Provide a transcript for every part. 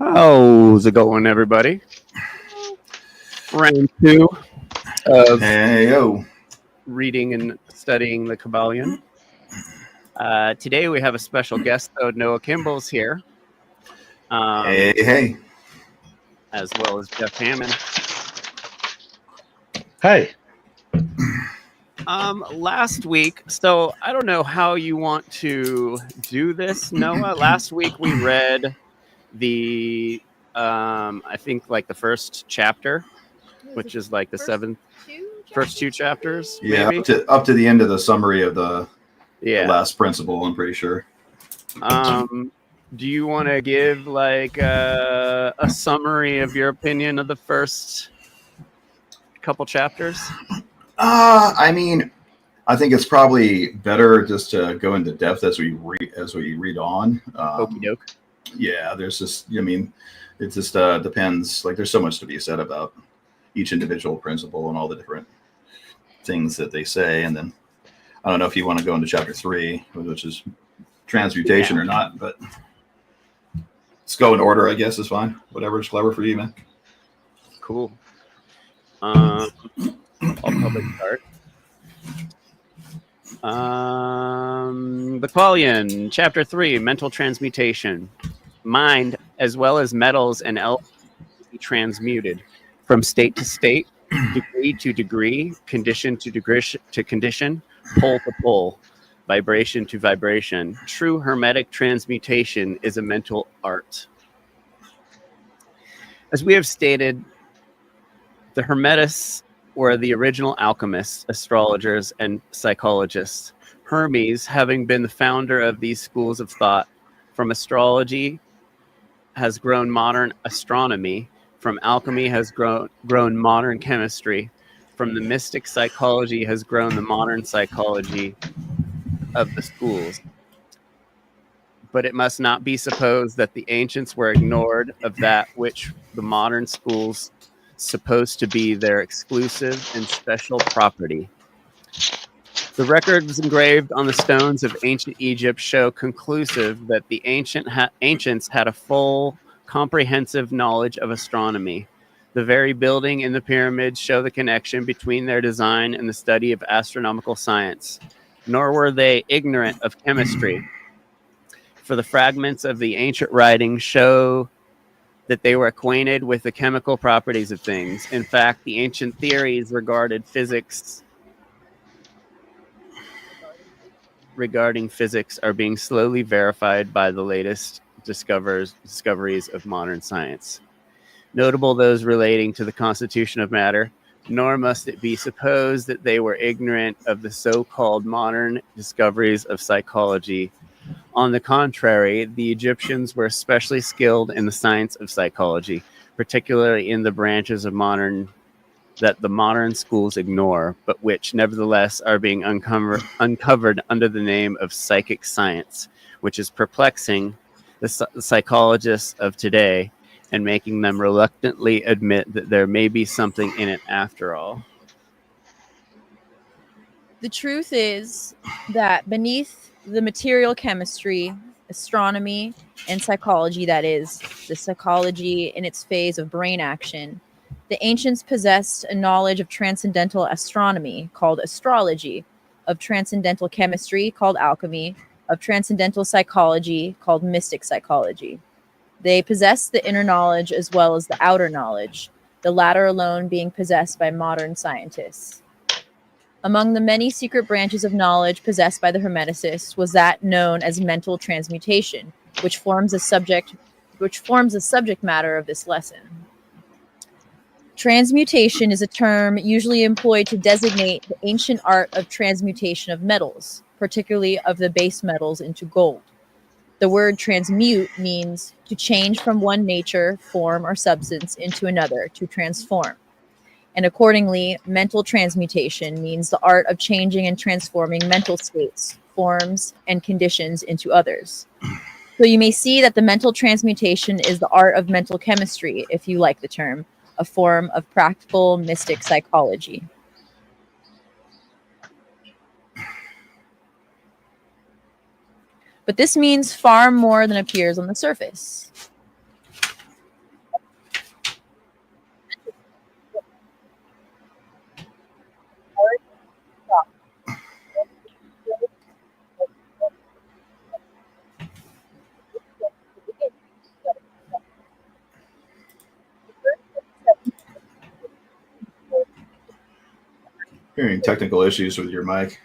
How's it going, everybody? Round 2 of reading and studying the Kybalion. Today we have a special guest, though. Noah Kimble's here. Hey. As well as Jeff Hammond. Hey. Last week, so I don't know how you want to do this, Noah. Last week we read the I think like the first chapter, which is like the first two chapters. Yeah, maybe? up to the end of the summary of the last principle, I'm pretty sure. Do you want to give like a summary of your opinion of the first couple chapters? I mean, I think it's probably better just to go into depth as we read on. Okie doke. Yeah, there's just, it just depends. Like, there's so much to be said about each individual principle and all the different things that they say. And then I don't know if you want to go into chapter 3, which is transmutation or not, but let's go in order, I guess, is fine. Whatever's clever for you, man. Cool. I'll probably start. The Kybalion, chapter 3, mental transmutation. Mind, as well as metals and elements, be transmuted from state to state, degree to degree, condition to condition, pole to pole, vibration to vibration. True Hermetic transmutation is a mental art. As we have stated, the Hermetists were the original alchemists, astrologers, and psychologists. Hermes, having been the founder of these schools of thought, from astrology has grown modern astronomy, from alchemy has grown modern chemistry, from the mystic psychology has grown the modern psychology of the schools. But it must not be supposed that the ancients were ignored of that which the modern schools supposed to be their exclusive and special property. The records engraved on the stones of ancient Egypt show conclusive that the ancients had a full, comprehensive knowledge of astronomy. The very building in the pyramids show the connection between their design and the study of astronomical science. Nor were they ignorant of chemistry, for the fragments of the ancient writings show that they were acquainted with the chemical properties of things. In fact, the ancient theories regarding physics are being slowly verified by the latest discoveries of modern science. Notable those relating to the constitution of matter, nor must it be supposed that they were ignorant of the so-called modern discoveries of psychology. On the contrary, the Egyptians were especially skilled in the science of psychology, particularly in the branches of that the modern schools ignore, but which nevertheless are being uncovered under the name of psychic science, which is perplexing the psychologists of today and making them reluctantly admit that there may be something in it after all. The truth is that beneath the material chemistry, astronomy, and psychology, that is, the psychology in its phase of brain action, the ancients possessed a knowledge of transcendental astronomy, called astrology, of transcendental chemistry, called alchemy, of transcendental psychology, called mystic psychology. They possessed the inner knowledge as well as the outer knowledge, the latter alone being possessed by modern scientists. Among the many secret branches of knowledge possessed by the Hermeticists was that known as mental transmutation, which forms the subject matter of this lesson. Transmutation is a term usually employed to designate the ancient art of transmutation of metals, particularly of the base metals, into gold. The word transmute means to change from one nature, form, or substance into another, to transform. And accordingly, mental transmutation means the art of changing and transforming mental states, forms, and conditions into others. So you may see that the mental transmutation is the art of mental chemistry, if you like the term, a form of practical mystic psychology. But this means far more than appears on the surface. Hearing technical issues with your mic.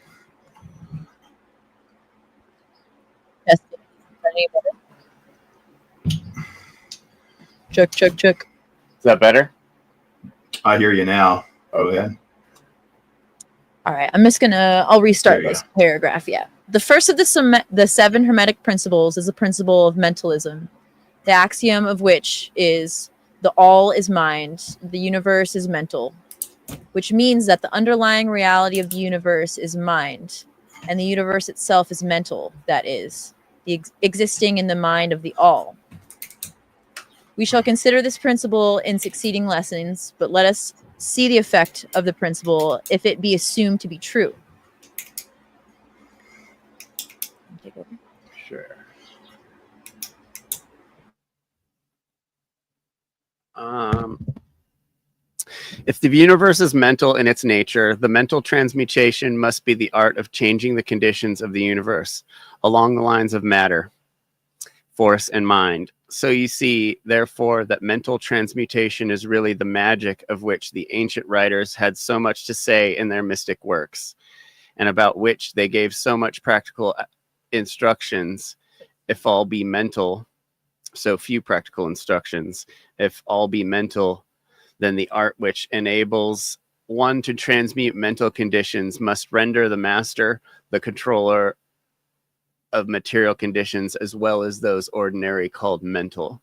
Testing. Check. Is that better? I hear you now. Go ahead. All right, I'll restart There you this paragraph. Yeah. The first of the 7 Hermetic principles is the principle of mentalism, the axiom of which is the all is mind, the universe is mental, which means that the underlying reality of the universe is mind, and the universe itself is mental, that is, existing in the mind of the all. We shall consider this principle in succeeding lessons, but let us see the effect of the principle if it be assumed to be true. Take over. Sure. If the universe is mental in its nature, the mental transmutation must be the art of changing the conditions of the universe along the lines of matter, force, and mind. So you see, therefore, that mental transmutation is really the magic of which the ancient writers had so much to say in their mystic works, and about which they gave so much practical instructions. If all be mental, so few practical instructions. If all be mental, then the art which enables one to transmute mental conditions must render the master the controller of material conditions, as well as those ordinary called mental.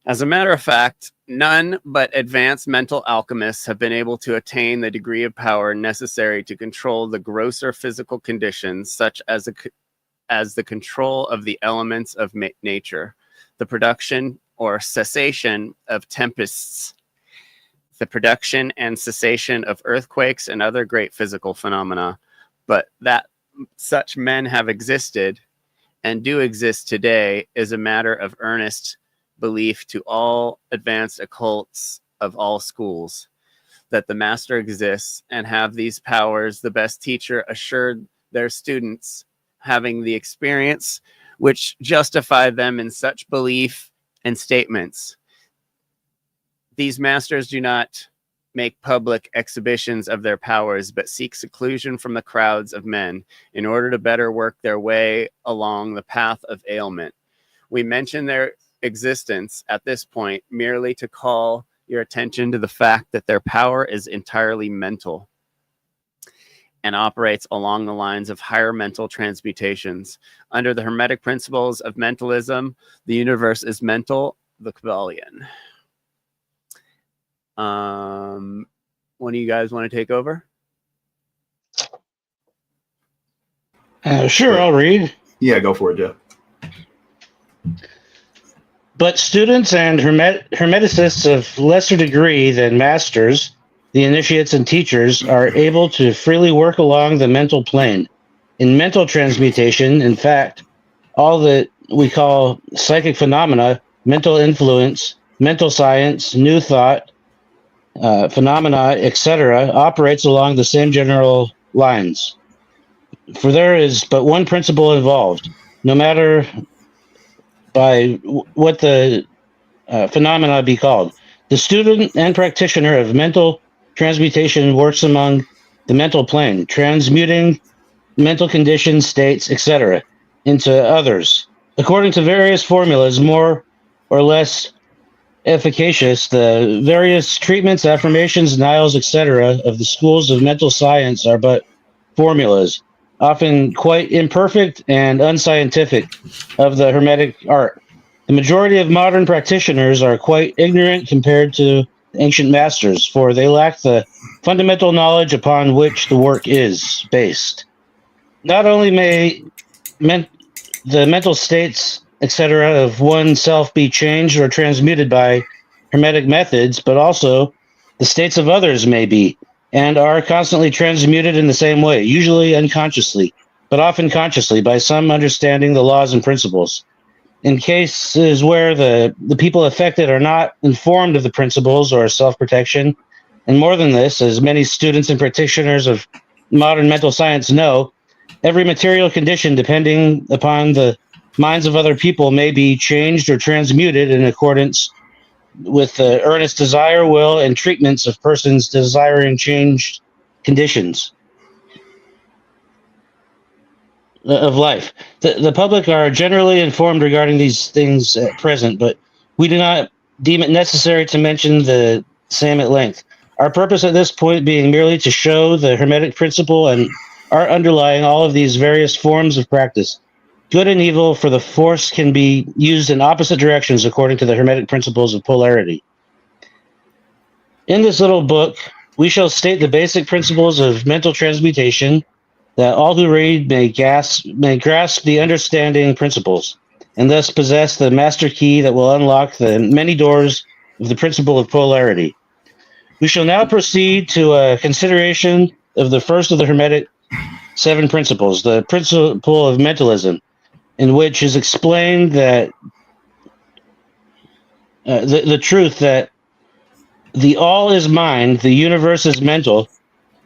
As a matter of fact, none but advanced mental alchemists have been able to attain the degree of power necessary to control the grosser physical conditions, such as the control of the elements of nature, the production or cessation of tempests, the production and cessation of earthquakes and other great physical phenomena, but that such men have existed and do exist today is a matter of earnest belief to all advanced occults of all schools. That the master exists and have these powers, the best teacher assured their students, having the experience which justified them in such belief and statements. These masters do not make public exhibitions of their powers, but seek seclusion from the crowds of men in order to better work their way along the path of ailment. We mention their existence at this point merely to call your attention to the fact that their power is entirely mental and operates along the lines of higher mental transmutations. Under the Hermetic principles of mentalism, the universe is mental, the Kybalion. One of you guys want to take over? Sure, I'll read. Yeah, go for it, Jeff. But students and hermeticists of lesser degree than masters, the initiates and teachers, are able to freely work along the mental plane. In mental transmutation, in fact, all that we call psychic phenomena, mental influence, mental science, new thought, phenomena, etc., operates along the same general lines. For there is but one principle involved, no matter by what the phenomena be called. The student and practitioner of mental transmutation works among the mental plane, transmuting mental conditions, states, etc., into others. According to various formulas, more or less efficacious, the various treatments, affirmations, denials, etc., of the schools of mental science are but formulas, often quite imperfect and unscientific, of the Hermetic art. The majority of modern practitioners are quite ignorant compared to ancient masters, for they lack the fundamental knowledge upon which the work is based. Not only may the mental states, etc., of oneself be changed or transmuted by Hermetic methods, but also the states of others may be, and are constantly transmuted in the same way, usually unconsciously, but often consciously, by some understanding the laws and principles. In cases where the people affected are not informed of the principles or self-protection, and more than this, as many students and practitioners of modern mental science know, every material condition depending upon the minds of other people may be changed or transmuted in accordance with the earnest desire, will, and treatments of persons desiring changed conditions of life. The public are generally informed regarding these things at present, but we do not deem it necessary to mention the same at length. Our purpose at this point being merely to show the Hermetic principle and art underlying all of these various forms of practice. Good and evil for the force can be used in opposite directions according to the Hermetic principles of polarity. In this little book, we shall state the basic principles of mental transmutation, that all who read may grasp the understanding principles, and thus possess the master key that will unlock the many doors of the principle of polarity. We shall now proceed to a consideration of the first of the Hermetic 7 principles, the principle of mentalism, in which is explained that the truth that the all is mind, the universe is mental,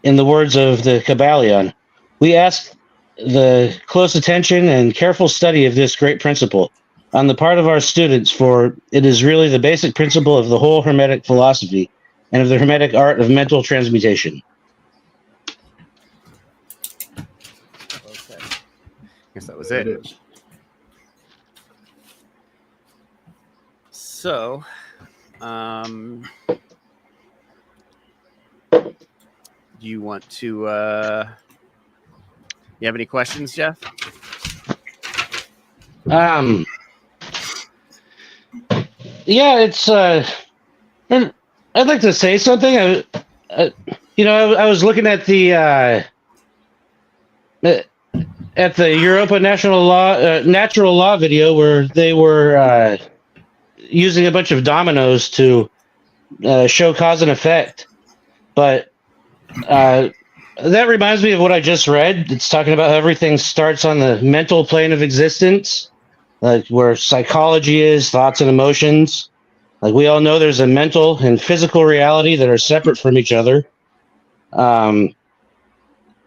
in the words of the Kybalion. We ask the close attention and careful study of this great principle on the part of our students, for it is really the basic principle of the whole Hermetic philosophy and of the Hermetic art of mental transmutation. Okay. Guess that was it. So, do you want to? You have any questions, Jeff? Yeah, it's. I'd like to say something. I was looking at the Europa natural law video where they were using a bunch of dominoes to show cause and effect, but that reminds me of what I just read. It's talking about how everything starts on the mental plane of existence, like where psychology is, thoughts and emotions. Like we all know there's a mental and physical reality that are separate from each other. And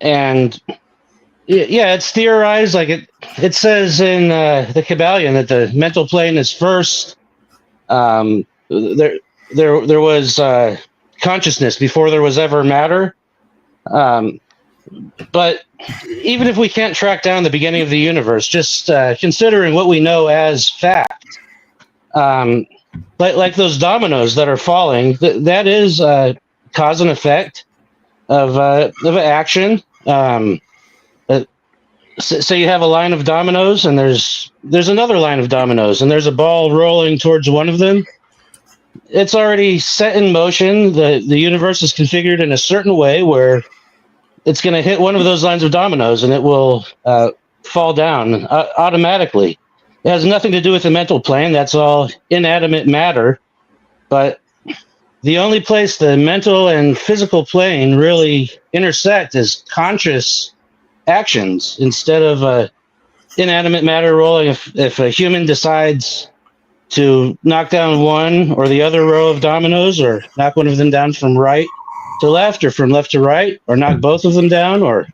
yeah, it's theorized, like it says in the Kybalion that the mental plane is first. There was consciousness before there was ever matter. But even if we can't track down the beginning of the universe, just considering what we know as fact, like those dominoes that are falling, that is cause and effect of an action. So you have a line of dominoes, and there's another line of dominoes, and there's a ball rolling towards one of them. It's already set in motion. The universe is configured in a certain way where it's going to hit one of those lines of dominoes, and it will fall down automatically. It has nothing to do with the mental plane. That's all inanimate matter. But the only place the mental and physical plane really intersect is conscious actions instead of inanimate matter rolling. If a human decides to knock down one or the other row of dominoes, or knock one of them down from right to left, or from left to right, or knock both of them down, or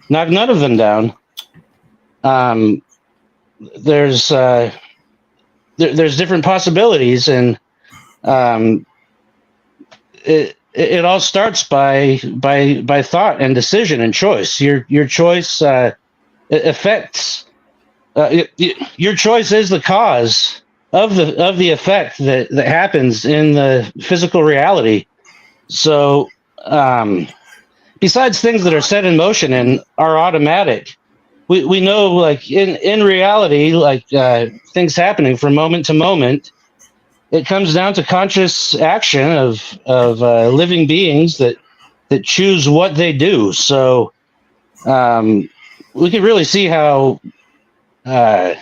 knock none of them down, there's different possibilities, and it all starts by thought and decision and choice. Your choice affects. Your choice is the cause of the effect that happens in the physical reality. So, besides things that are set in motion and are automatic, we know, like in reality, like things happening from moment to moment. It comes down to conscious action of living beings that choose what they do. So we can really see how the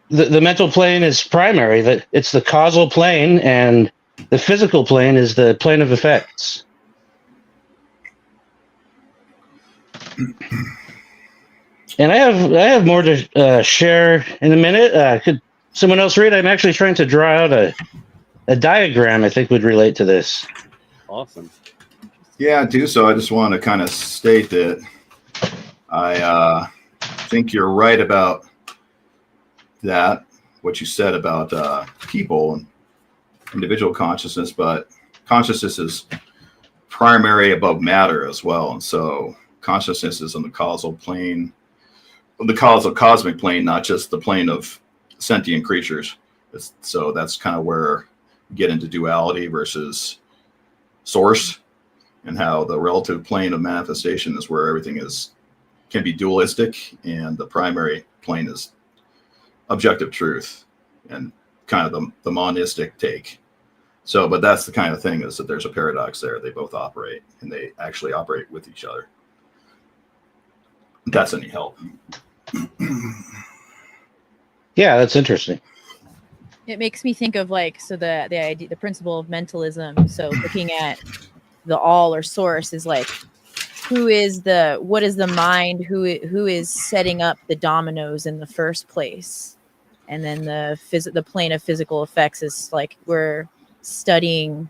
mental plane is primary, that it's the causal plane, and the physical plane is the plane of effects. And I have more to share in a minute. Could someone else read? I'm actually trying to draw out a diagram I think would relate to this. Awesome. Yeah, I do. So I just want to kind of state that I think you're right about that, what you said about people and individual consciousness, but consciousness is primary above matter as well. And so consciousness is on the causal plane, the causal cosmic plane, not just the plane of sentient creatures. So that's kind of where you get into duality versus source, and how the relative plane of manifestation is where everything can be dualistic, and the primary plane is objective truth and kind of the monistic take. So, but that's the kind of thing, is that there's a paradox there. They both operate, and they actually operate with each other. If that's any help. Yeah, that's interesting. It makes me think of like, so the idea, the principle of mentalism. So looking at the all or source is like, what is the mind? Who is setting up the dominoes in the first place? And then the plane of physical effects is like, we're studying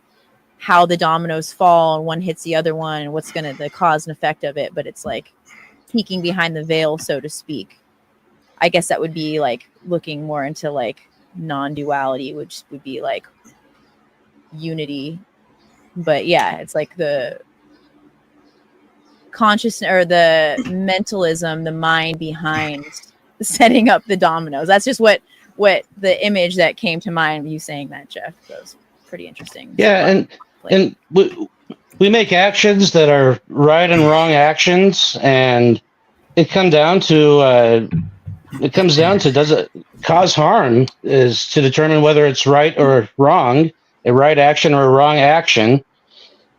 how the dominoes fall and one hits the other one and what's the cause and effect of it. But it's like peeking behind the veil, so to speak. I guess that would be like looking more into like non-duality, which would be like unity. But yeah, it's like the consciousness or the mentalism, the mind behind setting up the dominoes. That's just what the image that came to mind of you saying that, Jeff. That was pretty interesting. Yeah, and we make actions that are right and wrong actions, and it comes down to does it cause harm, is to determine whether it's right or wrong, a right action or a wrong action.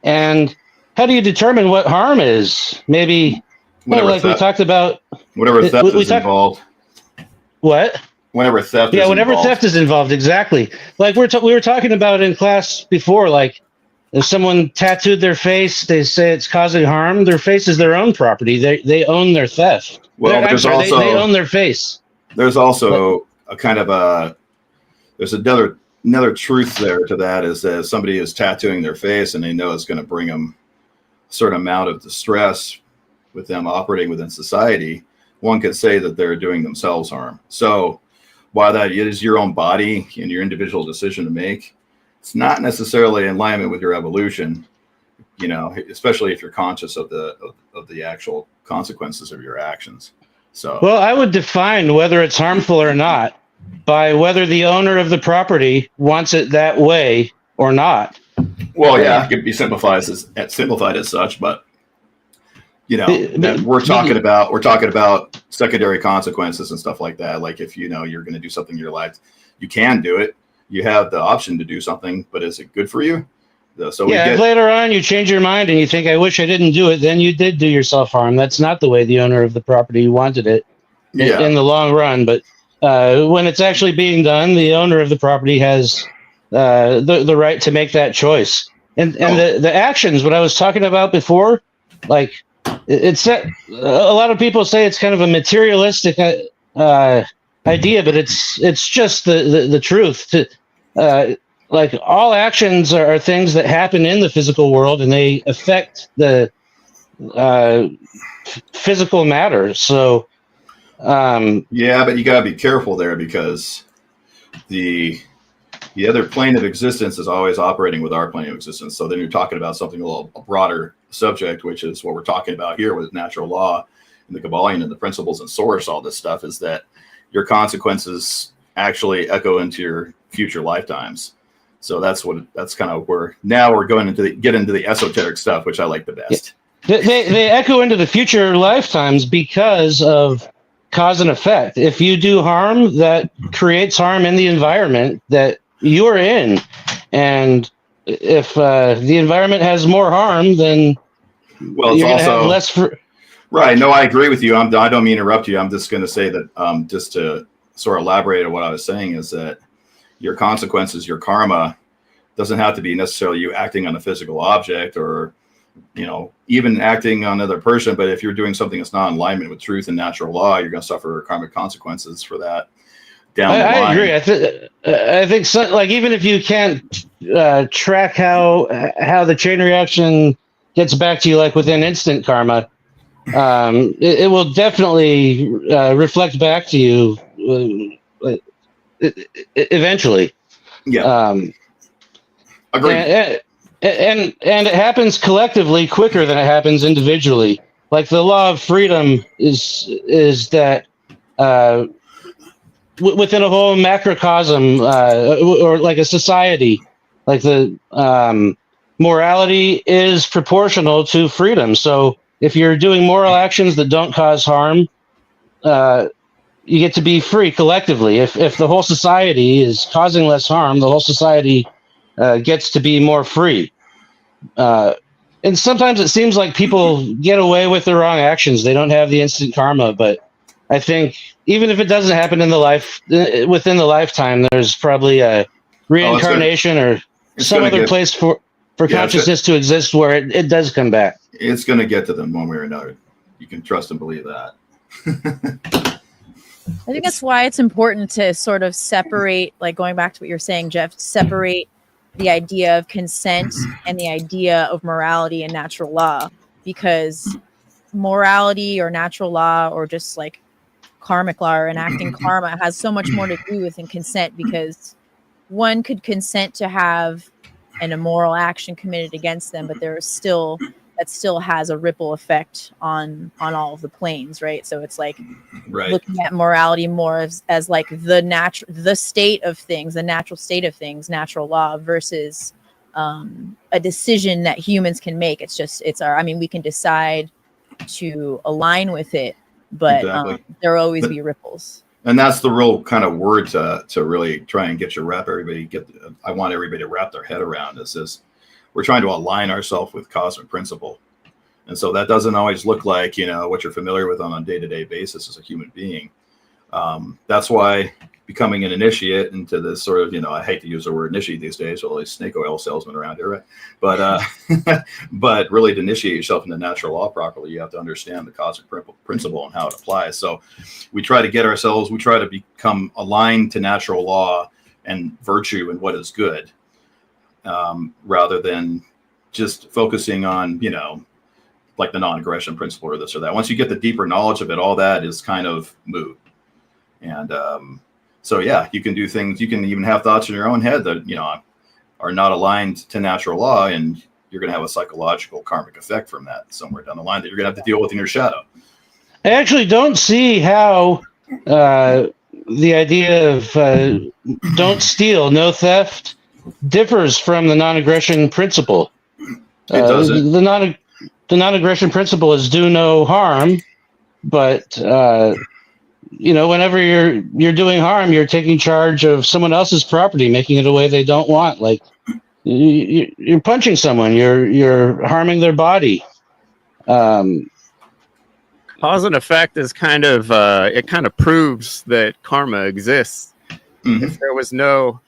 And how do you determine what harm is? Maybe like we talked about, whatever theft is involved. What? Whenever theft yeah, is whenever involved. theft is involved, exactly. Like we were talking about in class before, like if someone tattooed their face, they say it's causing harm. Their face is their own property. They own their theft. Well, they own their face. There's also a kind of there's another truth there to that, is that if somebody is tattooing their face and they know it's going to bring them a certain amount of distress with them operating within society, one could say that they're doing themselves harm. So while that is your own body and your individual decision to make, it's not necessarily in alignment with your evolution, especially if you're conscious of the actual consequences of your actions. So, well, I would define whether it's harmful or not by whether the owner of the property wants it that way or not. Well, yeah, it could be simplified as such, but we're talking about secondary consequences and stuff like that. Like if you're going to do something in your life, you can do it. You have the option to do something, but is it good for you? So if later on you change your mind and you think, I wish I didn't do it, then you did do yourself harm. That's not the way the owner of the property wanted it in the long run. But when it's actually being done, the owner of the property has the right to make that choice. And the actions, what I was talking about before, like it's a lot of people say it's kind of a materialistic idea, but it's just the truth. Like all actions are things that happen in the physical world, and they affect the physical matter. So, but you gotta be careful there, because the other plane of existence is always operating with our plane of existence. So then you're talking about something a broader subject, which is what we're talking about here with natural law and the Kybalion and the principles and source. All this stuff is that your consequences actually echo into your future lifetimes. So that's kind of where now we're going get into the esoteric stuff, which I like the best. They echo into the future lifetimes because of cause and effect. If you do harm, that creates harm in the environment that you're in. And if the environment has more harm, then you're going to have less. Right. No, I agree with you. I don't mean to interrupt you. I'm just going to say that just to sort of elaborate on what I was saying, is that your consequences, your karma, doesn't have to be necessarily you acting on a physical object or, even acting on another person. But if you're doing something that's not in alignment with truth and natural law, you're going to suffer karmic consequences for that down the line. I agree. I think so, like even if you can't track how the chain reaction gets back to you, like within instant karma, it will definitely reflect back to you eventually. Yeah. Agreed. and it happens collectively quicker than it happens individually. Like the law of freedom is that within a whole macrocosm or like a society, like the morality is proportional to freedom. So if you're doing moral actions that don't cause harm, you get to be free collectively. If the whole society is causing less harm, the whole society gets to be more free. And sometimes it seems like people get away with the wrong actions. They don't have the instant karma, but I think even if it doesn't happen in within the lifetime, there's probably a reincarnation or some other place for consciousness to exist where it does come back. It's going to get to them one way or another. You can trust and believe that. I think that's why it's important to sort of separate, like going back to what you're saying, Jeff, separate the idea of consent and the idea of morality and natural law, because morality or natural law or just like karmic law or enacting karma has so much more to do with consent, because one could consent to have an immoral action committed against them, but that still has a ripple effect on all of the planes, right? So it's like looking at morality more as like the state of things, the natural state of things, natural law, versus a decision that humans can make. We can decide to align with it, but there will always be ripples. And that's the real kind of word to really try and I want everybody to wrap their head around is this. We're trying to align ourselves with cosmic principle. And so that doesn't always look like, what you're familiar with on a day-to-day basis as a human being. That's why becoming an initiate into this sort of, I hate to use the word initiate these days, all these snake oil salesmen around here, right? But but really to initiate yourself into natural law properly, you have to understand the cosmic principle and how it applies. So we try to become aligned to natural law and virtue and what is good, rather than just focusing on, like the non-aggression principle or this or that. Once you get the deeper knowledge of it, all that is kind of moot. And so, yeah, you can do things. You can even have thoughts in your own head that, are not aligned to natural law, and you're going to have a psychological karmic effect from that somewhere down the line that you're going to have to deal with in your shadow. I actually don't see how the idea of don't steal, no theft, differs from the non-aggression principle. It doesn't. The non-aggression principle is do no harm, but whenever you're doing harm, you're taking charge of someone else's property, making it a way they don't want. Like you're punching someone, you're harming their body. Cause and effect is kind of it kind of proves that karma exists. Mm-hmm. If there was no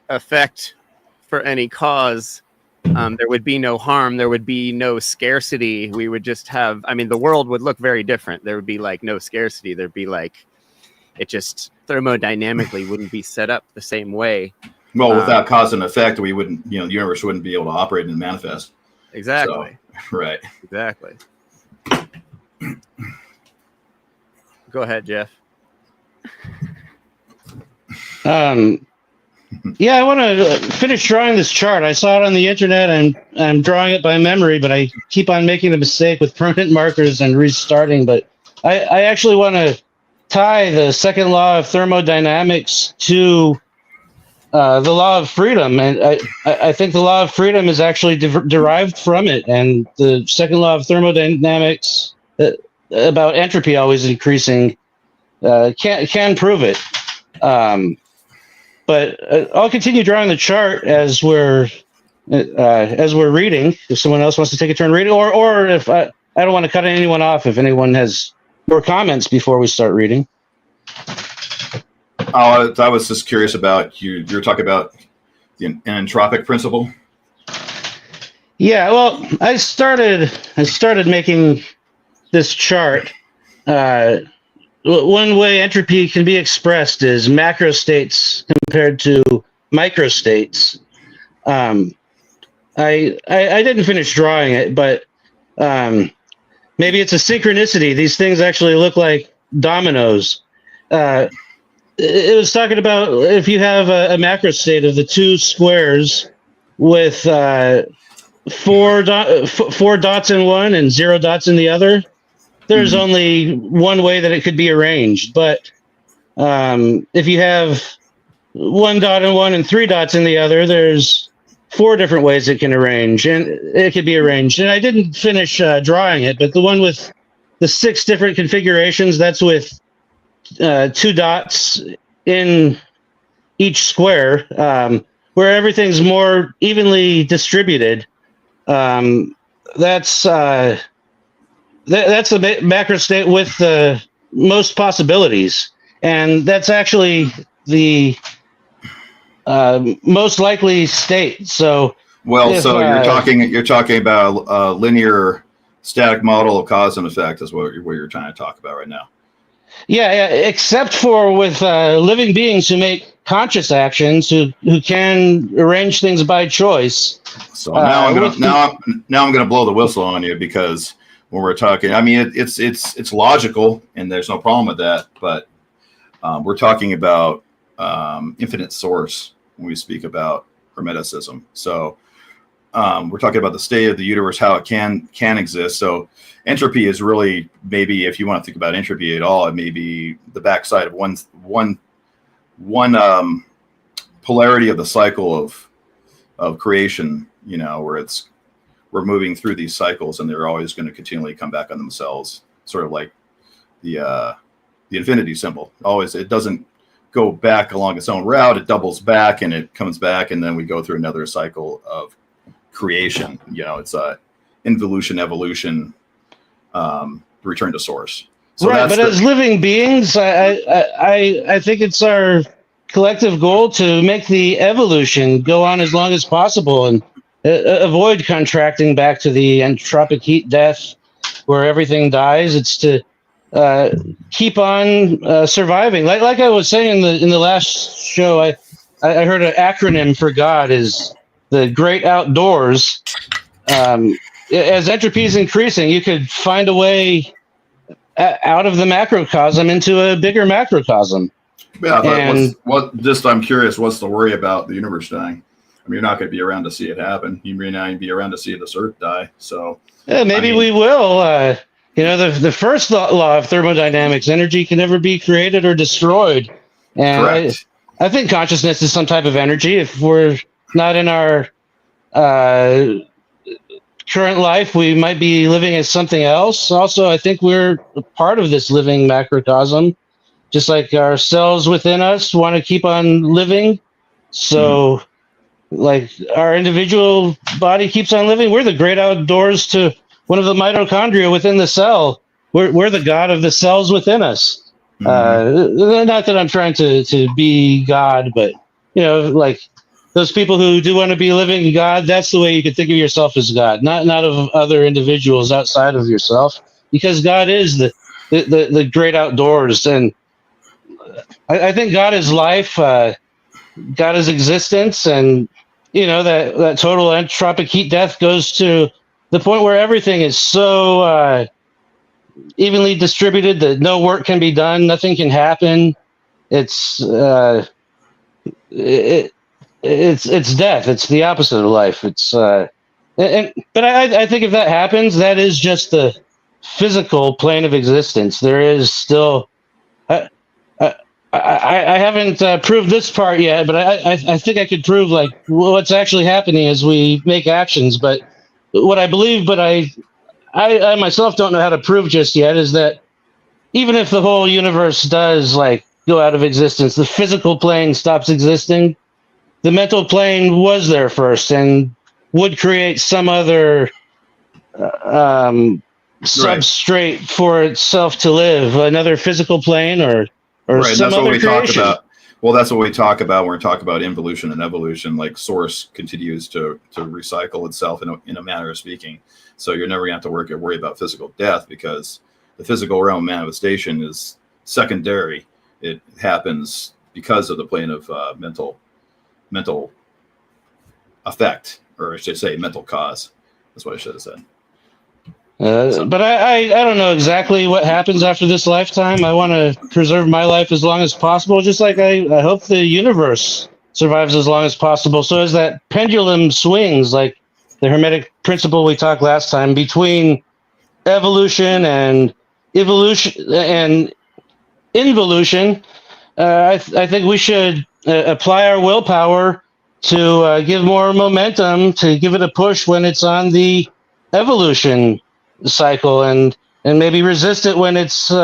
effect for any cause, there would be no harm, there would be no scarcity. We would just have, the world would look very different. There would be like no scarcity. There'd be like, it just thermodynamically wouldn't be set up the same way. Well, without cause and effect, we wouldn't, the universe wouldn't be able to operate and manifest. Exactly. So, right. Exactly. Go ahead, Jeff. Yeah, I want to finish drawing this chart. I saw it on the internet, and I'm drawing it by memory, but I keep on making the mistake with permanent markers and restarting. But I actually want to tie the second law of thermodynamics to the law of freedom. And I think the law of freedom is actually derived from it. And the second law of thermodynamics about entropy always increasing can prove it. But I'll continue drawing the chart as we're reading. If someone else wants to take a turn reading, or if I don't want to cut anyone off, if anyone has more comments before we start reading. Oh, I was just curious about you're talking about the entropic principle. Yeah, well, I started making this chart. One way entropy can be expressed is macro states compared to micro states. I didn't finish drawing it, but maybe it's a synchronicity. These things actually look like dominoes. It was talking about if you have a macro state of the two squares with 4 dots in one and 0 dots in the other, there's only one way that it could be arranged. But if you have 1 dot in one and 3 dots in the other, there's 4 different ways it can arrange, and it could be arranged. And I didn't finish drawing it, but the one with the 6 different configurations, that's with 2 dots in each square, where everything's more evenly distributed. That's the macro state with the most possibilities, and that's actually the most likely state. So, you're talking about a linear static model of cause and effect is what you're trying to talk about right now. Yeah, except for with living beings who make conscious actions, who can arrange things by choice. So now I'm gonna blow the whistle on you, because when we're talking, I mean, it's logical and there's no problem with that, but we're talking about infinite source when we speak about Hermeticism. So we're talking about the state of the universe, how it can exist. So entropy is really, maybe if you want to think about entropy at all, it may be the backside of one polarity of the cycle of creation, where we're moving through these cycles and they're always going to continually come back on themselves, sort of like the infinity symbol. Always, it doesn't go back along its own route, it doubles back and it comes back, and then we go through another cycle of creation. It's a involution, evolution, return to source. So right, but as living beings, I think it's our collective goal to make the evolution go on as long as possible and avoid contracting back to the entropic heat death where everything dies. It's to keep on surviving. Like I was saying in the last show, I heard an acronym for God is the great outdoors. As entropy is increasing, you could find a way out of the macrocosm into a bigger macrocosm. Yeah, but I'm curious, what's the worry about the universe dying? I mean, you're not going to be around to see it happen. You may not even be around to see this Earth die. So yeah, maybe we will. The first law of thermodynamics: energy can never be created or destroyed. And correct. I think consciousness is some type of energy. If we're not in our current life, we might be living as something else. Also, I think we're a part of this living macrocosm, just like our cells within us want to keep on living. So, like our individual body keeps on living, we're the great outdoors to one of the mitochondria within the cell. We're the God of the cells within us. Not that I'm trying to be God, but like those people who do want to be living God, that's the way you could think of yourself as God, not of other individuals outside of yourself, because God is the great outdoors. And I think God is life, God is existence, and that total entropic heat death goes to the point where everything is so evenly distributed that no work can be done, nothing can happen. It's death. It's the opposite of life. But I think if that happens, that is just the physical plane of existence. There is still. I haven't proved this part yet, but I think I could prove like what's actually happening as we make actions. But what I believe, but I myself don't know how to prove just yet, is that even if the whole universe does like go out of existence, the physical plane stops existing. The mental plane was there first and would create some other substrate for itself to live, another physical plane or right. Some that's other what we creation. talk about. Well, that's what we talk about when we talk about involution and evolution. Like source continues to recycle itself in a manner of speaking. So you're never going to have to worry about physical death, because the physical realm manifestation is secondary. It happens because of the plane of mental effect, or I should say mental cause. That's what I should have said. But I don't know exactly what happens after this lifetime. I want to preserve my life as long as possible, just like I hope the universe survives as long as possible. So as that pendulum swings, like the Hermetic principle we talked last time, between evolution and evolution and involution, I think we should apply our willpower to give more momentum, to give it a push when it's on the evolution cycle, and maybe resist it when it's in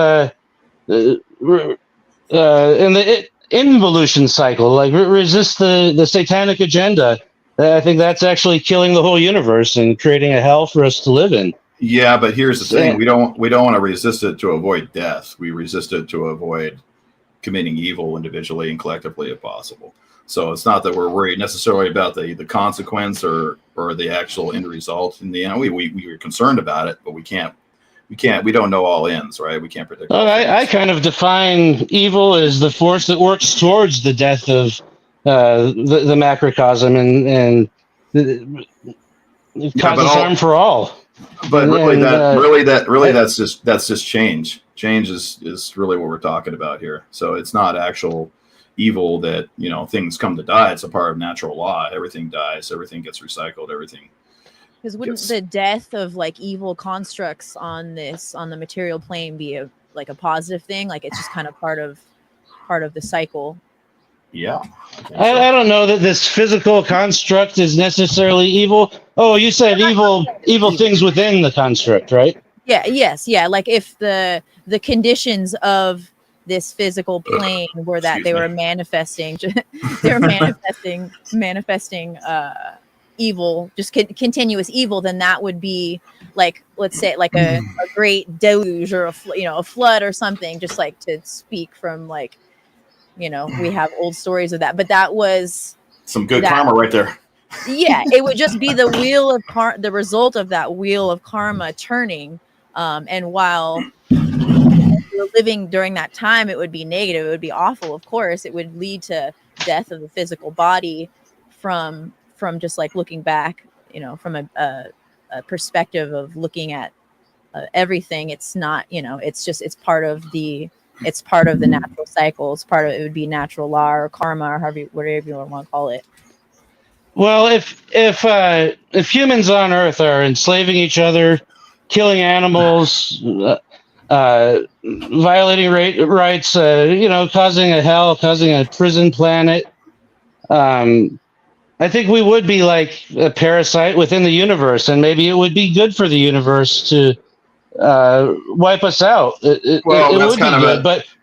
the involution cycle. Like resist the satanic agenda. I think that's actually killing the whole universe and creating a hell for us to live in. Yeah, but here's the thing: we don't want to resist it to avoid death. We resist it to avoid committing evil individually and collectively if possible. So it's not that we're worried necessarily about the consequence or the actual end result. In the end, we are concerned about it, but we don't know all ends, right? We can't predict. I kind of define evil as the force that works towards the death of the macrocosm and it causes harm for all. But that's just change. Change is really what we're talking about here. So it's not actual evil that, things come to die. It's a part of natural law. Everything dies. Everything gets recycled. Everything. Because wouldn't the death of like evil constructs on the material plane be a positive thing? Like it's just kind of part of the cycle. Yeah. I don't know that this physical construct is necessarily evil. Oh, you said evil things within the construct, right? Yeah. Yes. Yeah. Like if the conditions of this physical plane were that they were manifesting evil, just continuous evil, then that would be like, let's say, like a great deluge or a flood or something. Just like to speak from like, we have old stories of that, but that was some good karma right there. Yeah, it would just be the wheel of the result of that wheel of karma turning. And while we were living during that time, it would be negative. It would be awful. Of course, it would lead to death of the physical body from just like looking back, from a perspective of looking at everything. It's not, it's part of the natural cycle. It's part of it would be natural law or karma or whatever you want to call it. Well, if humans on Earth are enslaving each other, killing animals, violating rights, causing a hell, causing a prison planet, I think we would be like a parasite within the universe, and maybe it would be good for the universe to wipe us out. But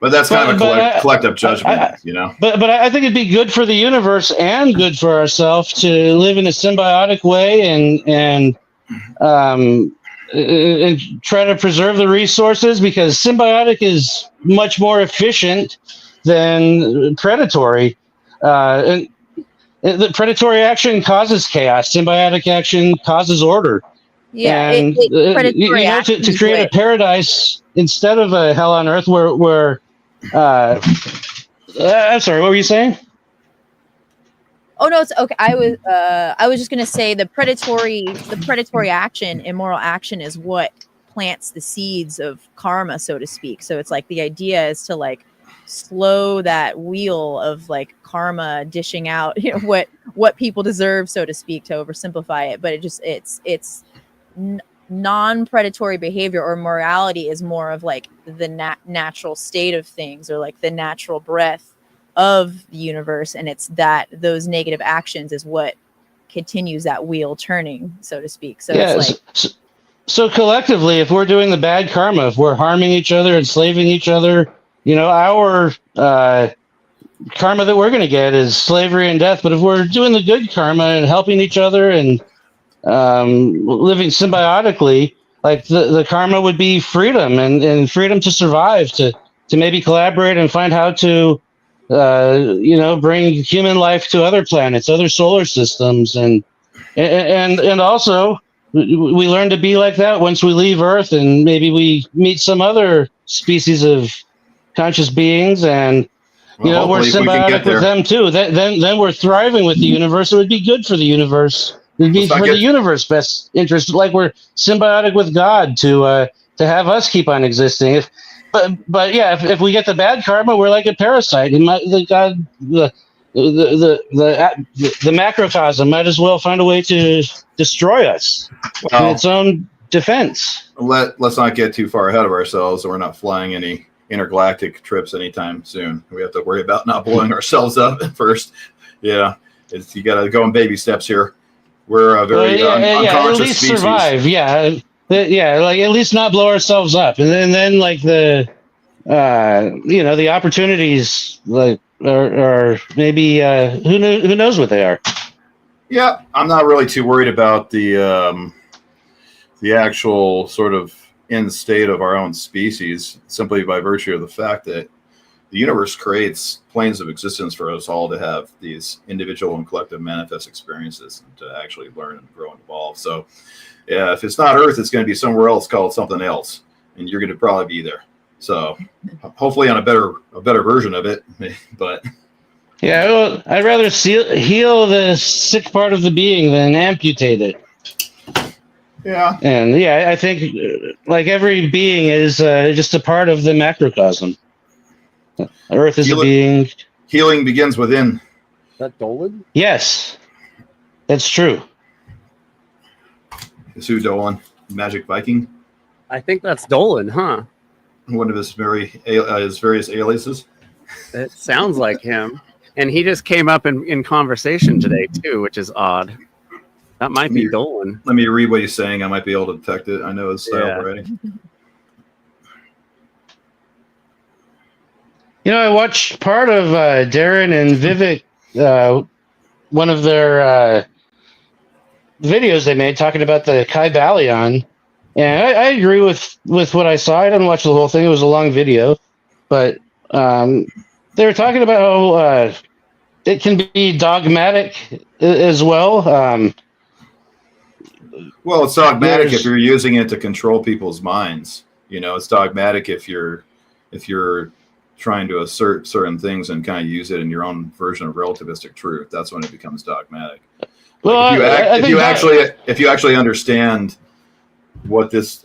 that's kind of a collective judgment, But I think it'd be good for the universe and good for ourselves to live in a symbiotic way and try to preserve the resources, because symbiotic is much more efficient than predatory. And the predatory action causes chaos. Symbiotic action causes order. Yeah, and to create a paradise instead of a hell on earth, where I'm sorry, what were you saying? Oh no, it's okay. I was just gonna say the predatory action, immoral action, is what plants the seeds of karma, so to speak. So it's like the idea is to like slow that wheel of like karma dishing out, what people deserve, so to speak, to oversimplify it. But it's non-predatory behavior or morality is more of like the natural state of things, or like the natural breath of the universe, and it's that those negative actions is what continues that wheel turning, so to speak. So it's like so collectively, if we're doing the bad karma, if we're harming each other, enslaving each other, our karma that we're going to get is slavery and death. But if we're doing the good karma and helping each other and living symbiotically, like the karma would be freedom and freedom to survive, to maybe collaborate and find how to bring human life to other planets, other solar systems, and also we learn to be like that once we leave Earth, and maybe we meet some other species of conscious beings, and we're symbiotic with them too. Then we're thriving with the universe. It would be good for the universe. It'd be for the universe best interest, like we're symbiotic with God to have us keep on existing. But if we get the bad karma, we're like a parasite. the macrocosm might as well find a way to destroy us in Well, its own defense. let's not get too far ahead of ourselves. So we're not flying any intergalactic trips anytime soon. We have to worry about not blowing ourselves up first. Yeah, you got to go in baby steps here. We're a very unconscious at least species. survive. Yeah, like at least not blow ourselves up, and then like the the opportunities like are maybe who knows what they are. Yeah, I'm not really too worried about the actual sort of end state of our own species, simply by virtue of the fact that the universe creates planes of existence for us all to have these individual and collective manifest experiences and to actually learn and grow and evolve. So, yeah, if it's not Earth, it's going to be somewhere else called something else, and you're going to probably be there. So, hopefully, on a better version of it. But yeah, well, I'd rather heal the sick part of the being than amputate it. Yeah, and yeah, I think like every being is just a part of the macrocosm. Earth is a being. Healing begins within. Is that Dolan? Yes, that's true. Is who Dolan? Magic Viking? I think that's Dolan, huh? One of his various aliases. It sounds like him. And he just came up in conversation today, too, which is odd. That might be Dolan. Let me read what he's saying. I might be able to detect it. I know his style already. I watched part of Darin and Vivek, one of their videos they made talking about the Kybalion. And I agree with what I saw. I didn't watch the whole thing. It was a long video. But they were talking about how it can be dogmatic as well. Well, it's dogmatic if you're using it to control people's minds. It's dogmatic if you're trying to assert certain things and kind of use it in your own version of relativistic truth. That's when it becomes dogmatic. Well, if you actually understand what this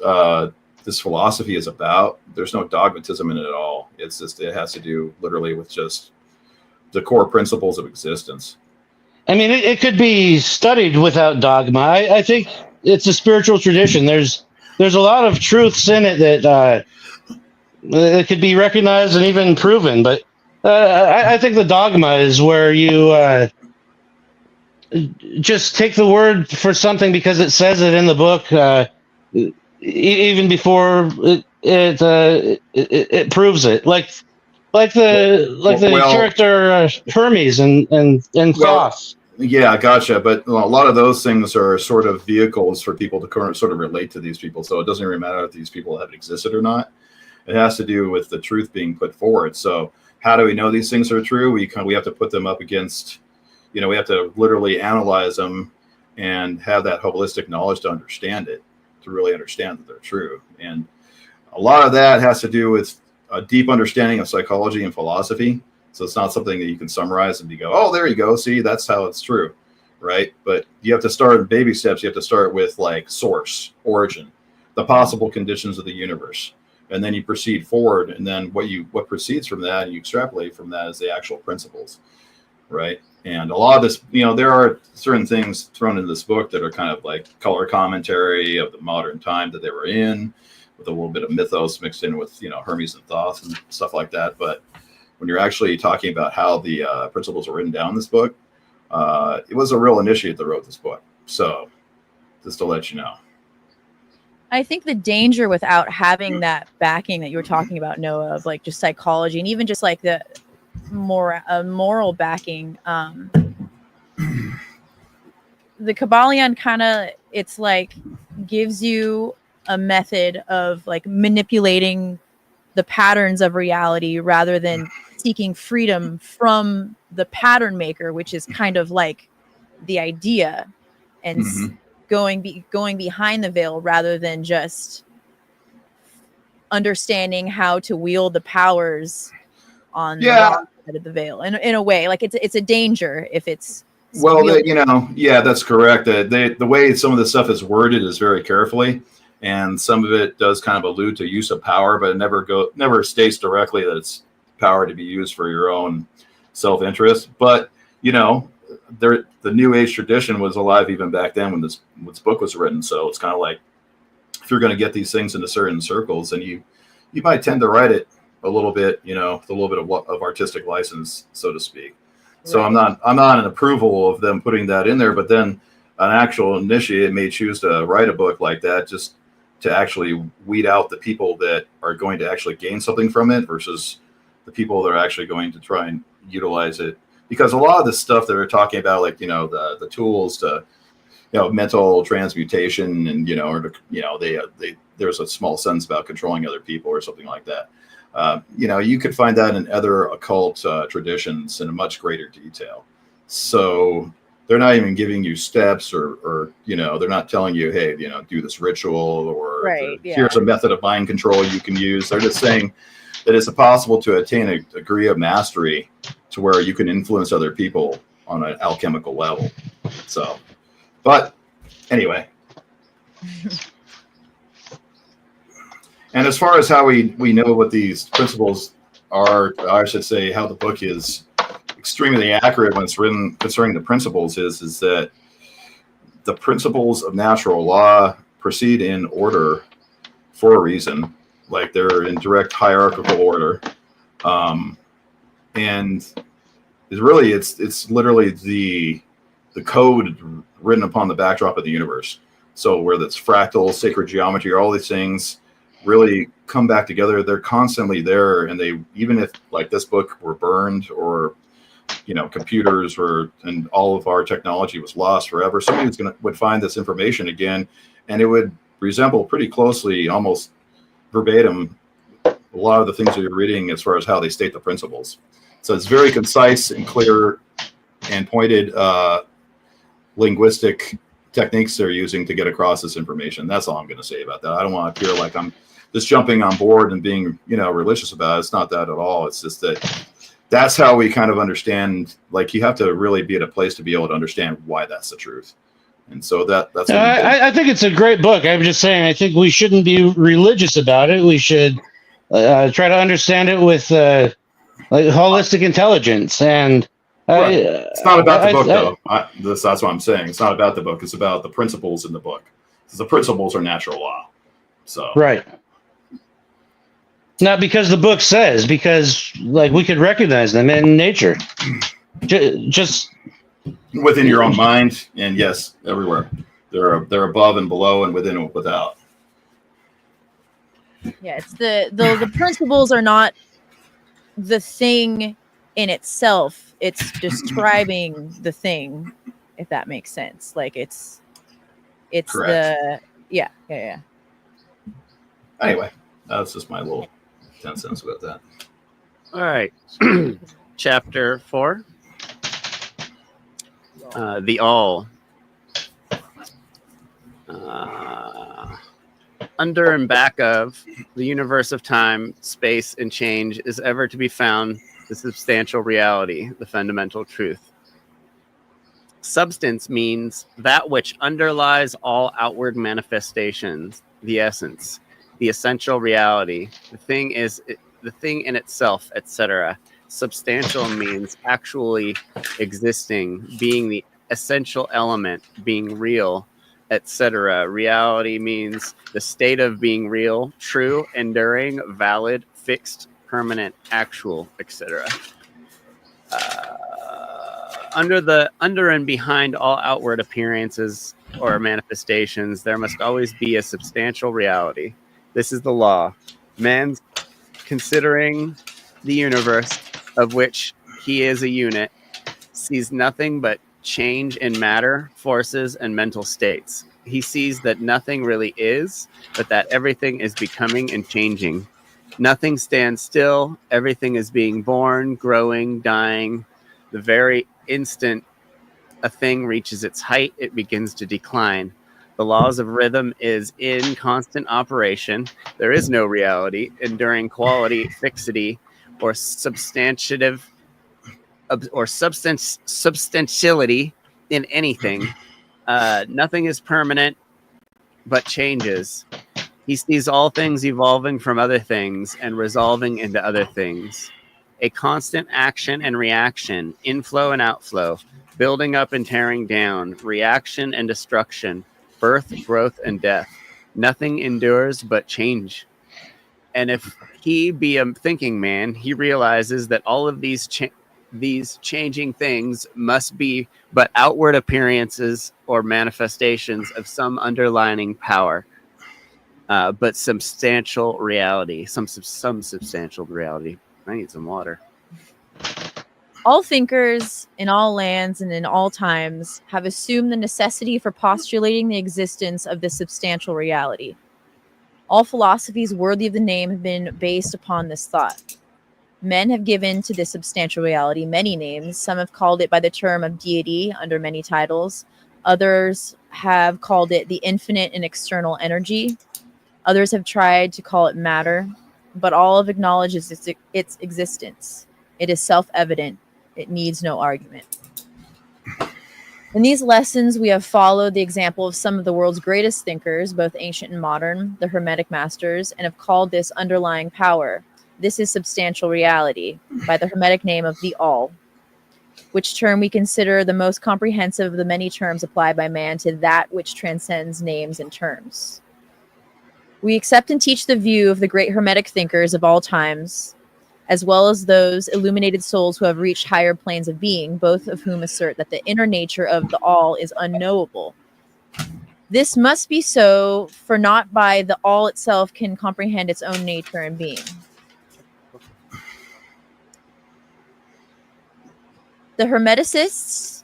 philosophy is about, there's no dogmatism in it at all. It's just it has to do literally with just the core principles of existence. I mean, it could be studied without dogma. I think it's a spiritual tradition. There's a lot of truths in it that it could be recognized and even proven. But I think the dogma is where you just take the word for something because it says it in the book, even before it proves it. Like the character Hermes and Thoth. Yeah, gotcha. But a lot of those things are sort of vehicles for people to sort of relate to these people. So it doesn't really matter if these people have existed or not. It has to do with the truth being put forward. So how do we know these things are true? We have to put them up against, we have to literally analyze them and have that holistic knowledge to understand it, to really understand that they're true. And a lot of that has to do with a deep understanding of psychology and philosophy. So it's not something that you can summarize and you go, oh, there you go. See, that's how it's true. Right. But you have to start in baby steps. You have to start with like source, origin, the possible conditions of the universe. And then you proceed forward. And then what proceeds from that and you extrapolate from that is the actual principles. Right. And a lot of this, there are certain things thrown in this book that are kind of like color commentary of the modern time that they were in, with a little bit of mythos mixed in with, Hermes and Thoth and stuff like that. But when you're actually talking about how the principles were written down in this book, it was a real initiate that wrote this book. So just to let you know. I think the danger without having that backing that you were talking about, Noah, of like just psychology and even just like the moral backing, the Kybalion kind of, it's like gives you a method of like manipulating the patterns of reality rather than seeking freedom from the pattern maker, which is kind of like the idea, and going behind the veil rather than just understanding how to wield the powers on the wrong side of the veil. In a way, like it's a danger if it's that's correct. The way some of this stuff is worded is very carefully, and some of it does kind of allude to use of power, but it never states directly that it's power to be used for your own self-interest. But you know, the New Age tradition was alive even back then when this book was written. So it's kind of like, if you're going to get these things into certain circles, and you might tend to write it a little bit, you know, with a little bit of artistic license, so to speak. Right. So I'm not in approval of them putting that in there, but then an actual initiate may choose to write a book like that just to actually weed out the people that are going to actually gain something from it versus the people that are actually going to try and utilize it. Because a lot of the stuff that they're talking about, like, you know, the tools to, you know, mental transmutation, and, you know, or to, you know, they there's a small sentence about controlling other people or something like that. You know, you could find that in other occult traditions in a much greater detail. So they're not even giving you steps, or you know, they're not telling you, hey, you know, do this ritual, or here's a method of mind control you can use. They're just saying that it's possible to attain a degree of mastery to where you can influence other people on an alchemical level. So, but anyway. And as far as how we know what these principles are, I should say how the book is extremely accurate when it's written concerning the principles is that the principles of natural law proceed in order for a reason, like they're in direct hierarchical order. And it's literally the code written upon the backdrop of the universe. So whether it's fractal, sacred geometry, all these things really come back together. They're constantly there, and they, even if like this book were burned, or, you know, computers were, and all of our technology was lost forever, somebody would find this information again, and it would resemble pretty closely, almost verbatim, a lot of the things that you're reading as far as how they state the principles. So it's very concise and clear and pointed linguistic techniques they're using to get across this information. That's all I'm going to say about that. I don't want to appear like I'm just jumping on board and being, you know, religious about it. It's not that at all. It's just that that's how we kind of understand. Like, you have to really be at a place to be able to understand why that's the truth. And so that's. I think it's a great book. I'm just saying, I think we shouldn't be religious about it. We should try to understand it with like holistic intelligence. And right. It's not about the book, though. That's what I'm saying. It's not about the book. It's about the principles in the book. Because the principles are natural law. So right. Not because the book says, because like we could recognize them in nature. Just within your own mind, and yes, everywhere. They're above and below, and within and without. Yeah, it's the principles are not the thing in itself. It's describing the thing, if that makes sense. Like it's correct. Yeah. Anyway, that's just my little 10 cents about that. All right. Chapter 4. The All. Under and back of the universe of time, space, and change is ever to be found the substantial reality, the fundamental truth. Substance means that which underlies all outward manifestations, the essence, the essential reality, the thing in itself, etc. Substantial means actually existing, being the essential element, being real, etc. Reality means the state of being real, true, enduring, valid, fixed, permanent, actual, etc. Under and behind all outward appearances or manifestations, there must always be a substantial reality. This is the law. Man's considering the universe, of which he is a unit, sees nothing but change in matter, forces, and mental states. He sees that nothing really is, but that everything is becoming and changing. Nothing stands still. Everything is being born, growing, dying. The very instant a thing reaches its height, it begins to decline. The laws of rhythm is in constant operation. There is no reality, enduring quality, fixity, or substantiality in anything. Nothing is permanent, but changes. He sees all things evolving from other things and resolving into other things. a constant action and reaction, inflow and outflow, building up and tearing down, reaction and destruction, birth, growth, and death. Nothing endures but change. And if he be a thinking man, he realizes that all of these changing things must be but outward appearances or manifestations of some underlying power, but substantial reality, some substantial reality. I need some water. All thinkers in all lands and in all times have assumed the necessity for postulating the existence of this substantial reality. All philosophies worthy of the name have been based upon this thought. Men have given to this substantial reality many names. Some have called it by the term of deity under many titles. Others have called it the infinite and external energy. Others have tried to call it matter, but all have acknowledged its existence. It is self-evident. It needs no argument. In these lessons, we have followed the example of some of the world's greatest thinkers, both ancient and modern, the Hermetic masters, and have called this underlying power. This is substantial reality, by the Hermetic name of the All, which term we consider the most comprehensive of the many terms applied by man to that which transcends names and terms. We accept and teach the view of the great Hermetic thinkers of all times, as well as those illuminated souls who have reached higher planes of being, both of whom assert that the inner nature of the All is unknowable. This must be so, for not by the All itself can comprehend its own nature and being. The Hermeticists,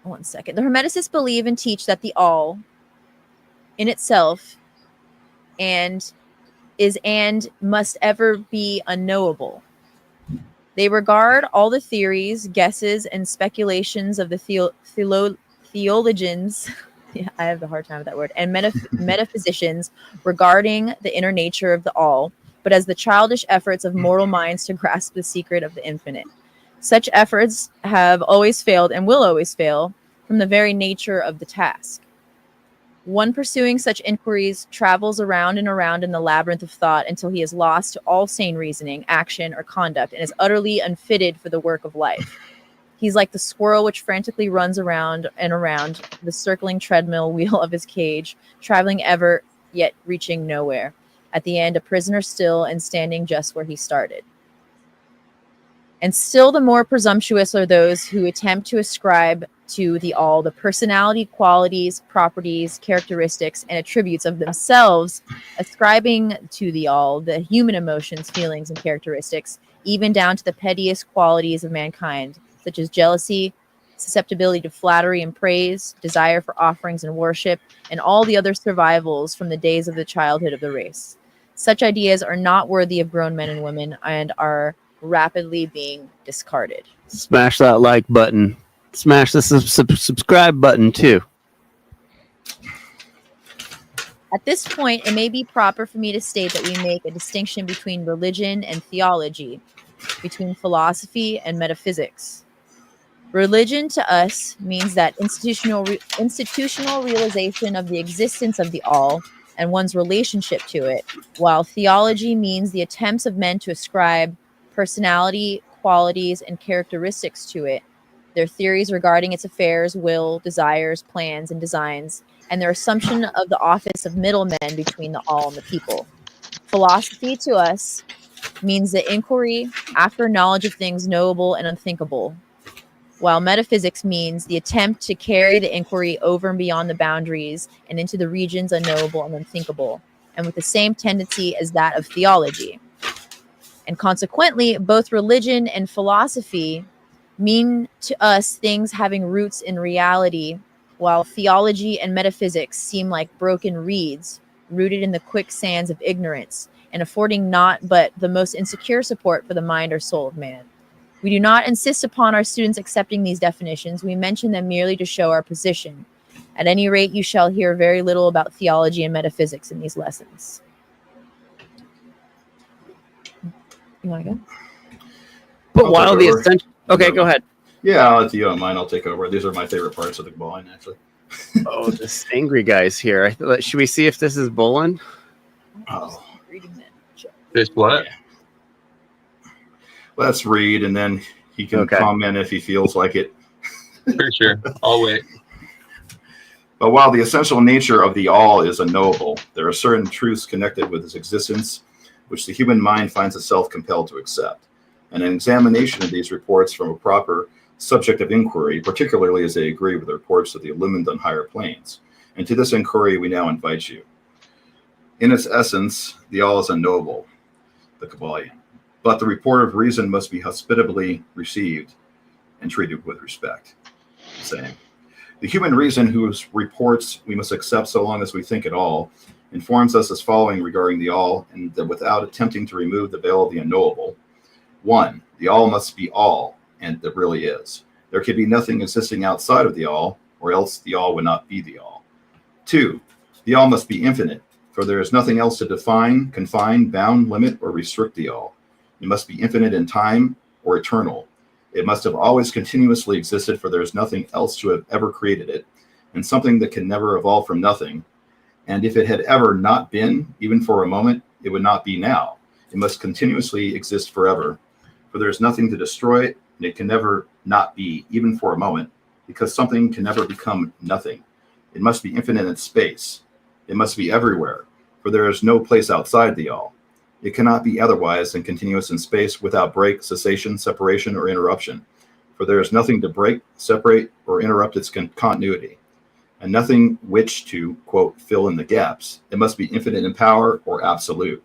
the Hermeticists believe and teach that the All in itself is and must ever be unknowable. They regard all the theories, guesses, and speculations of the theologians, yeah, I have a hard time with that word, and metaphysicians regarding the inner nature of the All, but as the childish efforts of mortal minds to grasp the secret of the infinite. Such efforts have always failed and will always fail from the very nature of the task. One pursuing such inquiries travels around and around in the labyrinth of thought until he is lost to all sane reasoning, action, or conduct, and is utterly unfitted for the work of life. He's like the squirrel which frantically runs around and around the circling treadmill wheel of his cage, traveling ever, yet reaching nowhere. At the end, a prisoner still and standing just where he started. And still the more presumptuous are those who attempt to ascribe to the All the personality, qualities, properties, characteristics, and attributes of themselves, ascribing to the All the human emotions, feelings, and characteristics, even down to the pettiest qualities of mankind, such as jealousy, susceptibility to flattery and praise, desire for offerings and worship, and all the other survivals from the days of the childhood of the race. Such ideas are not worthy of grown men and women and are rapidly being discarded. Smash that like button. Smash the subscribe button too. At this point, it may be proper for me to state that we make a distinction between religion and theology, between philosophy and metaphysics. Religion to us means that institutional realization of the existence of the All and one's relationship to it, while theology means the attempts of men to ascribe personality, qualities, and characteristics to it, their theories regarding its affairs, will, desires, plans, and designs, and their assumption of the office of middlemen between the All and the people. Philosophy to us means the inquiry after knowledge of things knowable and unthinkable, while metaphysics means the attempt to carry the inquiry over and beyond the boundaries and into the regions unknowable and unthinkable, and with the same tendency as that of theology. And consequently, both religion and philosophy mean to us things having roots in reality, while theology and metaphysics seem like broken reeds rooted in the quicksands of ignorance and affording naught but the most insecure support for the mind or soul of man. We do not insist upon our students accepting these definitions. We mention them merely to show our position. At any rate, you shall hear very little about theology and metaphysics in these lessons. You want to go? But while the essential... Okay, go ahead. Yeah, if you don't mind, I'll take over. These are my favorite parts of the Kybalion, actually. Oh, this angry guy's here. Should we see if this is Bolin? Oh. This what? let's read, and then he can comment if he feels like it. For sure. I'll wait. But while the essential nature of the all is unknowable, there are certain truths connected with its existence which the human mind finds itself compelled to accept. And an examination of these reports from a proper subject of inquiry, particularly as they agree with the reports of the illumined on higher planes. And to this inquiry we now invite you. In its essence, the all is unknowable, the Kybalion. But the report of reason must be hospitably received and treated with respect. Saying, the human reason whose reports we must accept so long as we think at all, informs us as following regarding the all, and that without attempting to remove the veil of the unknowable. 1. The all must be all, and that really is. There can be nothing existing outside of the all, or else the all would not be the all. 2. The all must be infinite, for there is nothing else to define, confine, bound, limit, or restrict the all. It must be infinite in time or eternal. It must have always continuously existed, for there is nothing else to have ever created it, and something that can never evolve from nothing. And if it had ever not been, even for a moment, it would not be now. It must continuously exist forever, for there is nothing to destroy it, and it can never not be, even for a moment, because something can never become nothing. It must be infinite in space. It must be everywhere, for there is no place outside the all. It cannot be otherwise than continuous in space without break, cessation, separation, or interruption, for there is nothing to break, separate, or interrupt its continuity, and nothing which to, quote, fill in the gaps. It must be infinite in power or absolute,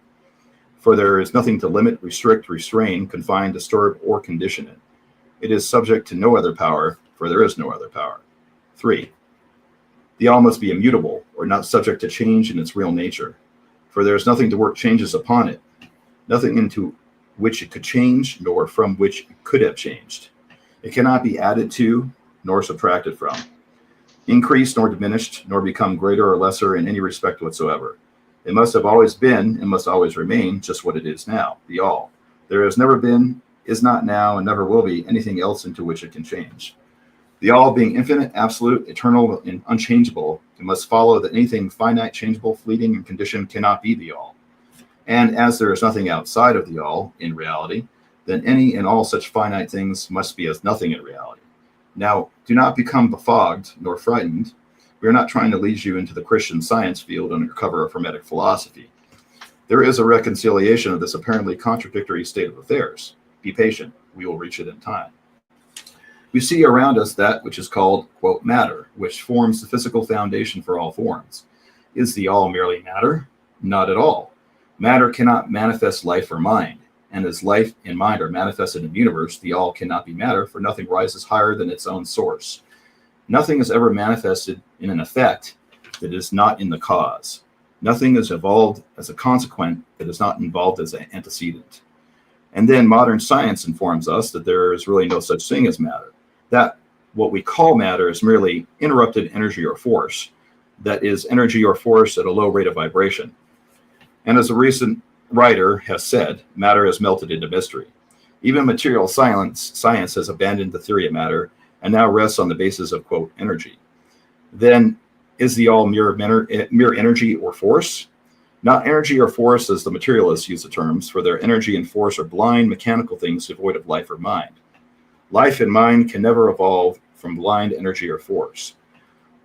for there is nothing to limit, restrict, restrain, confine, disturb, or condition it. It is subject to no other power, for there is no other power. 3. The all must be immutable, or not subject to change in its real nature, for there is nothing to work changes upon it, nothing into which it could change, nor from which it could have changed. It cannot be added to, nor subtracted from, increased nor diminished, nor become greater or lesser in any respect whatsoever. It must have always been, and must always remain, just what it is now, the all. There has never been, is not now, and never will be anything else into which it can change. The all being infinite, absolute, eternal, and unchangeable, it must follow that anything finite, changeable, fleeting, and conditioned cannot be the all. And as there is nothing outside of the all in reality, then any and all such finite things must be as nothing in reality. Now, do not become befogged nor frightened. We are not trying to lead you into the Christian Science field under cover of Hermetic philosophy. There is a reconciliation of this apparently contradictory state of affairs. Be patient. We will reach it in time. We see around us that which is called, quote, matter, which forms the physical foundation for all forms. Is the all merely matter? Not at all. Matter cannot manifest life or mind. And as life and mind are manifested in the universe, the all cannot be matter, for nothing rises higher than its own source. Nothing is ever manifested in an effect that is not in the cause. Nothing is evolved as a consequent that is not involved as an antecedent. And then modern science informs us that there is really no such thing as matter. That what we call matter is merely interrupted energy or force. That is energy or force at a low rate of vibration. And as a recent writer has said, matter has melted into mystery. Even material science has abandoned the theory of matter and now rests on the basis of, quote, energy. Then is the all mere energy or force? Not energy or force as the materialists use the terms, for their energy and force are blind, mechanical things devoid of life or mind. Life and mind can never evolve from blind energy or force,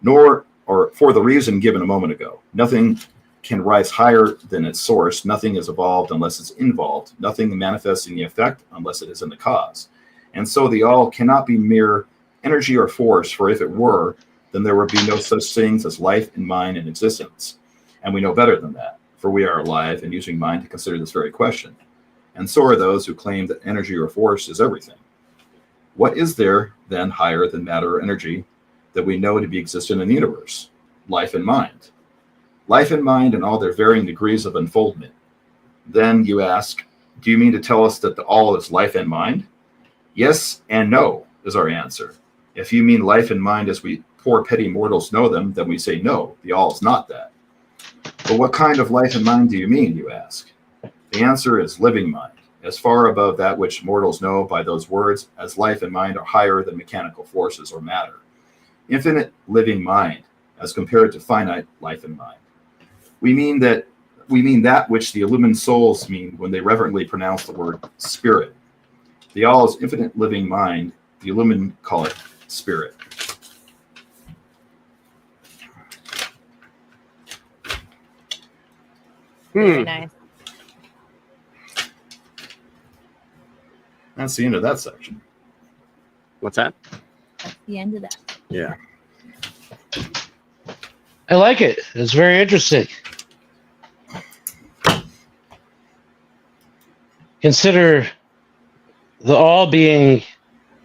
nor, or for the reason given a moment ago. Nothing can rise higher than its source. Nothing is evolved unless it's involved. Nothing manifests in the effect unless it is in the cause. And so the all cannot be mere energy or force, for if it were, then there would be no such things as life and mind in existence. And we know better than that, for we are alive and using mind to consider this very question. And so are those who claim that energy or force is everything. What is there, then, higher than matter or energy that we know to be existent in the universe? Life and mind. Life and mind in all their varying degrees of unfoldment. Then you ask, do you mean to tell us that the all is life and mind? Yes and no is our answer. If you mean life and mind as we poor petty mortals know them, then we say no, the all is not that. But what kind of life and mind do you mean, you ask? The answer is living mind, as far above that which mortals know by those words as life and mind are higher than mechanical forces or matter. Infinite living mind as compared to finite life and mind. We mean that which the illumined souls mean when they reverently pronounce the word spirit. The all is infinite living mind. The Illumined call it spirit. Very nice. That's the end of that section. What's that? That's the end of that. Yeah. I like it. It's very interesting. Consider the all being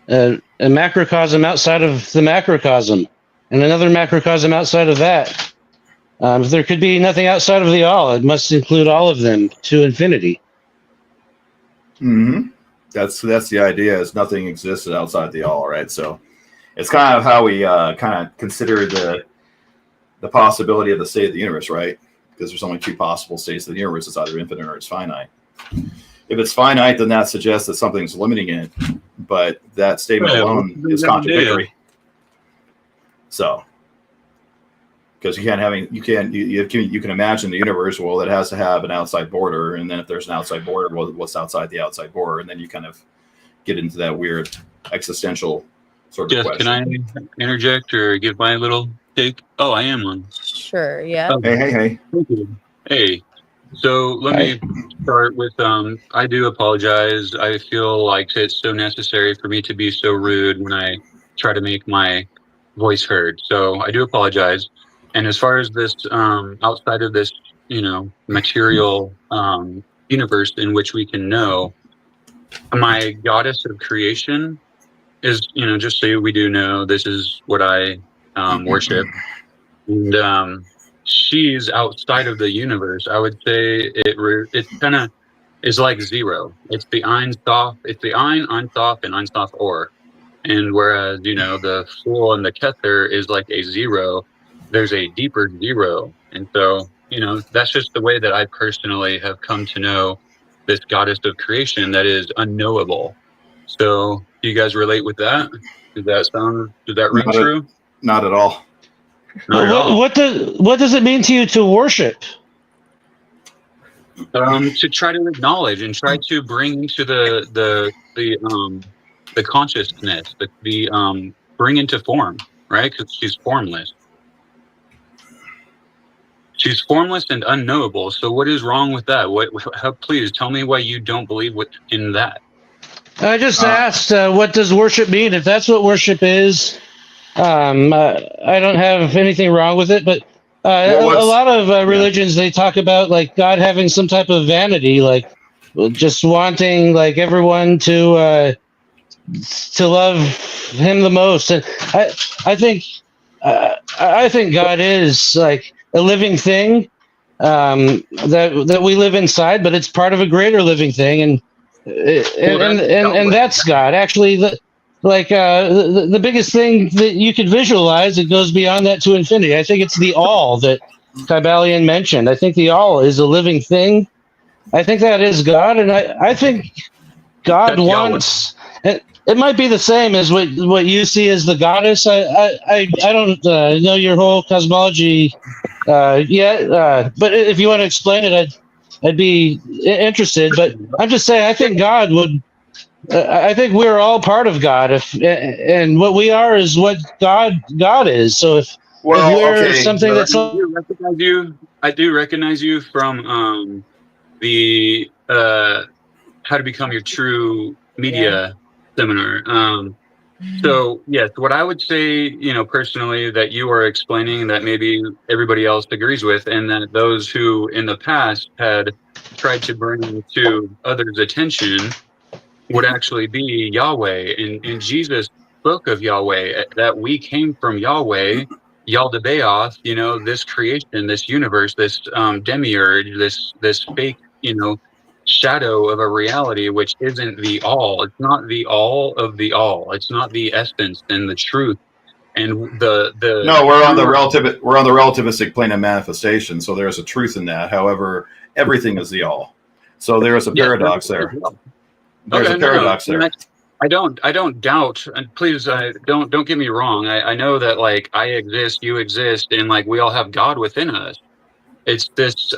a macrocosm outside of the macrocosm, and another macrocosm outside of that. If there could be nothing outside of the all, it must include all of them to infinity. Mm-hmm. That's the idea. Is nothing exists outside the all, right? So it's kind of how we kind of consider the possibility of the state of the universe, right? Because there's only two possible states of the universe. It's either infinite or it's finite. If it's finite, then that suggests that something's limiting it, but that statement alone is contradictory. So, because you can imagine the universe, well, it has to have an outside border, and then if there's an outside border, well, what's outside the outside border, and then you kind of get into that weird existential sort of question. Can I interject or give my little take? Oh, I am on. Sure. Yeah. Oh, Hey. thank you. Hey. So let me start with, I do apologize. I feel like it's so necessary for me to be so rude when I try to make my voice heard. So I do apologize. And as far as this, outside of this, material universe in which we can know, my goddess of creation is, just so we do know, this is what I worship. And she's outside of the universe. I would say it kind of is like zero. It's the Ein Sof, it's the Ein Sof, and Ein Sof Or. And whereas, the Fool and the Kether is like a zero, there's a deeper zero. And so, that's just the way that I personally have come to know this goddess of creation that is unknowable. So do you guys relate with that? Does that ring true? Not at all. What does it mean to you to worship? To try to acknowledge and try to bring into the consciousness, bring into form, right? Because she's formless. She's formless and unknowable. So what is wrong with that? Please tell me why you don't believe in that. I just asked, what does worship mean? If that's what worship is, I don't have anything wrong with it, but a lot of religions, they talk about like God having some type of vanity, like just wanting like everyone to love him the most. And I think God is like a living thing that we live inside, but it's part of a greater living thing, and that's God. Actually, the biggest thing that you could visualize, it goes beyond that to infinity. I think it's the all that Kybalion mentioned. I think the all is a living thing. I think that is God, and I think God wants. It might be the same as what you see as the goddess. I don't know your whole cosmology yet, but if you want to explain it, I'd be interested. But I'm just saying, I think God would. I think we're all part of God. And what we are is what God is. So if we're something that's, I do recognize you from the How to Become Your True Media seminar. So yes, what I would say, personally, that you are explaining that maybe everybody else agrees with, and that those who in the past had tried to bring to others' attention would actually be Yahweh. And Jesus spoke of Yahweh, that we came from Yahweh, Yaldabaoth, this creation, this universe, this demiurge, this fake, shadow of a reality which isn't the all. It's not the all of the all. It's not the essence and the truth. And the no, we're on the relativistic plane of manifestation. So there's a truth in that. However, everything is the all. So there is a paradox there. There's a paradox there. I don't doubt, and please don't get me wrong. I know that like I exist, you exist, and like we all have God within us. It's this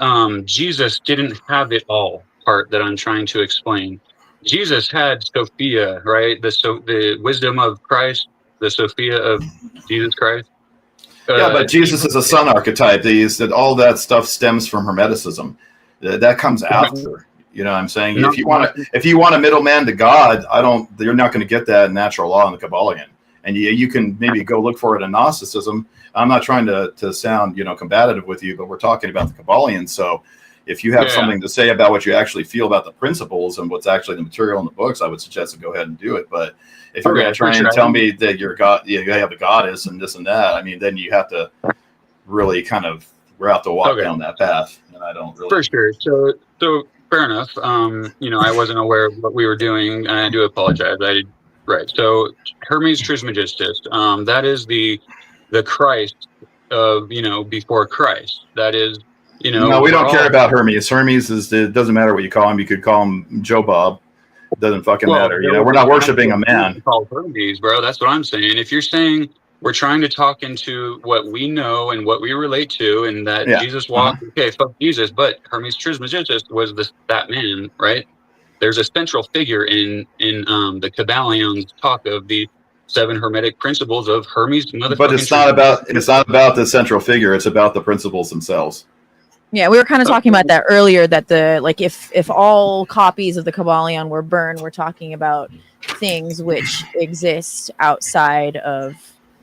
Jesus didn't have it all part that I'm trying to explain. Jesus had Sophia, right? The wisdom of Christ, the Sophia of Jesus Christ. Yeah, but Jesus is a sun archetype. That all that stuff stems from Hermeticism. That comes after. You know what I'm saying? If you want a middleman to God, you're not going to get that in natural law in the Kybalion. And you can maybe go look for it in Gnosticism. I'm not trying to sound, combative with you, but we're talking about the Kybalion. So if you have something to say about what you actually feel about the principles and what's actually the material in the books, I would suggest to go ahead and do it. But if you're going to try and tell me that you're God, you have a goddess and this and that, I mean, then you have to really we're out to walk down that path. And I don't really. For sure. So fair enough. I wasn't aware of what we were doing, and I do apologize. Right. So Hermes Trismegistus, that is the Christ of, before Christ. That is, No, we don't care about Hermes. Hermes it doesn't matter what you call him. You could call him Joe Bob. It doesn't fucking matter. We're not worshiping a man. Called Hermes, bro. That's what I'm saying. If you're saying we're trying to talk into what we know and what we relate to, and that Jesus walked, okay, fuck Jesus, but Hermes Trismegistus was that man, right? There's a central figure in the Kybalion's talk of the 7 Hermetic principles of Hermes. But it's not about the central figure. It's about the principles themselves. Yeah, we were kind of talking about that earlier. That if all copies of the Kybalion were burned, we're talking about things which exist outside of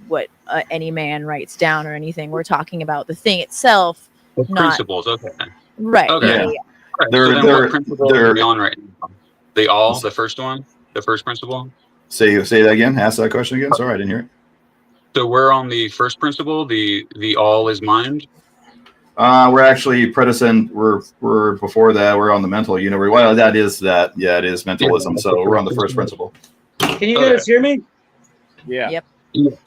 what any man writes down or anything. We're talking about the thing itself, principles. Okay. Right. Okay. Yeah. Right. What principle are we on right now? The first one, the first principle. Say that again. Ask that question again. Sorry, I didn't hear it. So we're on the first principle. The all is mind. We're actually we're before that. We're on the mental universe. Well, that is that. Yeah, it is mentalism. So we're on the first principle. Can you guys hear me? Yeah. Yep. Yes.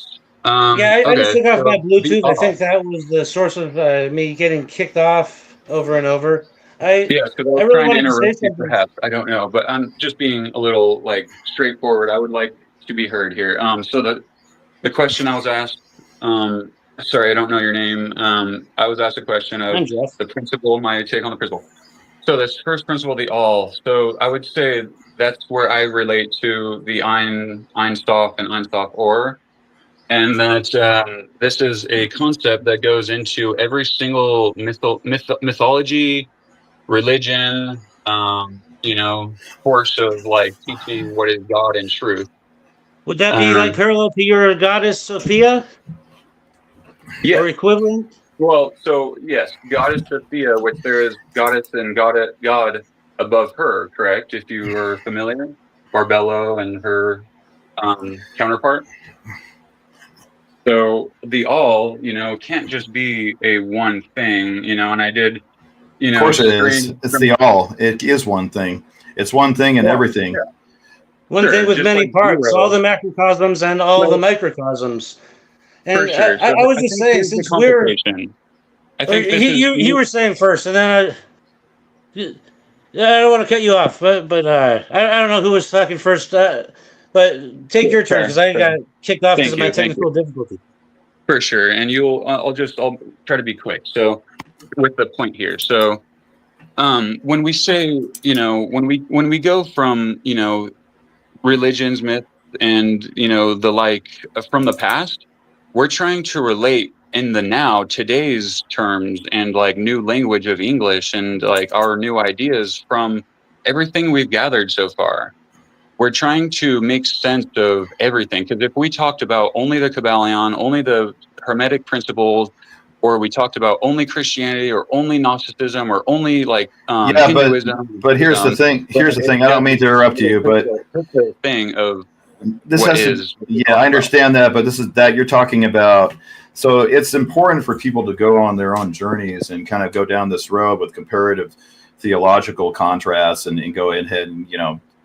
I just took off my Bluetooth. I think that was the source of me getting kicked off over and over. Because I was trying to interrupt you, perhaps. I don't know, but I'm just being a little straightforward. I would like to be heard here. So the question I was asked. Sorry, I don't know your name. I was asked a question of the principle, my take on the principle. So this first principle, the all. So I would say that's where I relate to the Ein Sof and Ein Sof Or. And that this is a concept that goes into every single mythology, religion, course of teaching what is God and truth. Would that be parallel to your goddess Sophia? Yeah. Or equivalent? Well, so yes, goddess Sophia, which there is goddess and God above her, correct? If you were familiar, Barbello and her counterpart. So the all, can't just be a one thing, and I did, Of course it is. It's the all. It is one thing. It's one thing and everything. Yeah. One thing with many parts, all the macrocosms and all the microcosms. And I was just saying, since we're... I think you were saying first, and then I don't want to cut you off, but I don't know who was talking first. But take your turn, because I got kicked off because of my technical difficulty. For sure, and I'll try to be quick. So, with the point here, so when we say, when we go from, religions, myth, and from the past, we're trying to relate in the now, today's terms and new language of English and our new ideas from everything we've gathered so far. We're trying to make sense of everything. Because if we talked about only the Kybalion, only the Hermetic principles, or we talked about only Christianity or only Gnosticism or only Hinduism. But here's the thing. Here's the thing. I don't mean to interrupt you, but the thing of this I understand that, but this is that you're talking about. So it's important for people to go on their own journeys and kind of go down this road with comparative theological contrasts and go ahead and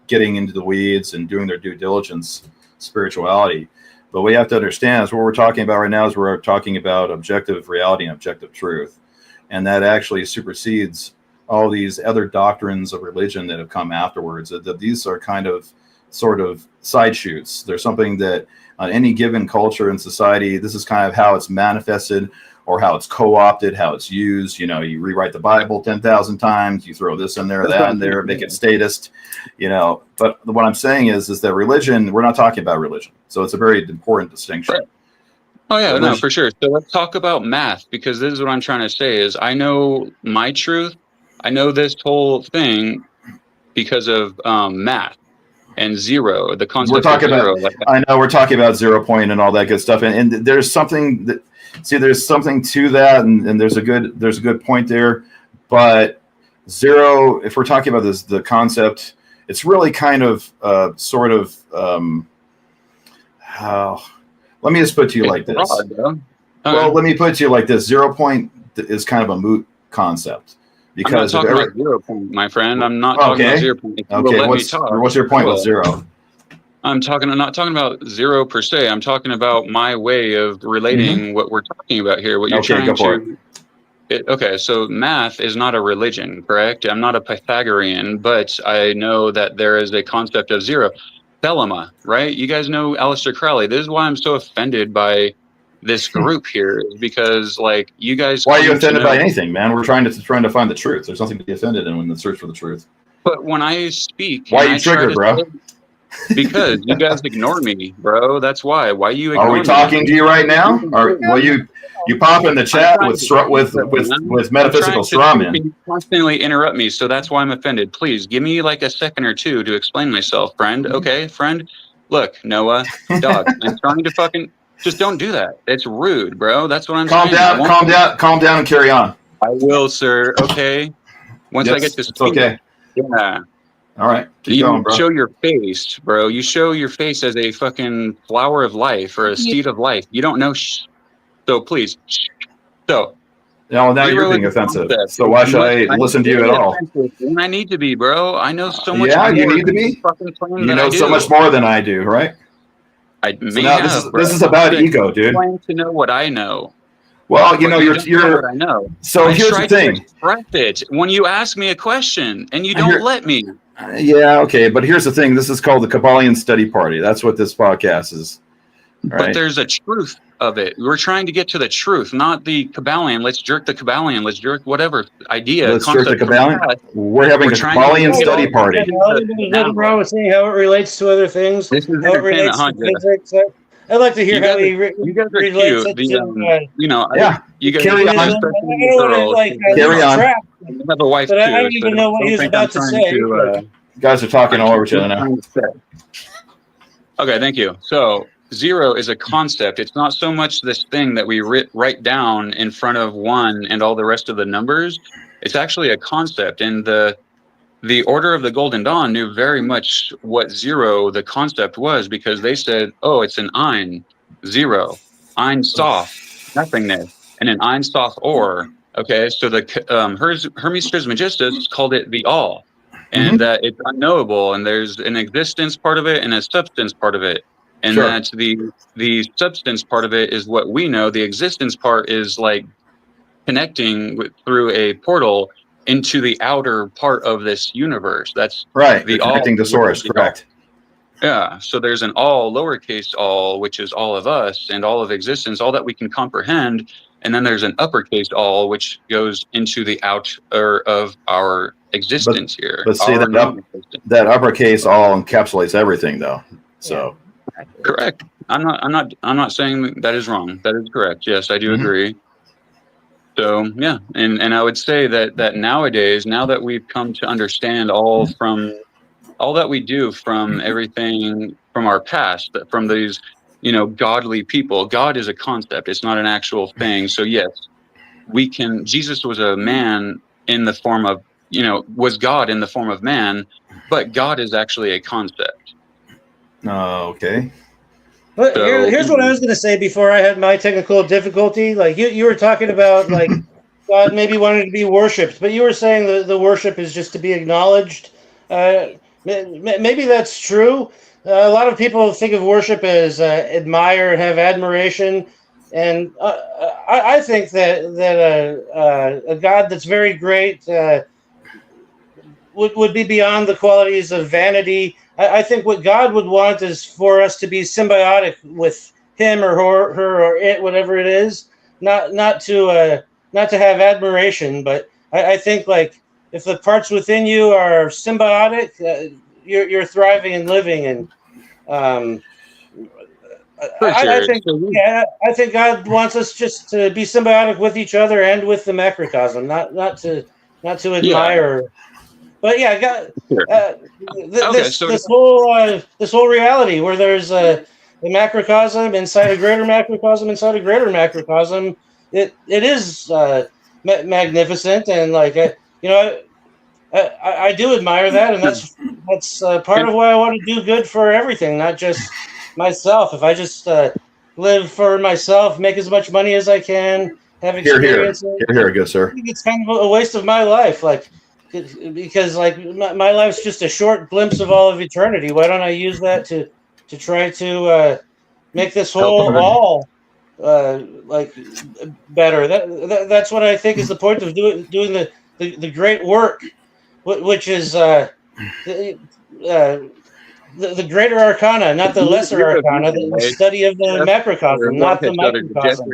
getting into the weeds and doing their due diligence spirituality. But what you have to understand is what we're talking about right now is we're talking about objective reality and objective truth. And that actually supersedes all these other doctrines of religion that have come afterwards. That these are kind of sort of side shoots. There's something that on any given culture and society, this is kind of how it's manifested or how it's co-opted, how it's used. You know, you rewrite the Bible 10,000 times, you throw this in there, that in there, make it statist, you know. But what I'm saying is that religion, we're not talking about religion. So it's a very important distinction. Right. Oh, yeah, no, for sure. So let's talk about math, because this is what I'm trying to say is I know my truth. I know this whole thing because of math and zero, the concept we're talking of zero. About, I know we're talking about 0 point and all that good stuff. And there's something that, see, there's something to that. And there's a good point there. But zero, if we're talking about this, the concept, it's really kind of sort of, let me just put it to you like this. Well, let me put it to you like this. 0 point is kind of a moot concept. Because I'm not talking about 0 point, my friend. I'm not talking about 0 point. Okay, what's your point with zero? I'm not talking about zero per se. I'm talking about my way of relating what we're talking about here. What you're trying to. Okay, so math is not a religion, correct? I'm not a Pythagorean, but I know that there is a concept of zero. Thelema, right? You guys know Aleister Crowley. This is why I'm so offended by this group here, is because, like, you guys. Why are you offended by anything, man? We're trying to find the truth. There's nothing to be offended in the search for the truth. But when I speak, why are you triggered, bro? Because you guys ignore me, bro. That's why. Why you? Are we talking to you right now? Or will you pop in the chat with metaphysical straw man? You constantly interrupt me, so that's why I'm offended. Please give me like a second or two to explain myself, friend. Okay, friend. Look, Noah, dog. I'm trying to fucking. Just don't do that. It's rude, bro. That's what I'm saying. Calm down, and carry on. I will, sir. Okay. Once I get to speak. Okay. Yeah. All right. You going, show your face, bro. You show your face as a fucking flower of life or a seed of life. You don't know. So please. So. Now you're being offensive. So why should I listen to you at all? When I need to be, bro. I know so much. Yeah, you need to be. You know so much more than I do, right? This is about ego, dude. I'm trying to know what I know. Well, you know, you're. What I know. So here's the thing. When you ask me a question and you don't let me. Yeah, okay, but here's the thing. This is called the Kybalion Study Party. That's what this podcast is. Right? But there's a truth of it. We're trying to get to the truth, not the Kybalion. Let's jerk the Kybalion. Let's jerk whatever idea. Let's jerk the Kybalion. We're having a Kybalion study party. Nothing wrong with seeing how it relates to other things. This is how it relates to physics. I'd like to hear how he you guys are cute. You know, yeah. You guys carry on. Carry on. You have a wife but too. I don't even know what he was about to say. You guys are talking all over each other now. Okay, thank you. So zero is a concept. It's not so much this thing that we write down in front of one and all the rest of the numbers. It's actually a concept, and the Order of the Golden Dawn knew very much what zero, the concept, was, because they said, oh, it's an ein, zero, ein sof, nothingness, and an ein sof or. Okay, so the Hermes Trismegistus called it the all, and that it's unknowable, and there's an existence part of it and a substance part of it. And that's the substance part of it is what we know. The existence part is like connecting through a portal into the outer part of this universe. That's right. The connecting the source, correct. Yeah. So there's an all, lowercase all, which is all of us and all of existence, all that we can comprehend. And then there's an uppercase all, which goes into the outer of our existence here. But see, that uppercase all encapsulates everything, though. So correct. I'm not saying that is wrong. That is correct. Yes, I do agree. So yeah, and I would say that nowadays, now that we've come to understand all that we do from everything from our past, from these, godly people. God is a concept; it's not an actual thing. So yes, we can. Jesus was a man in the form of, was God in the form of man, but God is actually a concept. Okay. But here's what I was going to say before I had my technical difficulty. Like you were talking about, like God maybe wanted to be worshipped, but you were saying the worship is just to be acknowledged. Maybe that's true. A lot of people think of worship as admire, have admiration, and I think that a God that's very great would be beyond the qualities of vanity. I think what God would want is for us to be symbiotic with him or her or it, whatever it is. not to have admiration, but I think like if the parts within you are symbiotic, you're thriving and living, and I think God wants us just to be symbiotic with each other and with the macrocosm, not to admire. Yeah. But yeah, God, So this whole reality where there's the macrocosm inside a greater macrocosm inside a greater macrocosm, it is magnificent, and like I do admire that, and that's part of why I want to do good for everything, not just myself. If I just live for myself, make as much money as I can, have experiences, here, good sir. I think it's kind of a waste of my life, like because like my life's just a short glimpse of all of eternity. Why don't I use that to try to make this whole all like better? That's what I think is the point of doing the great work, which is the greater arcana, not the lesser arcana, the study of the macrocosm, not the microcosm.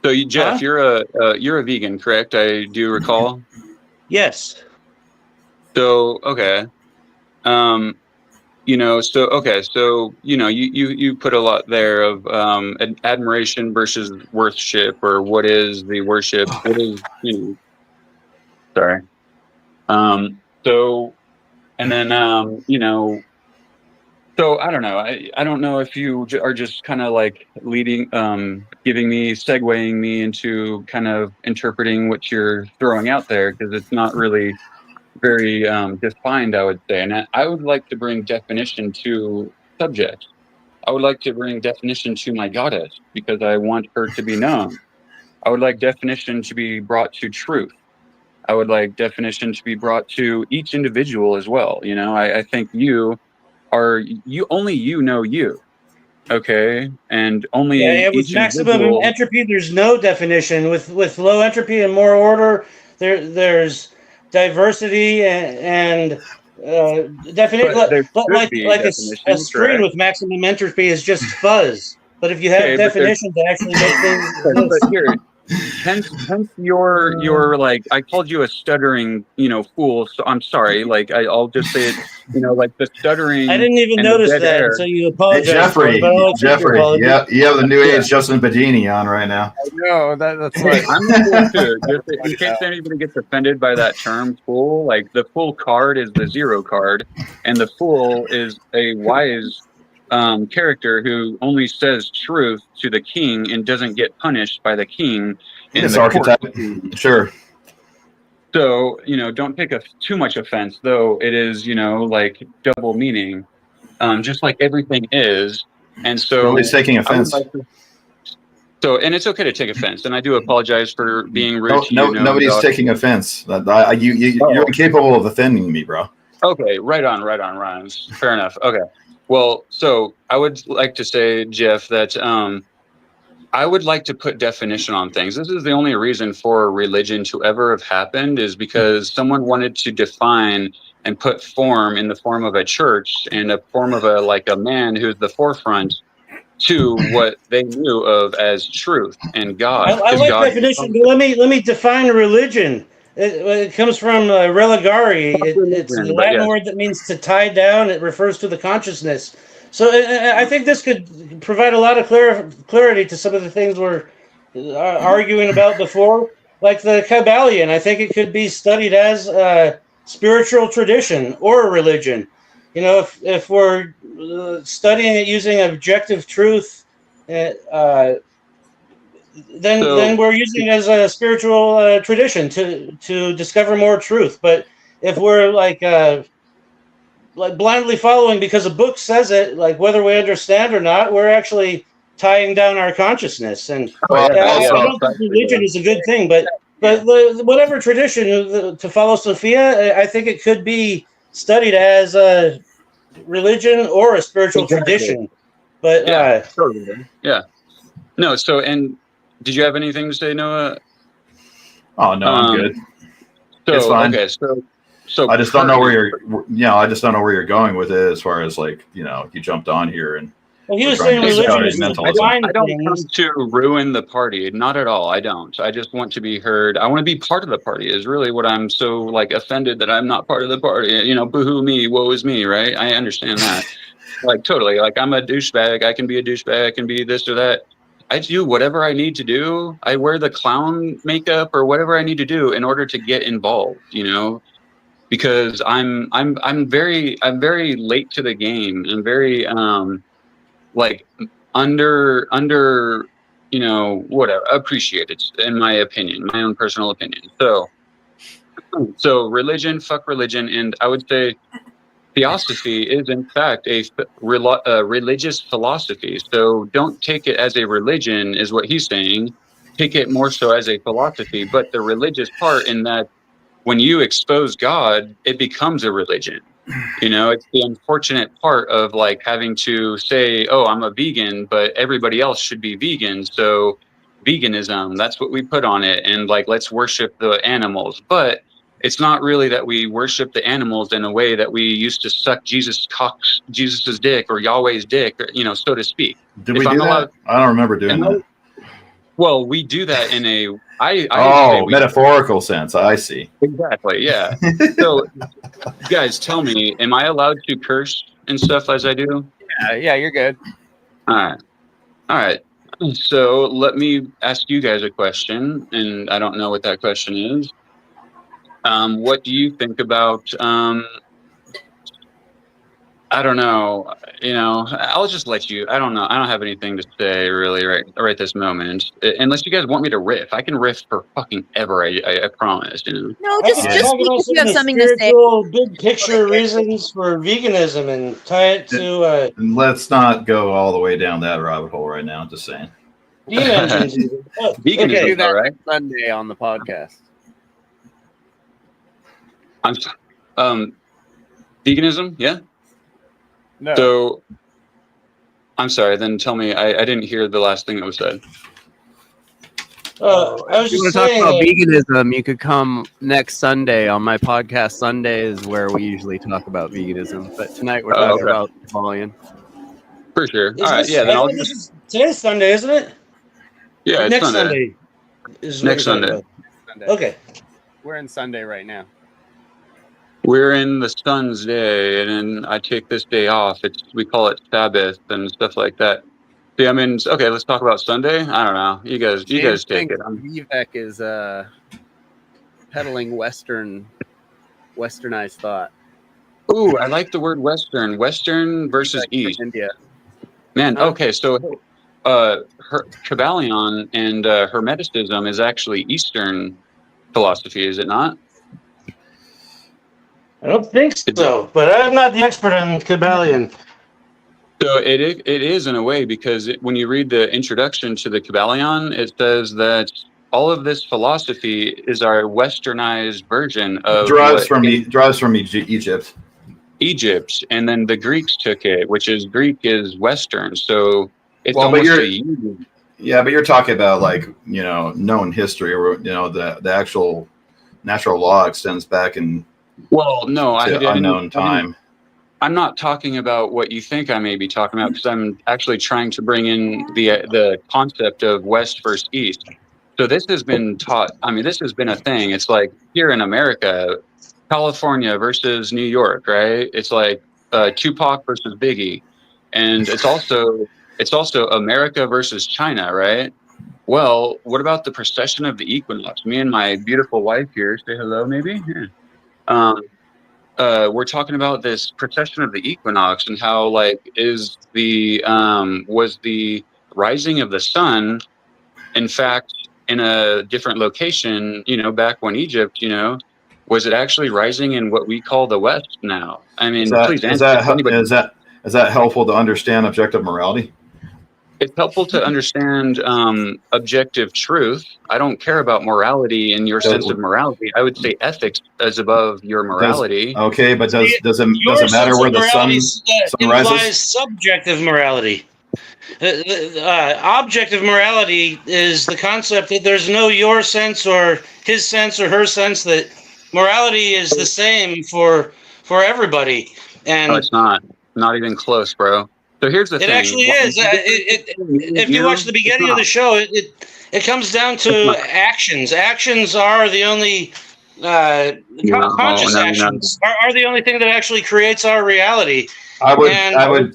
So, Jeff, you're a vegan, correct? I do recall. Yes. So okay, you put a lot there of admiration versus worship, or what is the worship? What is sorry. So, and then So I don't know. I don't know if you are just kind of like leading, segueing me into kind of interpreting what you're throwing out there, because it's not really very defined, I would say. And I would like to bring definition to subject. I would like to bring definition to my goddess, because I want her to be known. I would like definition to be brought to truth. I would like definition to be brought to each individual as well. I think you know you, okay, and only with maximum entropy there's no definition. With low entropy and more order, there's diversity and definition. Like a screen with maximum entropy is just fuzz. But if you have definitions that actually make things but here, hence you're like, I called you a stuttering fool, so I'm sorry, like I'll just say it, like the stuttering. I didn't even notice that, so you apologize. Hey, Jeffrey, yeah, you have the new age Justin Bedini on right now. I know that's like I'm a fool too. Just in case anybody gets offended by that term, fool. Like the fool card is the zero card, and the fool is a wise character who only says truth to the king and doesn't get punished by the king in the archetype. Sure. So, don't take too much offense, though it is, like double meaning, just like everything is. And so nobody's taking offense. And it's okay to take offense. And I do apologize for being rude to you. Nobody's taking offense. You're incapable of offending me, bro. Okay, right on. Fair enough. Okay. Well, so I would like to say, Jeff, that I would like to put definition on things. This is the only reason for religion to ever have happened, is because someone wanted to define and put form in the form of a church and a form of a man who's the forefront to what they knew of as truth and God. I like God definition, but let me define religion. It comes from religare. It's a Latin word that means to tie down. It refers to the consciousness. So I think this could provide a lot of clarity to some of the things we're arguing about before, like the Kybalion. I think it could be studied as a spiritual tradition or a religion. If we're studying it using objective truth, then we're using it as a spiritual tradition to discover more truth. But if we're like blindly following because a book says it, like whether we understand or not, we're actually tying down our consciousness. And I don't think religion is a good thing, but whatever tradition to follow Sophia, I think it could be studied as a religion or a spiritual tradition. But no. So and. Did you have anything to say, Noah? Oh no, I'm good. It's fine. Okay, so I just don't know where you're. I just don't know where you're going with it, as far as like you jumped on here, and Well, he We're was trying saying to religion study is to mentalism. define I don't come things. to ruin the party. Not at all. I don't. I just want to be heard. I want to be part of the party is really what I'm so like offended that I'm not part of the party. You know, boo-hoo me, woe is me, right? I understand that. Like totally. Like I'm a douchebag. I can be a douchebag. I can be this or that. I do whatever I need to do. I wear the clown makeup or whatever I need to do in order to get involved, you know, because I'm very late to the game. I'm very like under you know whatever appreciated in my opinion, my own personal opinion. So religion, fuck religion, and I would say theosophy is in fact a religious philosophy. So don't take it as a religion, is what he's saying. Take it more so as a philosophy, but the religious part in that when you expose God, it becomes a religion. You know, it's the unfortunate part of like having to say, oh, I'm a vegan, but everybody else should be vegan. So veganism, that's what we put on it. And like, let's worship the animals. But it's not really that we worship the animals in a way that we used to suck Jesus's dick or Yahweh's dick, or, you know, so to speak. Did we do that? I don't remember doing that. Well, we do that in a I say we metaphorical sense. I see. Exactly. Yeah. So, guys, tell me, am I allowed to curse and stuff as I do? Yeah, you're good. All right. So let me ask you guys a question, and I don't know what that question is. What do you think about? I don't know. You know, I'll just let you. I don't know. I don't have anything to say really right this moment. Unless you guys want me to riff, I can riff for fucking ever. I promise. You know. No, just speak if you have something to say. Big picture reasons for veganism and tie it to And let's not go all the way down that rabbit hole right now. Just saying. dimensions. Veganism, Okay. Do that all right. Sunday on the podcast. Veganism, yeah. No. So, I'm sorry. Then tell me. I didn't hear the last thing that was said. I was if you just want to talk saying. about veganism, you could come next Sunday on my podcast. Sunday is where we usually talk about veganism, but tonight we're talking about Kybalion. For sure. All right. Yeah. Then I'll just. Today's Sunday, isn't it? Yeah. It's Next Sunday. is Next what we're Sunday. talking about. Okay. We're in Sunday right now. We're in the sun's day, and then I take this day off. We call it Sabbath and stuff like that. See, I mean, okay, let's talk about Sunday. I don't know. You guys take it. Vivek is peddling westernized thought. Ooh, I like the word Western. Western versus Like East. India. Man, okay, so Kybalion and Hermeticism is actually Eastern philosophy, is it not? I don't think so, but I'm not the expert on Kybalion. So it is in a way, because when you read the introduction to the Kybalion, it says that all of this philosophy is our westernized version of Derives from Egypt. Egypt, and then the Greeks took it, which is Greek is Western, so it's Well, but almost yeah, but you're talking about like, you know, known history, or you know, the actual natural law extends back in unknown time. I'm not talking about what you think I may be talking about, because I'm actually trying to bring in the concept of West versus East. So this has been taught. I mean, this has been a thing. It's like here in America, California versus New York, right? It's like Tupac versus Biggie, and it's also America versus China, right? Well, what about the precession of the equinox? Me and my beautiful wife here, say hello, maybe. Yeah. We're talking about this precession of the equinox and how like was the rising of the sun, in fact, in a different location, you know, back when Egypt, you know, was it actually rising in what we call the West now? I mean, please answer. Is that helpful to understand objective morality? It's helpful to understand objective truth. I don't care about morality in your sense of morality. I would say ethics is above your morality. Does it matter where the sun implies rises? Subjective morality. Objective morality is the concept that there's no your sense or his sense or her sense, that morality is the same for everybody. And no, it's not even close, bro. So here's the thing. It actually is. If you watch the beginning of the show, it comes down to actions. Actions are the only conscious actions are the only thing that actually creates our reality.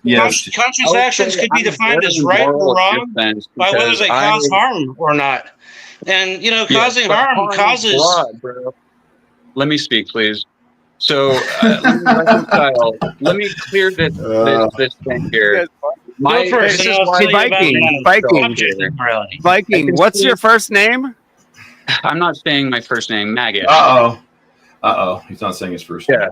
Yes. Conscious actions could be defined as right or wrong by whether they cause harm or not. And causing harm causes. Broad, bro. Let me speak, please. So let me reconcile. Let me clear this thing here. Viking. What's your first name? I'm not saying my first name, Maggot. He's not saying his first name. Yeah.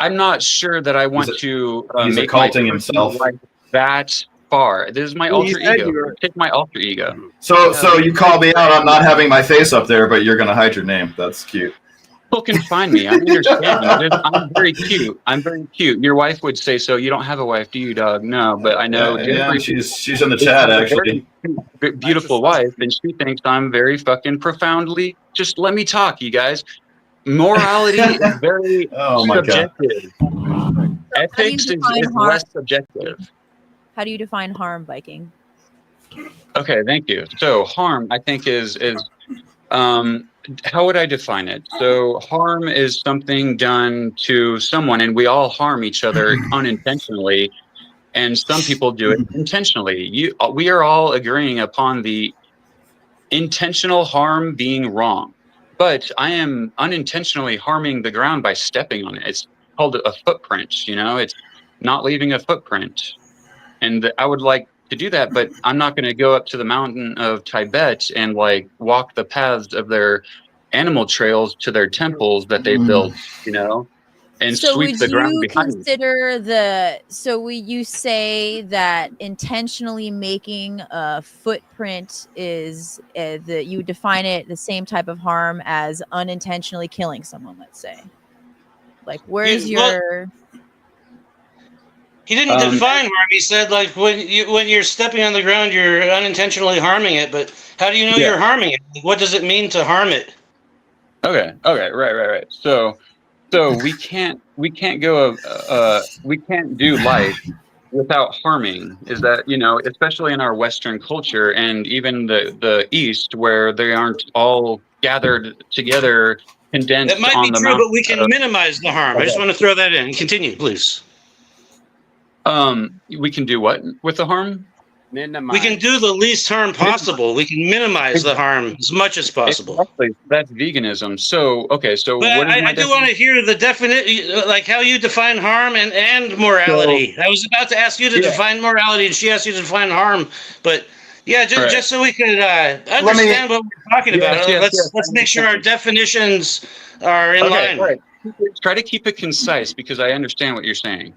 I'm not sure that I want to he's make occulting himself like that far. This is my alter ego. Take my alter ego. So you call me out on not having my face up there, but you're going to hide your name. That's cute. People can find me. I understand. I'm very cute. I'm very cute. Your wife would say so. You don't have a wife, do you, dog? No, but I know. Yeah, she's in the chat, actually. Beautiful wife, and she thinks I'm very fucking profoundly. Just let me talk, you guys. Morality is very subjective. Ethics is less subjective. How do you define harm, Viking? Okay, thank you. So harm, I think, is how would I define it? So harm is something done to someone, and we all harm each other unintentionally, and some people do it intentionally. We are all agreeing upon the intentional harm being wrong. But I am unintentionally harming the ground by stepping on it. It's called a footprint, it's not leaving a footprint. And I would like to do that, but I'm not going to go up to the mountain of Tibet and like walk the paths of their animal trails to their temples that they built, and sweep the ground behind me. Would you say that intentionally making a footprint is you define it the same type of harm as unintentionally killing someone, let's say? Like, where's your... He didn't define harm. He said, like, when you're stepping on the ground, you're unintentionally harming it. But how do you know you're harming it? What does it mean to harm it? Okay, right. So we can't go we can't do life without harming. Is that especially in our Western culture and even the East, where they aren't all gathered together, condensed. That might be true, but we can minimize the harm. I just want to throw that in. Continue, please. We can do what with the harm? We can do the least harm possible. We can minimize the harm as much as possible. Exactly. That's veganism. So, okay. So but I do want to hear the definition, like how you define harm and morality. I was about to ask you to define morality, and she asked you to define harm. But just so we could understand what we're talking about, let's make sure our definitions are in line. Right. Try to keep it concise because I understand what you're saying.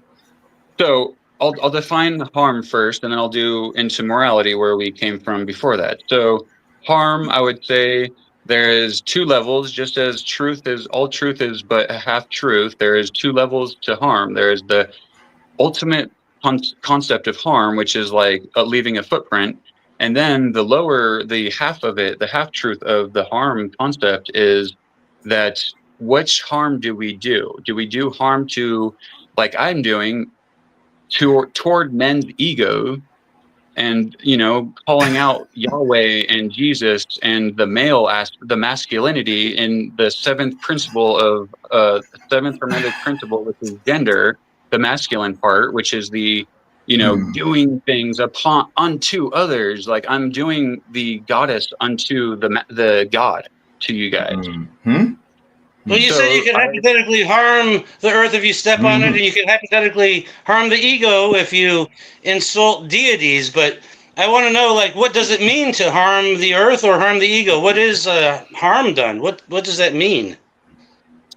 So I'll define harm first, and then I'll do into morality where we came from before that. So harm, I would say there is two levels, just as all truth is but half truth. There is two levels to harm. There is the ultimate concept of harm, which is like leaving a footprint. And then the half of it, the half truth of the harm concept is that which harm do we do? Do we do harm to, like I'm doing, toward men's ego and calling out Yahweh and Jesus and the masculinity in the seventh Hermetic principle, which is gender, the masculine part, which is the doing things unto others, like I'm doing the goddess unto the god to you guys. Well, you said you could hypothetically harm the earth if you step on it, and you could hypothetically harm the ego if you insult deities. But I want to know, like, what does it mean to harm the earth or harm the ego? What is harm done? What does that mean?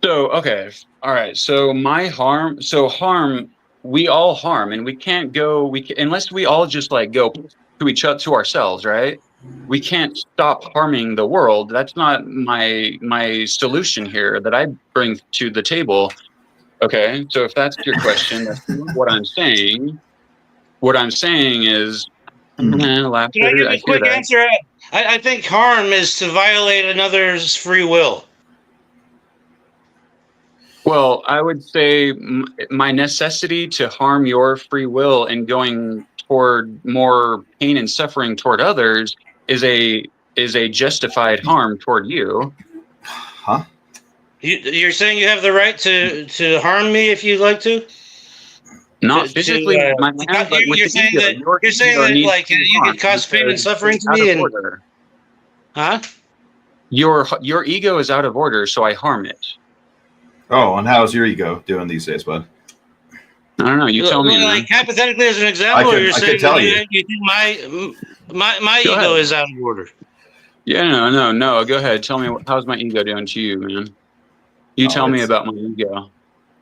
So, okay. All right. So harm, we all harm, and we can't go, unless we all just like go to each other, to ourselves, right? We can't stop harming the world. That's not my solution here that I bring to the table. Okay, so if that's your question, that's what I'm saying. What I'm saying is, laughter. Can I give a quick answer? I think harm is to violate another's free will. Well, I would say my necessity to harm your free will and going toward more pain and suffering toward others is a justified harm toward you. Huh? You're saying you have the right to harm me if you'd like to? Not physically, my man, but with you're the saying ego. that you're saying that like you could cause pain and suffering to me, and huh? Your ego is out of order, so I harm it. Oh, and how's your ego doing these days, bud? I don't know. You tell me. Like hypothetically, as an example, you're saying you think my ego is out of order. Yeah, no. Go ahead. Tell me, how's my ego doing to you, man? You tell me about my ego.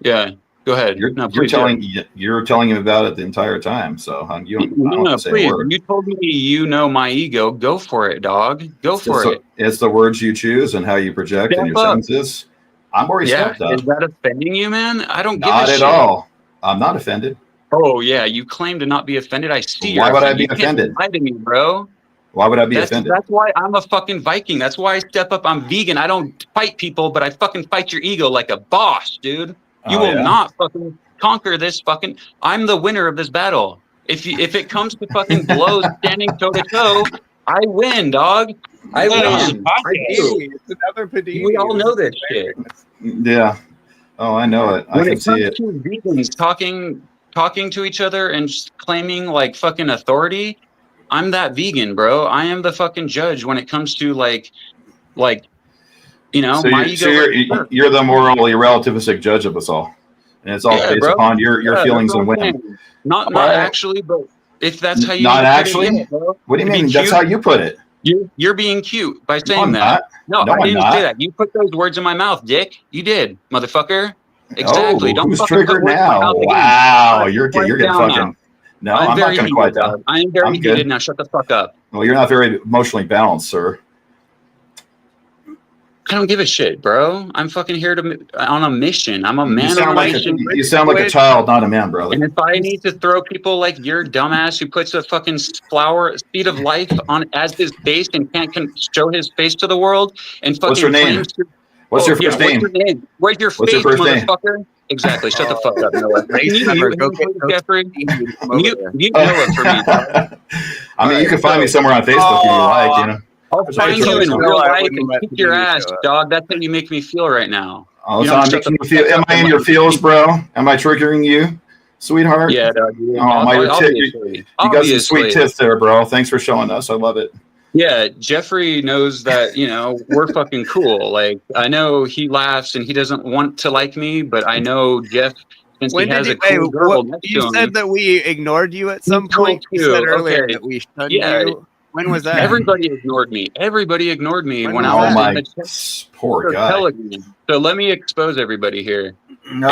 Yeah, go ahead. You're telling him about it the entire time. So you don't have to say a word. You told me you know my ego. Go for it, dog. Go for it. It's the words you choose and how you project in your sentences. I'm already stepped up. Is that offending you, man? I don't give a shit. Not at all. I'm not offended. Oh yeah, you claim to not be offended. I see. Why would I be offended? Lie to me, bro. Why would I be offended? That's why I'm a fucking Viking. That's why I step up. I'm vegan. I don't fight people, but I fucking fight your ego like a boss, dude. You will not fucking conquer this fucking. I'm the winner of this battle. If it comes to fucking blows, standing toe to toe, I win, dog. I win. We all know this shit. Yeah. Oh, I know it. I can see it. When it comes to vegans talking to each other and just claiming like fucking authority, I'm that vegan, bro. I am the fucking judge when it comes to like you know, so my ego. So you're the morally relativistic judge of us all, and it's all based upon your feelings and whim. Not actually, but if that's how you not actually. It, what do you mean? That's how you put it. You're being cute by saying that. No, I didn't say that. You put those words in my mouth, Dick. You did, motherfucker. Exactly. Don't who's triggered now? Wow, you're getting fucking. No, I'm not going to quiet down. I'm very heated now. Shut the fuck up. Well, you're not very emotionally balanced, sir. I don't give a shit, bro. I'm fucking here on a mission. I'm a man on a mission. You sound like a child, not a man, brother. And if I need to throw people like your dumbass who puts a fucking seed of life on as his face and can't show his face to the world and fucking. What's your name? What's your first name? Where's your face, motherfucker? Exactly. Shut the fuck up, Noah. Jeffrey. Mute Noah for me. I mean, you can find me somewhere on Facebook if you like, you know. I'll find you in real life and kick your ass, dog. That's how you make me feel right now. Oh, so am I in your feels, bro? Am I triggering you, sweetheart? Yeah, dog. You got some sweet tits there, bro. Thanks for showing us. I love it. Yeah, Jeffrey knows that, you know, we're fucking cool. Like, I know he laughs and he doesn't want to like me, but I know Jeff, since he has a cool girl next to him. You said that we ignored you at some point. You said earlier that we shunned you. When was that? Everybody ignored me. Everybody ignored me when I was in the poor guy. Telegram. So let me expose everybody here. No,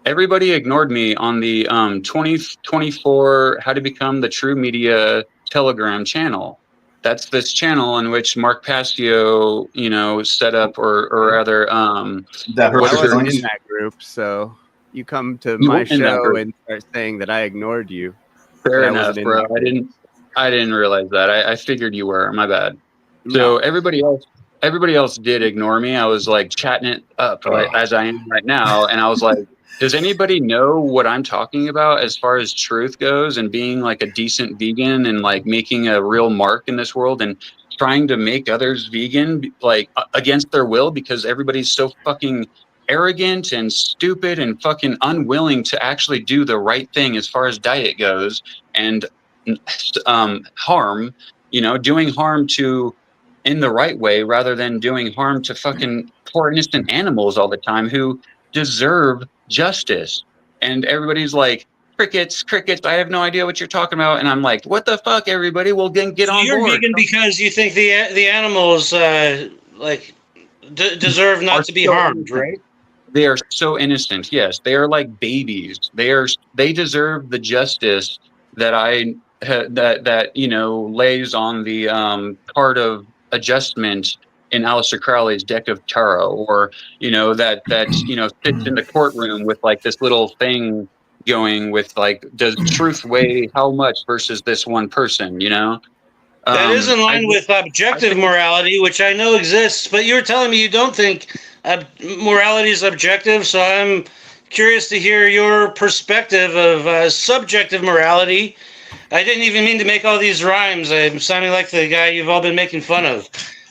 Everybody ignored me on the 2024 How to Become the True Media Telegram channel. That's this channel in which Mark Passio, you know, set up, or rather, that I wasn't in that group. So you come to my show and start saying that I ignored you. Fair enough, bro. I didn't realize that. I figured you were. My bad. So everybody else did ignore me. I was like chatting it up as I am right now, and I was like, does anybody know what I'm talking about as far as truth goes and being like a decent vegan and like making a real mark in this world and trying to make others vegan like against their will because everybody's so fucking arrogant and stupid and fucking unwilling to actually do the right thing as far as diet goes and harm, you know, doing harm to in the right way rather than doing harm to fucking poor innocent animals all the time who deserve justice. And everybody's like, crickets, I have no idea what you're talking about. And I'm like, what the fuck, everybody? We'll get on board. You're vegan because you think the animals deserve not to be harmed, right? They are so innocent. Yes, they are like babies. They deserve the justice that that you know lays on the card of adjustment in Aleister Crowley's deck of tarot, or you know that you know sits in the courtroom with like this little thing going with like, does truth weigh how much versus this one person? You know. That is in line with objective morality, which I know exists, but you're telling me you don't think morality is objective, so I'm curious to hear your perspective of subjective morality. I didn't even mean to make all these rhymes. I'm sounding like the guy you've all been making fun of.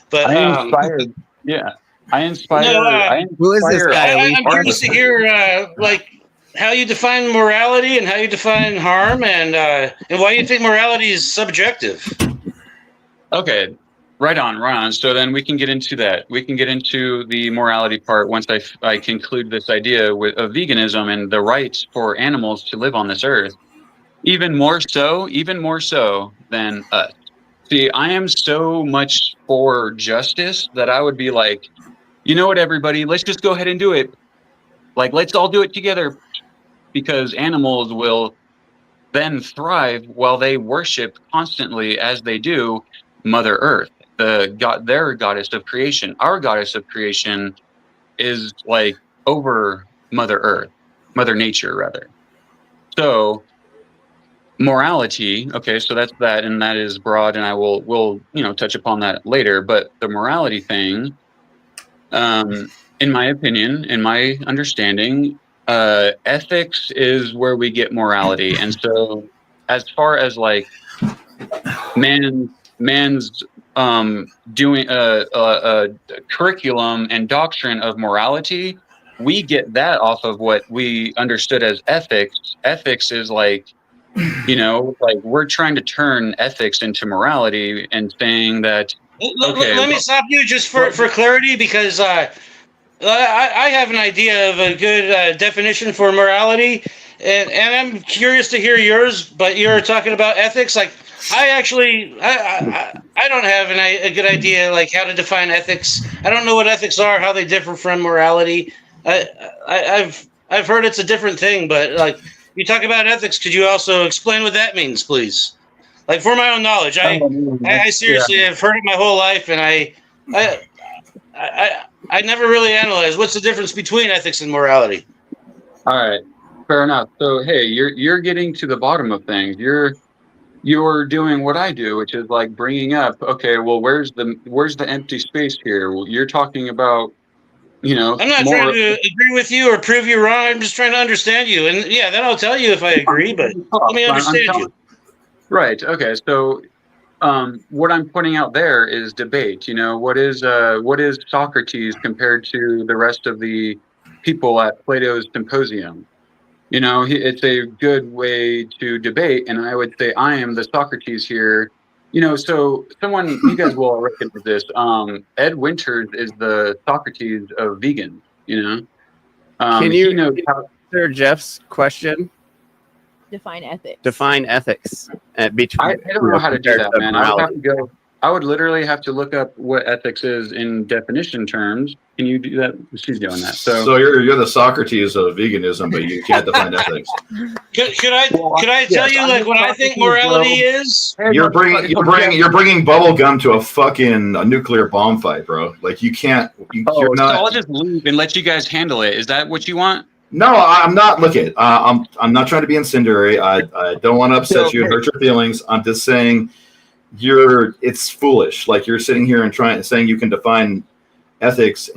But I inspired. Yeah, I inspire. No, Who is this guy? I'm curious to hear like how you define morality and how you define harm, and why you think morality is subjective. Okay, right on. So then we can get into that. We can get into the morality part once I conclude this idea of veganism and the rights for animals to live on this earth. Even more so than us. See, I am so much for justice that I would be like, you know what, everybody, let's just go ahead and do it. Like, let's all do it together, because animals will then thrive while they worship constantly, as they do, Mother Earth, their goddess of creation. Our goddess of creation is like over Mother Earth, Mother Nature, rather. So morality, okay, so that's that, and that is broad, and we'll touch upon that later. But the morality thing, in my opinion, in my understanding, ethics is where we get morality. And so, as far as like man's doing a curriculum and doctrine of morality, we get that off of what we understood as ethics. Ethics is like, like we're trying to turn ethics into morality and saying that. Okay, let me stop you just for clarity, because I have an idea of a good definition for morality, and I'm curious to hear yours. But you're talking about ethics. Like, I don't have a good idea like how to define ethics. I don't know what ethics are, how they differ from morality. I've heard it's a different thing, but like, you talk about ethics, could you also explain what that means, please? Like, for my own knowledge, I seriously have heard it my whole life, and I never really analyzed what's the difference between ethics and morality. All right, fair enough. So hey, you're getting to the bottom of things. You're doing what I do, which is like bringing up, okay, well, where's the empty space here? You're talking about, I'm not trying to agree with you or prove you wrong. I'm just trying to understand you, and yeah, then I'll tell you if I agree. But let me understand you. Right. Okay. So, what I'm pointing out there is debate. What is Socrates compared to the rest of the people at Plato's symposium? It's a good way to debate, and I would say I am the Socrates here. So you guys will recognize this. Ed Winters is the Socrates of vegans. Can you answer Jeff's question? Define ethics. Define ethics. Between. I don't know how to do that, man. I would literally have to look up what ethics is in definition terms. Can you do that? She's doing that. So you're the Socrates of veganism, but you can't define ethics. Could I tell you like what I think morality is? You're bringing bubble gum to a nuclear bomb fight, bro. Like, you can't. You're not. So I'll just leave and let you guys handle it. Is that what you want? No, I'm not. Look it. I'm not trying to be incendiary. I don't want to upset you and hurt your feelings. I'm just saying it's foolish. Like, you're sitting here and saying you can define ethics,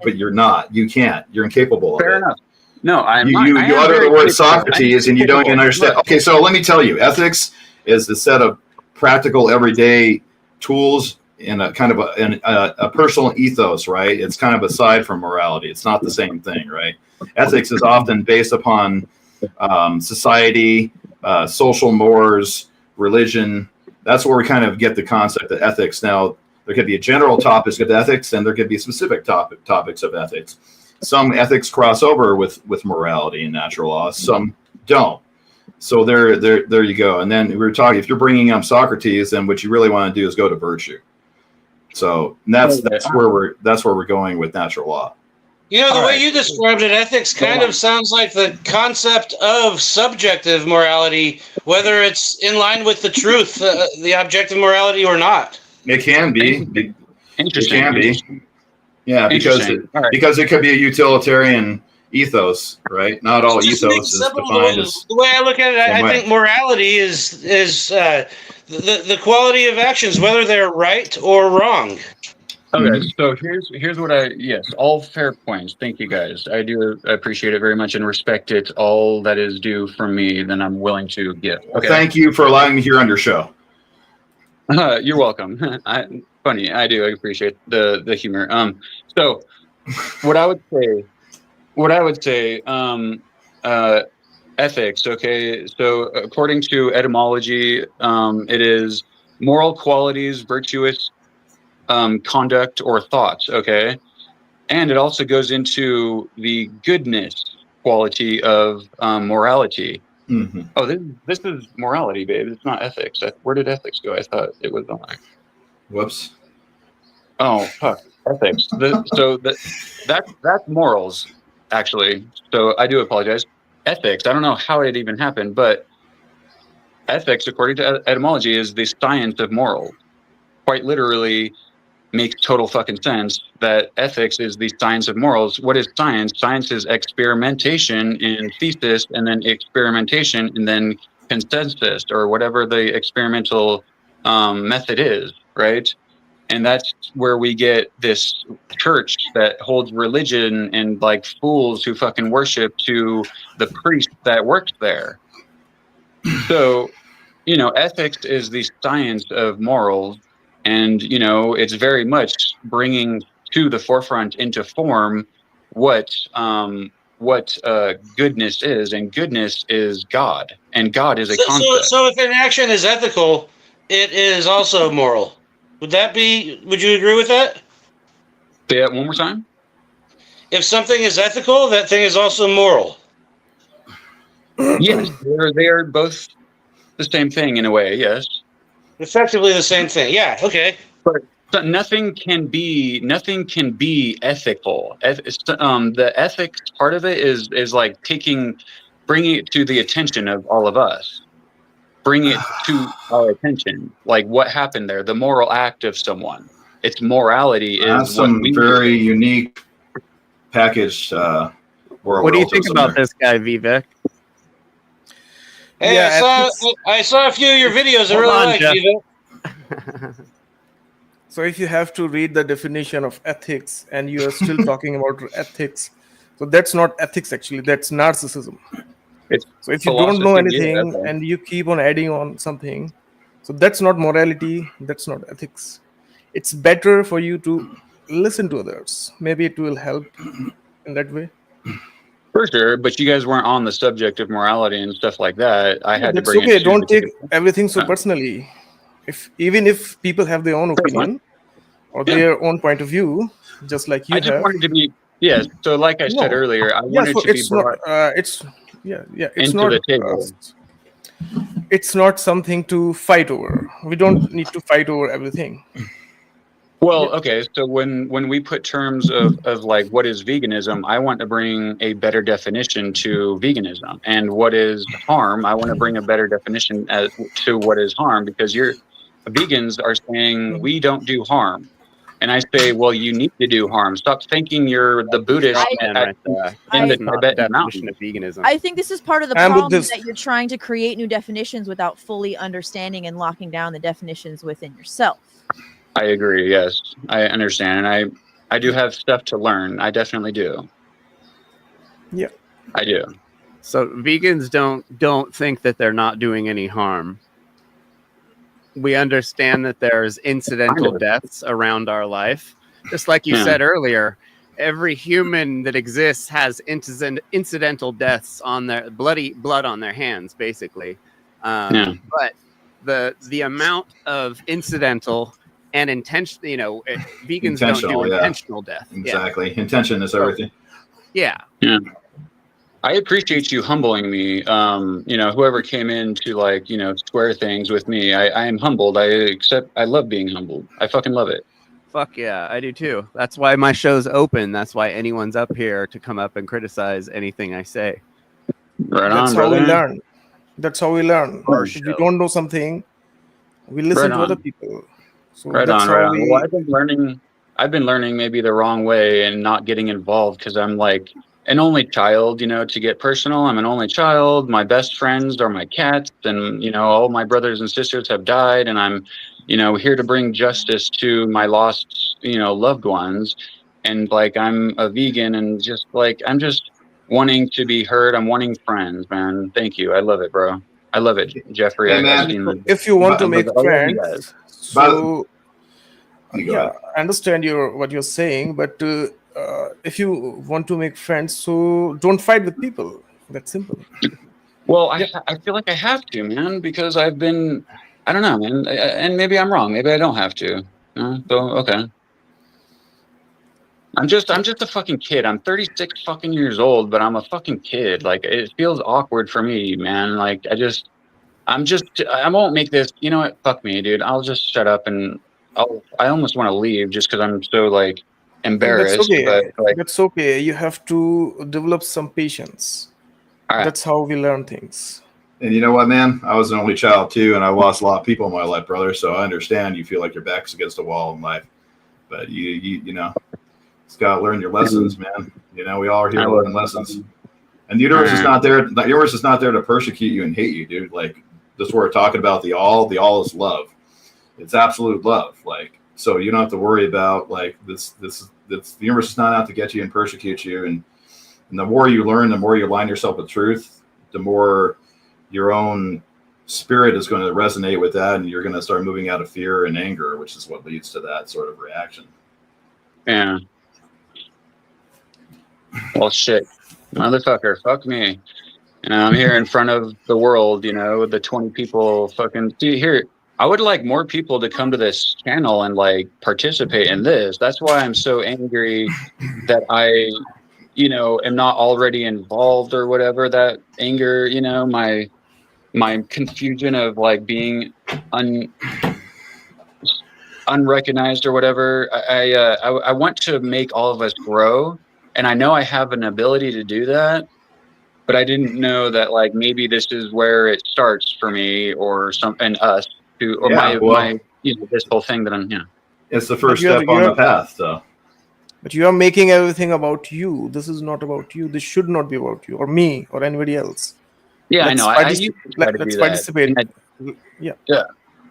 but you're not. You can't. You're incapable of it. Fair enough. No, you utter the word Socrates and you don't even understand. Okay, so let me tell you, ethics is the set of practical everyday tools in a kind of a personal ethos, right? It's kind of aside from morality. It's not the same thing, right? Ethics is often based upon society, social mores, religion. That's where we kind of get the concept of ethics. Now, there could be a general topic of ethics, and there could be specific topics of ethics. Some ethics cross over with morality and natural law. Some don't. So there you go. And then we were talking, if you're bringing up Socrates, then what you really want to do is go to virtue. So that's where we're going with natural law. The way you described it, ethics kind of sounds like the concept of subjective morality, whether it's in line with the truth, the objective morality, or not. It can be. Interesting. It can be. Yeah, because it could be a utilitarian ethos, right? Not all ethos is defined as. The way I look at it, I think morality is the quality of actions, whether they're right or wrong. Okay, so here's what all fair points. Thank you guys. I do appreciate it very much and respect it. All that is due from me, then I'm willing to give. Well, Okay. thank you for allowing me here on your show. You're welcome. Funny, I do. I appreciate the humor. So what I would say, ethics. Okay, so according to etymology, it is moral qualities, virtuous conduct or thoughts. Okay, and it also goes into the goodness quality of morality. Mm-hmm. Oh, this is morality, babe. It's not ethics. Where did ethics go? I thought it was on there. Whoops. Oh, fuck. Ethics. That's morals, actually. So I do apologize. Ethics. I don't know how it even happened, but ethics, according to etymology, is the science of morals. Quite literally, makes total fucking sense that ethics is the science of morals. What is science? Science is experimentation in thesis, and then experimentation, and then consensus, or whatever the experimental method is, right? And that's where we get this church that holds religion and like fools who fucking worship to the priest that works there. So, ethics is the science of morals. And, it's very much bringing to the forefront into form what goodness is. And goodness is God. And God is a concept. So if an action is ethical, it is also moral. Would you agree with that? Say that one more time. If something is ethical, that thing is also moral. Yes, they are both the same thing in a way, yes. Effectively the same thing. Yeah, okay. But nothing can be ethical. The ethics part of it is like bringing it to the attention of all of us. Bring it to our attention, like what happened there, the moral act of someone. Its morality is That's some very unique package. What do you think about this guy, Vivek? Hey, Yeah, I saw a few of your videos. I really like Vivek. So if you have to read the definition of ethics and you are still talking about ethics, so that's not ethics actually, that's narcissism. So if you don't know anything and you keep on adding on something, so that's not morality, that's not ethics. It's better for you to listen to others. Maybe it will help in that way. For sure, but you guys weren't on the subject of morality and stuff like that. I had to bring it. Okay, don't take everything so personally. Even if people have their own opinion or their own point of view, just like you I just wanted to be So like I said earlier, I wanted to be brought into the table. It's not something to fight over. We don't need to fight over everything. Well, okay, so when we put terms of like what is veganism, I want to bring a better definition to veganism. And what is harm, I want to bring a better definition to what is harm, because vegans are saying we don't do harm. And I say, well, you need to do harm. Stop thinking you're the Buddhist in the Tibetan mountain of veganism. I think this is part of the problem that you're trying to create new definitions without fully understanding and locking down the definitions within yourself. I agree. Yes, I understand, and I do have stuff to learn. I definitely do. Yeah, I do. So vegans don't think that they're not doing any harm. We understand that there's incidental deaths around our life, just like you said earlier. Every human that exists has incidental deaths on their blood on their hands, basically. But the amount of incidental and intentional, vegans don't do intentional death. Exactly. Yeah. Intention is everything. Yeah. Yeah. I appreciate you humbling me. Whoever came in to square things with me, I am humbled. I love being humbled. I fucking love it. Fuck yeah, I do too. That's why my show's open. That's why anyone's up here to come up and criticize anything I say. Right on, That's how we learn. That's how we learn. If you don't know something, we listen to other people. So right on. Well, I've been learning maybe the wrong way and not getting involved because I'm like an only child, you know, to get personal. I'm an only child. My best friends are my cats, and, you know, all my brothers and sisters have died, and I'm, you know, here to bring justice to my lost, you know, loved ones. And like, I'm a vegan, and just like, I'm just wanting to be heard. I'm wanting friends, man. Thank you. I love it, bro. I love it, Jeffrey. Hey, man. If you want to make friends, so yeah, I understand what you're saying, but if you want to make friends, so don't fight with people. That's simple. Well, I feel like I have to, man, because I've been, I don't know, man, and maybe I'm wrong. Maybe I don't have to. So okay. I'm just a fucking kid. I'm 36 fucking years old, but I'm a fucking kid. Like, it feels awkward for me, man. Like, I won't make this, you know what? Fuck me, dude. I'll just shut up, and I almost want to leave just because I'm so like embarrassed. That's okay. But, like, that's okay. You have to develop some patience. all right. That's how we learn things. And you know what, man? I was an only child too, and I lost a lot of people in my life, brother. So I understand you feel like your back's against a wall in life, but you know, just gotta learn your lessons, man. You know, we all are here to learn lessons. And the universe is not there. The universe is not there to persecute you and hate you, dude. Like, this we're talking about the all. The all is love. It's absolute love. Like, so you don't have to worry about like this. The universe is not out to get you and persecute you. And the more you learn, the more you align yourself with truth, the more your own spirit is going to resonate with that, and you're going to start moving out of fear and anger, which is what leads to that sort of reaction. Yeah. Well, shit, motherfucker, fuck me. And I'm here in front of the world, you know, with the 20 people fucking. See, here, I would like more people to come to this channel and like participate in this. That's why I'm so angry that I, you know, am not already involved or whatever. That anger, you know, my confusion of like being unrecognized or whatever. I want to make all of us grow, and I know I have an ability to do that, but I didn't know that like maybe this is where it starts for me or us to or my you know, this whole thing that I'm, you know. It's the first step on the path, so. But you are making everything about you. This is not about you. This should not be about you or me or anybody else. Yeah, I know. Let's participate. Yeah.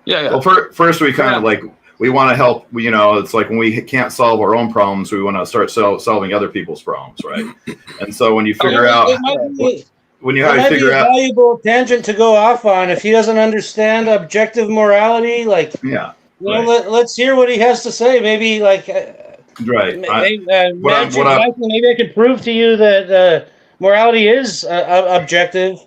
Well, first we kind of like, we want to help. You know, it's like when we can't solve our own problems, we want to start solving other people's problems, right? And so when you figure out, when you figure out, valuable tangent to go off on if he doesn't understand objective morality, like let's hear what he has to say. Maybe like maybe I could prove to you that morality is objective.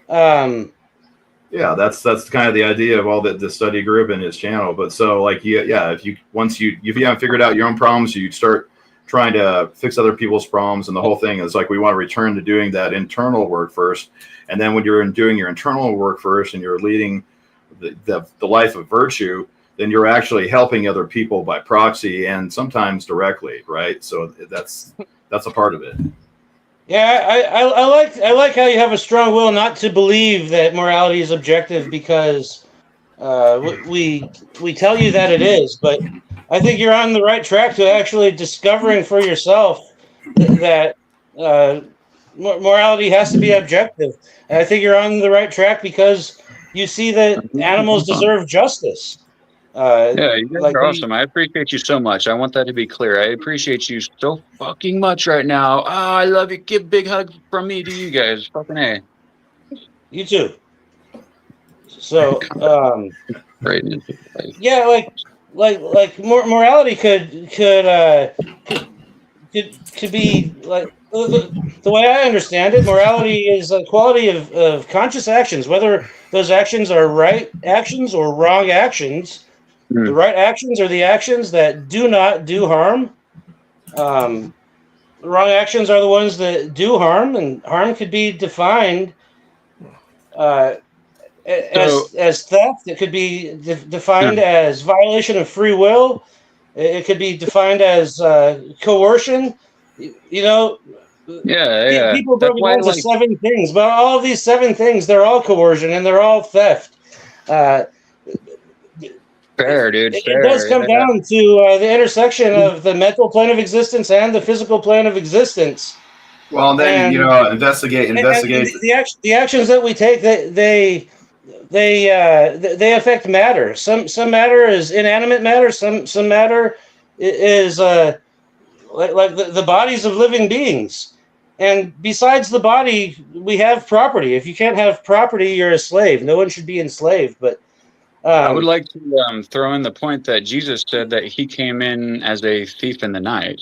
Yeah, that's kind of the idea of all the study group and his channel. But so like if you haven't figured out your own problems, you start trying to fix other people's problems, and the whole thing is like we want to return to doing that internal work first. And then when you're doing your internal work first and you're leading the life of virtue, then you're actually helping other people by proxy and sometimes directly, right? So that's a part of it. Yeah, I like how you have a strong will not to believe that morality is objective because we tell you that it is, but I think you're on the right track to actually discovering for yourself that morality has to be objective. And I think you're on the right track because you see that animals deserve justice. You guys are awesome. I appreciate you so much. I want that to be clear. I appreciate you so fucking much right now. I love you. Give a big hug from me to you guys. Fucking A. You too. So, yeah, like morality could be like the way I understand it. Morality is a quality of conscious actions, whether those actions are right actions or wrong actions. The right actions are the actions that do not do harm. The wrong actions are the ones that do harm, and harm could be defined as theft. It could be defined as violation of free will. It could be defined as coercion. You know, people broke down to 7 things, but all of these 7 things, they're all coercion and they're all theft. Fair, dude. It does come down to the intersection of the mental plane of existence and the physical plane of existence. Well, then And- investigate. And the actions that we take, they affect matter. Some matter is inanimate matter. Some matter is like the bodies of living beings. And besides the body, we have property. If you can't have property, you're a slave. No one should be enslaved. But I would like to throw in the point that Jesus said that he came in as a thief in the night.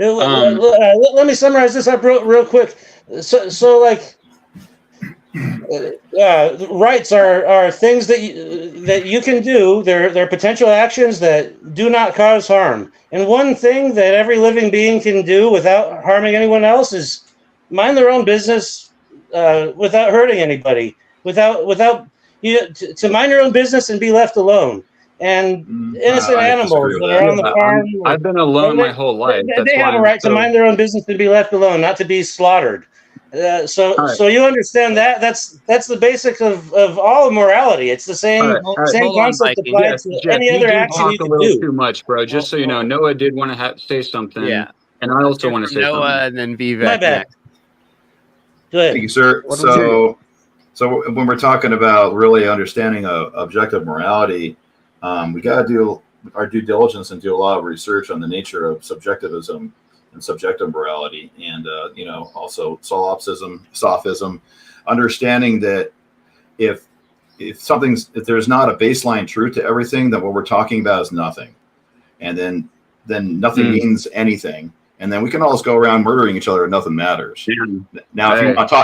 Let me summarize this up real quick. So like, rights are things that you can do. They're potential actions that do not cause harm. And one thing that every living being can do without harming anyone else is mind their own business without hurting anybody. To mind your own business and be left alone. And innocent animals that are on the farm. I've been alone my whole life. They have a right to mind their own business and be left alone, not to be slaughtered. So you understand that that's the basics of all morality. It's the same concept applied to any other action you can do. Too much, bro. Just so you know, Noah did want to say something. Yeah, and I also want to say Noah something. and then Vivek. My bad. Go ahead. Thank you, sir. So when we're talking about really understanding objective morality, we got to do our due diligence and do a lot of research on the nature of subjectivism and subjective morality, and also solipsism, sophism, understanding that if there's not a baseline truth to everything, then what we're talking about is nothing, and then nothing means anything, and then we can always go around murdering each other and nothing matters. Now,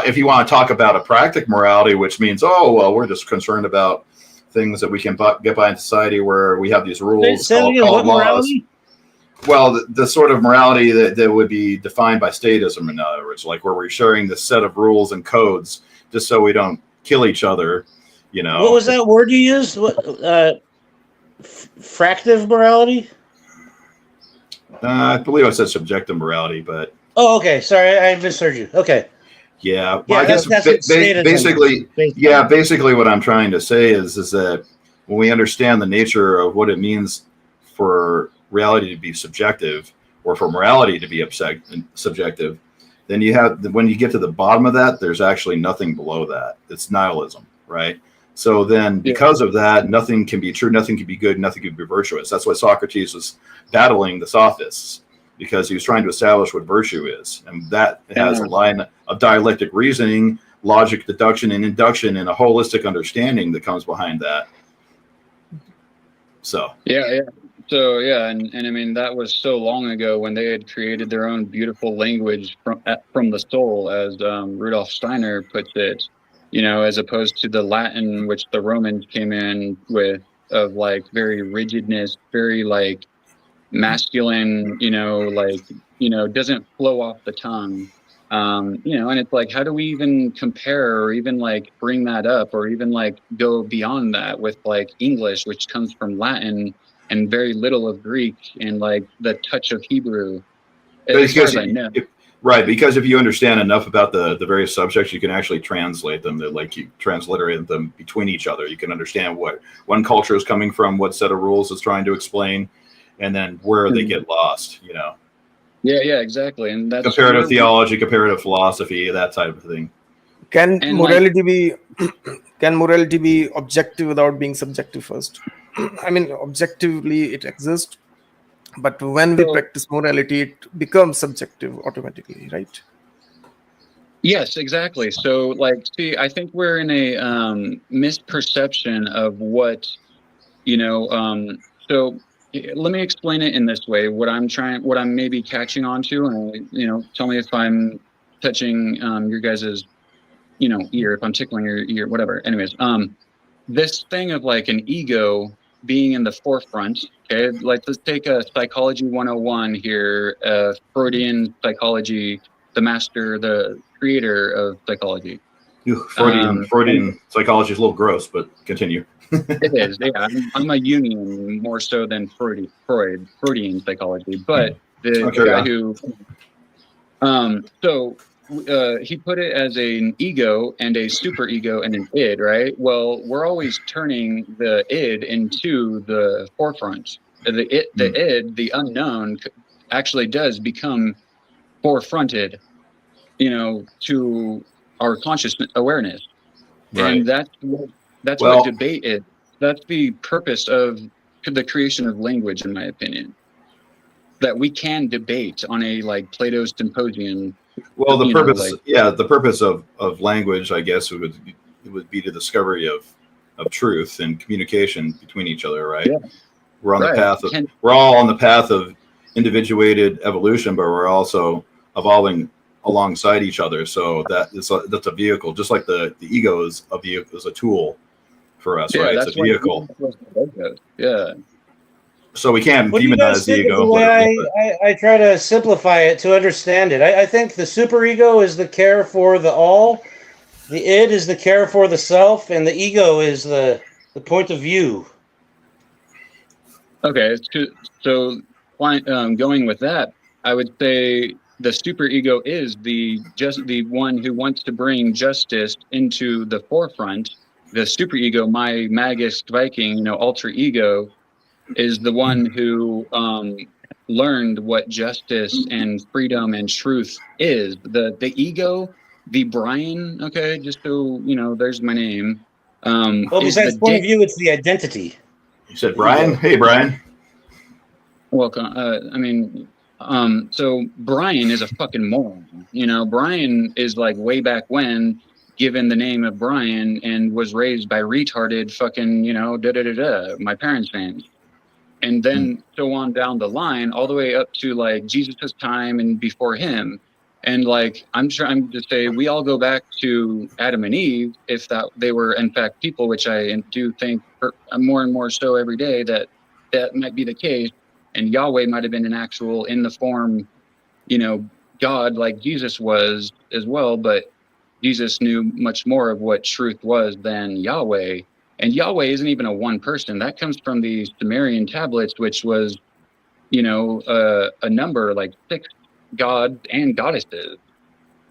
if you want to talk about a practical morality, which means we're just concerned about things that we can get by in society where we have these rules called laws. Well, the sort of morality that would be defined by statism, in other words, like where we're sharing this set of rules and codes just so we don't kill each other, What was that word you used? Fractive morality? I believe I said subjective morality, but... Oh, okay. Sorry, I misheard you. Okay. Yeah, well, I guess basically what I'm trying to say is that when we understand the nature of what it means for reality to be subjective or for morality to be subjective, then when you get to the bottom of that, there's actually nothing below that. It's nihilism, right? So then because of that, nothing can be true, nothing can be good, nothing can be virtuous. That's why Socrates was battling the sophists, because he was trying to establish what virtue is. And that has a line of dialectic reasoning, logic, deduction, and induction, and a holistic understanding that comes behind that. So. Yeah. So, and I mean, that was so long ago when they had created their own beautiful language from the soul, as Rudolf Steiner puts it, as opposed to the Latin, which the Romans came in with, of like very rigidness, very like masculine, doesn't flow off the tongue. And it's like, how do we even compare or even like bring that up or even like go beyond that with like English, which comes from Latin and very little of Greek and like the touch of Hebrew, as far as I know. Right, because if you understand enough about the various subjects, you can actually translate them. You transliterate them between each other. You can understand what one culture is coming from, what set of rules it's trying to explain, and then where they get lost. Yeah, exactly. And that's comparative theology, comparative philosophy, that type of thing. Can morality be objective without being subjective first? I mean, objectively it exists, but when we practice morality, it becomes subjective automatically, right? Yes, exactly. So, I think we're in a misperception of what, so let me explain it in this way. What I'm maybe catching on to, and, tell me if I'm touching your guys's, ear, if I'm tickling your ear, whatever. Anyways, this thing of like an ego being in the forefront, okay? Let's take a psychology 101 here, Freudian psychology, the master, the creator of psychology. Freudian psychology is a little gross, but continue. It is, yeah. I'm a Jungian more so than Freudian psychology, but the guy who, he put it as an ego and a super ego and an id, right? Well, we're always turning the id into the forefront. The id, the unknown, actually does become forefronted. to our conscious awareness. Right. And that's what debate is. That's the purpose of the creation of language, in my opinion. That we can debate on a Plato's symposium. Well, the purpose of language, I guess, it would be the discovery of truth and communication between each other, right? Yeah. We're all on the path of individuated evolution, but we're also evolving alongside each other. So that's a vehicle, just like the ego is a tool for us, right? It's a vehicle. Yeah. So we can't demonize the ego. The way I try to simplify it to understand it. I think the superego is the care for the all, the id is the care for the self, and the ego is the point of view. Okay, so going with that, I would say the superego is the one who wants to bring justice into the forefront. The superego, my Magus Viking, alter ego, is the one who learned what justice and freedom and truth is. The ego, the Brian, okay, just so there's my name. Well, besides point of view, it's the identity. You said Brian? Hey, Brian. Welcome. So Brian is a fucking moron. Brian is way back when given the name of Brian and was raised by retarded fucking, my parents' names. And then so on down the line, all the way up to Jesus' time and before him. And I'm trying to say we all go back to Adam and Eve, if that they were in fact people, which I do think more and more so every day that might be the case. And Yahweh might have been an actual in the form, God like Jesus was as well. But Jesus knew much more of what truth was than Yahweh. And Yahweh isn't even a one person. That comes from the Sumerian tablets, which was, a number 6 gods and goddesses.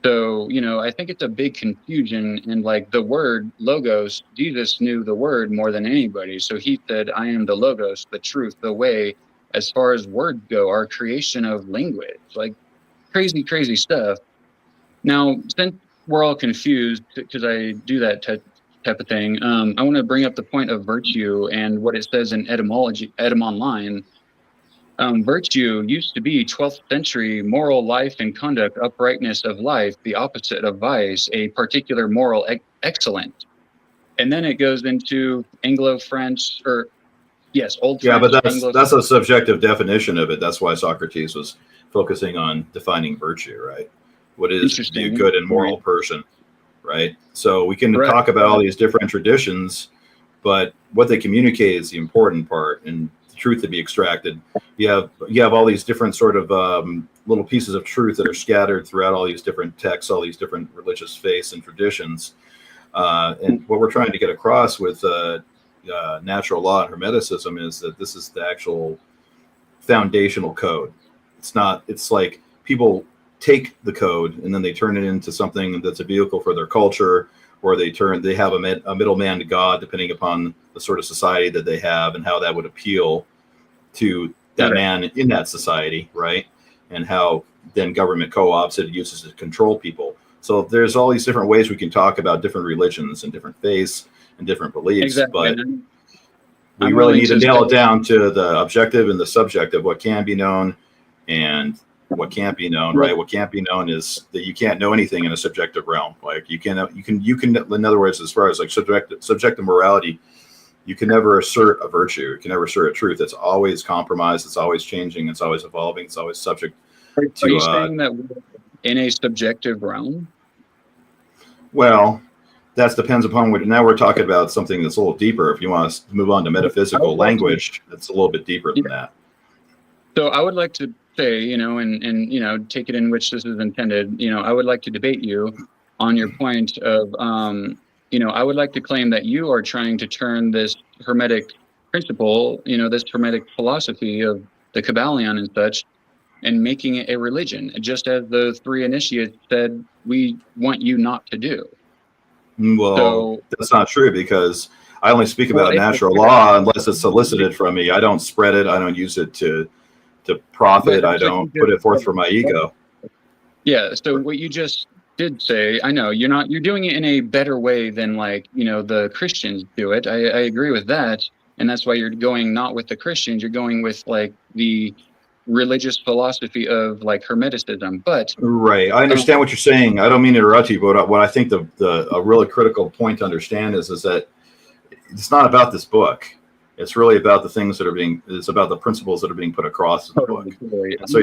So, I think it's a big confusion. And the word logos, Jesus knew the word more than anybody. So he said, I am the logos, the truth, the way, as far as words go, our creation of language, crazy, crazy stuff. Now, since we're all confused, because I do that type of thing, I want to bring up the point of virtue and what it says in etymology, Etymonline. Virtue used to be 12th century moral life and conduct, uprightness of life, the opposite of vice, a particular moral excellence. And then it goes into Anglo-French, or yes, Old French. Yeah, but that's a subjective definition of it. That's why Socrates was focusing on defining virtue, right? What is a good and moral person, right? So we can talk about all these different traditions, but what they communicate is the important part, and the truth to be extracted. You have all these different sort of little pieces of truth that are scattered throughout all these different texts, all these different religious faiths and traditions. And what we're trying to get across with natural law and Hermeticism is that this is the actual foundational code. It's like people take the code and then they turn it into something that's a vehicle for their culture, or they have a middleman to God, depending upon the sort of society that they have and how that would appeal to that man in that society, right? And how then government co-ops it, uses to control people. So there's all these different ways we can talk about different religions and different faiths and different beliefs, but we really need to nail it down to the objective and the subjective, what can be known and what can't be known, right? What can't be known is that you can't know anything in a subjective realm. You can, in other words, as far as subjective morality, you can never assert a virtue. You can never assert a truth. It's always compromised. It's always changing. It's always evolving. It's always subject to. Are you saying that we're in a subjective realm? Well, that depends upon what. Now we're talking about something that's a little deeper. If you want to move on to metaphysical language, that's a little bit deeper than that. So I would like to say, and take it in which this is intended. I would like to debate you on your point of, I would like to claim that you are trying to turn this Hermetic principle, this Hermetic philosophy of the Kybalion and such, and making it a religion, just as the 3 initiates said we want you not to do. Well, that's not true, because I only speak about natural law unless it's solicited from me. I don't spread it. I don't use it to profit. I don't put it forth for my ego. Yeah. So what you just did say, I know you're doing it in a better way than like, the Christians do it. I agree with that. And that's why you're going not with the Christians, you're going with like the religious philosophy of like Hermeticism. But right, I understand what you're saying. I don't mean to interrupt you, but what I think a really critical point to understand is that it's not about this book. It's really about the things that are it's about the principles that are being put across in the book. So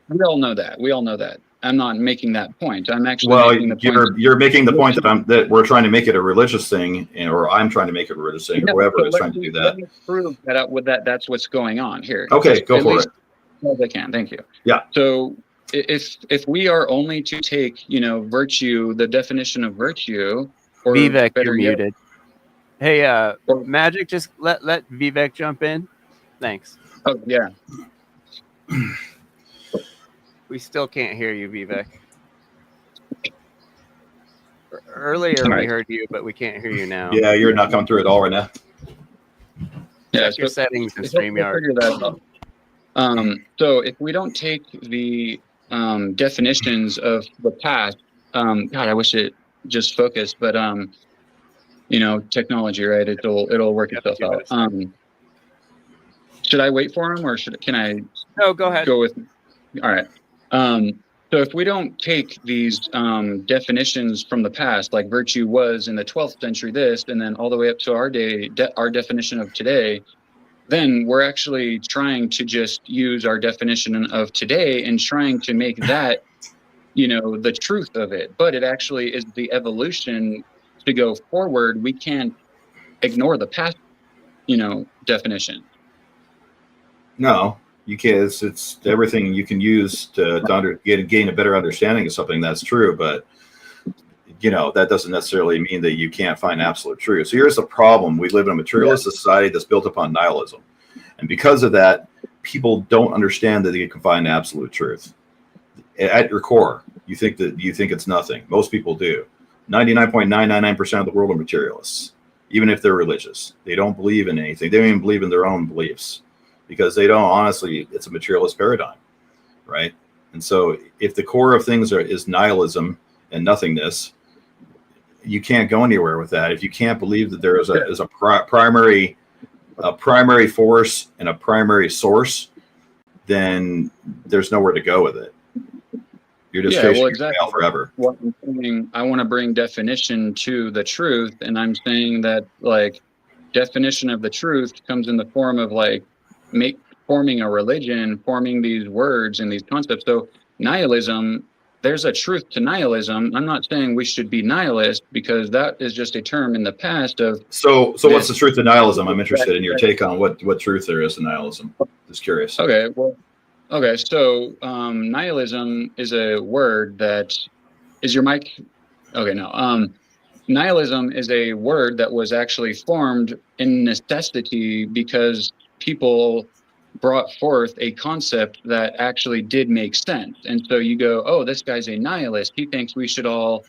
we all know that. I'm not making that point. I'm actually making the point. You're making the point that we're trying to make it a religious thing, or I'm trying to make it a religious thing, or whoever is trying to do that. Let me prove that's what's going on here. Okay, go for it. As I can. Thank you. Yeah. So if we are only to take, virtue, the definition of virtue, or Vivek, you're muted. Hey, Magic, just let Vivek jump in. Thanks. Oh yeah. We still can't hear you, Vivek. Earlier we heard you, but we can't hear you now. Yeah, you're not coming through at all right now. Check your settings in StreamYard. So if we don't take the definitions of the past, God, I wish it just focused, but technology, right? It'll work itself out. Should I wait for him, or can I? No, go ahead. Go with. All right. So if we don't take these definitions from the past, like virtue was in the 12th century this, and then all the way up to our day, our definition of today, then we're actually trying to just use our definition of today and trying to make that, the truth of it. But it actually is the evolution to go forward. We can't ignore the past, definition. No. You can't. It's everything you can use to gain a better understanding of something. That's true, but that doesn't necessarily mean that you can't find absolute truth. So here's the problem: we live in a materialist society that's built upon nihilism, and because of that, people don't understand that they can find absolute truth. At your core, you think it's nothing. Most people do. 99.999% of the world are materialists, even if they're religious. They don't believe in anything. They don't even believe in their own beliefs. Because they don't, honestly, it's a materialist paradigm, right? And so if the core of things is nihilism and nothingness, you can't go anywhere with that. If you can't believe that there is a primary force and a primary source, then there's nowhere to go with it. You're just chasing your tail forever. What I'm saying, I want to bring definition to the truth, and I'm saying that like definition of the truth comes in the form of like forming a religion, forming these words and these concepts. So nihilism, there's a truth to nihilism. I'm not saying we should be nihilist, because that is just a term in the past of. So what's the truth to nihilism? I'm interested in your take on what truth there is to nihilism. Just curious. Okay. So nihilism is a word that is your mic. Okay, no. Nihilism is a word that was actually formed in necessity because people brought forth a concept that actually did make sense. And so you go, oh, this guy's a nihilist. He thinks we should all,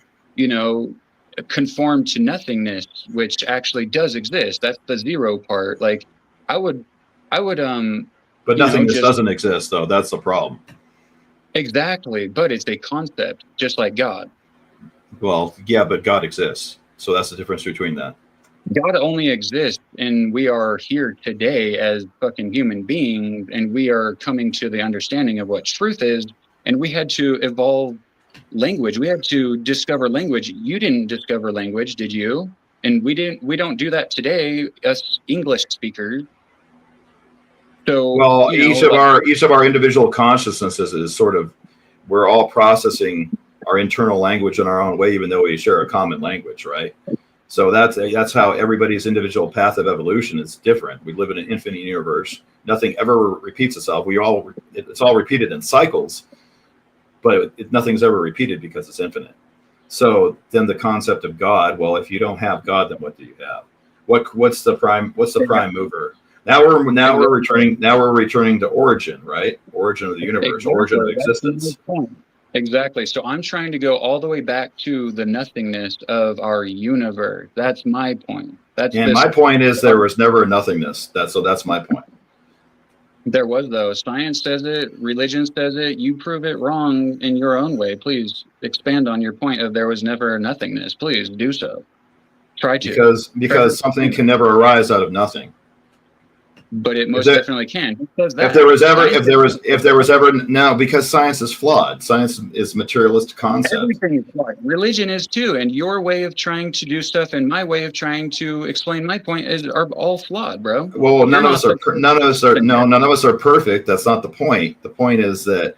conform to nothingness, which actually does exist. That's the zero part. Like I would. But nothingness doesn't exist, though. That's the problem. Exactly. But it's a concept, just like God. Well, yeah, but God exists. So that's the difference between that. God only exists, and we are here today as fucking human beings, and we are coming to the understanding of what truth is, and we had to evolve language. We had to discover language. You didn't discover language, did you? And we don't do that today, us English speakers. So well, each of our individual consciousnesses is sort of, we're all processing our internal language in our own way, even though we share a common language, right? So that's how everybody's individual path of evolution is different. We live in an infinite universe. Nothing ever repeats itself. It's all repeated in cycles, but nothing's ever repeated because it's infinite. So then the concept of God, well, if you don't have God, then what do you have? What's the prime mover? Now we're returning to origin, right? Origin of the universe, exactly. Origin of existence. Exactly. So I'm trying to go all the way back to the nothingness of our universe. That's my point. My point is there was never a nothingness. That's my point. There was, though. Science says it, religion says it. You prove it wrong in your own way. Please expand on your point of there was never nothingness. Please do so. Try to. Because something can never arise out of nothing. But it most definitely can. Who says that? If there was ever now, because science is flawed. Science is materialistic concept. Everything is flawed. Religion is too, and your way of trying to do stuff and my way of trying to explain my point are all flawed, bro. Well, none of us are perfect. That's not the point. The point is that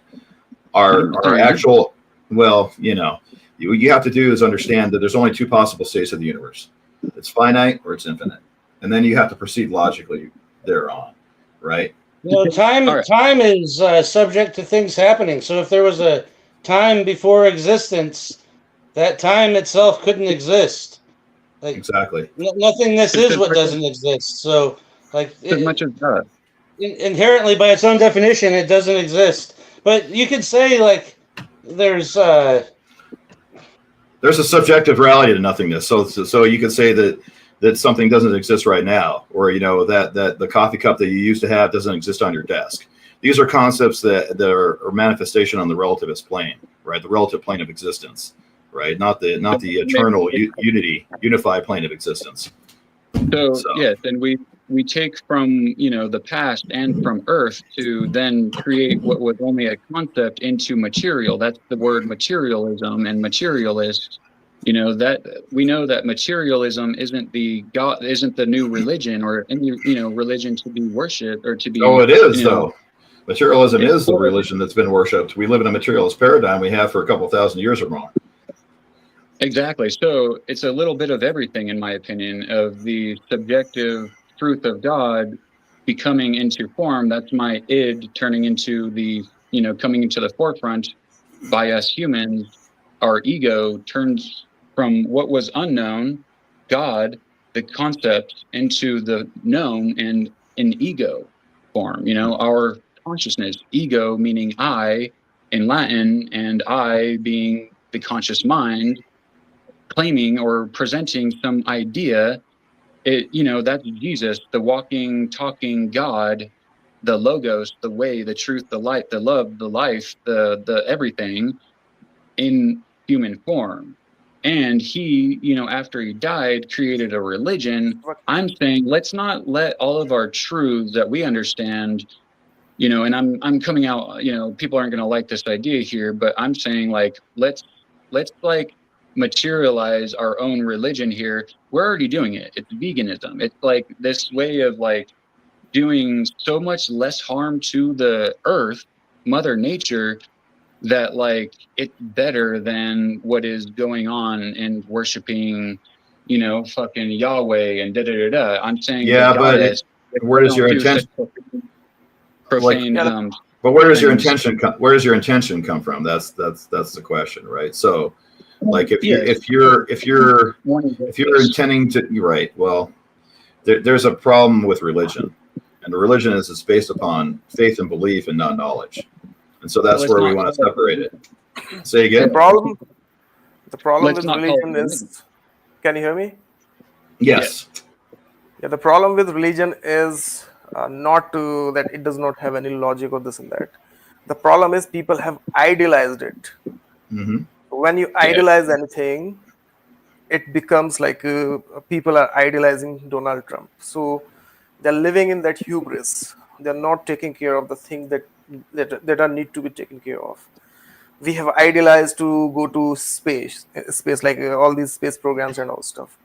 our actual, well, what you have to do is understand that there's only two possible states of the universe. It's finite or it's infinite, and then you have to proceed logically thereon, right? Well, time is subject to things happening. So if there was a time before existence, that time itself couldn't exist. Exactly. Nothingness is what doesn't exist. So, much of that. Inherently, by its own definition, it doesn't exist. But you could say there's a subjective reality to nothingness. So you could say that something doesn't exist right now, or that the coffee cup that you used to have doesn't exist on your desk. These are concepts that are manifestation on the relativist plane, right? The relative plane of existence, right? Not the eternal unified plane of existence. So yes, and we take from the past and from Earth to then create what was only a concept into material. That's the word materialism and materialist. That we know that materialism isn't the new religion or any religion to be worshipped or to be. Oh, it is though. Materialism is the religion that's been worshipped. We live in a materialist paradigm. We have for a couple thousand years or more. Exactly. So it's a little bit of everything, in my opinion, of the subjective truth of God becoming into form. That's my id turning into the coming into the forefront by us humans. Our ego turns from what was unknown, God, the concept, into the known and in ego form. Our consciousness, ego meaning I in Latin, and I being the conscious mind, claiming or presenting some idea. That's Jesus, the walking, talking God, the logos, the way, the truth, the light, the love, the life, the everything in human form. And he, after he died, created a religion. I'm saying let's not let all of our truths that we understand, and I'm coming out, people aren't going to like this idea here, but I'm saying let's materialize our own religion here. We're already doing it. It's veganism. It's this way of doing so much less harm to the earth, Mother Nature, that it's better than what is going on and worshiping, fucking Yahweh and da da da da. I'm saying, but where does your intention? Profane. But where does your intention come? Where does your intention come from? That's the question, right? So, if you're intending to, you're right. Well, there's a problem with religion, and the religion is based upon faith and belief and not knowledge. And so that's where we want to separate it. Say again. The problem with religion is, can you hear me? Yes. Yeah, the problem with religion is not that it does not have any logic or this and that. The problem is people have idealized it. Mm-hmm. When you idolize anything, it becomes people are idolizing Donald Trump. So they're living in that hubris. They're not taking care of the things that are need to be taken care of. We have idealized to go to space all these space programs and all stuff.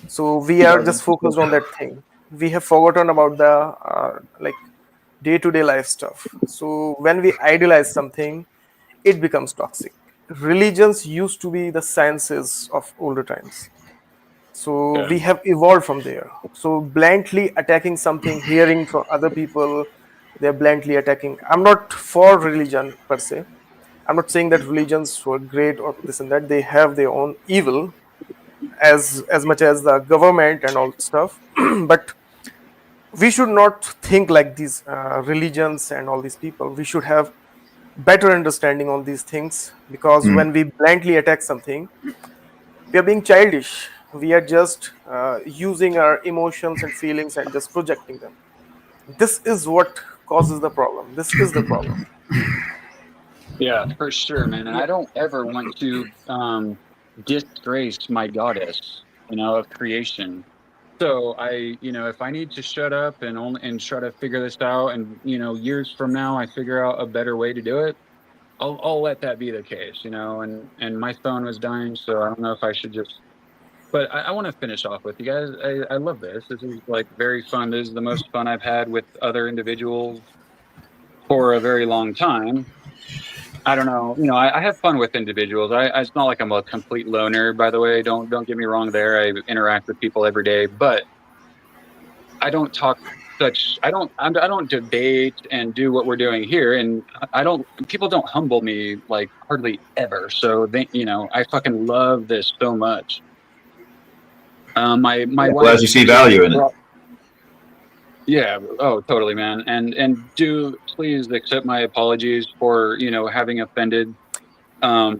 So we are just focused on that thing. We have forgotten about the day-to-day life stuff. So when we idealize something, it becomes toxic. Religions used to be the sciences of older times. So we have evolved from there. So blindly attacking something, hearing from other people, they're blindly attacking. I'm not for religion per se. I'm not saying that religions were great or this and that. They have their own evil as much as the government and all stuff. But we should not think like these religions and all these people. We should have better understanding on these things, because when we blindly attack something, we are being childish. We are just using our emotions and feelings and just projecting them. This is what causes the problem. This is the problem. Yeah, for sure, man. And I don't ever want to disgrace my goddess, of creation. So if I need to shut up and try to figure this out, and years from now I figure out a better way to do it, I'll let that be the case, And my phone was dying, so I don't know if I should just. But I want to finish off with you guys. I love this. This is like very fun. This is the most fun I've had with other individuals for a very long time. I don't know. I have fun with individuals. It's not like I'm a complete loner, by the way. Don't get me wrong there. I interact with people every day, but I don't talk such. I don't debate and do what we're doing here, and people don't humble me like hardly ever. So I fucking love this so much. My wife, glad you see value in it. Yeah. Oh, totally, man. And do please accept my apologies for having offended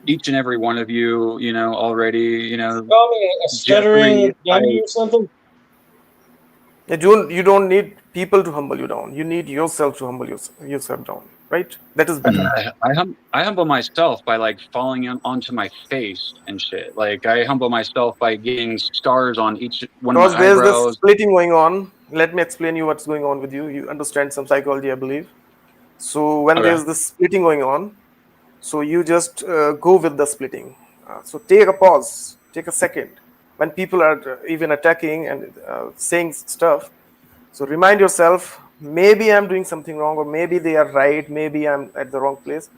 each and every one of you. Already. Call me a stuttering dummy or something. You don't need people to humble you down. You need yourself to humble yourself down. Right? That is better. I humble myself by like falling onto my face and shit. Like I humble myself by getting scars on each one of my eyebrows. Because there's this splitting going on. Let me explain you what's going on with you. You understand some psychology, I believe. So when there's this splitting going on, so you just go with the splitting. So take a pause, take a second. When people are even attacking and saying stuff, so remind yourself, maybe I'm doing something wrong, or maybe they are right, maybe I'm at the wrong place.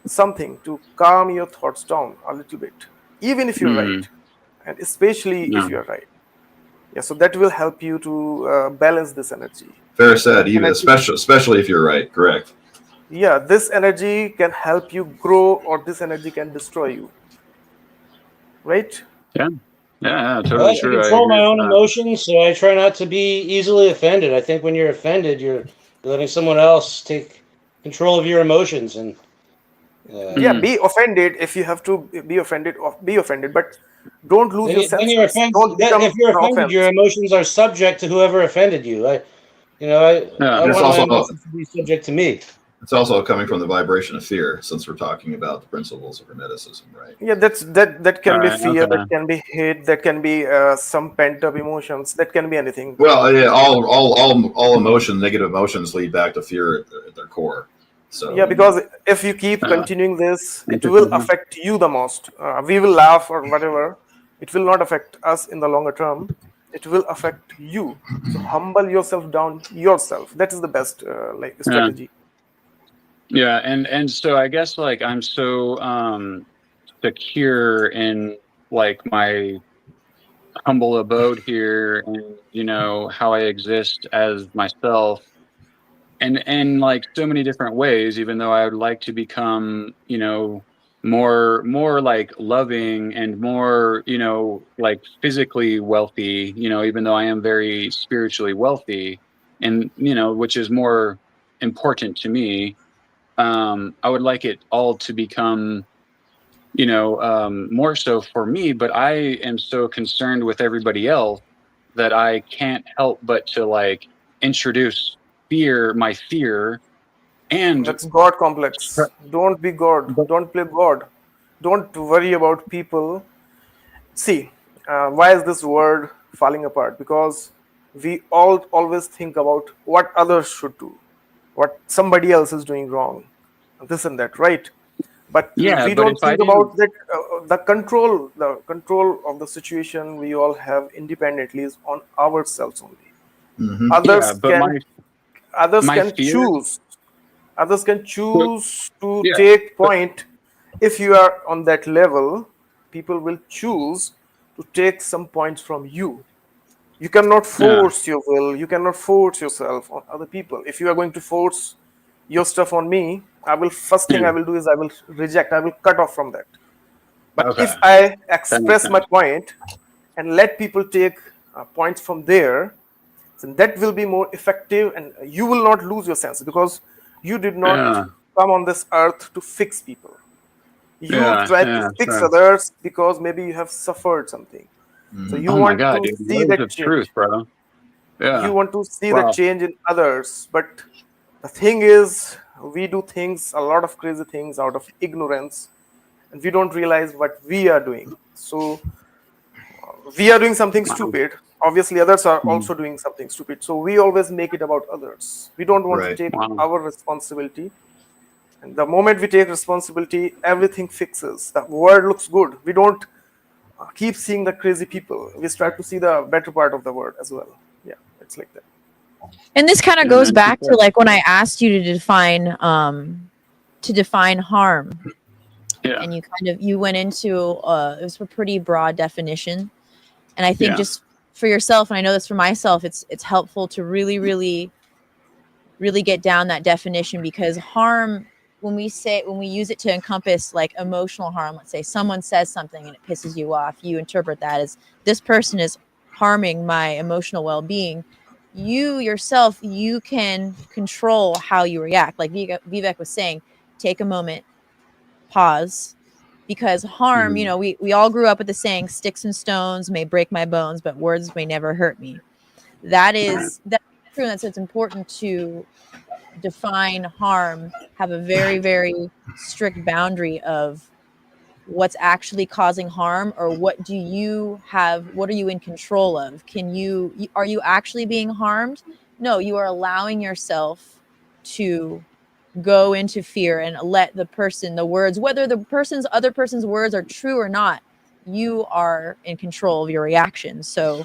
Something to calm your thoughts down a little bit, even if you're right, and especially if you're right. Yeah, so that will help you to balance this energy. Fair said, even especially if you're right, correct. Yeah, this energy can help you grow, or this energy can destroy you. Right? Yeah, totally true. I control my own emotions, so I try not to be easily offended. I think when you're offended, you're letting someone else take control of your emotions, and be offended if you have to be offended. But don't lose your senses. If you're offended, your emotions are subject to whoever offended you. I want my emotions to be subject to me. It's also coming from the vibration of fear, since we're talking about the principles of Hermeticism, right? Yeah, that can be fear, that can be hate, that can be some pent up emotions, that can be anything. Well, yeah, all emotions, negative emotions, lead back to fear at their core. So yeah, because if you keep continuing this, it will affect you the most. We will laugh or whatever. It will not affect us in the longer term. It will affect you. So humble yourself down yourself. That is the best strategy. Yeah, and so I guess like I'm so secure in like my humble abode here, and how I exist as myself, and like so many different ways. Even though I would like to become more like loving and more like physically wealthy. Even though I am very spiritually wealthy, and which is more important to me. I would like it all to become, more so for me, but I am so concerned with everybody else that I can't help but to like introduce my fear, and that's God complex. Don't be God. Don't play God. Don't worry about people. See, why is this world falling apart? Because we all always think about what others should do, what somebody else is doing wrong, this and that, right? But we don't think about that. The control of the situation we all have independently is on ourselves only. Mm-hmm. Others can choose. Others can choose to take point. If you are on that level, people will choose to take some points from you. You cannot force your will. You cannot force yourself on other people. If you are going to force your stuff on me, first thing I will do is I will reject. I will cut off from that. But if I express my point and let people take points from there, then that will be more effective, and you will not lose your sense, because you did not come on this earth to fix people. You try to fix others because maybe you have suffered something. So you want to see that change. Truth, bro. Yeah. You want to see the change in others, but The thing is, we do things, a lot of crazy things out of ignorance, and we don't realize what we are doing. So we are doing something stupid. Obviously, others are also doing something stupid. So we always make it about others. We don't want to take our responsibility. And the moment we take responsibility, everything fixes. The world looks good. We don't keep seeing the crazy people. We start to see the better part of the world as well. Yeah, it's like that. And this kind of goes back to like when I asked you to define harm. Yeah. And you went into it was a pretty broad definition. And I think just for yourself, and I know this for myself, it's helpful to really, really, really get down that definition, because harm, when we use it to encompass like emotional harm, let's say someone says something and it pisses you off, you interpret that as this person is harming my emotional well-being. You yourself, you can control how you react. Like Vivek was saying, take a moment, pause. Because harm, we all grew up with the saying, sticks and stones may break my bones, but words may never hurt me. That's true. And it's important to define harm, have a very, very strict boundary of what's actually causing harm, or what are you in control of? Are you actually being harmed? No, you are allowing yourself to go into fear and let the words, whether the other person's words are true or not, you are in control of your reactions. So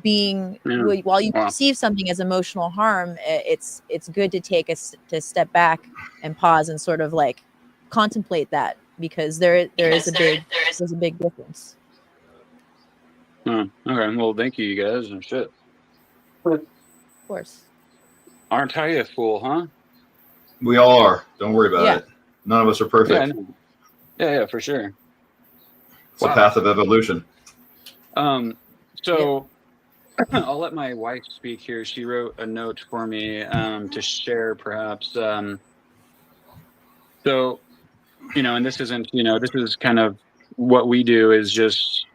while you perceive something as emotional harm, it's good to take to step back and pause and sort of like contemplate that, because there's a big difference. Okay, well, thank you guys and shit. Of course. Aren't I a fool, huh? We all are. Don't worry about it. None of us are perfect. Yeah, for sure. It's a path of evolution. So I'll let my wife speak here. She wrote a note for me to share, perhaps. So, and this isn't, this is kind of what we do, is just,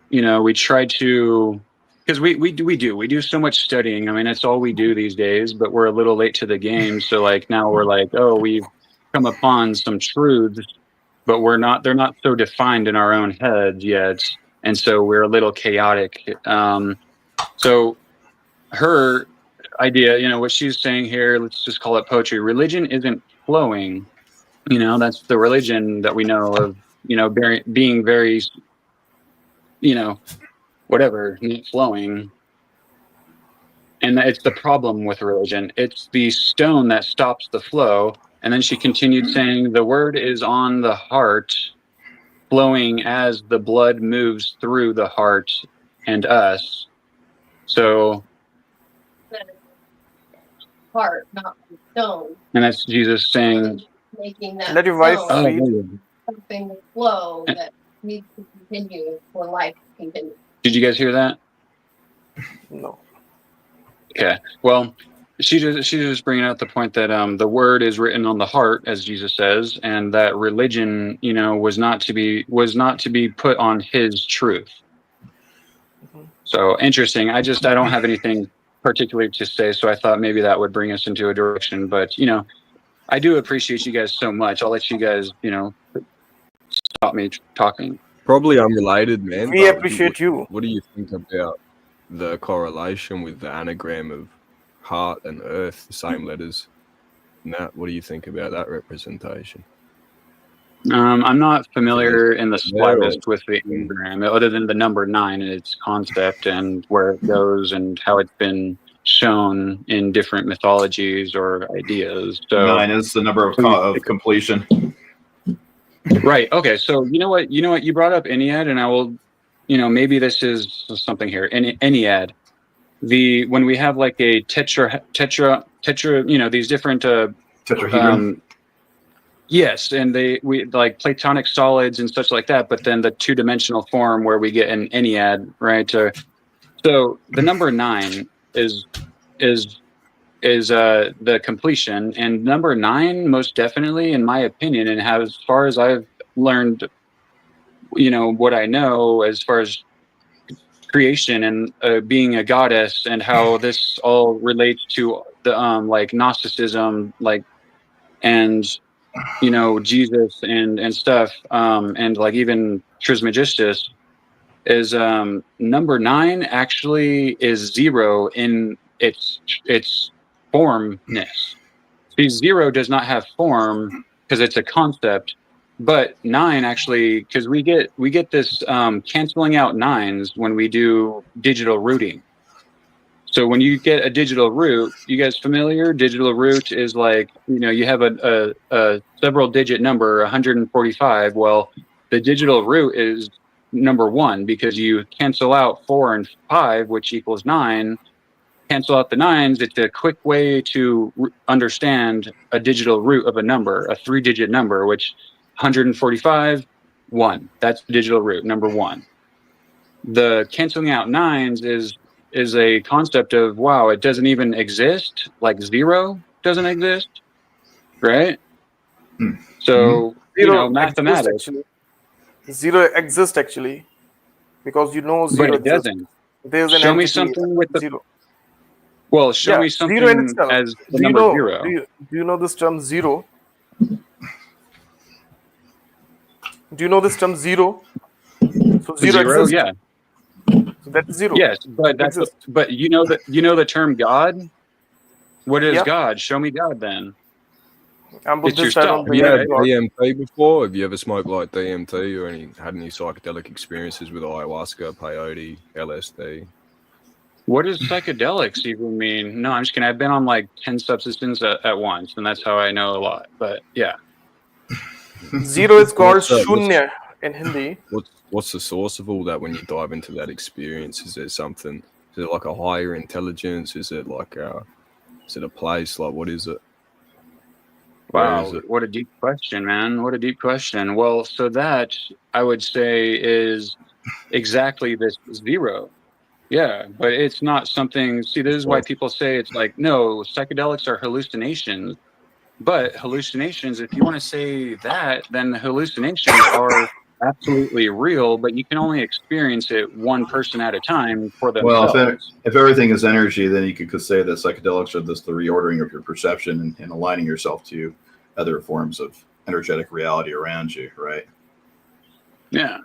we try to, because we do so much studying. I mean, that's all we do these days, but we're a little late to the game. So like now we're like, oh, we've come upon some truths, but they're not so defined in our own heads yet. And so we're a little chaotic. So her idea, what she's saying here, let's just call it poetry. Religion isn't flowing. That's the religion that we know of, being very, whatever, not flowing. And it's the problem with religion. It's the stone that stops the flow. And then she continued saying, the word is on the heart, flowing as the blood moves through the heart and us. So heart, not the stone. And that's Jesus saying, making that let your wife something to flow that needs to continue for life to continue. Did you guys hear that? No. Okay. Well, she's just bringing out the point that the word is written on the heart, as Jesus says, and that religion, was not to be put on his truth. So interesting. I don't have anything particular to say, so I thought maybe that would bring us into a direction. But I do appreciate you guys so much. I'll let you guys, stop me talking. Probably unrelated, man. We appreciate you. What do you think about the correlation with the anagram of heart and earth, the same letters? Matt, what do you think about that representation? I'm not familiar in the slightest with the anagram, other than the number 9 and its concept and where it goes and how it's been shown in different mythologies or ideas. So 9 is the number of completion. Right. Okay. So you know what? You brought up Ennead, and I will, maybe this is something here. Ennead, when we have like a tetra, these different tetrahedron. Yes, and we like platonic solids and such like that. But then the 2-dimensional form where we get an Ennead, right? So the number 9 is the completion, and number 9 most definitely, in my opinion, and as far as I've learned, what I know as far as creation and being a goddess, and how this all relates to the like Gnosticism, like, and you know, Jesus and stuff, and like even Trismegistus, is number 9 actually is 0 in its formness. See, 0 does not have form because it's a concept, but 9 actually, because we get this canceling out 9s when we do digital rooting. So when you get a digital root, you guys familiar? Digital root is like, you know, you have a several digit number, 145. Well, the digital root is number 1 because you cancel out 4 and 5, which equals 9. Cancel out the 9s. It's a quick way to understand a digital root of a number, a 3-digit number, which 145, 1. That's the digital root, number 1. The canceling out 9s is a concept of, wow, it doesn't even exist, like 0 doesn't exist, right? So, you know, mathematics. 0 exists actually, because you know 0 but it doesn't. There's an show me entity something with the 0. Well, show me something 0 in itself. as the number 0. Do you know this term 0? Do you know this term 0? So 0 exists. Yeah. So that's 0. Yes, but that's but you know the term God. What is God? Show me God then. I'm It's Buddhist. I yourself. don't Have you believe had in God. DMT before? Have you ever smoked like DMT or had any psychedelic experiences with ayahuasca, peyote, LSD? What does psychedelics even mean? No, I'm just kidding. I've been on like 10 substances at once, and that's how I know a lot. But yeah. 0 is called Shunya in Hindi. What's the source of all that when you dive into that experience? Is there something? Is it like a higher intelligence? Is it like is it a place? Like what is it? Wow, what a deep question, man. What a deep question. Well, so that I would say is exactly this 0. Yeah, but it's not something. See, this is why people say it's like, no, psychedelics are hallucinations. But hallucinations, if you want to say that, then the hallucinations are absolutely real, but you can only experience it one person at a time for themselves. Well, if everything is energy, then you could say that psychedelics are just the reordering of your perception and aligning yourself to other forms of energetic reality around you, right? Yeah.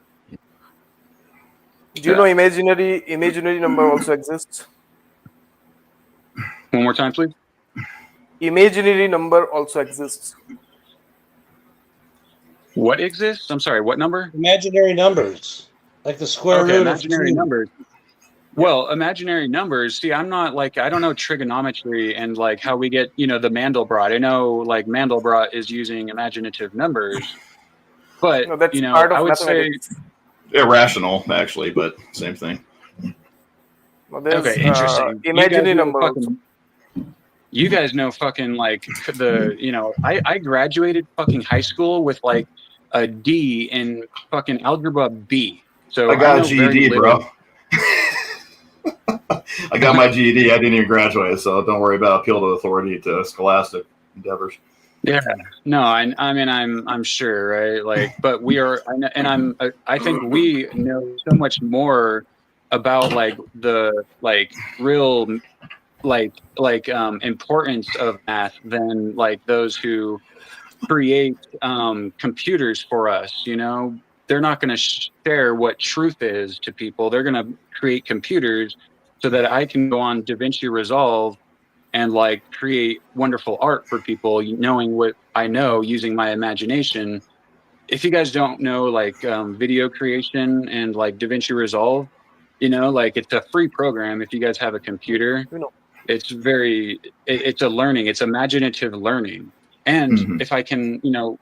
Do you know imaginary number also exists? One more time, please. Imaginary number also exists. What exists? I'm sorry, what number? Imaginary numbers, like the square root imaginary of 2. numbers. Well, imaginary numbers. See, I'm not like, I don't know trigonometry and like how we get, you know, the Mandelbrot. I know like Mandelbrot is using imaginative numbers, but No, that's you know, part of I would say mathematics. Irrational, actually, but same thing. No, there's, okay, interesting. Imaginary number. You guys know fucking like the, you know, I graduated fucking high school with like a D in fucking algebra B. So I got know a GED, bro. I got my GED. I didn't even graduate, so don't worry about appeal to authority to scholastic endeavors. Yeah, no, I mean, I'm sure, right? Like, but we are, and I think we know so much more about like the like real importance of math than like those who create computers for us. You know, they're not going to share what truth is to people. They're going to create computers so that I can go on DaVinci Resolve and like create wonderful art for people, knowing what I know using my imagination. If you guys don't know like video creation and like DaVinci Resolve, you know, like it's a free program. If you guys have a computer, it's it's a learning, it's imaginative learning. And if I can, you know,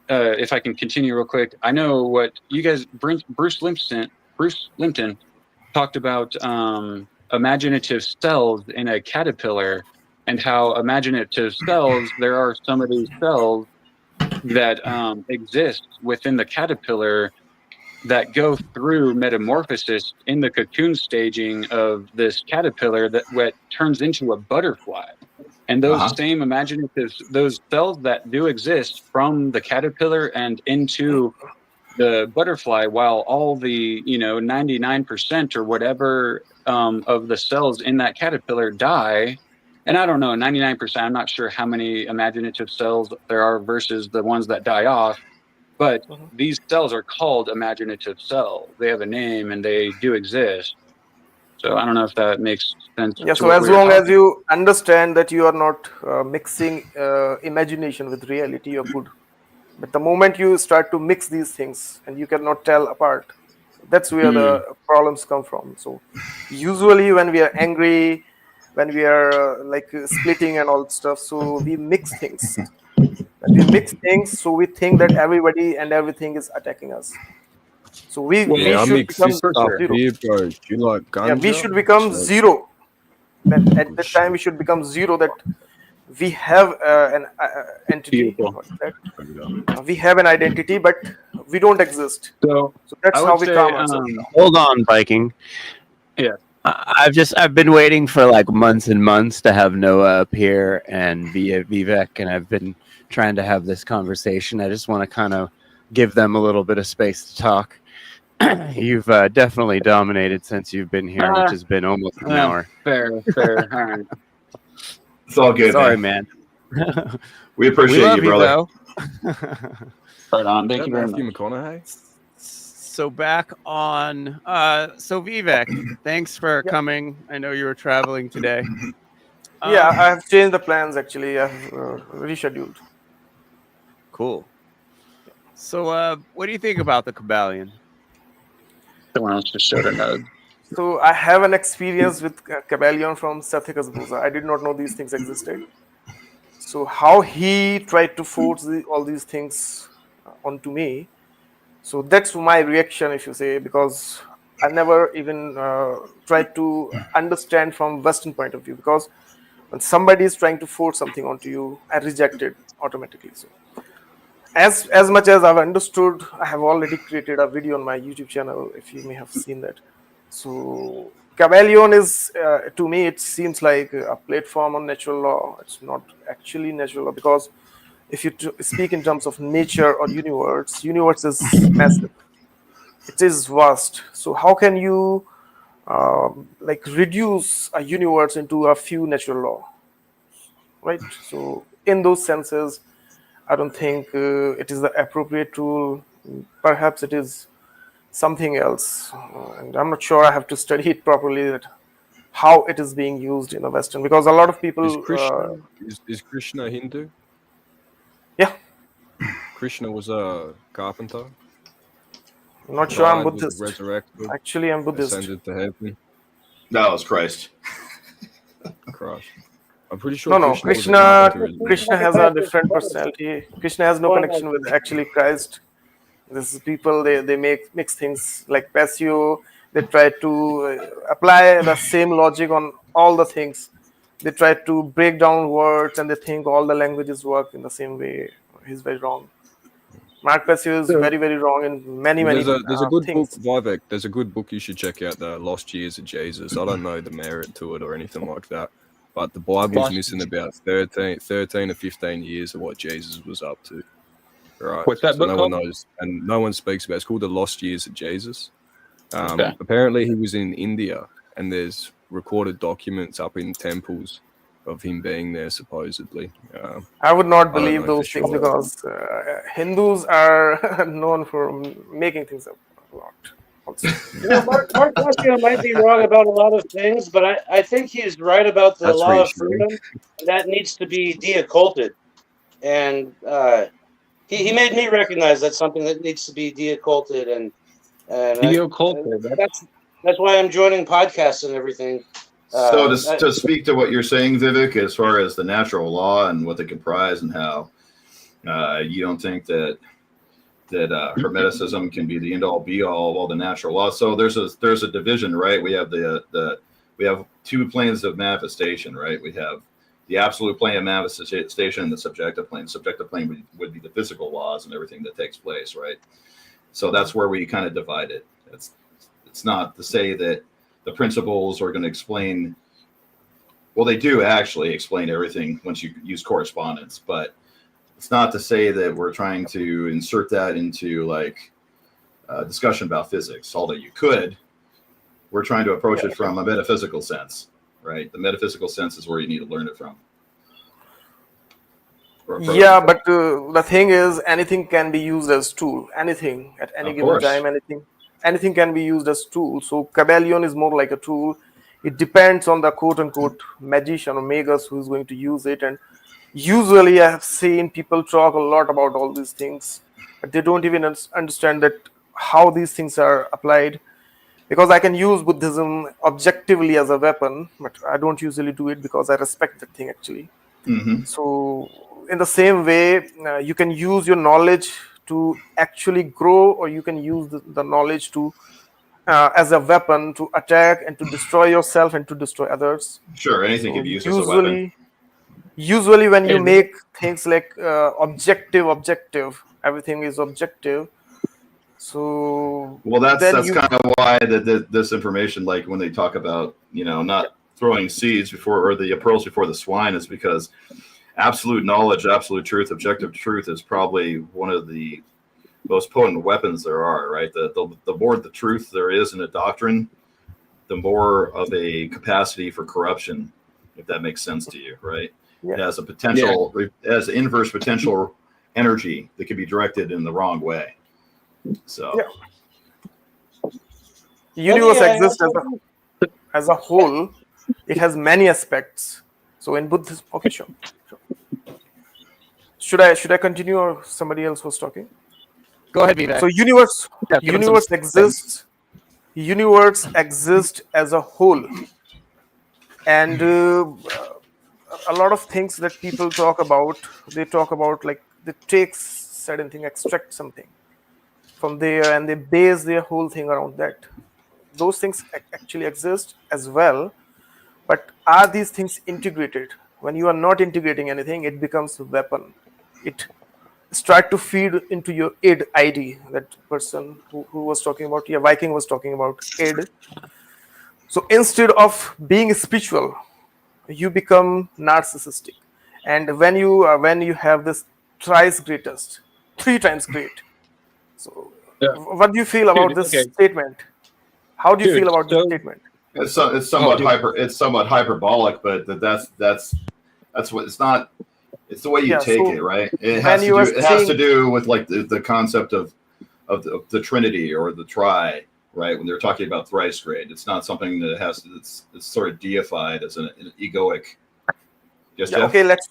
if I can continue real quick, I know what you guys, Bruce Limpton talked about imaginative cells in a caterpillar, and how imaginative cells, there are some of these cells that exist within the caterpillar that go through metamorphosis in the cocoon staging of this caterpillar that what turns into a butterfly. And those same imaginative, those cells that do exist from the caterpillar and into the butterfly, while all the 99% or whatever of the cells in that caterpillar die. And I don't know, 99%, I'm not sure how many imaginative cells there are versus the ones that die off. But these cells are called imaginative cells. They have a name and they do exist. So I don't know if that makes sense. Yeah, so as long as you understand that you are not mixing imagination with reality, you're good. But the moment you start to mix these things and you cannot tell apart, that's where the problems come from. So usually when we are angry, when we are like splitting and all that stuff, so we mix things. When we mix things, so we think that everybody and everything is attacking us. So we should become zero. Here, bro. Do you like ganja? Yeah, we should become zero. Then at that time we should become zero. That we have an entity. We have an identity, but we don't exist. So that's how we come. Hold on, Viking. Yeah. I've been waiting for like months and months to have Noah appear and Vivek, and I've been trying to have this conversation. I just want to kind of give them a little bit of space to talk. You've definitely dominated since you've been here, which has been almost an hour. Fair. All right. It's all good. Sorry, man. We appreciate you, brother. Right on. Thank you very much. McConaughey. So back on. So Vivek, thanks for coming. I know you were traveling today. Yeah, I have changed the plans. Actually, I have rescheduled. Cool. So, what do you think about the Kybalion? Someone else just showed a node. So I have an experience with Kybalion from Sethicus Buza. I did not know these things existed. So how he tried to force all these things onto me. So that's my reaction, if you say, because I never even tried to understand from Western point of view. Because when somebody is trying to force something onto you, I reject it automatically. So as much as I've understood, I have already created a video on my YouTube channel, if you may have seen that. So Kybalion is, to me, it seems like a platform on natural law. It's not actually natural law, because if you speak in terms of nature or universe is massive. It is vast. So how can you like reduce a universe into a few natural law, right? So in those senses, I don't think it is the appropriate tool. Perhaps it is something else, and I'm not sure. I have to study it properly, that how it is being used in the Western, because a lot of people. Is Krishna Hindu? Yeah. Krishna was a carpenter. I'm not sure. I'm Buddhist. Resurrected. Actually, I'm Buddhist. Ascended to heaven. No, it's Christ. Christ. I'm pretty sure. No. Krishna has a different personality. Krishna has no connection with actually Christ. This is people. They mix things like Passio. They try to apply the same logic on all the things. They try to break down words, and they think all the languages work in the same way. He's very wrong. Mark Passio is very, very wrong in many there's a good things. book, Vivek. There's a good book you should check out, The Lost Years of Jesus. I don't know the merit to it or anything like that, but the Bible's missing about 13 to 15 years of what Jesus was up to. Right. What's that book no called? one knows, and no one speaks about it. It's called The Lost Years of Jesus. Okay. Apparently, he was in India, and there's recorded documents up in temples of him being there, supposedly. I would not believe those things, because Hindus are known for making things up a lot. Mark Passio might be wrong about a lot of things, but I think he's right about the law of freedom. That needs to be de-occulted. And he made me recognize that's something that needs to be de-occulted. And de-occulted. That's why I'm joining podcasts and everything. So to speak to what you're saying, Vivek, as far as the natural law and what they comprise, and how you don't think that Hermeticism can be the end all be all of all the natural laws. So there's a division, right? We have we have two planes of manifestation, right? We have the absolute plane of manifestation and the subjective plane. The subjective plane would be the physical laws and everything that takes place, right? So that's where we kind of divide it. It's not to say that the principles are going to explain. Well, they do actually explain everything once you use correspondence, but it's not to say that we're trying to insert that into like discussion about physics, although you could. We're trying to approach it from a metaphysical sense, right? The metaphysical sense is where you need to learn it from. Yeah, but the thing is, anything can be used as tool. Anything at any given time, anything can be used as tool. So Kybalion is more like a tool. It depends on the quote unquote magician or magus who is going to use it. And usually, I have seen people talk a lot about all these things, but they don't even understand that how these things are applied. Because I can use Buddhism objectively as a weapon, but I don't usually do it because I respect that thing actually. So in the same way, you can use your knowledge to actually grow, or you can use the knowledge to as a weapon to attack and to destroy yourself and to destroy others. Sure, anything can be used as a weapon. Usually when you make things like objective, everything is objective. So well, that's kind of why this information, like when they talk about, not throwing seeds before, or the pearls before the swine, is because absolute knowledge, absolute truth, objective truth is probably one of the most potent weapons there are, right? The more the truth there is in a doctrine, the more of a capacity for corruption, if that makes sense to you, right? It has a potential, it has inverse potential energy that can be directed in the wrong way. So universe exists as a whole. It has many aspects. So in Buddhism, okay, sure. Should I continue, or somebody else was talking? Go ahead, Vivek. So universe exists as a whole, and a lot of things that people talk about, they talk about like they take certain thing, extract something from there, and they base their whole thing around that. Those things actually exist as well, but are these things integrated? When you are not integrating anything, it becomes a weapon. It start to feed into your id. That person who was talking about, Viking was talking about id. So instead of being spiritual, you become narcissistic. And when you have this thrice greatest, 3 times great. So what do you feel about this statement? How do you feel about this statement? It's somewhat hyperbolic, but that's what it's not. It's the way you take it, right? It has to do with like the concept of the Trinity or the Tri, right? When they're talking about thrice great, it's not something that it's sort of deified as an egoic. Yes, Jeff? Okay, let's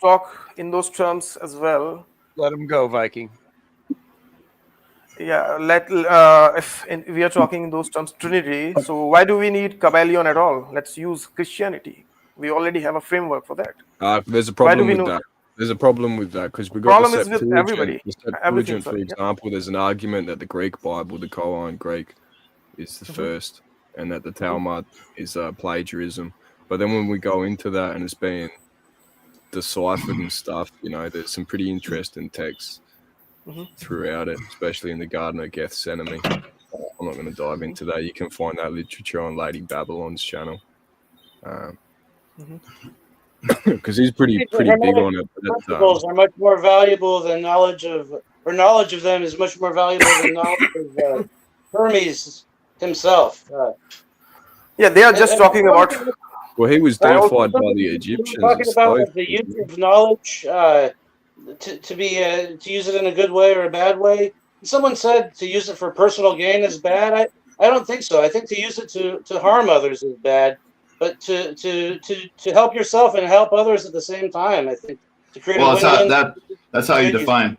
talk in those terms as well. Let him go, Viking. Yeah, we are talking in those terms, Trinity. So why do we need Kybalion at all? Let's use Christianity. We already have a framework for that. There's a problem with that. There's a problem with that because we've got the Septuagint. The Septuagint, for example, there's an argument that the Greek Bible, the Koine Greek, is the first, and that the Talmud is plagiarism. But then when we go into that and it's being deciphered and stuff, there's some pretty interesting texts throughout it, especially in the Garden of Gethsemane. I'm not going to dive into that. You can find that literature on Lady Babylon's channel. Because he's pretty big on it. Principles are much more valuable than knowledge of them is much more valuable than knowledge of Hermes himself. They are just talking about. Well, he was deified by the Egyptians. Talking about the use of knowledge to use it in a good way or a bad way. Someone said to use it for personal gain is bad. I don't think so. I think to use it to harm others is bad. But to help yourself and help others at the same time, I think to create that's how you define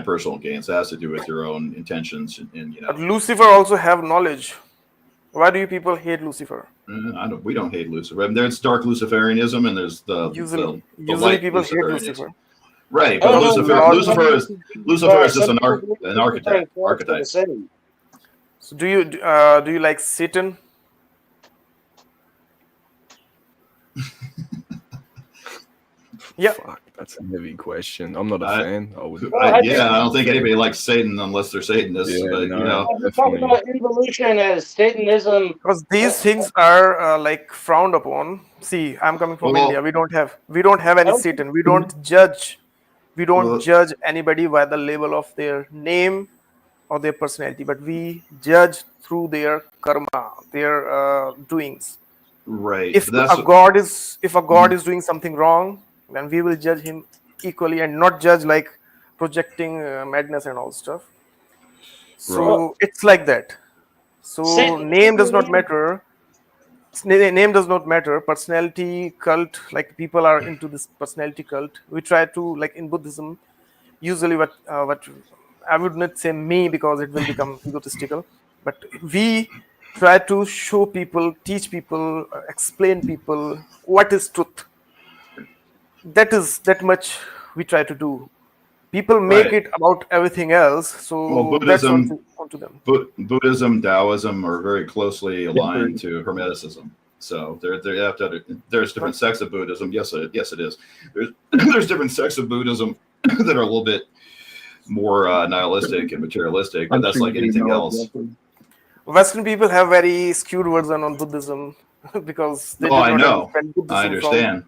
personal gains. It has to do with your own intentions and But Lucifer also have knowledge. Why do you people hate Lucifer? We don't hate Lucifer. I mean, there's dark Luciferianism and there's usually people hate Lucifer. Right, but Lucifer is just an archetype. So do you like Satan? Fuck, that's a heavy question. I'm not a fan. I don't think anybody likes Satan unless they're Satanists. We're talking about evolution as Satanism, because these things are like frowned upon. See, I'm coming from India. We don't have any Satan. We don't judge. We don't judge anybody by the label of their name or their personality, but we judge through their karma, their doings. Right. If a god is doing something wrong, then we will judge him equally and not judge like projecting madness and all stuff. So it's like that. So name does not matter. Name does not matter. Personality cult, like people are into this personality cult. We try to, like in Buddhism, usually what I would not say me because it will become egotistical, but we try to show people, teach people, explain people what is truth. That much we try to do. People make it about everything else, so Buddhism, that's onto them. Buddhism, Taoism are very closely aligned to Hermeticism. So there's different sects of Buddhism. Yes, it is. There's different sects of Buddhism that are a little bit more nihilistic and materialistic, but that's like anything else. Western people have very skewed version on Buddhism because they I know. I understand.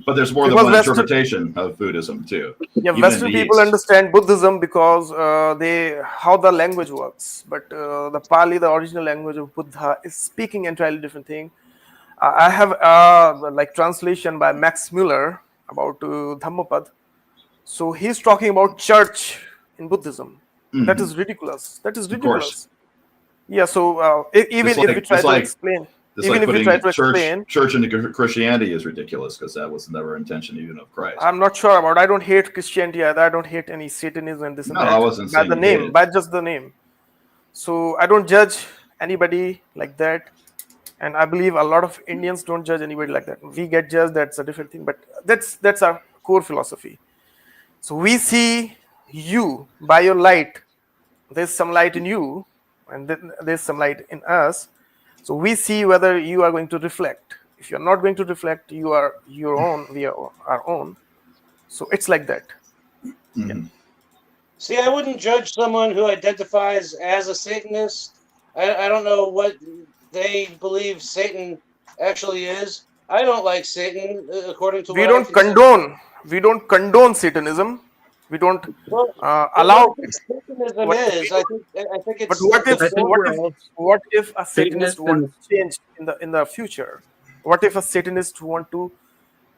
But there's more than one interpretation of Buddhism too. Yeah, Western people understand Buddhism because how the language works. But the Pali, the original language of Buddha, is speaking entirely different thing. I have like translation by Max Muller about Dhammapad. So he's talking about church in Buddhism. Mm-hmm. That is ridiculous. That is ridiculous. Yeah. So even if we try to explain. Even if you try to explain, church into Christianity is ridiculous because that was never intention even of Christ. I'm not sure about. I don't hate Christianity either. I don't hate any Satanism and this and that. I wasn't saying by the name, by just the name. So I don't judge anybody like that, and I believe a lot of Indians don't judge anybody like that. We get judged. That's a different thing, but that's our core philosophy. So we see you by your light. There's some light in you, and then there's some light in us. So we see whether you are going to reflect. If you're not going to reflect, you are your own, we are our own. So it's like that. Mm-hmm. Yeah. See, I wouldn't judge someone who identifies as a Satanist. I don't know what they believe Satan actually is. I don't like Satan, according to we don't condone Satanism. We don't allow Satanism is. I think it's. But what if a Satanist wants to change in the future? What if a Satanist want to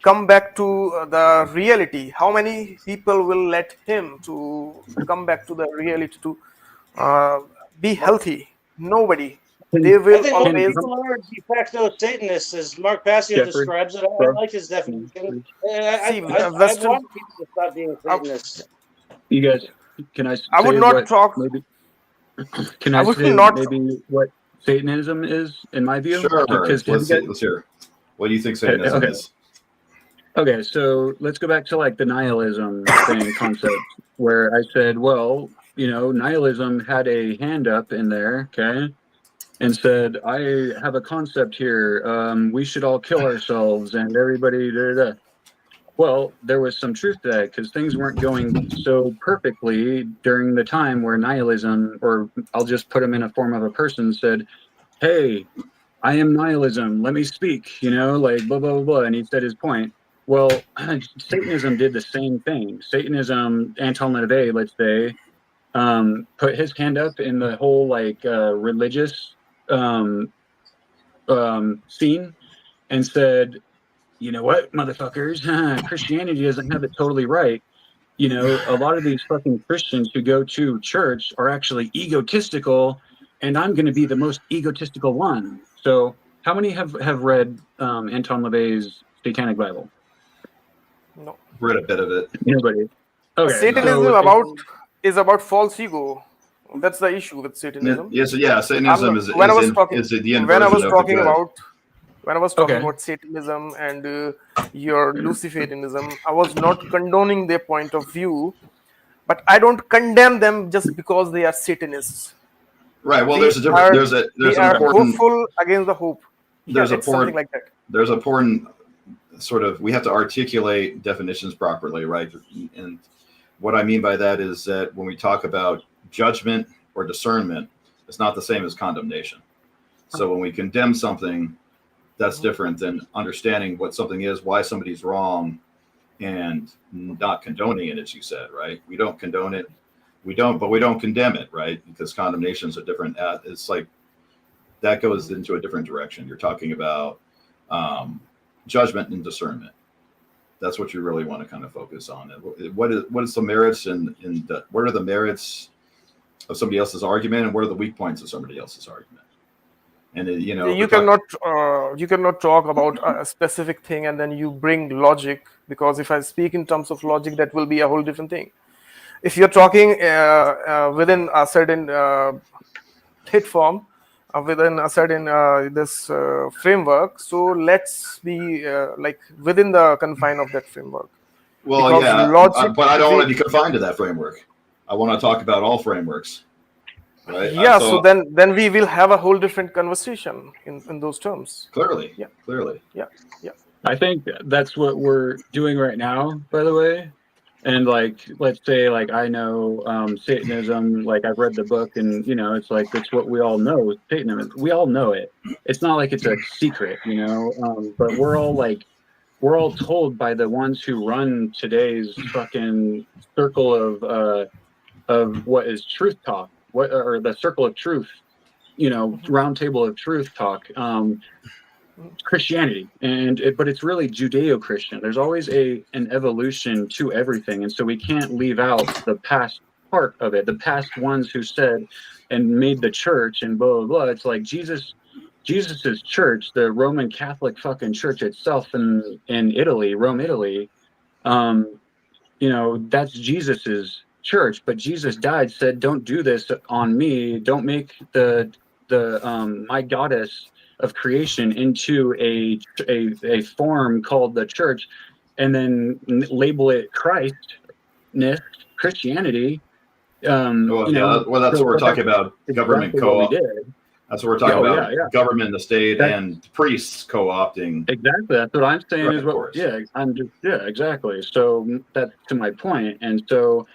come back to the reality? How many people will let him to come back to the reality to be healthy? Nobody. They will always. People are de facto Satanists, as Mark Passio describes it. I like his definition. I want people to stop being Satanists. You guys, can I? I would not talk. Maybe, can I say maybe what Satanism is in my view? Sure. Let's hear. What do you think Satanism is? Okay, so let's go back to like the nihilism thing concept, where I said, well, nihilism had a hand up in there, okay, and said, I have a concept here. We should all kill ourselves and everybody. Well, there was some truth to that because things weren't going so perfectly during the time where nihilism, or I'll just put him in a form of a person, said, hey, I am nihilism. Let me speak, like blah, blah, blah, blah. And he said his point. Well, Satanism did the same thing. Satanism, Anton LaVey, let's say, put his hand up in the whole like religious scene and said, you know what, motherfuckers, Christianity doesn't have it totally right. A lot of these fucking Christians who go to church are actually egotistical, and I'm going to be the most egotistical one. So how many have read Anton LaVey's Satanic Bible? No. Read a bit of it. Nobody. Okay. Satanism is about false ego. That's the issue with Satanism. Yes, yeah. Satanism is the inversion when I was talking about Satanism and your Luciferianism, I was not condoning their point of view, but I don't condemn them just because they are Satanists. Right. Well, there's a difference. There's an important hopeful against the hope. Something like that. There's important sort of. We have to articulate definitions properly, right? And what I mean by that is that when we talk about judgment or discernment, it's not the same as condemnation. So when we condemn something, that's different than understanding what something is, why somebody's wrong, and not condoning it, as you said, right? We don't condone it. We don't condemn it, right? Because condemnation is a different. It's like that goes into a different direction. You're talking about judgment and discernment. That's what you really want to kind of focus on. What is the merits what are the merits of somebody else's argument, and what are the weak points of somebody else's argument? And you cannot talk about a specific thing and then you bring logic, because if I speak in terms of logic, that will be a whole different thing. If you're talking within a certain hit form, within a certain this framework, so let's be like within the confine of that framework. Well, because but I don't want to be confined to that framework. I want to talk about all frameworks. Right? Yeah, so then we will have a whole different conversation in those terms. Clearly. Yeah. I think that's what we're doing right now, by the way. And like, let's say, like, I know Satanism, like I've read the book, and it's like it's what we all know. Satanism, we all know it. It's not like it's a secret, but we're all told by the ones who run today's fucking circle of what is truth talk, or the circle of truth, round table of truth talk. Christianity, but it's really Judeo-Christian. There's always an evolution to everything, and so we can't leave out the past part of it. The past ones who said and made the church and blah blah blah. It's like Jesus's church, the Roman Catholic fucking church itself in Italy, Rome, Italy. That's Jesus's church, but Jesus died, said, "Don't do this on me. Don't make the my goddess of creation into a form called the church, and then label it Christianity." That's what we're talking about. Government co-op. That's what we're talking about. Yeah. Government, the state, and priests co-opting. Exactly. That's what I'm saying. Exactly. So that's to my point, and so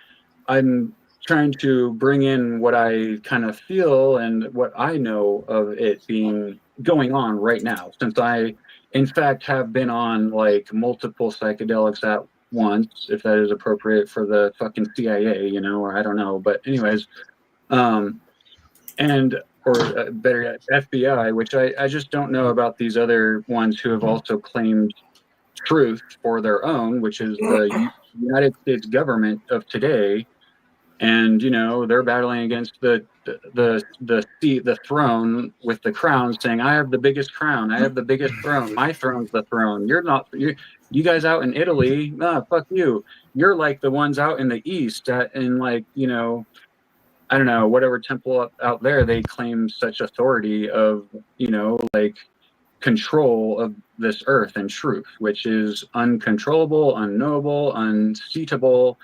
I'm trying to bring in what I kind of feel and what I know of it being going on right now, since I in fact have been on like multiple psychedelics at once, if that is appropriate for the fucking CIA, or I don't know, but anyways, or better yet, FBI, which I just don't know about these other ones who have also claimed truth for their own, which is the United States government of today. And they're battling against the seat, the throne with the crown, saying, "I have the biggest crown. I have the biggest throne. My throne's the throne. You're not. You guys out in Italy, fuck you. You're like the ones out in the East, in like I don't know, whatever temple out there. They claim such authority of like control of this earth and truth, which is uncontrollable, unknowable, unseatable."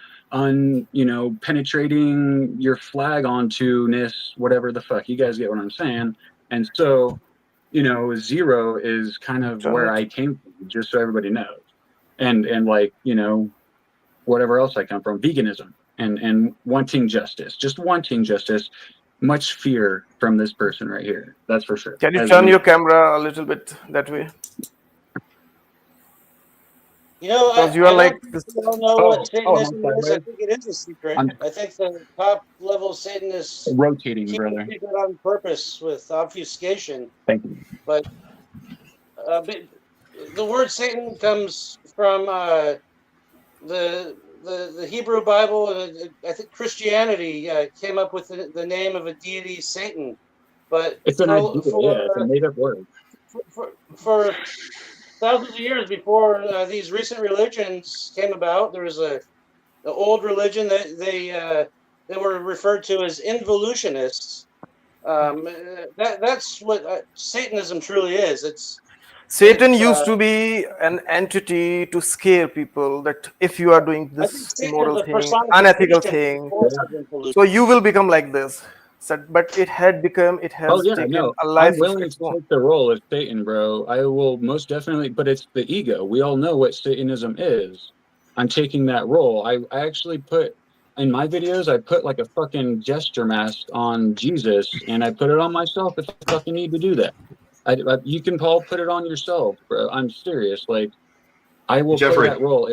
Penetrating your flag onto-ness, whatever the fuck. You guys get what I'm saying? And so, zero is kind of where I came from, just so everybody knows. And like, whatever else I come from, veganism and wanting justice, just wanting justice, much fear from this person right here. That's for sure. Can you turn your camera a little bit that way? Because you are like this. I don't know what Satanism is. I think it is a secret. I think the top level Satanists rotating, brother, keep it on purpose with obfuscation. Thank you. But the word Satan comes from the Hebrew Bible, and I think Christianity came up with the name of a deity, Satan. But it's an idea. It's a made-up word. For thousands of years before these recent religions came about, there was an old religion that they were referred to as involutionists. That's what Satanism truly is. Satan used to be an entity to scare people that if you are doing this immoral thing, unethical thing, so you will become like this. But it has taken a life. I'm willing to take the role of Satan, bro. I will most definitely, but it's the ego. We all know what Satanism is. I'm taking that role. I actually put, in my videos, I put like a fucking gesture mask on Jesus, and I put it on myself if I fucking need to do that. You can, Paul, put it on yourself, bro. I'm serious. Like, I will play that role.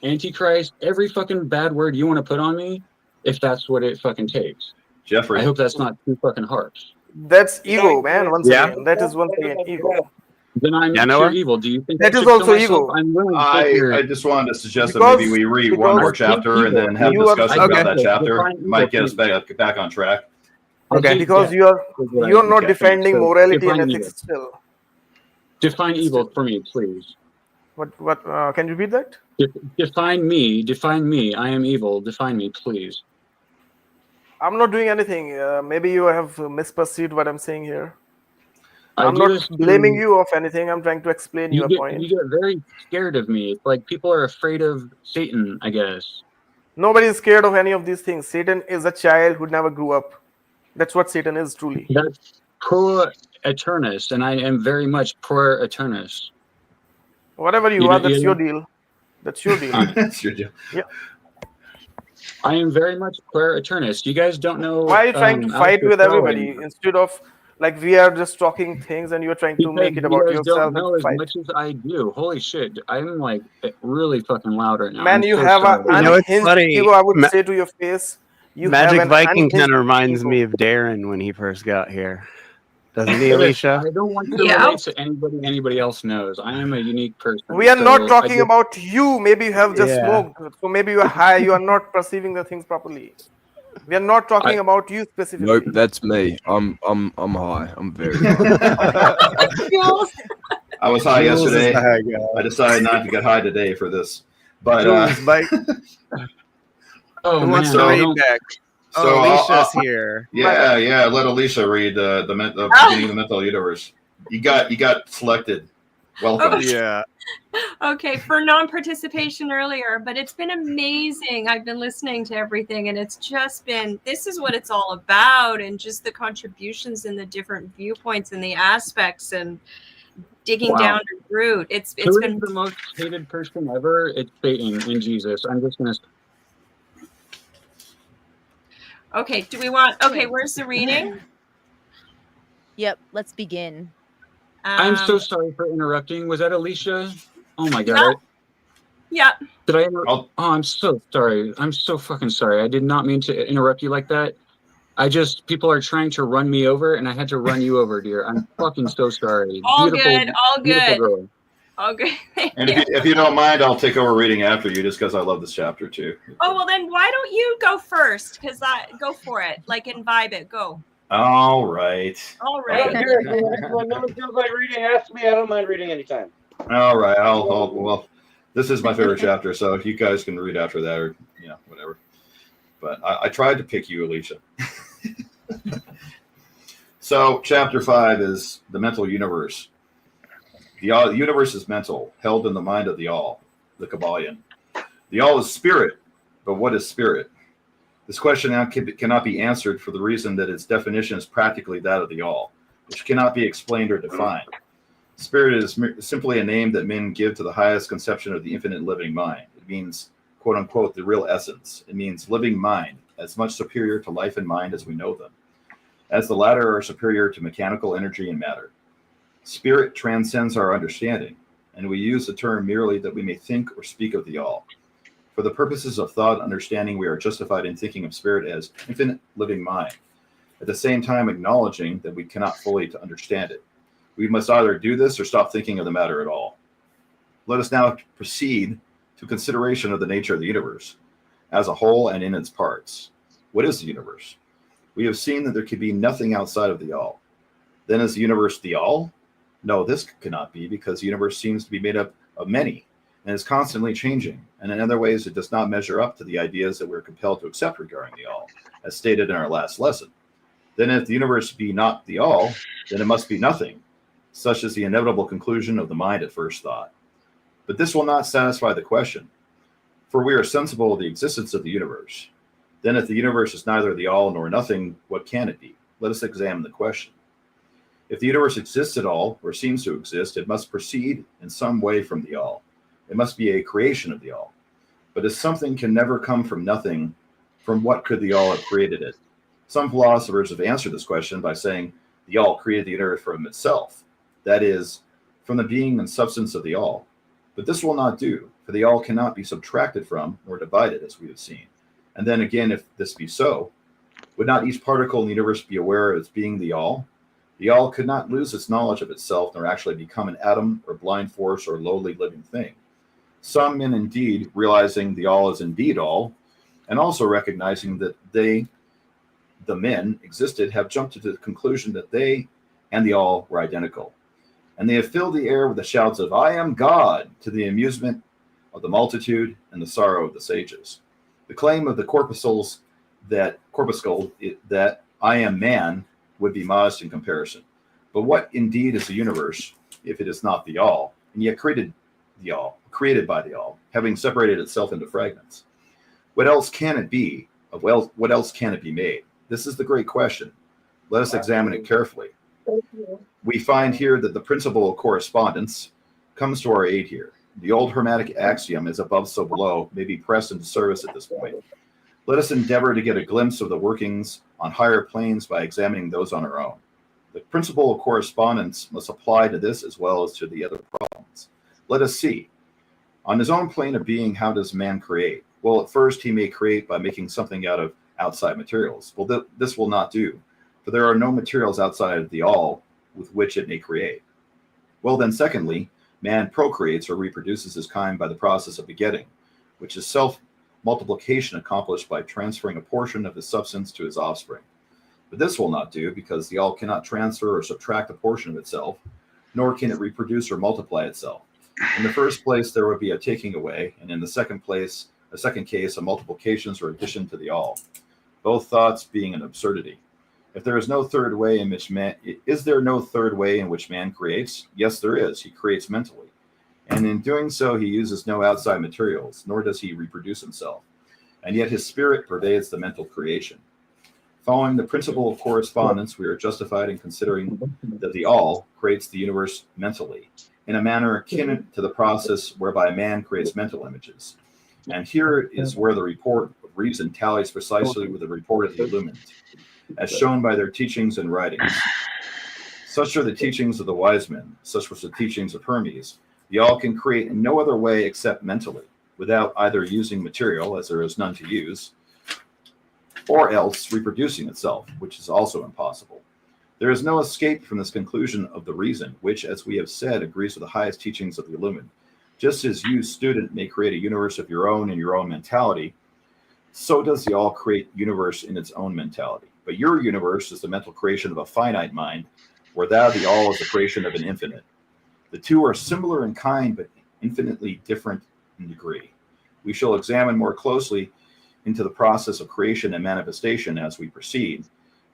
Antichrist, every fucking bad word you want to put on me, if that's what it fucking takes. Jeffrey. I hope that's not too fucking harsh. That's ego, man. Once again, that is once again ego. Then I'm pure evil. Do you think that I is should also kill myself? ego? I'm willing to I just wanted to suggest that maybe we read one more chapter and then have discussion about that chapter. Might get us back on track. Okay. Because you are not defending morality and ethics still. Define evil for me, please. What? Can you repeat that? Define me. Define me. I am evil. Define me, please. I'm not doing anything. Maybe you have misperceived what I'm saying here. I'm not blaming you of anything. I'm trying to explain your point. You get very scared of me. It's like people are afraid of Satan, I guess. Nobody is scared of any of these things. Satan is a child who never grew up. That's what Satan is, truly. That's pro eternus, and I am very much pro eternus. Whatever you are, that's your deal. That's your deal. That's your deal. Yeah. I am very much pro eternus. You guys don't know. Why are you trying to fight with everybody instead of like we are just talking things and you're trying to make it about yourself? Don't know as much as I do. Holy shit! I'm like really fucking loud right now. Man, you have an unhinged ego. I would say to your face. Magic Viking kind of reminds me of Darin when he first got here. Doesn't he, Alicia? I don't want to relate to anybody else knows. I am a unique person. We are not talking about you. Maybe you have just smoked. So maybe you are high. You are not perceiving the things properly. We are not talking about you specifically. Nope, that's me. I'm high. I'm very high. I was high yesterday. I decided not to get high today for this. But who wants to read next? So Alicia's here. Yeah. Let Alicia read the beginning of the mental universe. You got selected. Welcome. Okay. Yeah. Okay, for non-participation earlier, but it's been amazing. I've been listening to everything, and it's just been. This is what it's all about, and just the contributions and the different viewpoints and the aspects, and digging down to root. It's been the most hated person ever. It's Satan in Jesus. I'm just gonna. Okay, do we want... Okay, where's the reading? Yep, let's begin. I'm so sorry for interrupting. Was that Alicia? Oh my God. Yeah. Did I interrupt? Oh, I'm so sorry. I'm so fucking sorry. I did not mean to interrupt you like that. People are trying to run me over, and I had to run you over, dear. I'm fucking so sorry. All good. Girl. Okay. And if you don't mind, I'll take over reading after you, just because I love this chapter too. Oh well, then why don't you go first? Because go for it, like and vibe it. Go. All right. Okay. When no one feels like reading, ask me. I don't mind reading anytime. All right. Well, this is my favorite chapter, so if you guys can read after that, or whatever. But I tried to pick you, Alicia. So, chapter 5 is the mental universe. The universe is mental, held in the mind of the all, the Kybalion. The all is spirit, but what is spirit? This question cannot be answered for the reason that its definition is practically that of the all, which cannot be explained or defined. Spirit is simply a name that men give to the highest conception of the infinite living mind. It means, quote unquote, the real essence. It means living mind, as much superior to life and mind as we know them, as the latter are superior to mechanical energy and matter. Spirit transcends our understanding, and we use the term merely that we may think or speak of the all. For the purposes of thought and understanding, we are justified in thinking of spirit as infinite living mind, at the same time acknowledging that we cannot fully understand it. We must either do this or stop thinking of the matter at all. Let us now proceed to consideration of the nature of the universe as a whole and in its parts. What is the universe? We have seen that there can be nothing outside of the all. Then is the universe the all? No, this cannot be, because the universe seems to be made up of many and is constantly changing, and in other ways it does not measure up to the ideas that we're compelled to accept regarding the all, as stated in our last lesson. Then if the universe be not the all, then it must be nothing. Such is the inevitable conclusion of the mind at first thought. But this will not satisfy the question, for we are sensible of the existence of the universe. Then if the universe is neither the all nor nothing, what can it be? Let us examine the question. If the universe exists at all, or seems to exist, it must proceed in some way from the all. It must be a creation of the all. But as something can never come from nothing, from what could the all have created it? Some philosophers have answered this question by saying the all created the universe from itself, that is, from the being and substance of the all. But this will not do, for the all cannot be subtracted from or divided, as we have seen. And then again, if this be so, would not each particle in the universe be aware of its being the all? The all could not lose its knowledge of itself, nor actually become an atom or blind force or lowly living thing. Some men indeed, realizing the all is indeed all, and also recognizing that they, the men, existed, have jumped to the conclusion that they and the all were identical. And they have filled the air with the shouts of, I am God, to the amusement of the multitude and the sorrow of the sages. The claim of the corpuscles that I am man would be modest in comparison. But what indeed is the universe if it is not the all, and yet created by the all, having separated itself into fragments? What else can it be? What else can it be made? This is the great question. Let us examine it carefully. We find here that the principle of correspondence comes to our aid here. The old Hermetic axiom, as above so below, may be pressed into service at this point. Let us endeavor to get a glimpse of the workings on higher planes by examining those on our own. The principle of correspondence must apply to this as well as to the other problems. Let us see. On his own plane of being, how does man create? Well, at first he may create by making something out of outside materials. Well, this will not do, for there are no materials outside of the all with which it may create. Well, then secondly, man procreates or reproduces his kind by the process of begetting, which is self-multiplication accomplished by transferring a portion of his substance to his offspring. But this will not do, because the all cannot transfer or subtract a portion of itself, nor can it reproduce or multiply itself. In the first place, there would be a taking away, and in the second case, a multiplications or addition to the all. Both thoughts being an absurdity. If there is no third way in which man, is there no third way in which man creates? Yes, there is. He creates mentally. And in doing so, he uses no outside materials, nor does he reproduce himself. And yet his spirit pervades the mental creation. Following the principle of correspondence, we are justified in considering that the all creates the universe mentally, in a manner akin to the process whereby man creates mental images. And here is where the report of reason tallies precisely with the report of the illumined, as shown by their teachings and writings. Such are the teachings of the wise men, such was the teachings of Hermes. The all can create in no other way except mentally, without either using material, as there is none to use, or else reproducing itself, which is also impossible. There is no escape from this conclusion of the reason, which, as we have said, agrees with the highest teachings of the illumined. Just as you, student, may create a universe of your own in your own mentality, so does the all create universe in its own mentality. But your universe is the mental creation of a finite mind, where thou, the all, is the creation of an infinite. The two are similar in kind, but infinitely different in degree. We shall examine more closely into the process of creation and manifestation as we proceed,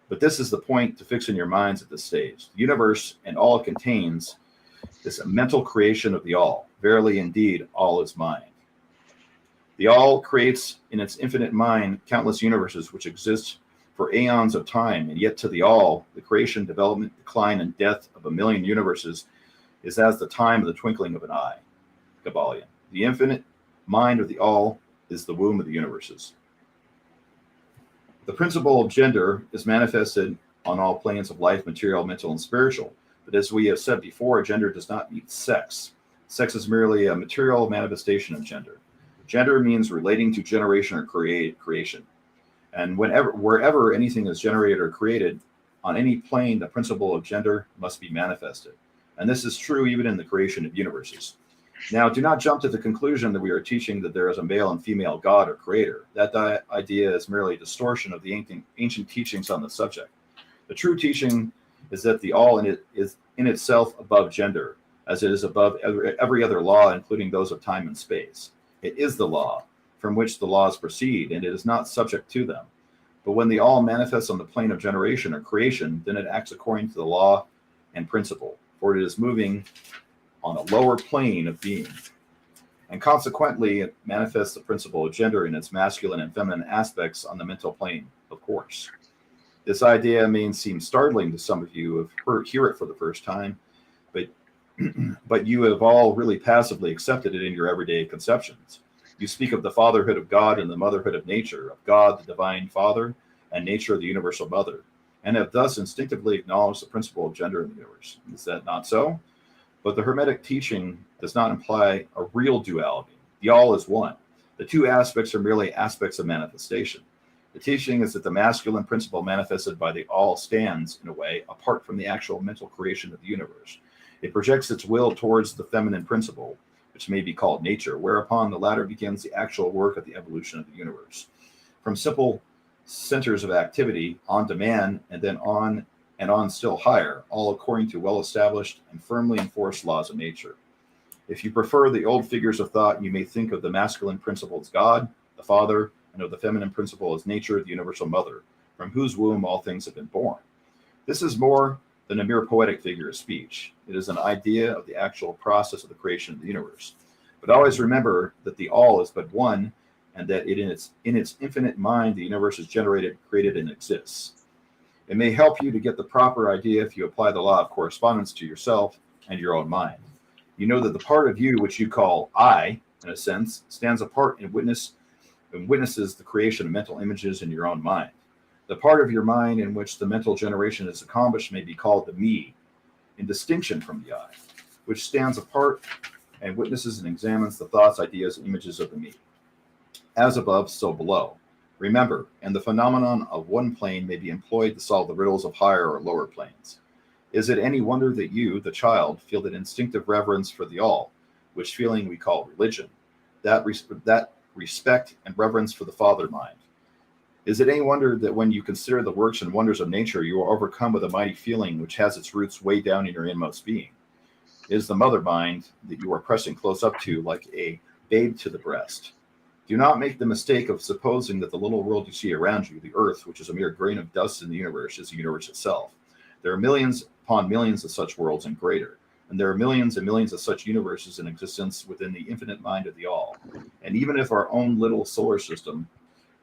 but this is the point to fix in your minds at this stage. The universe and all it contains is a mental creation of the all. Verily, indeed, all is mind. The all creates in its infinite mind countless universes which exist for aeons of time, and yet to the all, the creation, development, decline, and death of a million universes is as the time of the twinkling of an eye. Kybalion. The infinite mind of the all is the womb of the universes. The principle of gender is manifested on all planes of life, material, mental, and spiritual. But as we have said before, gender does not mean sex. Sex is merely a material manifestation of gender. Gender means relating to generation or creation. And wherever anything is generated or created, on any plane, the principle of gender must be manifested. And this is true even in the creation of universes. Now, do not jump to the conclusion that we are teaching that there is a male and female God or creator. That idea is merely a distortion of the ancient teachings on the subject. The true teaching is that the all in it is in itself above gender, as it is above every other law, including those of time and space. It is the law from which the laws proceed, and it is not subject to them. But when the all manifests on the plane of generation or creation, then it acts according to the law and principle, for it is moving on a lower plane of being. And consequently, it manifests the principle of gender in its masculine and feminine aspects on the mental plane, of course. This idea may seem startling to some of you who hear it for the first time, but you have all really passively accepted it in your everyday conceptions. You speak of the fatherhood of God and the motherhood of nature, of God, the divine father, and nature, the universal mother, and have thus instinctively acknowledged the principle of gender in the universe. Is that not so? But the Hermetic teaching does not imply a real duality. The all is one. The two aspects are merely aspects of manifestation. The teaching is that the masculine principle manifested by the all stands, in a way, apart from the actual mental creation of the universe. It projects its will towards the feminine principle, which may be called nature, whereupon the latter begins the actual work of the evolution of the universe. From simple centers of activity on demand and then on and on still higher, all according to well-established and firmly enforced laws of nature. If you prefer the old figures of thought, you may think of the masculine principle as God, the Father, and of the feminine principle as nature, the universal mother, from whose womb all things have been born. This is more than a mere poetic figure of speech. It is an idea of the actual process of the creation of the universe. But always remember that the all is but one, and that in its infinite mind, the universe is generated, created, and exists. It may help you to get the proper idea if you apply the law of correspondence to yourself and your own mind. You know that the part of you which you call I, in a sense, stands apart and witnesses the creation of mental images in your own mind. The part of your mind in which the mental generation is accomplished may be called the me, in distinction from the I, which stands apart and witnesses and examines the thoughts, ideas, and images of the me. As above, so below. Remember, and the phenomenon of one plane may be employed to solve the riddles of higher or lower planes. Is it any wonder that you, the child, feel that instinctive reverence for the all, which feeling we call religion, that respect and reverence for the father mind? Is it any wonder that when you consider the works and wonders of nature, you are overcome with a mighty feeling which has its roots way down in your inmost being? It is the mother mind that you are pressing close up to like a babe to the breast. Do not make the mistake of supposing that the little world you see around you, the earth, which is a mere grain of dust in the universe, is the universe itself. There are millions upon millions of such worlds and greater, and there are millions and millions of such universes in existence within the infinite mind of the all. And even if our own little solar system,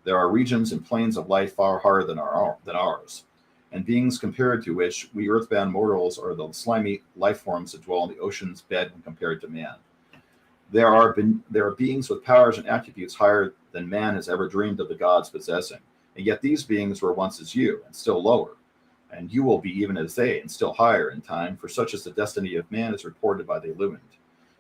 there are regions and planes of life far higher than ours, and beings compared to which we earthbound mortals are the slimy life forms that dwell on the ocean's bed when compared to man. There are beings with powers and attributes higher than man has ever dreamed of the gods possessing, and yet these beings were once as you, and still lower, and you will be even as they, and still higher in time, for such is the destiny of man as reported by the illumined.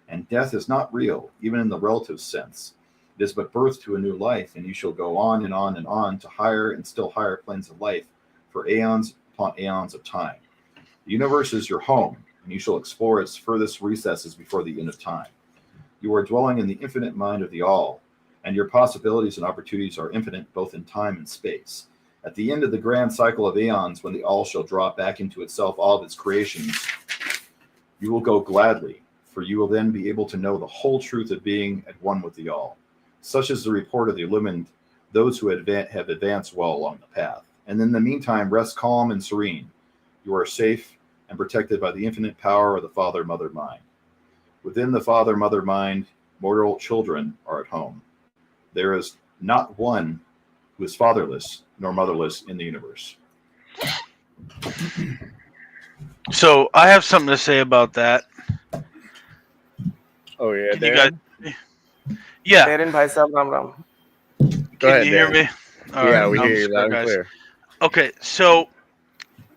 And death is not real, even in the relative sense. It is but birth to a new life, and you shall go on and on and on to higher and still higher planes of life for aeons upon aeons of time. The universe is your home, and you shall explore its furthest recesses before the end of time. You are dwelling in the infinite mind of the all, and your possibilities and opportunities are infinite both in time and space. At the end of the grand cycle of aeons, when the all shall draw back into itself all of its creations, you will go gladly, for you will then be able to know the whole truth of being at one with the all. Such is the report of the illumined, those who have advanced well along the path. And in the meantime, rest calm and serene. You are safe and protected by the infinite power of the Father-Mother mind. Within the Father-Mother mind, mortal children are at home. There is not one who is fatherless nor motherless in the universe. So I have something to say about that. Oh yeah, Can you guys? Yeah. Darin bhai sahab, ram ram. Can you hear me? All yeah, right, we I'm hear you scared, loud and guys. clear. Okay, so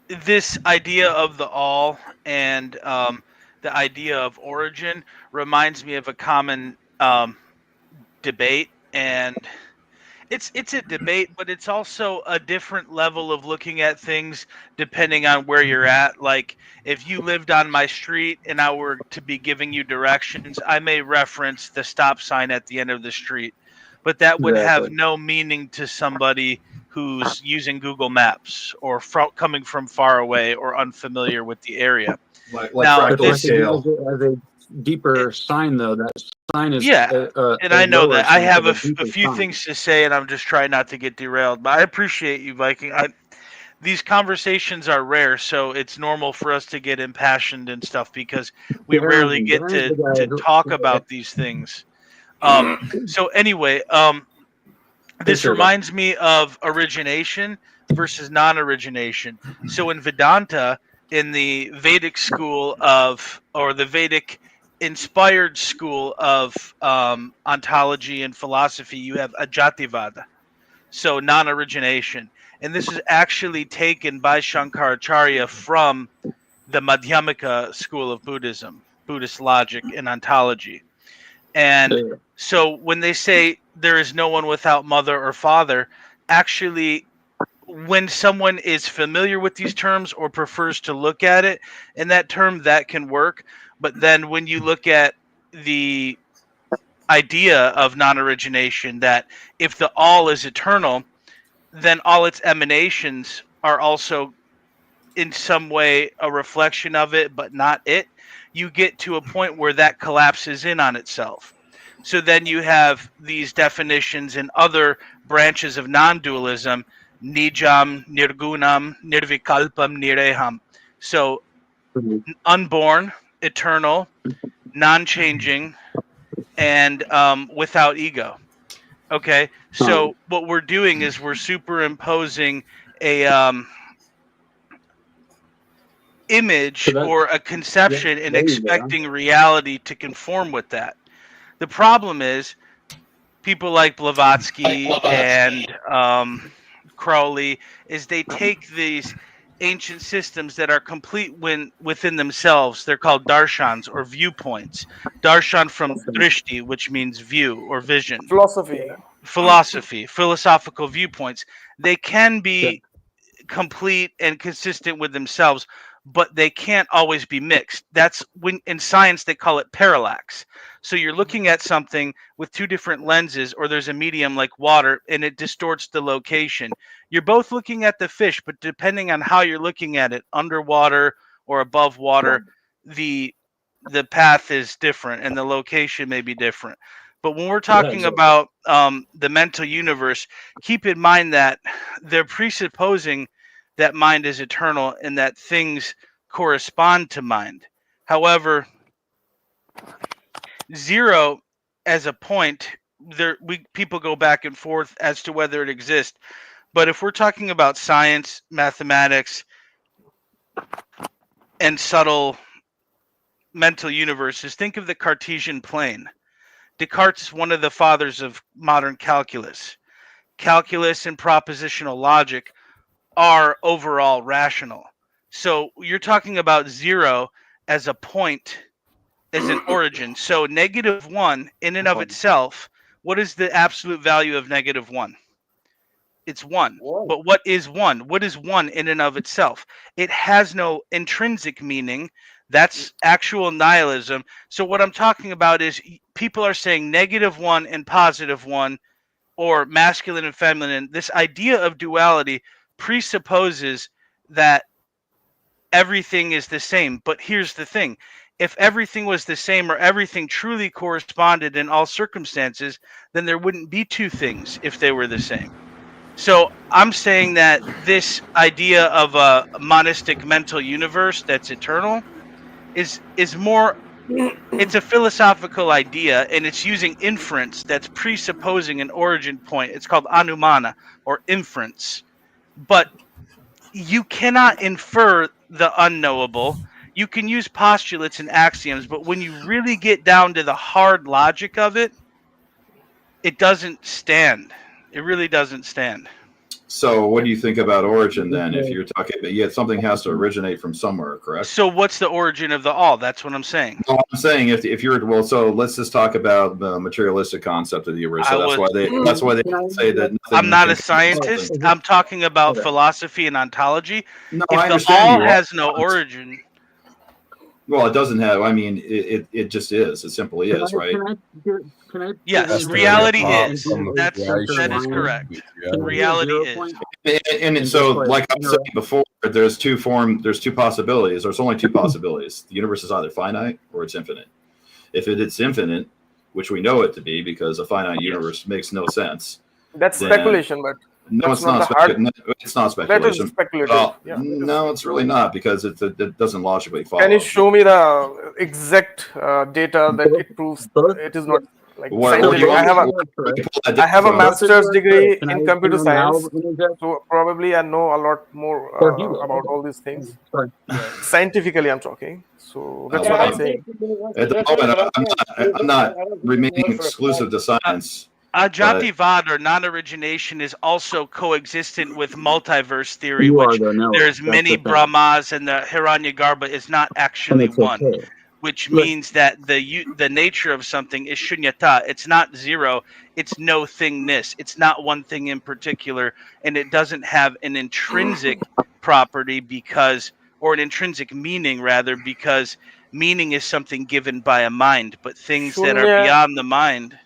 this idea of the all and the idea of origin reminds me of a common debate, and it's a debate, but it's also a different level of looking at things depending on where you're at. Like if you lived on my street and I were to be giving you directions, I may reference the stop sign at the end of the street, but that would have no meaning to somebody who's using Google Maps or coming from far away or unfamiliar with the area. Like now, fractal scale. As a deeper sign, though, that sign is and I know that I have a deeper few sign. things to say, and I'm just trying not to get derailed. But I appreciate you, Viking. These conversations are rare, so it's normal for us to get impassioned and stuff because we rarely get to talk about these things. So anyway, this reminds me of origination versus non-origination. So in Vedanta, in the Vedic school or the Vedic inspired school of ontology and philosophy, you have Ajativada, so non-origination. And this is actually taken by Shankaracharya from the Madhyamika school of Buddhism, Buddhist logic and ontology. And so when they say there is no one without mother or father, actually, when someone is familiar with these terms or prefers to look at it in that term, that can work. But then when you look at the idea of non-origination, that if the all is eternal, then all its emanations are also in some way a reflection of it, but not it, you get to a point where that collapses in on itself. So then you have these definitions in other branches of non-dualism, nijam, nirgunam, nirvikalpam, nireham. So unborn, eternal, non-changing, and without ego. Okay, so what we're doing is we're superimposing a image or a conception and expecting reality to conform with that. The problem is people like Blavatsky and Crowley is they take these ancient systems that are complete within themselves. They're called darshans or viewpoints. Darshan from drishti, which means view or vision. Philosophical viewpoints. They can be complete and consistent with themselves, but they can't always be mixed. That's when in science they call it parallax. So you're looking at something with two different lenses, or there's a medium like water and it distorts the location. You're both looking at the fish, but depending on how you're looking at it, underwater or above water, the path is different and the location may be different. But when we're talking about the mental universe, keep in mind that they're presupposing that mind is eternal and that things correspond to mind. However, zero as a point, people go back and forth as to whether it exists. But if we're talking about science, mathematics, and subtle mental universes, think of the Cartesian plane. Descartes is one of the fathers of modern calculus. Calculus and propositional logic are overall rational. So you're talking about zero as a point, as an origin. So -1 in and of itself, what is the absolute value of -1? It's 1. But what is 1? What is 1 in and of itself? It has no intrinsic meaning. That's actual nihilism. So what I'm talking about is people are saying -1 and +1, or masculine and feminine. This idea of duality presupposes that everything is the same. But here's the thing. If everything was the same, or everything truly corresponded in all circumstances, then there wouldn't be two things if they were the same. So I'm saying that this idea of a monistic mental universe that's eternal is more, it's a philosophical idea, and it's using inference that's presupposing an origin point. It's called anumana, or inference. But you cannot infer the unknowable. You can use postulates and axioms, but when you really get down to the hard logic of it, it doesn't stand. It really doesn't stand. So what do you think about origin then? If you're talking about, something has to originate from somewhere, correct? So what's the origin of the all? That's what I'm saying. No, I'm saying if you're, so let's just talk about the materialistic concept of the universe. So that's why they say that. I'm not a scientist. I'm talking about philosophy and ontology. No, if I the understand all has no origin. Well, it doesn't have. I mean, it just is. It simply is, right? Yes, reality is. That is correct. Reality is. And so, like I was saying before, there's two possibilities. There's only two possibilities. The universe is either finite or it's infinite. If it's infinite, which we know it to be, because a finite universe makes no sense. That's speculation, but no, it's not. It's not speculation. That is speculative. Well, no, it's really not, because it doesn't logically follow. Can you show me the exact data that it proves it is not? Like I have a master's degree in computer science, so probably I know a lot more about all these things. Scientifically, I'm talking. So that's what I'm saying. At the moment, I'm not remaining exclusive to science. Ajativad, or non-origination, is also coexistent with multiverse theory, which there's many Brahmas, and the Hiranyagarbha is not actually one. which means that the nature of something is shunyata. It's not zero. It's no thingness. It's not one thing in particular, and it doesn't have an intrinsic property or an intrinsic meaning rather, because meaning is something given by a mind, but things that are beyond the mind.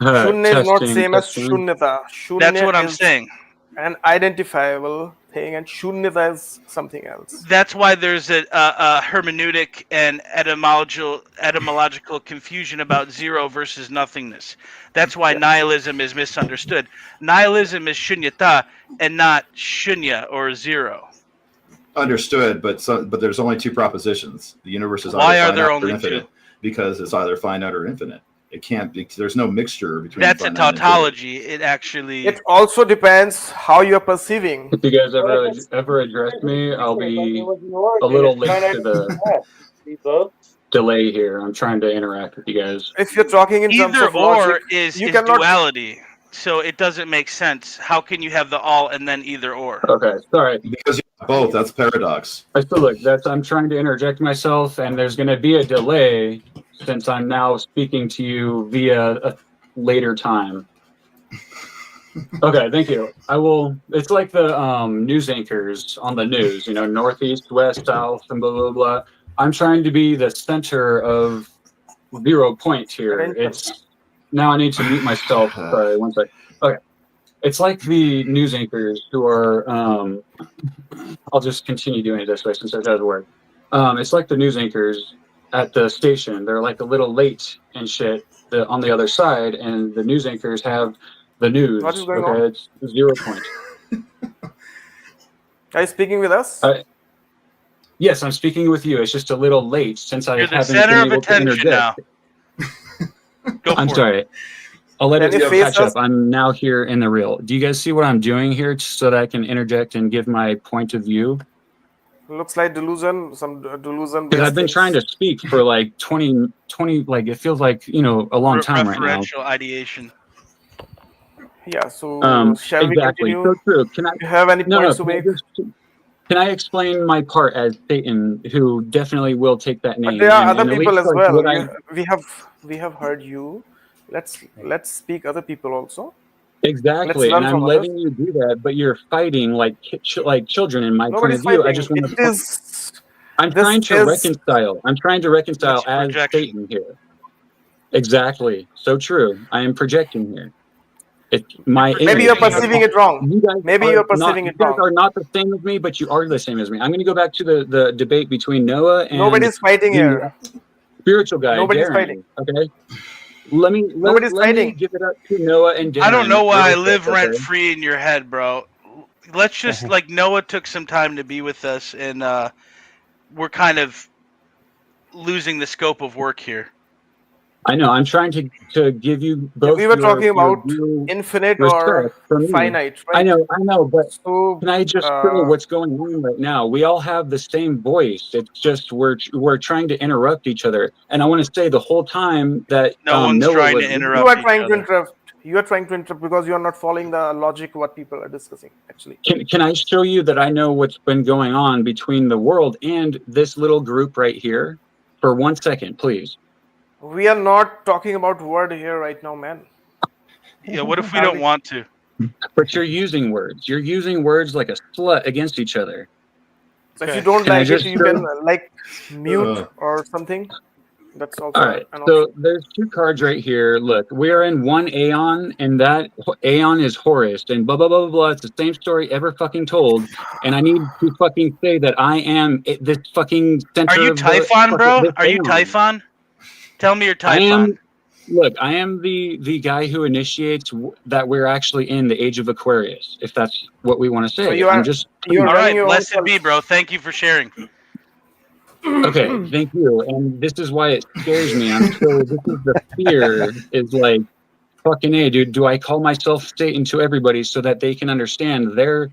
Shunya is not same as shunyata. Shunya That's what I'm saying. An identifiable thing, and shunyata is something else. That's why there's a hermeneutic and etymological confusion about zero versus nothingness. That's why nihilism is misunderstood. Nihilism is shunyata and not shunya or zero. Understood, but there's only two propositions. The universe is why either are there finite only or infinite, two? Because it's either finite or infinite. It can't be. There's no mixture between. That's a tautology. It actually. It also depends how you're perceiving. If you guys ever address me, I'll be a little late to the delay here. I'm trying to interact with you guys. If you're talking in terms Either of logic, is cannot... duality, so it doesn't make sense. How can you have the all and then either or? Okay, sorry. Because you have both. That's paradox. So look, I'm trying to interject myself, and there's going to be a delay since I'm now speaking to you via a later time. Okay, thank you. I will. It's like the news anchors on the news, northeast, west, south, and blah, blah, blah. I'm trying to be the center of 0 point here. Now I need to mute myself. Sorry, one sec. Okay. It's like the news anchors who are, I'll just continue doing it this way since that does work. It's like the news anchors at the station. They're like a little late and shit on the other side, and the news anchors have the news. What is going on? It's 0 point. Are you speaking with us? Yes, I'm speaking with you. It's just a little late since I You're the haven't center been of able to attention now. I'm sorry. I'll let it Can you catch face us? up. I'm now here in the real. Do you guys see what I'm doing here so that I can interject and give my point of view? Looks like some delusion. Because I've been trying to speak for like 20, like it feels like, a long time right now. Referential ideation. Yeah, so shall exactly. we continue? So true. Can I Do you have any points to make? Can I explain my part as Satan, who definitely will take that name? But there are other at people least, as like, well. We have heard you. Let's speak other people also. Exactly, and I'm letting you do that, but you're fighting like children in my point of view. I just want to. I'm trying to reconcile. I'm trying to reconcile as Satan here. Exactly. So true. I am projecting here. Maybe you're perceiving it wrong. Maybe you're perceiving it wrong. You guys are not the same as me, but you are the same as me. I'm going to go back to the debate between Noah and nobody's fighting here. Spiritual guy. Nobody's Darin, fighting. Okay. Let me give it up to Noah and Darin. I don't know why I live rent free in your head, bro. Let's just Noah took some time to be with us, and we're kind of losing the scope of work here. I know. I'm trying to give you both. We were talking about infinite or finite, right? I know, but can I just show what's going on right now? We all have the same voice. It's just we're trying to interrupt each other. And I want to say the whole time that no one's Noah trying to interrupt. You are trying to interrupt. You are trying to interrupt because you are not following the logic what people are discussing. Actually, can I show you that I know what's been going on between the world and this little group right here for 1 second, please? We are not talking about word here right now, man. Yeah, what if we don't want to? But you're using words. You're using words like a slut against each other. So if you don't like it, you can mute or something. That's also all right. So there's two cards right here. Look, we are in one Aeon, and that Aeon is Horus, and blah blah blah blah blah. It's the same story ever fucking told. And I need to fucking say that I am this fucking center. Are you Typhon, bro? Are you Typhon? Tell me your Typhon. I am the guy who initiates that we're actually in the age of Aquarius, if that's what we want to say. So you're all right, blessed be, bro. Thank you for sharing. Okay, thank you. And this is why it scares me. This is the fear is like, fucking A, dude, do I call myself Satan to everybody so that they can understand their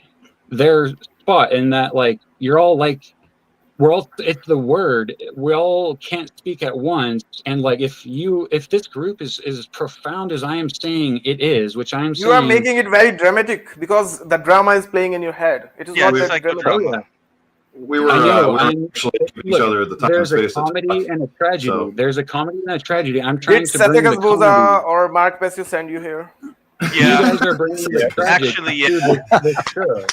spot and that like you're all like it's the word. We all can't speak at once. And like if this group is as profound as I am saying it is, which I am saying, you are making it very dramatic because the drama is playing in your head. It is not that dramatic. Oh, yeah. We were, actually each other at the time. There's a comedy and a tragedy. So- There's a comedy and a tragedy. I'm trying Did to bring the Satyakos Boza comedy. or Mark Pesce send you here? You Yeah, guys are bringing the tragic actually, to this show.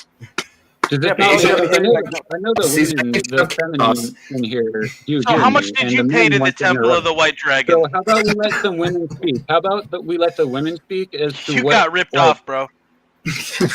Does it Yeah, not- but- I know the women, the feminine in here do So hear how much me, did and you the pay men to the want Temple interrupt. of the White Dragon? So how about we let some women speak? How about that we let the women speak as to You what got ripped like, off, bro.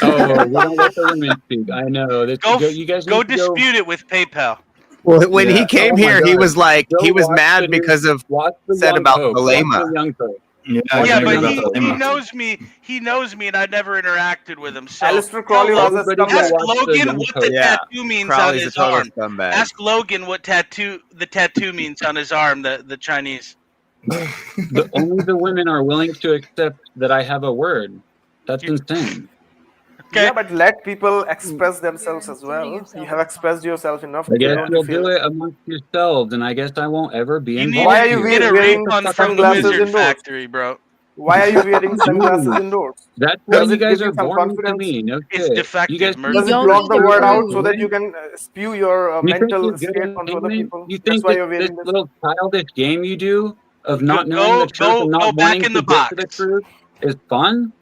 Oh, we don't let the women speak. I know. That's, Go, you guys go need to go dispute it with PayPal. Well, when Yeah. he came Oh my here, he God. was like, Go he was watch mad the because of watch the said young about Pope. the Watch lama. the young Pope. Yeah, Yeah, I but agree he about the lama. knows me. He knows me, and I never interacted with him. So Aleister Crowley tell was a Everybody go ask scumbag. watch the Logan young what Pope. the Yeah. tattoo means on Crowley's a his total arm. scumbag. Ask Logan what the tattoo means on his arm. The Chinese. Only the women are willing to accept that I have a word. That's insane. Okay. Yeah, but let people express themselves as well. You have expressed yourself enough. I You guess don't you'll feel do it amongst yourselves, and I guess I won't ever be You need involved. Why are to you here. get a wearing refund from the sunglasses Wizard indoors? Factory, bro. Why are you wearing sunglasses indoors? That's why Does you it guys give you are some boring to confidence? me. No It's shit. defective, You guys Murphy. Does You it don't block need the to word out prove. so that you can spew your You think mental you're good escape onto other entertainment? people? You That's think why this, you're this wearing this. little childish game you do of not Go- knowing the go- truth and go not back wanting in to the get to the box. truth is fun?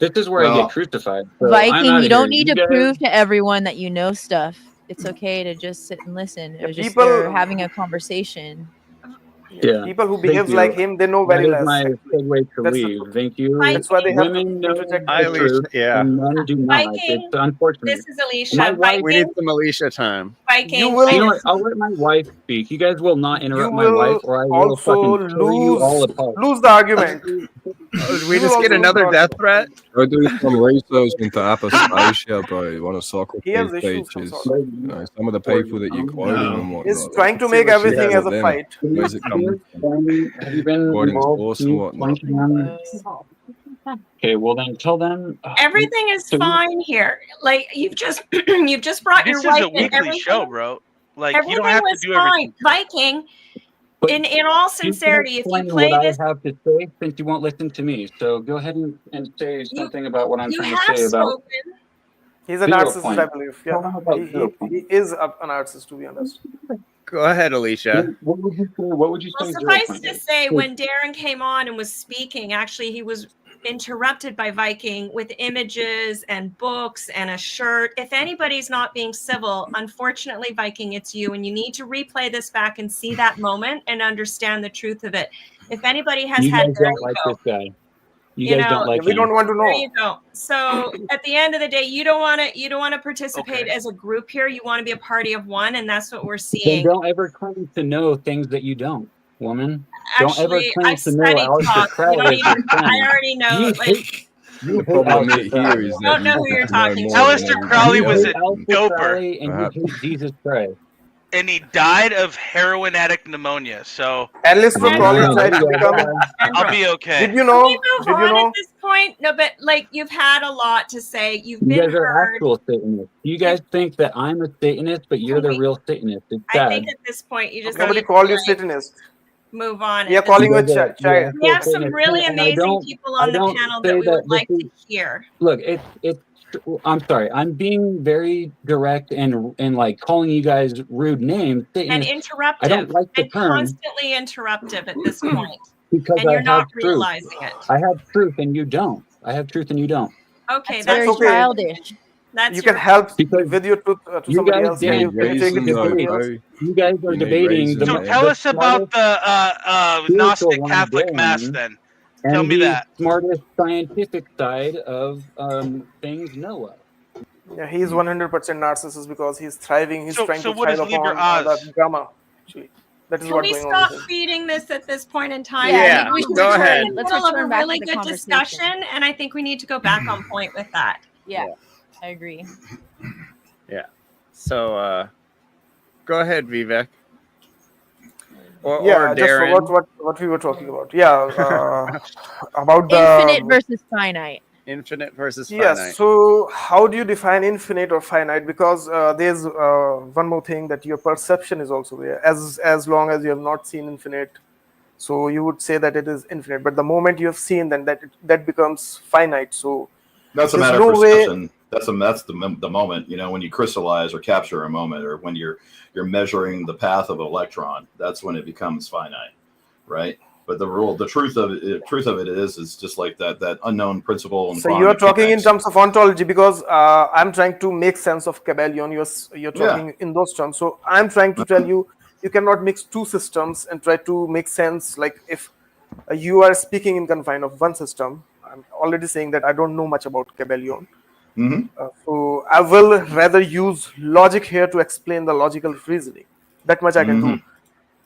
This is where I Well- get crucified. So I'm Viking, outta you don't here. need You to guys- prove to everyone that you know stuff. It's okay to just sit and listen. It Yeah, was just people- they're having a conversation. Yeah. People who Thank behave you. like him, they know That very is less. my actually. segue to That's the leave. truth. Thank you. That's why they have Women to know interject. Hi, the Alicia. truth, Yeah. and men do not. Viking, It's unfortunate. This is Alicia. My wife- We need Viking, some Alicia time. Viking. You will- You know what? I'll let my wife speak. You guys will not interrupt You my wife, will or I will also fucking tear you all apart. lose the argument. Did we You will just get also another lose death the threat? Go do some research into apostasia, bro. One of He has Socrates' issues some teachers. sort of. You know, some of the people that you're quoting and whatnot. He's trying to See make what everything you as a them. fight. Where's it coming from? Have you been According to involved source in and whatnot. 21? Okay, well then tell them. Everything is So you- fine here. Like you've just you've just brought This your is wife a in. weekly Everything- show, bro. Like Everything you don't have to was do fine. everything. Viking, But in all you can sincerity, if you explain play what this, I have to say, since you won't listen to me. So go ahead and say something about what I'm you trying have to say about. spoken. He's a Zero narcissist, point. I believe. Tell them Yeah, about he, 0 he, point. he is a narcissist, to be honest. Go ahead, Alicia. What would you say? What would you Well, say? 0 suffice point to is? say, when Darin came on and was speaking, actually, he was interrupted by Viking with images and books and a shirt. If anybody's not being civil, unfortunately, Viking, it's you. And you need to replay this back and see that moment and understand the truth of it. If anybody has You had, guys there don't you like go. this guy. You You guys know, don't like we him. don't want to There know. you go. So at the end of the day, you don't want to participate Okay. as a group here. You want to be a party of one, and that's what we're Then seeing. don't ever claim to know things that you don't, woman. Don't ever Actually, claim I've to know studied Aleister talk. You Crowley don't as your even. I friend. already know. You Like, hate The problem Aleister here Crowley. is Don't that know you who you're think you know talking more to. than Aleister everybody Crowley You was hate a Aleister doper, Crowley and Perhaps. you hate Jesus Christ. and he died of heroin addict pneumonia. So Aleister And Crowley wrong. tried to become. I'll be okay. Did you Can know? we move Did you on know? at this point? No, but like you've had a lot to say. You've You been guys are heard. actual Satanists. You guys think that I'm a Satanist, but you're the real Satanist. It's I sad. think at this point you just Nobody need called to you like, Satanist. move on. We are at this calling you a You guys are- you're child. We have actual some Satanists. really And I amazing don't- people on I the don't panel say that we that would this like is- to hear. Look, it's. I'm sorry. I'm being very direct and like calling you guys rude names. And Satanists. interruptive. I don't like the and term constantly interruptive at this point. because And I you're not have truth. realizing it. I have truth and you don't. I have truth and you don't. Okay, That's that's very okay. childish. That's You your can help Because with your truth to you somebody guys else. didn't Can you take reason it to though, somebody bro. else? You guys are You need debating reason, the. So man. tell the us about smartest, the spiritual Gnostic one, Catholic Darin, Mass then. and Tell me the that. smartest scientific side of things Noah. Yeah, he's 100% narcissist because he's thriving. He's So- trying so to what thrive is Liber upon Oz? the drama. Actually, that is Can what we going on stop with him. feeding this at this point in time? Yeah, I Yeah, think we should go return ahead. in the Let's middle of a return back to really the good conversation. discussion, and I think we need to go back on point with that. Yeah, I agree. So, go ahead, Vivek. Or Yeah, I just Darin. forgot what we were talking about. Yeah, about the Infinite versus finite. Infinite versus finite. Yes. So, how do you define infinite or finite? Because there's one more thing, that your perception is also there. As long as you have not seen infinite, so you would say that it is infinite. But the moment you have seen, then that becomes finite. So That's a there's matter no of way. perception. That's the moment, when you crystallize or capture a moment, or when you're measuring the path of an electron. That's when it becomes finite, right? But the truth of it is just like that unknown principle. So you're talking in terms of ontology, because I'm trying to make sense of Kybalion. You're talking in those terms. So I'm trying to tell you, you cannot mix two systems and try to make sense. Like if you are speaking in confine of one system, I'm already saying that I don't know much about Kybalion. So I will rather use logic here to explain the logical reasoning. That much I can do.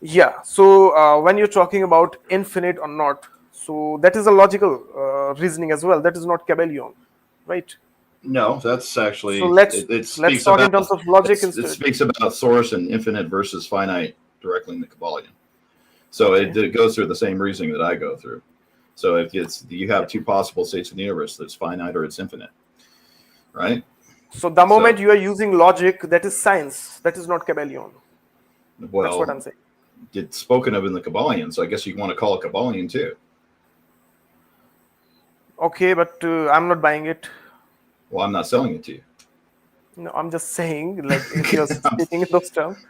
Yeah. So when you're talking about infinite or not, so that is a logical reasoning as well. That is not Kybalion, right? No, that's actually. So let's talk in terms of logic instead. It speaks about source and infinite versus finite directly in the Kybalion. So it goes through the same reasoning that I go through. So if you have two possible states in the universe, that's finite or it's infinite, right? So the moment you are using logic, that is science. That is not Kybalion. Well, that's what I'm saying. It's spoken of in the Kybalion, so I guess you want to call it Kybalion too. Okay, but I'm not buying it. Well, I'm not selling it to you. No, I'm just saying, like, if you're speaking in those terms,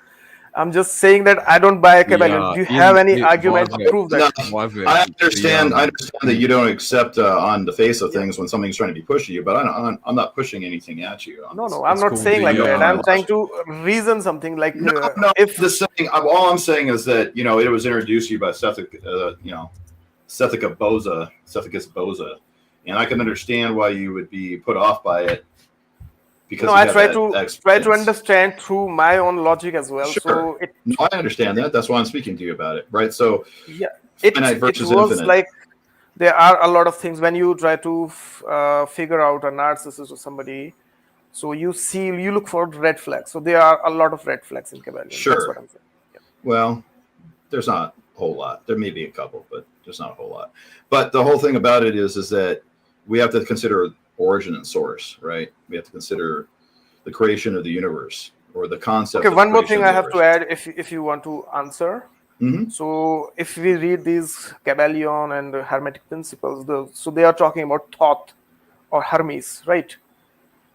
I'm just saying that I don't buy a Kybalion. Do you have any argument to prove that? No, I understand that you don't accept on the face of things when something's trying to be pushy you, but I'm not pushing anything at you. No, I'm not saying like that. I'm trying to reason something like if the saying. All I'm saying is that it was introduced to you by Sethicus Boza, and I can understand why you would be put off by it. Because I try to understand through my own logic as well. Sure. So I understand that. That's why I'm speaking to you about it, right? So it was infinite. Like there are a lot of things when you try to figure out a narcissist or somebody. So you look for red flags. So there are a lot of red flags in Kybalion. Sure. That's what I'm saying. Yeah. Well, there's not a whole lot. There may be a couple, but there's not a whole lot. But the whole thing about it is that we have to consider origin and source, right? We have to consider the creation of the universe or the concept. Okay, one more thing I have to add, if you want to answer. Mm-hmm. So if we read these Kybalion and the Hermetic principles, so they are talking about Thoth or Hermes, right?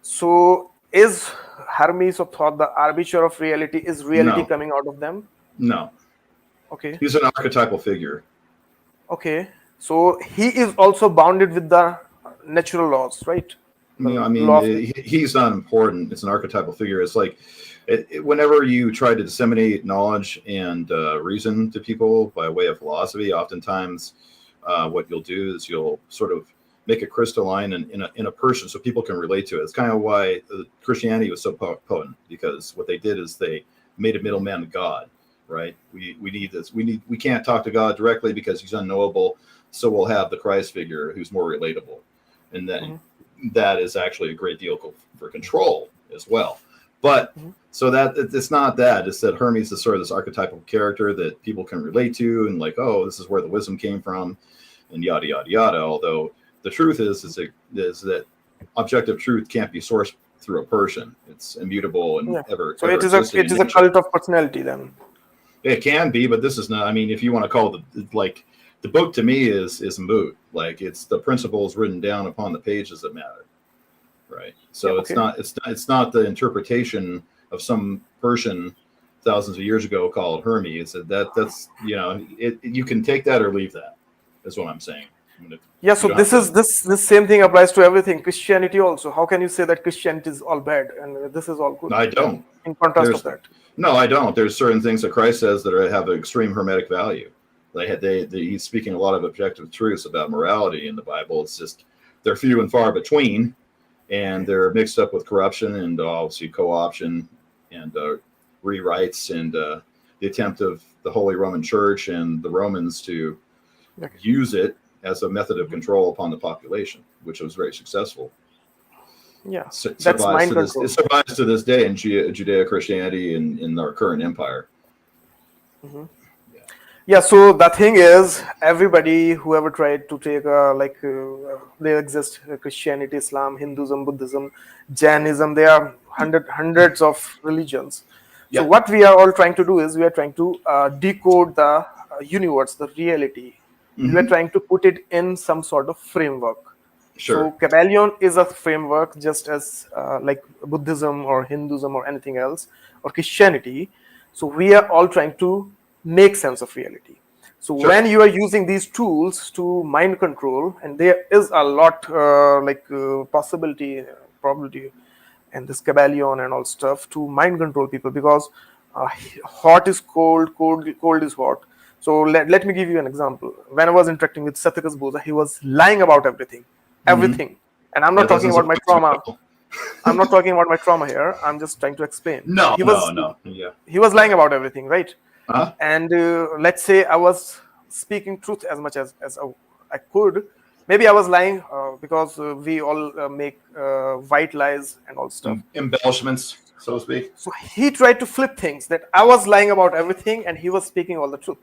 So is Hermes or Thoth the arbiter of reality? Is reality coming out of them? No. Okay. He's an archetypal figure. Okay. So he is also bounded with the natural laws, right? He's not important. It's an archetypal figure. It's like whenever you try to disseminate knowledge and reason to people by way of philosophy, oftentimes what you'll do is you'll sort of make it crystalline in a person so people can relate to it. It's kind of why Christianity was so potent, because what they did is they made a middleman to God, right? We need this. We can't talk to God directly because he's unknowable. So we'll have the Christ figure who's more relatable. And then that is actually a great deal for control as well. But so that it's not that. It's that Hermes is sort of this archetypal character that people can relate to and like, oh, this is where the wisdom came from and yada, yada, yada. Although the truth is that objective truth can't be sourced through a person. It's immutable and ever. So it is a cult of personality then. It can be, but this is not. I mean, if you want to call it the book to me is moot. Like it's the principles written down upon the pages that matter, right? So it's not the interpretation of some person thousands of years ago called Hermes. That's you can take that or leave that. Is what I'm saying. So this same thing applies to everything. Christianity also. How can you say that Christianity is all bad and this is all good? I don't. In contrast of that. No, I don't. There's certain things that Christ says that have an extreme hermetic value. He's speaking a lot of objective truths about morality in the Bible. It's just they're few and far between, and they're mixed up with corruption and obviously co-option and rewrites and the attempt of the Holy Roman Church and the Romans to use it as a method of control upon the population, which was very successful. Yeah, that's mind control. It survives to this day in Judeo-Christianity in our current empire. Mm-hmm. Yeah, so the thing is, everybody who ever tried to take there exist Christianity, Islam, Hinduism, Buddhism, Jainism, there are hundreds of religions. So what we are all trying to do is we are trying to decode the universe, the reality. We are trying to put it in some sort of framework. Sure. So Kybalion is a framework, just as like Buddhism or Hinduism or anything else, or Christianity. So we are all trying to make sense of reality. So when you are using these tools to mind control, and there is a lot possibility, probability, and this Kybalion and all stuff to mind control people, because hot is cold, cold is hot. So let me give you an example. When I was interacting with Satyakis Boza, he was lying about everything. And I'm not talking about my trauma. I'm not talking about my trauma here. I'm just trying to explain. No. He was lying about everything, right? And let's say I was speaking truth as much as I could. Maybe I was lying because we all make white lies and all stuff. Embellishments, so to speak. So he tried to flip things, that I was lying about everything and he was speaking all the truth.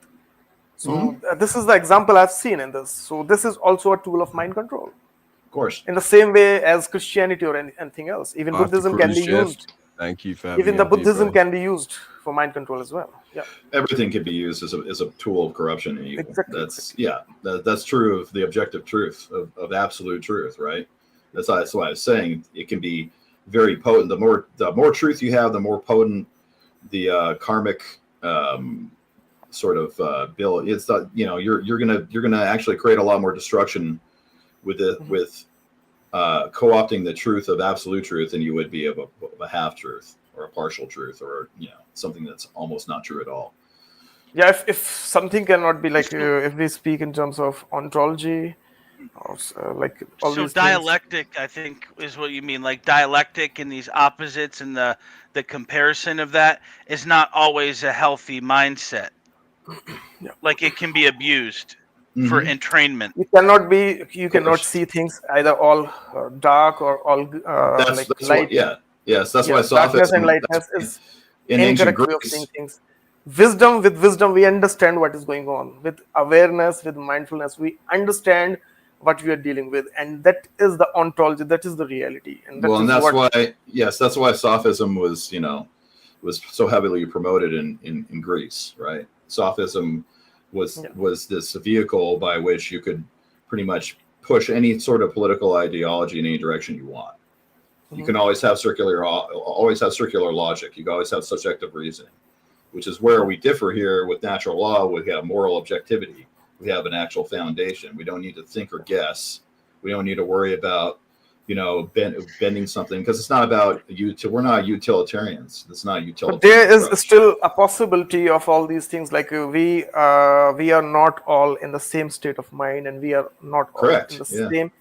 So this is the example I've seen in this. So this is also a tool of mind control. Of course. In the same way as Christianity or anything else. Even Buddhism can be used. Thank you for having Even the Buddhism can be used for mind control as well. Yeah. Everything can be used as a tool of corruption and evil. Exactly. That's true of the objective truth, of absolute truth, right? That's why I was saying it can be very potent. The more truth you have, the more potent the karmic sort of bill. It's not, you're gonna actually create a lot more destruction with co-opting the truth of absolute truth than you would be of a half truth or a partial truth, or something that's almost not true at all. Yeah, if something cannot be like if we speak in terms of ontology, or like all these dialectic things. I think is what you mean, like dialectic and these opposites, and the comparison of that is not always a healthy mindset. Like it can be abused for entrainment. You cannot see things either all dark or all that's light. That's why darkness and lightness is incorrect way of seeing things. With wisdom, we understand what is going on. With awareness, with mindfulness, we understand what we are dealing with, and that is the ontology. That is the reality. And that's why Sophism was so heavily promoted in Greece, right? Sophism was this vehicle by which you could pretty much push any sort of political ideology in any direction you want. You can always have circular logic. You can always have subjective reasoning, which is where we differ here with natural law. We have moral objectivity. We have an actual foundation. We don't need to think or guess. We don't need to worry about bending something, because it's not about we're not utilitarians. It's not utilitarian. But there is still a possibility of all these things. Like we are not all in the same state of mind, and we are not all in the same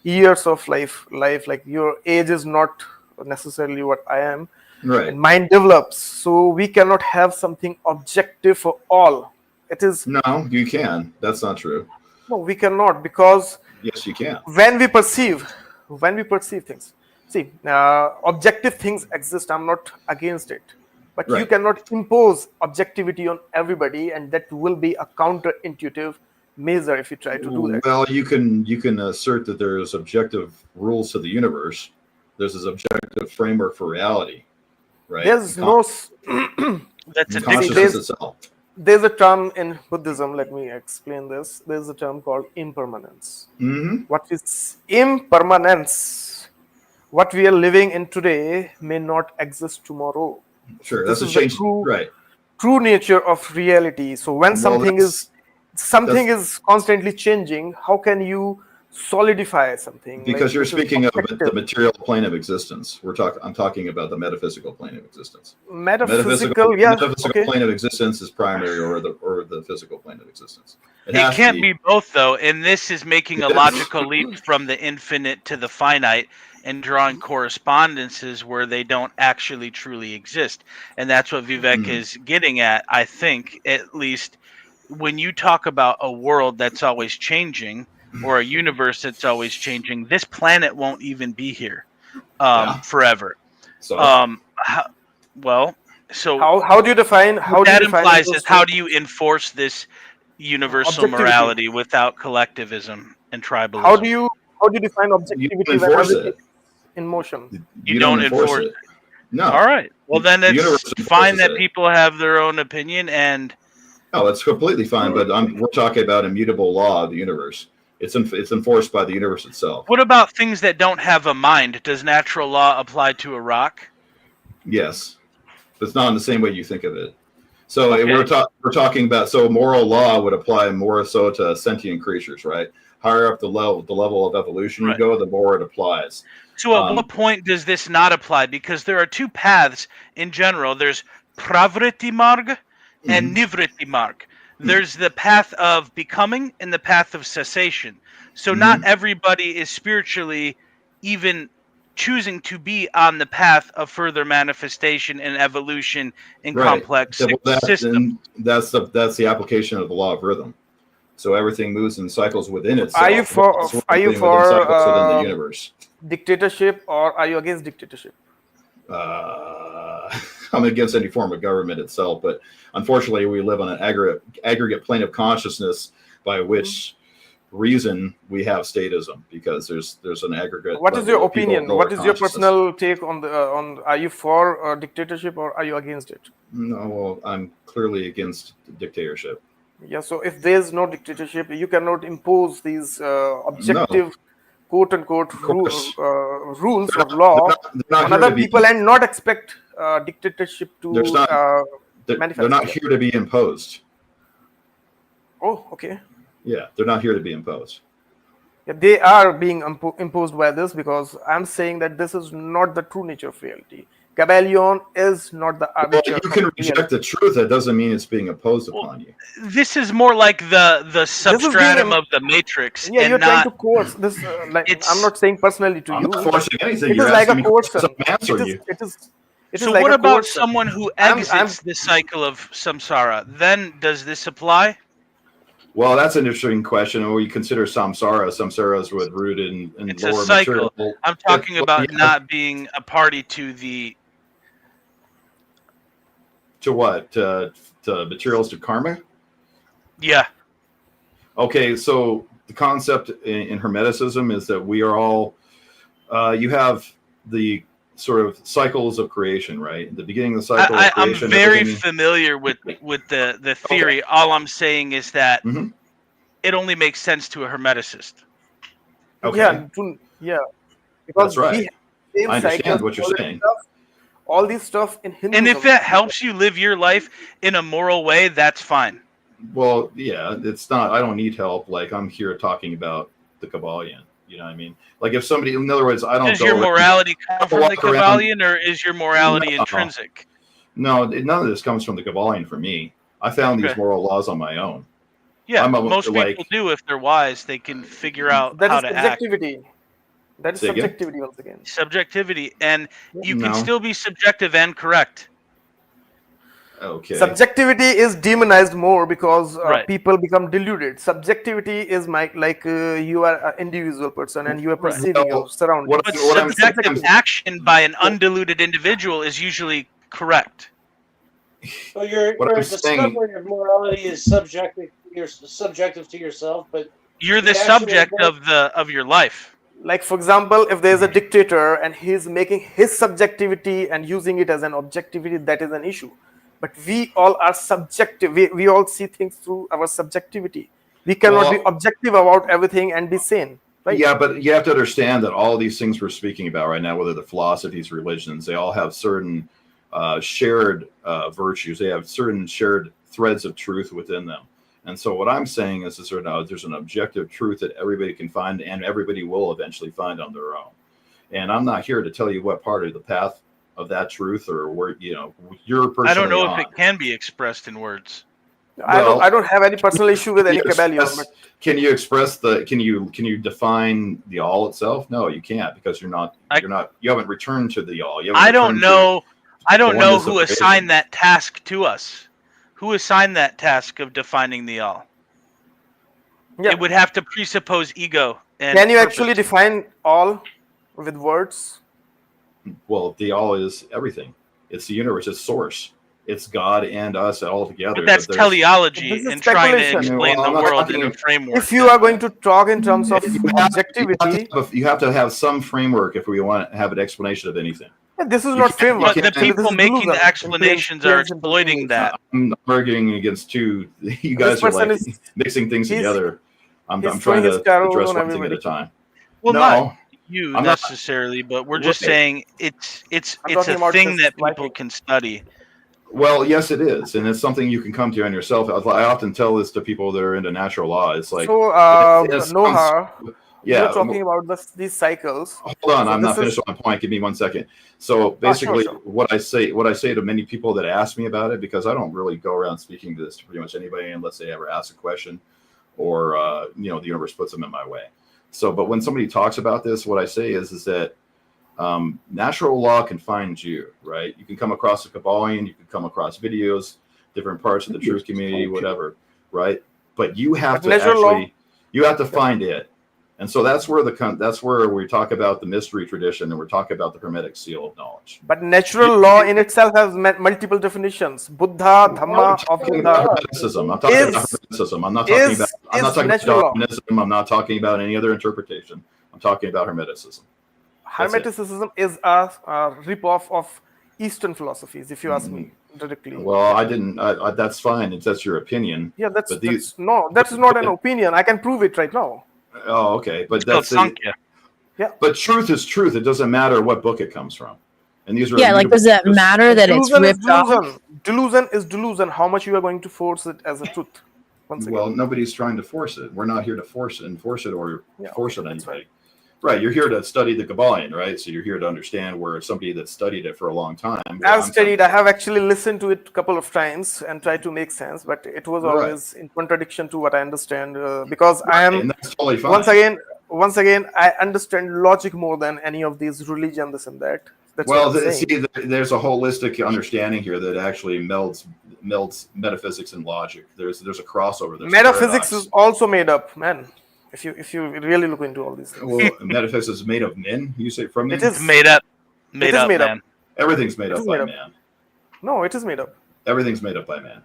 years of life. Like your age is not necessarily what I am. Right. And mind develops, so we cannot have something objective for all. It is no, you can. That's not true. No, we cannot, because yes, you can. When we perceive things, see, objective things exist. I'm not against it, but you cannot impose objectivity on everybody, and that will be a counterintuitive measure if you try to do that. Well, you can assert that there's objective rules to the universe. There's this objective framework for reality, right? There's that's a consciousness itself. There's a term in Buddhism, let me explain this. There's a term called impermanence. What is impermanence? What we are living in today may not exist tomorrow. Sure, that's a change. True nature of reality. So when something is constantly changing, how can you solidify something? Because you're speaking of the material plane of existence. I'm talking about the metaphysical plane of existence. Metaphysical plane of existence is primary, or the physical plane of existence. It can't be both, though, and this is making a logical leap from the infinite to the finite and drawing correspondences where they don't actually truly exist. And that's what Vivek is getting at, I think, at least when you talk about a world that's always changing, or a universe that's always changing, this planet won't even be here forever. So, how do you define? How do you enforce this universal morality without collectivism and tribalism? How do you define objectivity when everything is in motion? You don't enforce it. No. All right. Well, then it's fine that people have their own opinion, and no, it's completely fine. But we're talking about immutable law of the universe. It's enforced by the universe itself. What about things that don't have a mind? Does natural law apply to a rock? Yes, but it's not in the same way you think of it. So we're talking about, so moral law would apply more so to sentient creatures, right? Higher up the level of evolution you go, the more it applies. So at what point does this not apply? Because there are two paths in general. There's pravriti marg and nivriti marg. There's the path of becoming and the path of cessation. So not everybody is spiritually even choosing to be on the path of further manifestation and evolution in complex systems. That's the application of the law of rhythm. So everything moves in cycles within itself. Are you for within the universe? Dictatorship, or are you against dictatorship? I'm against any form of government itself, but unfortunately, we live on an aggregate plane of consciousness by which reason we have statism, because there's an aggregate. What is your opinion? What is your personal take on are you for dictatorship or are you against it? No, well, I'm clearly against dictatorship. Yeah, so if there's no dictatorship, you cannot impose these objective, quote unquote, rules or law on other people and not expect dictatorship to manifest. They're not here to be imposed. Oh, okay. Yeah, they're not here to be imposed. Yeah, they are being imposed by this, because I'm saying that this is not the true nature of reality. Kybalion is not the arbiter. You can reject the truth. That doesn't mean it's being imposed upon you. This is more like the substratum of the matrix. Yeah, you're trying to coerce this. I'm not saying personally to I'm you. not forcing anything. It is like a coercion. So what about someone who exits the cycle of samsara? Then does this apply? Well, that's an interesting question. When we consider samsara, samsara is rooted in it's lower a cycle. material. I'm talking about not being a party to the. To what? To materials, to karma? Yeah. Okay, so the concept in Hermeticism is that we are all. You have the sort of cycles of creation, right? The beginning of the cycle of creation. I'm very familiar with the theory. Okay. All I'm saying is that it only makes sense to a Hermeticist. Okay. Yeah. Because that's right. I understand what you're saying. All these stuff in Hinduism. And if it helps you live your life in a moral way, that's fine. Well, yeah, it's not. I don't need help. Like, I'm here talking about the Kybalion. You know what I mean? Like, if somebody, in other words, I don't. Does your morality come from the Kybalion, or is your morality intrinsic? No, none of this comes from the Kybalion for me. I found these moral laws on my own. Yeah, most people do. If they're wise, they can figure out how to act. That is subjectivity once again. Subjectivity, and you can still be subjective and correct. Okay. Subjectivity is demonized more because people become deluded. Subjectivity is you are an individual person and you are perceiving your surroundings. But subjective action by an undiluted individual is usually correct. So your discovery of morality is subjective. You're subjective to yourself, but you're the subject of your life. Like, for example, if there's a dictator and he's making his subjectivity and using it as an objectivity, that is an issue. But we all are subjective. We all see things through our subjectivity. We cannot be objective about everything and be sane. Right? Yeah, but you have to understand that all these things we're speaking about right now, whether the philosophies, religions, they all have certain shared virtues. They have certain shared threads of truth within them. And so what I'm saying is there's an objective truth that everybody can find and everybody will eventually find on their own. And I'm not here to tell you what part of the path of that truth or where, you're personally I don't know if it can be expressed in words. I don't have any personal issue with any Kybalion. But can you express can you define the all itself? No, you can't, because you haven't returned to the all. I don't know who assigned that task to us. Who assigned that task of defining the all? Yeah. It would have to presuppose ego. And can you actually define all with words? Well, the all is everything. It's the universe. It's source. It's God and us all together. But that's teleology and trying to explain the world in a framework. If you are going to talk in terms of objectivity, you have to have some framework if we want to have an explanation of anything. This is not framework. But the people making the explanations are exploiting that. I'm arguing against two. You guys are like mixing things together. I'm He's trying throwing his to tarot address on one thing at everybody. a time. Well, No, not you I'm not. necessarily, but we're just Right. saying it's I'm a talking about thing this that people Viking. can study. Well, yes, it is, and it's something you can come to on yourself. I often tell this to people that are into natural law. It's like, So, it sounds- Noha, yeah. you're talking about these cycles. Hold on, So I'm this not finished is on my point. Give me 1 second. So sure, basically, sure. what I say to many people that ask me about it, because I don't really go around speaking to this to pretty much anybody unless they ever ask a question, or the universe puts them in my way. So, but when somebody talks about this, what I say is that natural law can find you, right? You can come across a Kybalion, you can come across videos, different parts of the truth community, whatever, right? But you have But to natural law, actually, you have to find it. And so that's where we talk about the mystery tradition, and we're talking about the Hermetic seal of knowledge. but natural law in itself has multiple definitions. Buddha, Dhamma of Talking about Buddha Hermeticism. I'm talking about Hermeticism. I'm not talking about natural law. Darwinism. I'm not talking about any other interpretation. I'm talking about Hermeticism. Hermeticism is a rip-off of Eastern philosophies, if you ask me directly. Well, I didn't. That's fine. That's your opinion. Yeah, that's but not an opinion. I can prove it right now. Oh, okay. But It's called that's Yeah. But truth is truth. It doesn't matter what book it comes from. And these are Yeah, does it matter that it's Delusion is ripped off? delusion is delusion. How much you are going to force it as a truth? Once again. Well, nobody's trying to force it. We're not here to force it or force it on that's anybody. Right. You're here to study the Kybalion, right? So you're here to understand where somebody that studied it for a long time. I've studied. I have actually listened to it a couple of times and tried to make sense, but it was always in contradiction to what I understand. Because I am, and that's totally fine. once again, I understand logic more than any of these religion, this and that. That's well, what I'm saying. there's a holistic understanding here that actually melds metaphysics and logic. There's a crossover. There's Metaphysics is also made up, man. If you really look into all these things. Well, metaphysics is made of men. You say from men? It is made up. Made up, man. Everything's made up by man. No, it is made up. Everything's made up by man,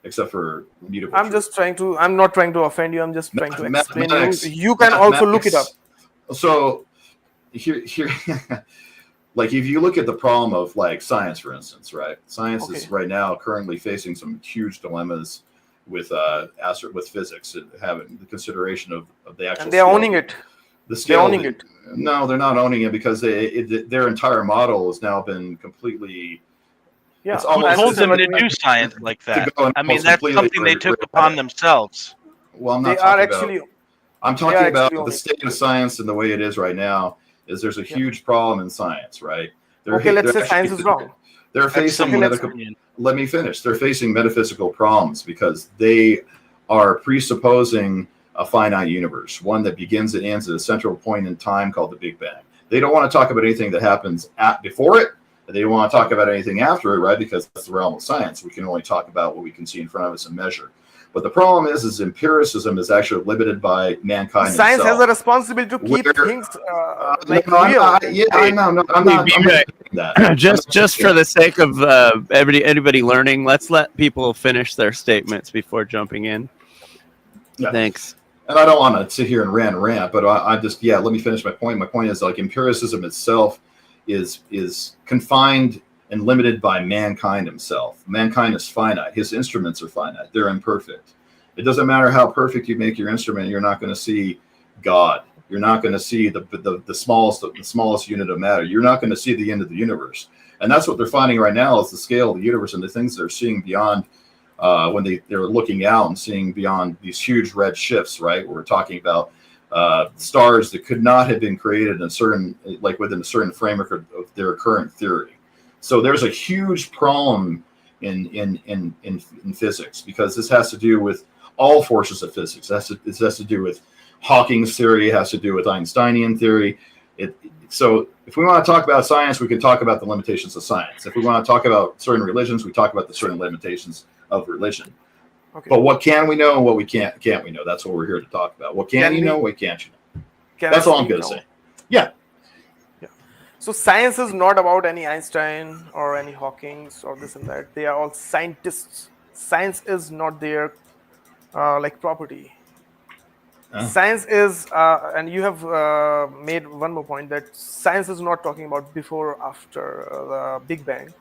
except for mutable. I'm not trying to offend you. I'm just trying to explain Mathematics, you. You can also look it up. So here, like if you look at the problem of like science, for instance, right? Science is right now currently facing some huge dilemmas with physics and having the consideration of the actual. And they're owning it. The scale. They're owning it. No, they're not owning it because their entire model has now been completely. Yeah, it's almost who told them to do science like that? I mean, that's something they took upon themselves. Well, I'm not I'm talking about the state of science and the way it is right now. Is there's a huge problem in science, right? Let's say science is wrong. They're facing let me finish. They're facing metaphysical problems because they are presupposing a finite universe, one that begins and ends at a central point in time called the Big Bang. They don't want to talk about anything that happens before it. They don't want to talk about anything after it, right? Because that's the realm of science. We can only talk about what we can see in front of us and measure. But the problem is empiricism is actually limited by mankind. Science itself. has a responsibility to keep things real. I'm not that. Just for the sake of anybody learning, let's let people finish their statements before jumping in. Yeah. Thanks. And I don't want to sit here and rant, but I just let me finish my point. My point is like empiricism itself is confined and limited by mankind himself. Mankind is finite. His instruments are finite. They're imperfect. It doesn't matter how perfect you make your instrument. You're not going to see God. You're not going to see the smallest unit of matter. You're not going to see the end of the universe. And that's what they're finding right now is the scale of the universe and the things they're seeing beyond when they're looking out and seeing beyond these huge red shifts, right? We're talking about stars that could not have been created within a certain framework of their current theory. So there's a huge problem in physics because this has to do with all forces of physics. This has to do with Hawking's theory. It has to do with Einsteinian theory. So if we want to talk about science, we can talk about the limitations of science. If we want to talk about certain religions, we talk about the certain limitations of religion. Okay. But what can we know and what we can't we know? That's what we're here to talk about. What can you know? What can't you know? That's all I'm going to say. Yeah. So science is not about any Einstein or any Hawking's or this and that. They are all scientists. Science is not their property. Science is, and you have made one more point that science is not talking about before or after the Big Bang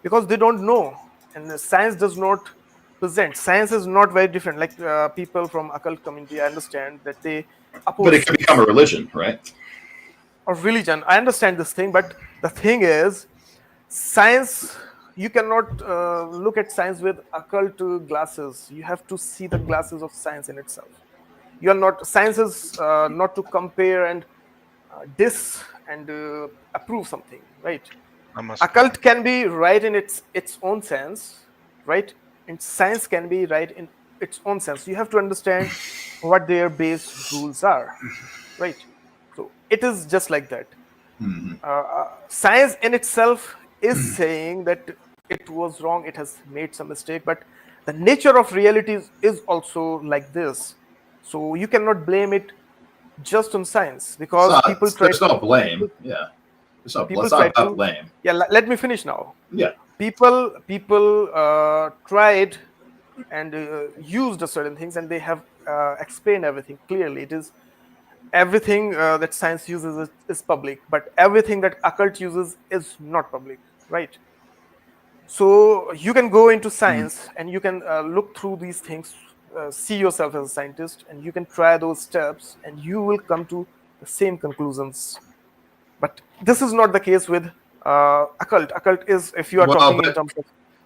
because they don't know. And science does not present. Science is not very different. Like people from occult community, I understand that they oppose. But it can become a religion, right? Or religion. I understand this thing, but the thing is, science. You cannot look at science with occult glasses. You have to see the glasses of science in itself. You are not. Science is not to compare and approve something, right? Occult can be right in its own sense, right? And science can be right in its own sense. You have to understand what their base rules are, right? So it is just like that. Science in itself is saying that it was wrong, it has made some mistake, but the nature of reality is also like this. So you cannot blame it just on science, because people try. There's no blame. Yeah. It's not about blame. Yeah, let me finish now. Yeah. People tried and used certain things, and they have explained everything clearly. It is everything that science uses is public, but everything that occult uses is not public, right? So you can go into science and you can look through these things, see yourself as a scientist, and you can try those steps, and you will come to the same conclusions. But this is not the case with occult. Occult is, if you are talking in terms of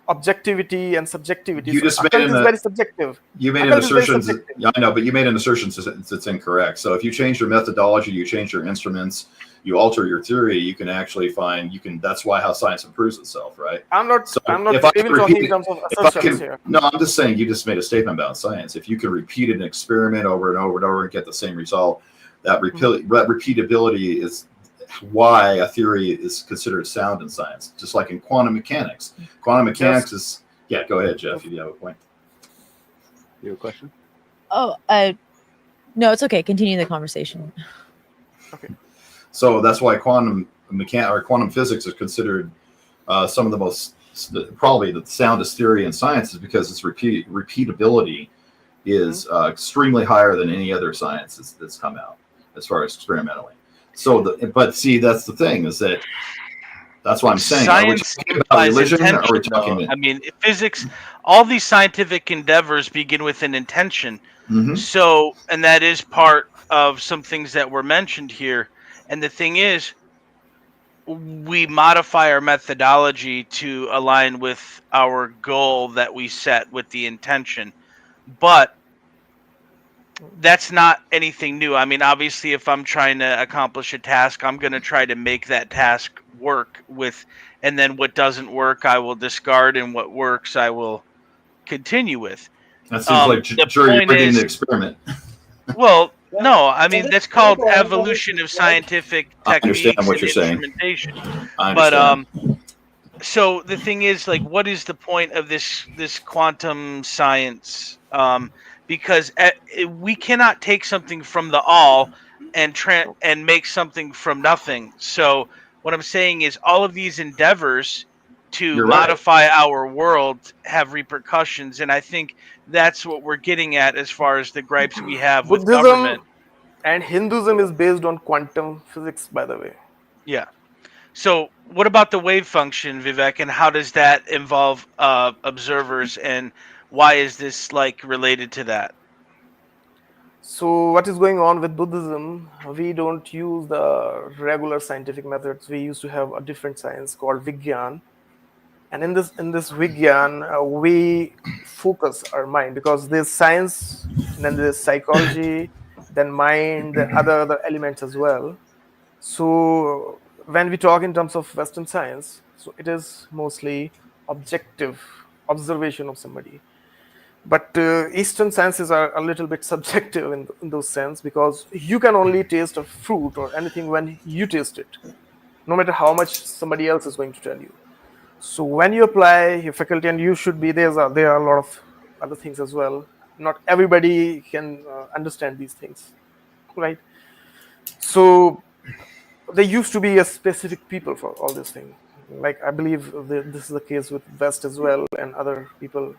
objectivity and subjectivity. You just occult is very subjective. You made an assertion. Yeah, I know, but you made an assertion that's incorrect. So if you change your methodology, you change your instruments, you alter your theory, you can actually find. That's why how science improves itself, right? I'm not even talking in terms of assertions here. No, I'm just saying you just made a statement about science. If you can repeat an experiment over and over and over and get the same result, that repeatability is why a theory is considered sound in science, just like in quantum mechanics. Quantum mechanics is, yeah, go ahead, Jeff, if you have a point. You have a question? Oh, no, it's okay. Continue the conversation. Okay. So that's why quantum physics is considered some of the most, probably the soundest theory in science, is because its repeatability is extremely higher than any other science that's come out as far as experimentally. So, but see, that's the thing, is that's what I'm saying. Science are we talking about religion, or are we talking? I mean, physics. All these scientific endeavors begin with an intention. So, and that is part of some things that were mentioned here. And the thing is, we modify our methodology to align with our goal that we set with the intention, but that's not anything new. I mean, obviously, if I'm trying to accomplish a task, I'm going to try to make that task work and then what doesn't work, I will discard, and what works, I will continue with. That seems like jury rigging the experiment. Well, no, I mean, that's called evolution of scientific techniques and instrumentation. I understand. But so the thing is, like, what is the point of this quantum science? Because we cannot take something from the all and make something from nothing. So what I'm saying is, all of these endeavors to modify our world have repercussions, and I think that's what we're getting at as far as the gripes we have with government. And Hinduism is based on quantum physics, by the way. Yeah. So what about the wave function, Vivek, and how does that involve observers, and why is this related to that? So what is going on with Buddhism? We don't use the regular scientific methods. We used to have a different science called Vigyan. And in this Vigyan, we focus our mind, because there's science, and then there's psychology, then mind, then other elements as well. So when we talk in terms of Western science, so it is mostly objective observation of somebody. But Eastern sciences are a little bit subjective in those sense, because you can only taste a fruit or anything when you taste it, no matter how much somebody else is going to tell you. So when you apply your faculty, and you should be, there are a lot of other things as well. Not everybody can understand these things, right? So there used to be a specific people for all this thing. Like, I believe this is the case with West as well and other people.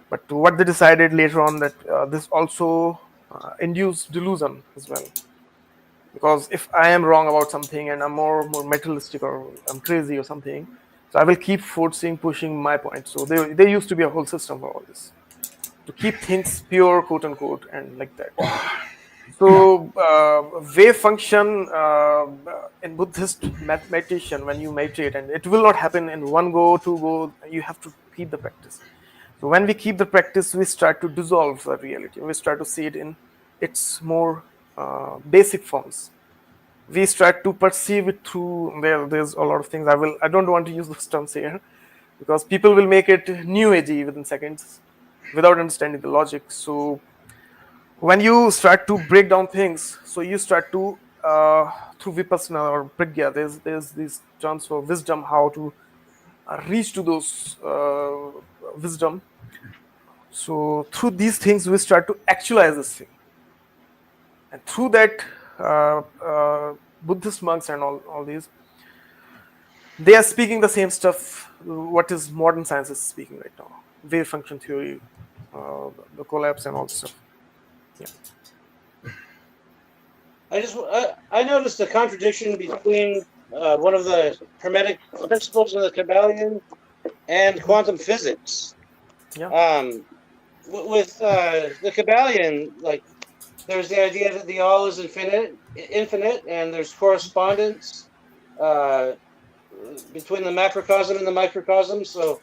But what they decided later on, that this also induced delusion as well. Because if I am wrong about something and I'm more materialistic, or I'm crazy or something, so I will keep pushing my point. So there used to be a whole system for all this. to keep things pure, quote unquote, and like that. So wave function in Buddhist meditation, when you meditate, and it will not happen in one go, two go, you have to keep the practice. So when we keep the practice, we start to dissolve the reality. We start to see it in its more basic forms. We start to perceive it through, there's a lot of things. I don't want to use those terms here, because people will make it new agey within seconds without understanding the logic. So when you start to break down things, so you start to through vipassana or pragya, there's these terms for wisdom, how to reach to those wisdom. So through these things we start to actualize this thing, and through that Buddhist monks and all these, they are speaking the same stuff what is modern science is speaking right now, wave function theory, the collapse and all this stuff. I noticed a contradiction between one of the Hermetic principles in the Kybalion and quantum physics. With the Kybalion, like, there's the idea that the all is infinite, and there's correspondence between the macrocosm and the microcosm. So,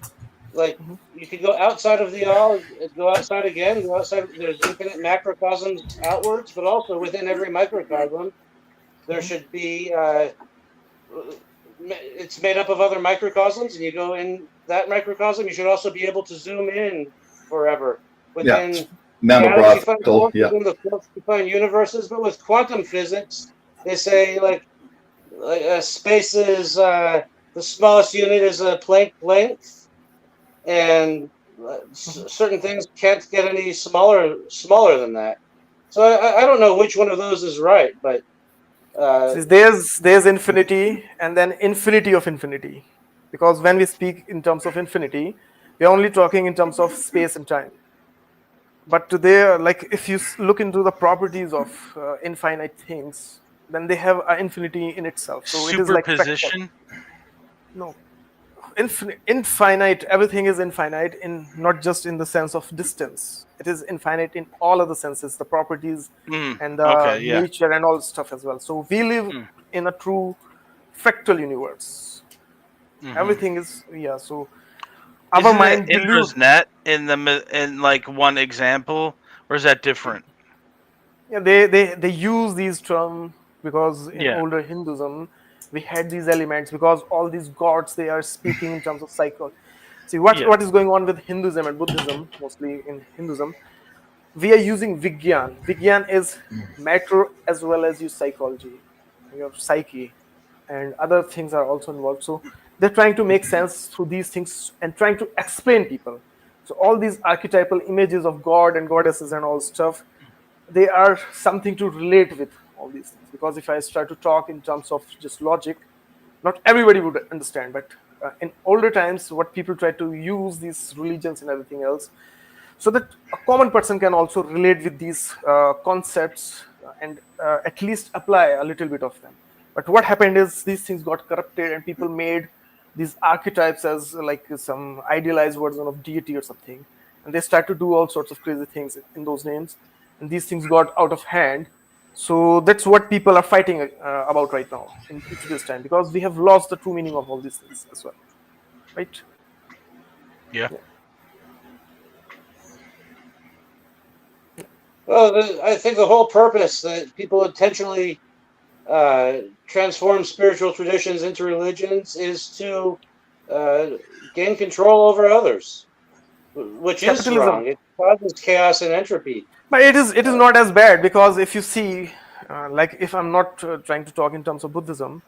like, you could go outside of the all, go outside again, go outside. There's infinite macrocosms outwards, but also within every microcosm, there should be. It's made up of other microcosms, and you go in that microcosm. You should also be able to zoom in forever within. Mammographically, you find universes, but with quantum physics, they say like space is the smallest unit is a Planck length, and certain things can't get any smaller than that. So I don't know which one of those is right, but there's infinity and then infinity of infinity, because when we speak in terms of infinity, we're only talking in terms of space and time. But today, like, if you look into the properties of infinite things, then they have an infinity in itself. So it is like superposition. No, infinite. Everything is infinite, in not just in the sense of distance. It is infinite in all other senses, the properties and the nature and all stuff as well. So we live in a true fractal universe. Everything is So. Our mind Indra's net in like one example, or is that different? Yeah, they use these terms because in older Hinduism we had these elements, because all these gods, they are speaking in terms of cycle. See what is going on with Hinduism and Buddhism, mostly in Hinduism. We are using Vigyan. Vigyan is matter as well as your psychology, your psyche, and other things are also involved. So they're trying to make sense through these things and trying to explain people. So all these archetypal images of God and goddesses and all stuff, they are something to relate with all these things. Because if I start to talk in terms of just logic, not everybody would understand. But in older times, what people try to use these religions and everything else, so that a common person can also relate with these concepts and at least apply a little bit of them. But what happened is these things got corrupted, and people made these archetypes as like some idealized version of deity or something, and they start to do all sorts of crazy things in those names, and these things got out of hand. So that's what people are fighting about right now in today's time, because we have lost the true meaning of all these things as well, right? Yeah. Well, I think the whole purpose that people intentionally transform spiritual traditions into religions is to gain control over others, which is wrong. It causes chaos and entropy. But it is not as bad, because if you see, like, if I'm not trying to talk in terms of Buddhism,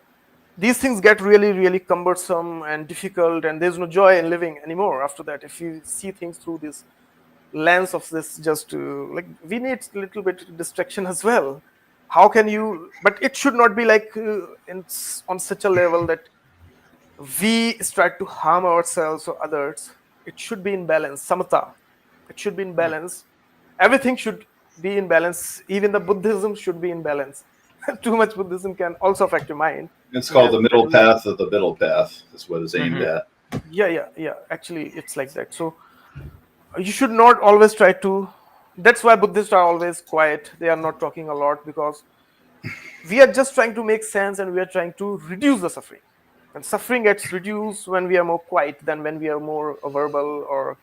these things get really, really cumbersome and difficult, and there's no joy in living anymore after that. If you see things through this lens of this, just like, we need a little bit of distraction as well. How can you? But it should not be like on such a level that we start to harm ourselves or others. It should be in balance, samatha. It should be in balance. Everything should be in balance. Even the Buddhism should be in balance. Too much Buddhism can also affect your mind. It's called the middle path of the middle path. That's what it's aimed at. Yeah. Actually, it's like that. So you should not always try to. That's why Buddhists are always quiet. They are not talking a lot because we are just trying to make sense and we are trying to reduce the suffering. And suffering gets reduced when we are more quiet than when we are more verbal or.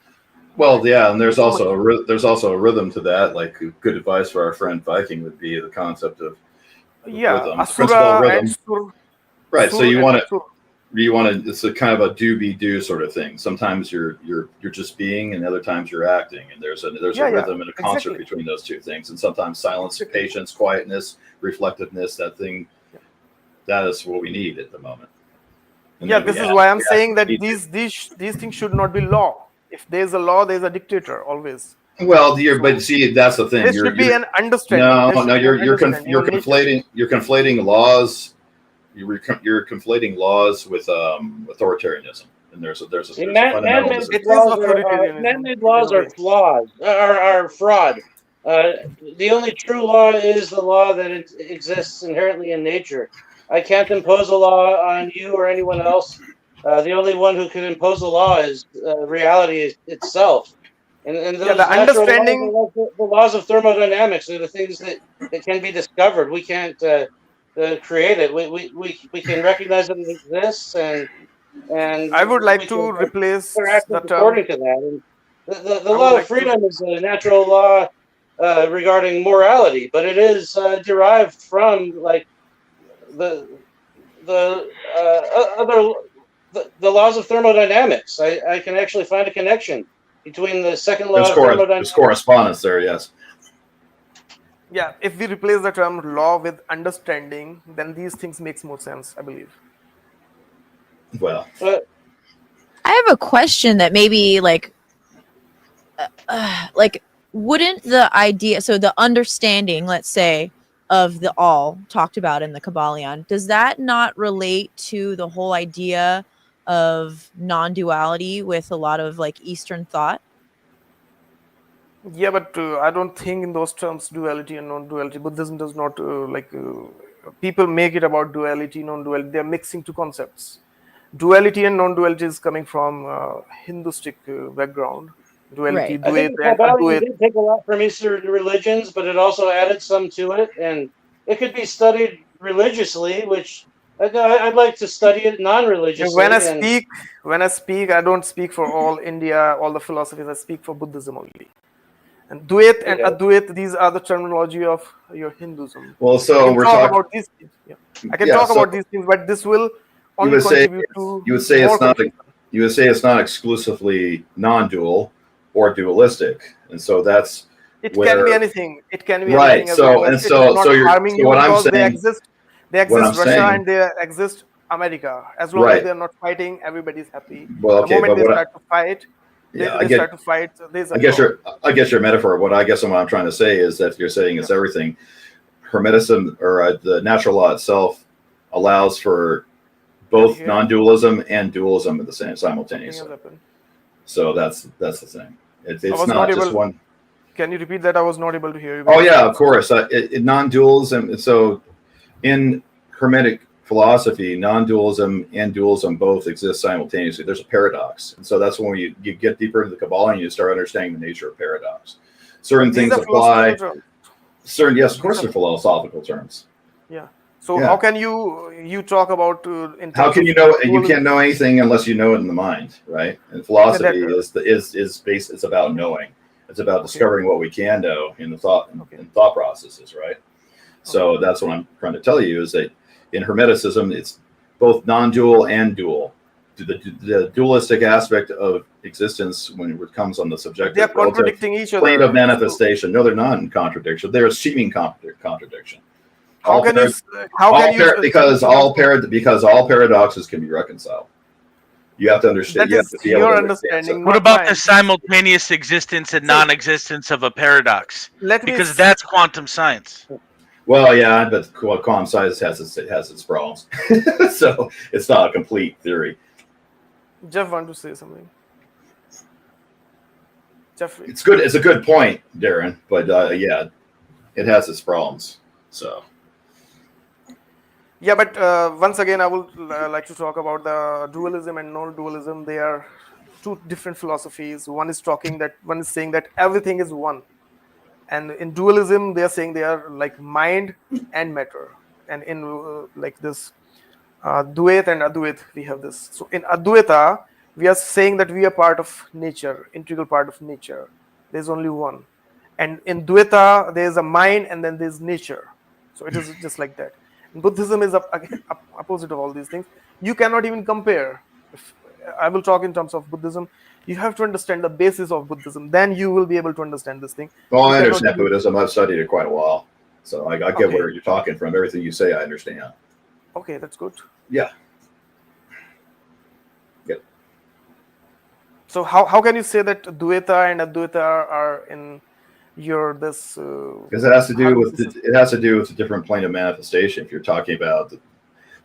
Well, yeah, and there's also a rhythm to that. Like good advice for our friend Viking would be the concept of rhythm, principle of rhythm. Right. So you want to. It's a kind of a do sort of thing. Sometimes you're just being, and other times you're acting, and there's a rhythm and a concert between those two things. And sometimes silence, patience, quietness, reflectiveness, that is what we need at the moment. And this is why I'm saying that these things should not be law. If there's a law, there's a dictator always. Well, but see, that's the thing. There should be an understanding. No, you're conflating laws. You're conflating laws with authoritarianism, and there's a fundamental. Man-made laws are flawed, are fraud. The only true law is the law that exists inherently in nature. I can't impose a law on you or anyone else. The only one who can impose a law is reality itself. And those the understanding, the laws of thermodynamics are the things that can be discovered. We can't create it. We can recognize that it exists, and I would like to replace the term according to that. And the law of freedom is a natural law regarding morality, but it is derived from like the laws of thermodynamics. I can actually find a connection between the second law of thermodynamics. There's correspondence there, yes. Yeah, if we replace the term law with understanding, then these things makes more sense, I believe. Well, I have a question that maybe like wouldn't the idea, so the understanding, let's say, of the all talked about in the Kybalion, does that not relate to the whole idea of non-duality with a lot of like Eastern thought? Yeah, but I don't think in those terms, duality and non-duality. Buddhism does not people make it about duality, non-duality. They're mixing two concepts. Duality and non-duality is coming from Hinduistic background. Duality, I think Kybalion did take a lot from Eastern religions, but it also added some to it, and it could be studied religiously, which I'd like to study it non-religiously. When I speak, I don't speak for all India, all the philosophies. I speak for Buddhism only. And Dvait and Advait, these are the terminology of your Hinduism. Well, so we're talking about these things. Yeah. I can talk about these things, but this will only contribute to. You would say it's not exclusively non-dual or dualistic, and so that's. It can be anything. It can be right. Anything So what I'm saying. They exist Russia and they exist America. As long as they're not fighting, everybody's happy. Well, okay, the moment they start to fight. I guess your metaphor. What I'm trying to say is that you're saying it's everything. Hermeticism or the natural law itself allows for both non-dualism and dualism at the same simultaneously. So that's the thing. It's not just one. Can you repeat that? I was not able to hear you. Oh yeah, of course. Non-dualism. So in Hermetic philosophy, non-dualism and dualism both exist simultaneously. There's a paradox, and so that's when you get deeper into the Kybalion, you start understanding the nature of paradox. Certain things apply. Yes, of course, they're philosophical terms. Yeah. So how can you talk about? How can you know? You can't know anything unless you know it in the mind, right? And philosophy is based. It's about knowing. It's about discovering what we can know in the thought processes, right? So that's what I'm trying to tell you is that. In Hermeticism, it's both non-dual and dual. The dualistic aspect of existence, when it comes on the subjective, they're contradicting each other. Plane of manifestation. No, they're not in contradiction. They're a seeming contradiction. Because all paradoxes can be reconciled. You have to understand. That is your understanding. What about the simultaneous existence and non-existence of a paradox? Because that's quantum science. Well, yeah, but quantum science has its problems, so it's not a complete theory. Jeff want to say something. Jeffrey, it's good. It's a good point, Darin, but it has its problems. So. Yeah, but once again, I would like to talk about the dualism and non-dualism. They are two different philosophies. One is saying that everything is one, and in dualism they are saying they are like mind and matter. And in like this Dvait and Advait, we have this. So in Advaita, we are saying that we are part of nature, integral part of nature. There's only one. And in Dvaita, there's a mind and then there's nature. So it is just like that. And Buddhism is opposite of all these things. You cannot even compare. If I will talk in terms of Buddhism, you have to understand the basis of Buddhism. Then you will be able to understand this thing. Well, I understand Buddhism. I've studied it quite a while. So I get where you're talking from. Everything you say, I understand. Okay, that's good. Yeah. Good. So how can you say that Dvaita and Advaita are in your this? Because it has to do with a different plane of manifestation. If you're talking about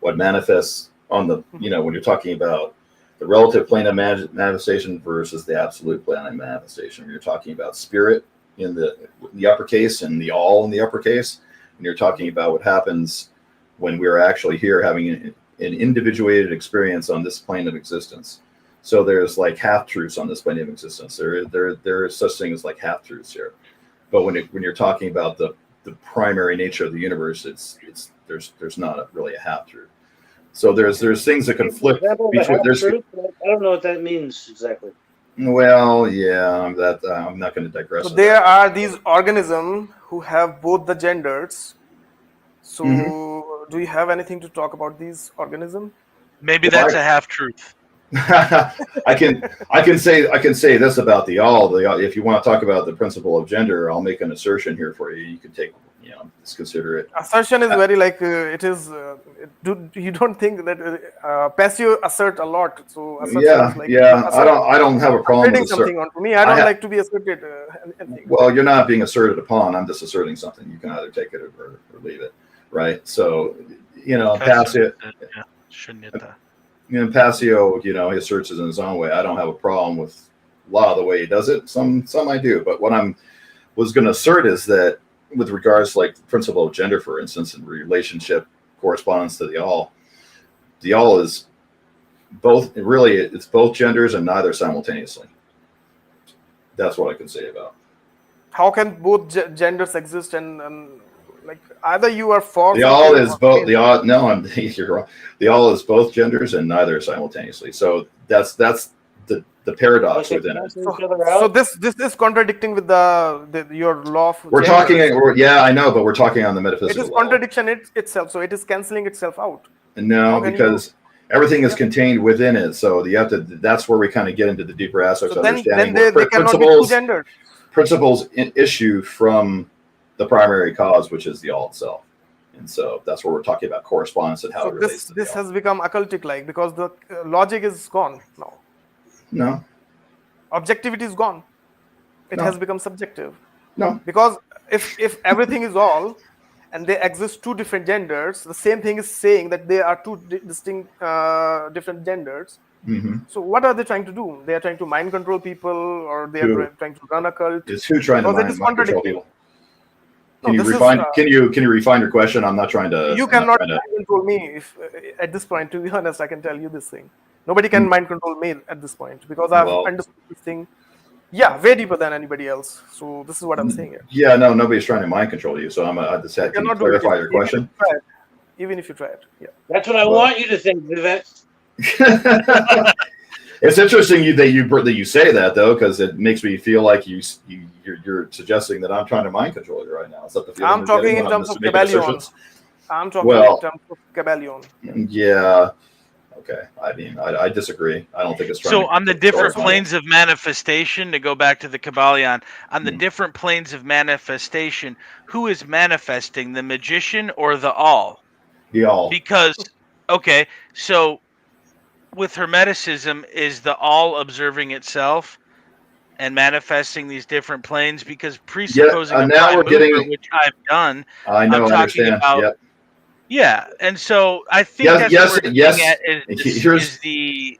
what manifests on the, when you're talking about the relative plane of manifestation versus the absolute plane of manifestation, when you're talking about spirit in the uppercase and the all in the uppercase, and you're talking about what happens when we're actually here having an individuated experience on this plane of existence. So there's like half truths on this plane of existence. There are such things like half truths here. But when you're talking about the primary nature of the universe, there's not really a half truth. So there's things that conflict. I don't know what that means exactly. Well, yeah, I'm not going to digress. So there are these organisms who have both the genders. So do you have anything to talk about these organisms? Maybe that's a half truth. I can say this about the all. If you want to talk about the principle of gender, I'll make an assertion here for you. You can take, just consider it. Assertion is very like it is. You don't think that passive assert a lot? So yeah, like I don't have a problem with something onto me. I don't like to be asserted. Well, you're not being asserted upon. I'm just asserting something. You can either take it or leave it, right? So passive. Passio, he asserts it in his own way. I don't have a problem with a lot of the way he does it. Some I do. But what was going to assert is that with regards to like the principle of gender, for instance, and relationship correspondence to the all is both. Really, it's both genders and neither simultaneously. That's what I can say about. How can both genders exist and like either you are for the all is both the all? No, you're wrong. The all is both genders and neither simultaneously. So that's the paradox within it. So this is contradicting with your law of we're genders. talking. I know, but we're talking on the metaphysical. It is contradiction itself. So it is canceling itself out. No, because everything is contained within it. So you have to. That's where we kind of get into the deeper aspects of understanding. Then they cannot be two genders. Principles issue from the primary cause, which is the all itself. And so that's where we're talking about correspondence and how it relates to this has become occultic like because the logic is gone now. No. Objectivity is gone. It has become subjective. No. Because if everything is all and there exist two different genders, the same thing is saying that there are two distinct different genders. Mm-hmm. So what are they trying to do? They are trying to mind control people or they are trying to run a cult? Is who trying to mind control people? Can you refine your question? I'm not trying to. You cannot mind control me. If at this point, to be honest, I can tell you this thing. Nobody can mind control me at this point because I've understood this thing. Yeah, way deeper than anybody else. So this is what I'm saying here. Yeah, no, nobody's trying to mind control you. So I just had to clarify your question. Even if you try it, yeah. That's what I want you to think, Vivek. It's interesting that you say that though, because it makes me feel like you're suggesting that I'm trying to mind control you right now. Is that the feeling I'm talking in terms of Kybalion. I'm talking in terms of Kybalion. Yeah. Okay. I mean, I disagree. I don't think it's trying. So on the different planes of manifestation, to go back to the Kybalion, on the different planes of manifestation, who is manifesting, the magician or the all? The all. Because okay, so with Hermeticism, is the all observing itself and manifesting these different planes? Because presupposing a prime mover, which I've done, I'm talking about. Yep. Yeah, and so I think that's what we're looking at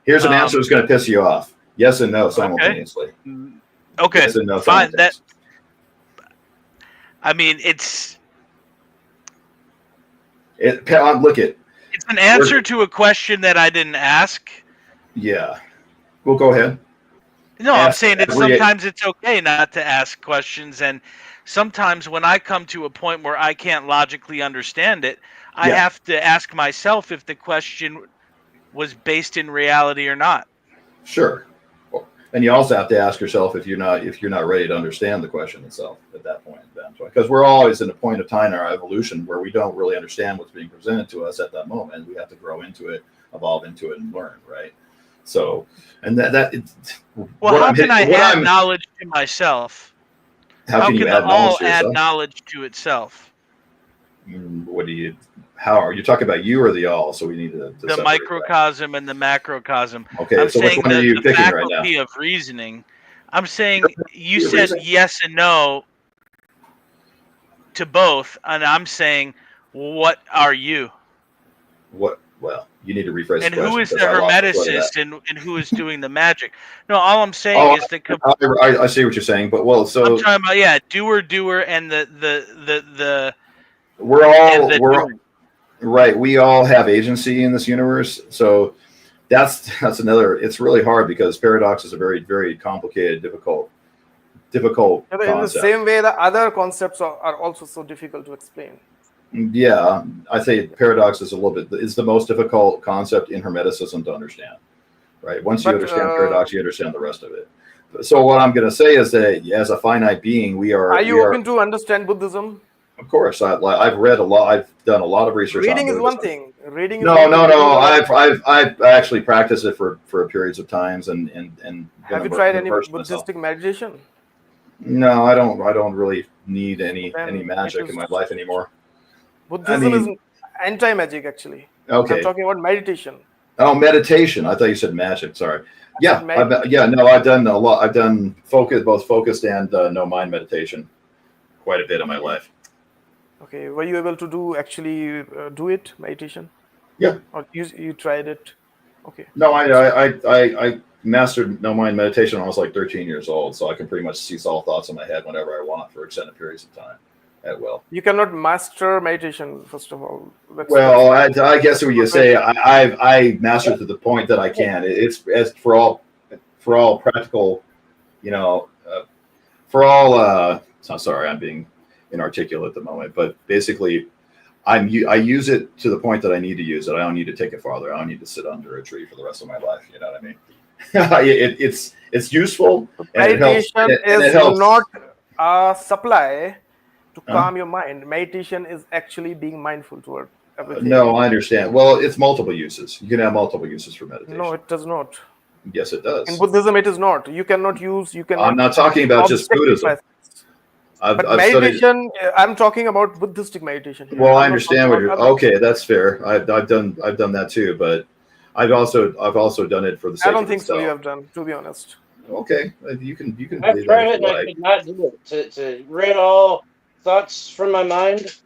here's an answer that's going to piss you off. Yes and no simultaneously. Okay, yes and no fine. I mean, look at. It's an answer to a question that I didn't ask. Yeah. Well, go ahead. No, I'm saying that sometimes it's okay not to ask questions, and sometimes when I come to a point where I can't logically understand it, I have to ask myself if the question was based in reality or not. Sure. And you also have to ask yourself if you're not ready to understand the question itself at that point. Because we're always in a point of time in our evolution where we don't really understand what's being presented to us at that moment. We have to grow into it, evolve into it, and learn, right? So, and well, how can I add knowledge to myself? How can the all add knowledge to itself? What do you? How are you talking about? You or the all? So we need to the microcosm and the macrocosm. Okay, I'm so saying which one are you the picking right now? faculty of reasoning. I'm saying you said yes and no to both, and I'm saying, what are you? What? Well, you need to rephrase. And who is the hermeticist and who is doing the magic? No, all I'm saying is that I see what you're saying, but so I'm talking about doer, and the we're all right. We all have agency in this universe, so that's another. It's really hard because paradox is a very, very complicated, difficult concept. In the same way, the other concepts are also so difficult to explain. Yeah, I say paradox is the most difficult concept in Hermeticism to understand. Right. Once you understand paradox, you understand the rest of it. So what I'm going to say is that as a finite being, we are. Are you open to understand Buddhism? Of course, I've read a lot. I've done a lot of research. Reading is one thing. Reading. No. I've actually practiced it for periods of times and. Have you tried any Buddhistic meditation? No, I don't really need any magic in my life anymore. Buddhism is anti-magic, actually. Okay. I'm talking about meditation. Oh, meditation. I thought you said magic. Sorry. Yeah. I've done a lot. I've done both focused and no mind meditation quite a bit in my life. Okay. Were you able to do it, meditation? Yeah. Or you tried it? Okay. No, I mastered no mind meditation when I was like 13 years old, so I can pretty much cease all thoughts in my head whenever I want for extended periods of time. At will. You cannot master meditation, first of all. I guess what you say. I mastered to the point that I can. It's as for all practical, for all. So sorry, I'm being inarticulate at the moment, but basically, I use it to the point that I need to use it. I don't need to take it farther. I don't need to sit under a tree for the rest of my life. You know what I mean? It's useful. Meditation is not a supply to calm your mind. Meditation is actually being mindful toward everything. No, I understand. Well, it's multiple uses. You can have multiple uses for meditation. No, it does not. Yes, it does. In Buddhism, it is not. You cannot use. I'm not talking about just Buddhism. But meditation, I'm talking about Buddhistic meditation here. Well, I understand what you're. Okay, that's fair. I've done that too, but I've also done it for the sake of I don't think so. You have done, to be honest. Okay, you can. I've tried it, and I could not do it. To rid all thoughts from my mind,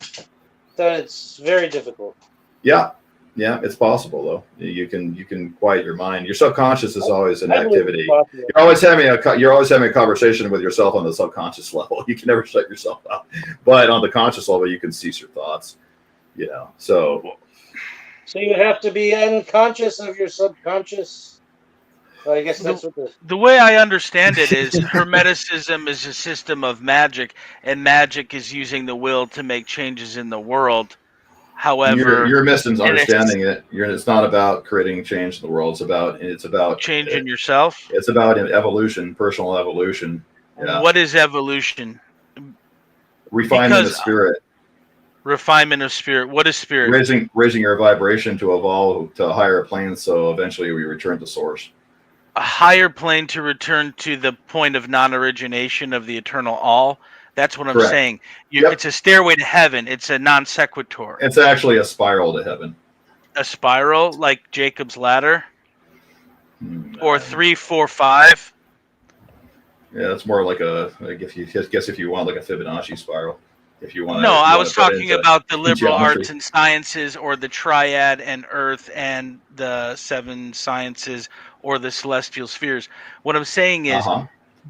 that it's very difficult. Yeah, it's possible though. You can quiet your mind. Your subconscious is always in activity. You're always having a conversation with yourself on the subconscious level. You can never shut yourself out, but on the conscious level, you can cease your thoughts. So you have to be unconscious of your subconscious. Well, I guess that's what the way I understand it is Hermeticism is a system of magic, and magic is using the will to make changes in the world. However, you're misunderstanding it. It's not about creating change in the world. It's about changing yourself. It's about evolution, personal evolution. Yeah. What is evolution? Refinement of spirit. Refinement of spirit. What is spirit? Raising your vibration to evolve to a higher plane, so eventually we return to source. A higher plane to return to the point of non-origination of the eternal all. That's what I'm saying. It's a stairway to heaven. It's a non sequitur. It's actually a spiral to heaven. A spiral, like Jacob's ladder, or 3, 4, 5. Yeah, it's more like if you want like a Fibonacci spiral. If you want. No, I was talking about the liberal arts and sciences, or the triad and earth and the 7 sciences, or the celestial spheres. What I'm saying is,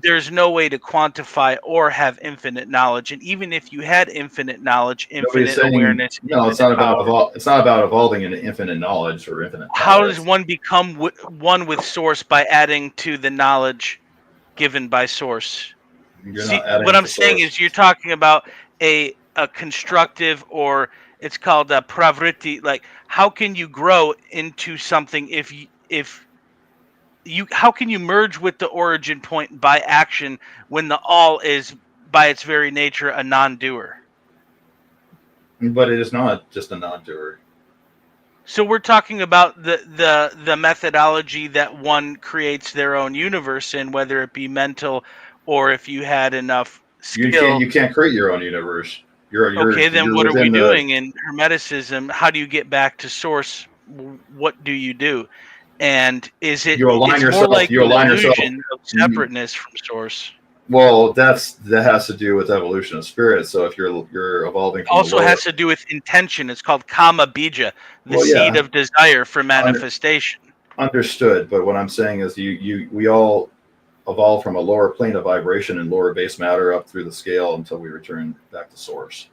there's no way to quantify or have infinite knowledge, and even if you had infinite knowledge, infinite awareness. No, it's not about It's not about evolving into infinite knowledge or infinite. How does one become one with source by adding to the knowledge given by source. You're See, not adding what to I'm saying source. is you're talking about a constructive, or it's called a pravriti. Like, how can you grow into something if you how can you merge with the origin point by action when the all is by its very nature a non-doer? But it is not just a non-doer. So we're talking about the methodology that one creates their own universe in, whether it be mental or if you had enough skill. You can't create your own universe. Okay, then you're what are we within the- doing in Hermeticism? How do you get back to source? What do you do? And is it You align it's yourself- more like you an align yourself- illusion of separateness from source? Well, that has to do with evolution of spirit. So if you're evolving, from Also the lower, has to do with intention. It's called kama bija, the Well, yeah. seed of desire for manifestation. Understood. But what I'm saying is, we all evolve from a lower plane of vibration and lower base matter up through the scale until we return back to source.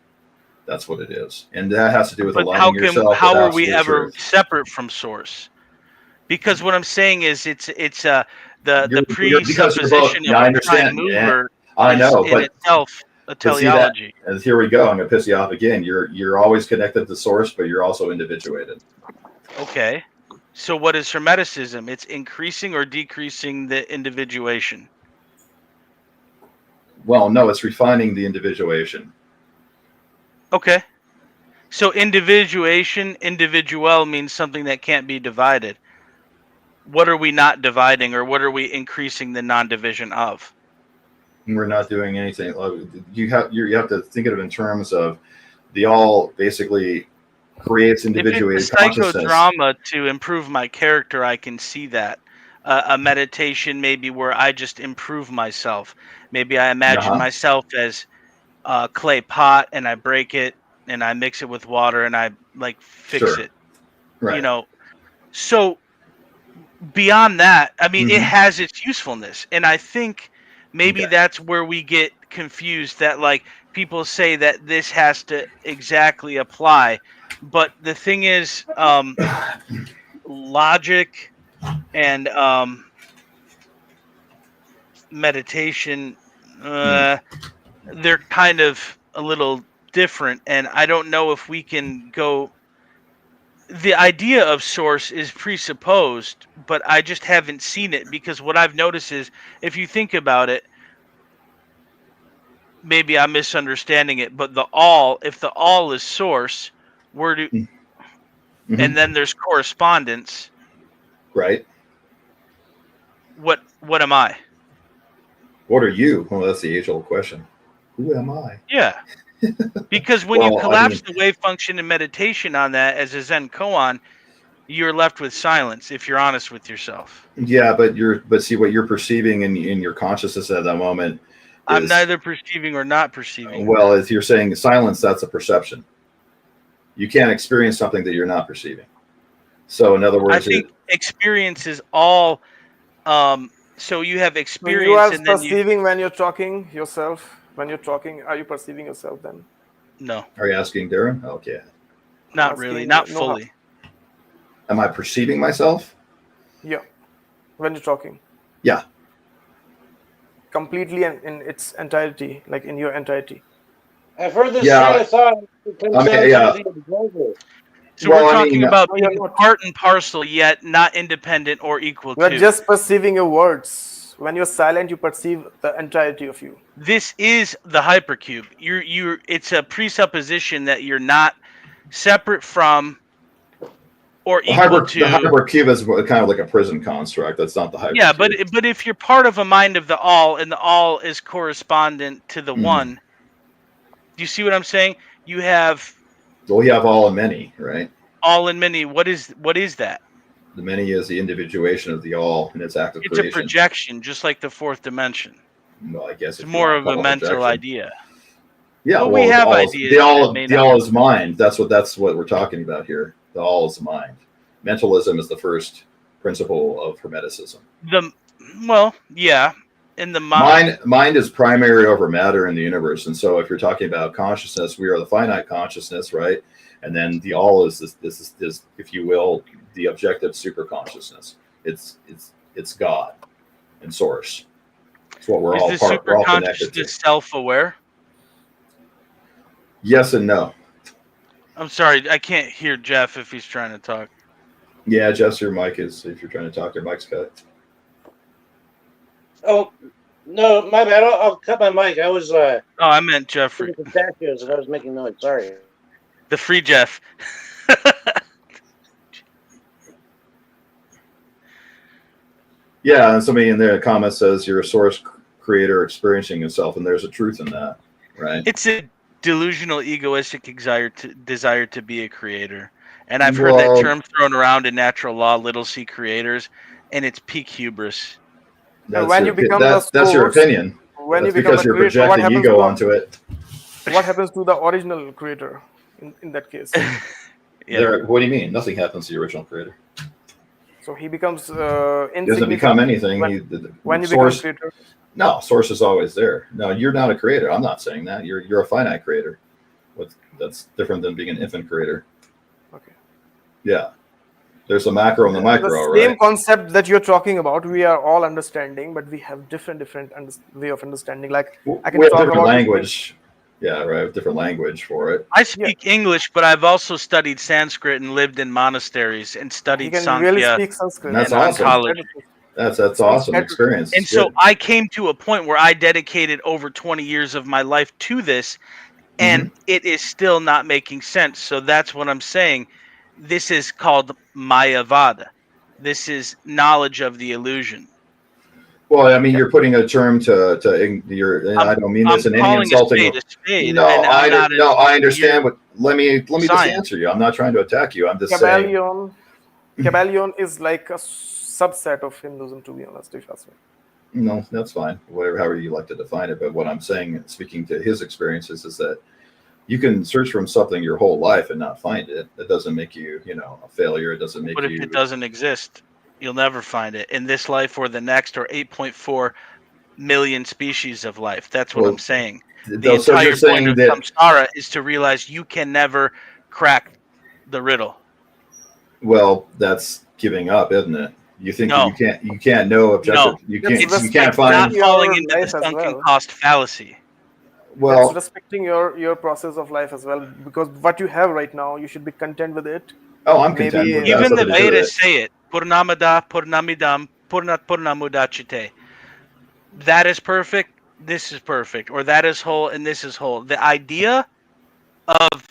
That's what it is, and that has to do with But aligning yourself. how with are we absolute ever truth. separate from source? Because what I'm saying is the Because you're presupposition both- yeah, I of a understand. prime mover I know, is in but itself a but see that- teleology. and here we go. I'm gonna piss you off again. You're always connected to source, but you're also individuated. Okay. So what is Hermeticism? It's increasing or decreasing the individuation. Well, no, it's refining the individuation. Okay. So individuation, individual means something that can't be divided. What are we not dividing, or what are we increasing the non-division of? We're not doing anything. You have to think of it in terms of the all basically creates individuated If it's a consciousness. psychodrama to improve my character, I can see that. A meditation maybe where I just improve myself. Maybe I imagine myself as a clay pot, and I break it and I mix it with water and I fix it. Right. You know, so beyond that, I mean, it Mhm. has its usefulness, and I think maybe that's where we get confused. That people say that this has to exactly apply, but the thing is, logic and meditation, they're kind of a little different, and I don't know if we can go. The idea of source is presupposed, but I just haven't seen it, because what I've noticed is, if you think about it, maybe I'm misunderstanding it, but if the all is source, where do and then there's correspondence, right? What am I? What are you? Well, that's the age-old question. Who am I? Yeah. Because when you collapse the wave function in meditation on that as a Zen koan, you're left with silence if you're honest with yourself. Yeah, but see what you're perceiving in your consciousness at that moment. I'm neither perceiving or not perceiving. Well, if you're saying silence, that's a perception. You can't experience something that you're not perceiving. So, in other words, I think experience is all. So you have experience, you are and then perceiving when you're talking yourself. When you're talking, are you perceiving yourself then? No. Are you asking Darin? Okay. Not really, not fully. Am I perceiving myself? Yeah. When you're talking. Yeah. Completely in its entirety, like in your entirety. I've heard this train of thought. So we're talking about being part and parcel, yet not independent or equal You're to. just perceiving your words. When you're silent, you perceive the entirety of you. This is the hypercube. It's a presupposition that you're not separate from or equal to. The hypercube is kind of like a prison construct. That's not the hypercube. Yeah, but if you're part of a mind of the all, and the all is correspondent to the one, do you see what I'm saying? You have. Well, you have all and many, right? All and many. What is that? The many is the individuation of the all in its act of creation. It's a projection, just like the fourth dimension. Well, I guess it's more of a mental idea. Yeah, well, we have ideas. The all is mind. That's what we're talking about here. The all is mind. Mentalism is the first principle of Hermeticism. In the mind. Mind is primary over matter in the universe, and so if you're talking about consciousness, we are the finite consciousness, right? And then the all is this, if you will, the objective super consciousness. It's God and source. It's what we're Is all the part. We're all connected to. superconsciousness self-aware? Yes and no. I'm sorry, I can't hear Jeff if he's trying to talk. Yeah, Jess, your mic is. If you're trying to talk, your mic's cut. Oh, no, my bad. I'll cut my mic. I was Oh, I meant Jeffrey. pistachios and I was making noise. Sorry. The free Jeff. Yeah, and somebody in the comment says you're a source creator experiencing yourself, and there's a truth in that, right? It's a delusional, egoistic desire to be a creator. And I've heard that term thrown around in natural law, little c creators, and it's peak hubris. That's when your, you become that's your opinion. When that's you become because you're creator, projecting ego onto it. What happens to the original creator in that case? Yeah. What do you mean? Nothing happens to the original creator. So he becomes He doesn't become anything. When you become creator. No, source is always there. No, you're not a creator. I'm not saying that. You're a finite creator. That's different than being an infinite creator. Okay. Yeah. There's a macro and the micro, the right? same concept that you're talking about, we are all understanding, but we have different way of understanding. Like I can we have talk different about language. Yeah, right. Different language for it. I speak English, but I've also studied Sanskrit and lived in monasteries and studied Sankhya. Really speak Sanskrit. That's and awesome. College. That's awesome experience. And so I came to a point where I dedicated over 20 years of my life to this, and it is still not making sense. So that's what I'm saying. This is called Mayavada. This is knowledge of the illusion. Well, I mean, you're putting a term to your. I don't mean this in any insulting. No, I understand. But let me just answer you. I'm not trying to attack you. I'm just saying. Kybalion is like a subset of Hinduism, to be honest. If you ask me. No, that's fine. However you like to define it. But what I'm saying, speaking to his experiences, is that you can search from something your whole life and not find it. That doesn't make you, a failure. It doesn't make you. But if it doesn't exist, you'll never find it in this life or the next, or 8.4 million species of life. That's what I'm saying. The entire point of samsara is to realize you can never crack the riddle. Well, that's giving up, isn't it? You think you can't know objective. No. You can't find. Not falling into the sunken cost fallacy. Well, that's respecting your process of life as well, because what you have right now, you should be content with it. Oh, I'm content with that. Even the Vedas say it. Purnamada, Purnamidam, Purnat Purnamudachite. That is perfect. This is perfect. Or that is whole and this is whole. The idea of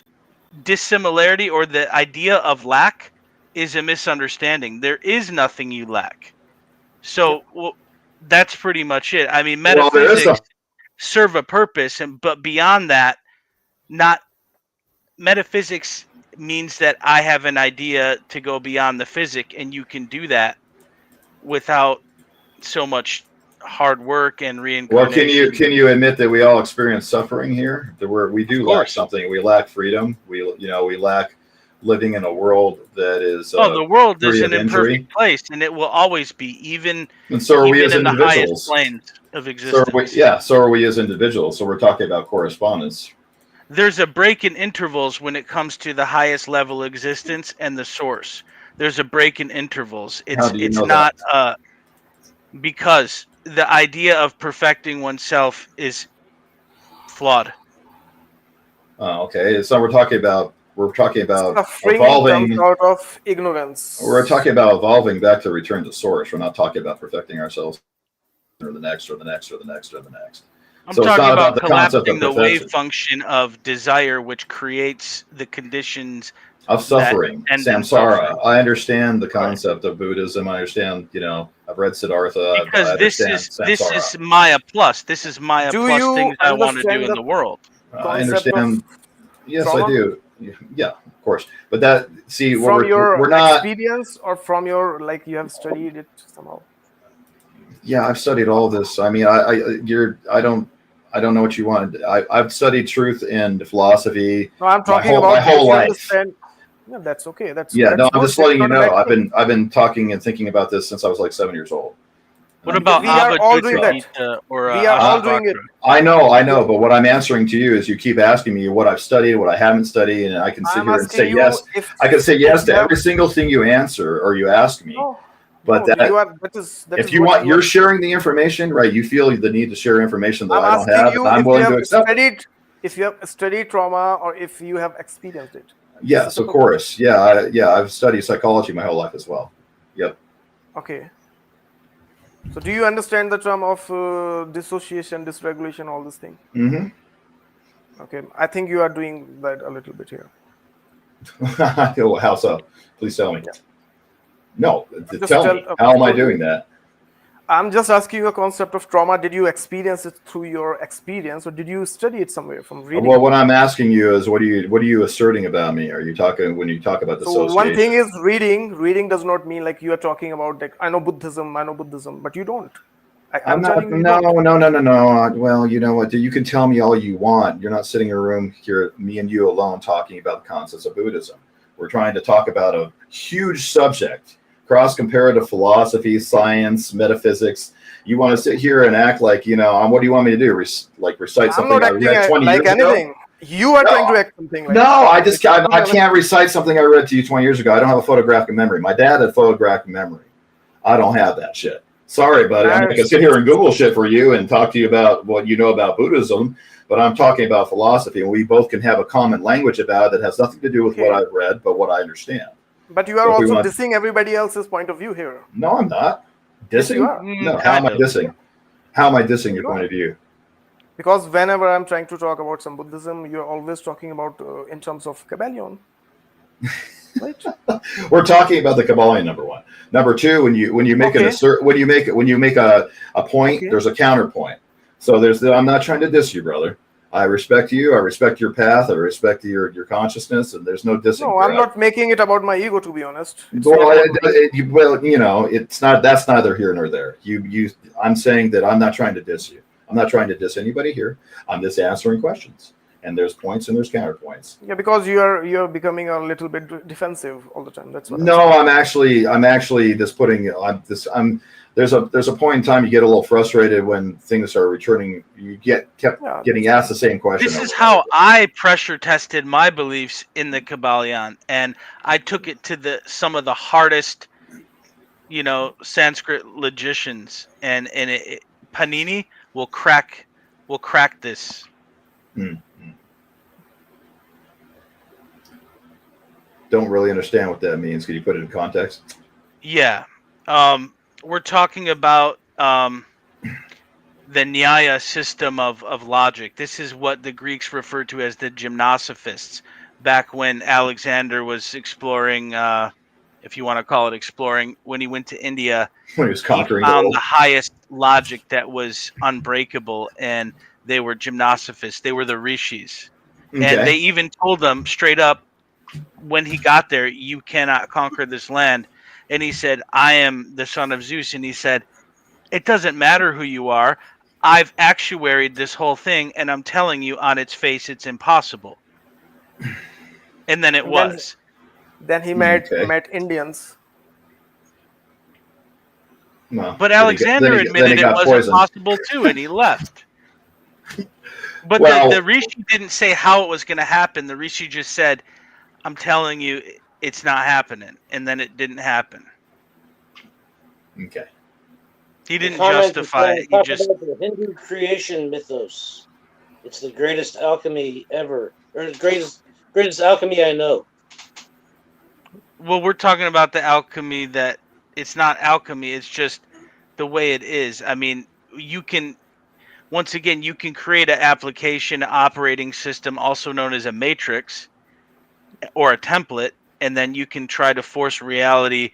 dissimilarity or the idea of lack is a misunderstanding. There is nothing you lack. So that's pretty much it. I mean, metaphysics serve a purpose, but beyond that, metaphysics means that I have an idea to go beyond the physic, and you can do that without so much hard work and reincarnation. Well, can you admit that we all experience suffering here? That we do lack something. We lack freedom. We lack living in a world that is. The world is an imperfect place, and it will always be, even. And so are we as in individuals. The highest planes of existence. So are we as individuals. So we're talking about correspondence. There's a break in intervals when it comes to the highest level existence and the source. There's a break in intervals. It's not because the idea of perfecting oneself is flawed. Okay, so we're talking about evolving out of ignorance. We're talking about evolving back to return to source. We're not talking about perfecting ourselves or the next or the next or the next or the next. I'm talking about collapsing the wave function of desire, which creates the conditions of suffering, samsara. I understand the concept of Buddhism. I understand, I've read Siddhartha. Because this is Maya plus. This is Maya plus things I want to do in the world. I understand. Yes, I do. Yeah, of course. But from your experience or from your you have studied it somehow. Yeah, I've studied all this. I mean, I don't know what you want. I've studied truth and philosophy. No, I'm talking about my whole life. Yeah, that's okay. I'm just letting you know. I've been talking and thinking about this since I was like 7 years old. What about we are all doing that? We are all doing it. I know. But what I'm answering to you is you keep asking me what I've studied, what I haven't studied, and I can sit here and say yes. I can say yes to every single thing you answer or you ask me. But if you want, you're sharing the information, right? You feel the need to share information that I don't have, and I'm willing to accept it. If you have studied trauma or if you have experienced it. Yes, of course. Yeah, I've studied psychology my whole life as well. Yep. Okay. So do you understand the term of dissociation, dysregulation, all this thing? Mm-hmm. Okay. I think you are doing that a little bit here. How so? Please tell me. Yeah. No, tell me. How am I doing that? I'm just asking you a concept of trauma. Did you experience it through your experience, or did you study it somewhere from reading? Well, what I'm asking you is, what are you asserting about me? Are you talking when you talk about dissociation? So one thing is reading. Reading does not mean like you are talking about like I know Buddhism, but you don't. I'm not. No. Well, you know what? You can tell me all you want. You're not sitting in a room here, me and you alone, talking about the concepts of Buddhism. We're trying to talk about a huge subject. Cross-comparative philosophy, science, metaphysics. You want to sit here and act like, what do you want me to do? Recite something I read 20 years ago? You are trying to act something like I can't recite something I read to you 20 years ago. I don't have a photographic memory. My dad had photographic memory. I don't have that shit. Sorry, buddy. I'm not going to sit here and Google shit for you and talk to you about what you know about Buddhism, but I'm talking about philosophy, and we both can have a common language about it that has nothing to do with what I've read, but what I understand. But you are also dissing everybody else's point of view here. No, I'm not. Dissing? No, how am I dissing? How am I dissing your point of view? Because whenever I'm trying to talk about some Buddhism, you're always talking about in terms of Kybalion. Right? We're talking about the Kybalion, number one. Number two, when you make a point, there's a counterpoint. So I'm not trying to diss you, brother. I respect you. I respect your path. I respect your consciousness, and there's no dissing. No, I'm not making it about my ego, to be honest. It's not. That's neither here nor there. I'm saying that I'm not trying to diss you. I'm not trying to diss anybody here. I'm just answering questions, and there's points and there's counterpoints. Yeah, because you're becoming a little bit defensive all the time. That's what. No, I'm actually just putting. There's a point in time you get a little frustrated when things are returning. You kept getting asked the same question. This is how I pressure tested my beliefs in the Kybalion, and I took it to some of the hardest, Sanskrit logicians, and Panini will crack this. Don't really understand what that means. Can you put it in context? Yeah. We're talking about the Nyaya system of logic. This is what the Greeks referred to as the gymnosophists back when Alexander was exploring, if you want to call it exploring, when he went to India. When he was conquering he found the highest logic that was unbreakable, and they were gymnosophists. They were the rishis. Okay. And they even told them straight up when he got there, you cannot conquer this land. And he said, I am the son of Zeus. And he said, it doesn't matter who you are. I've actuaried this whole thing, and I'm telling you on its face it's impossible. And then it was. Then he met Indians. No, but Alexander admitted it was impossible too, and he left. But the Rishi didn't say how it was going to happen. The Rishi just said, I'm telling you, it's not happening. And then it didn't happen. Okay. He didn't justify it. He just the Hindu creation mythos. It's the greatest alchemy ever, or the greatest alchemy I know. Well, we're talking about the alchemy that it's not alchemy. It's just the way it is. I mean, you can create an application operating system, also known as a matrix or a template, and then you can try to force reality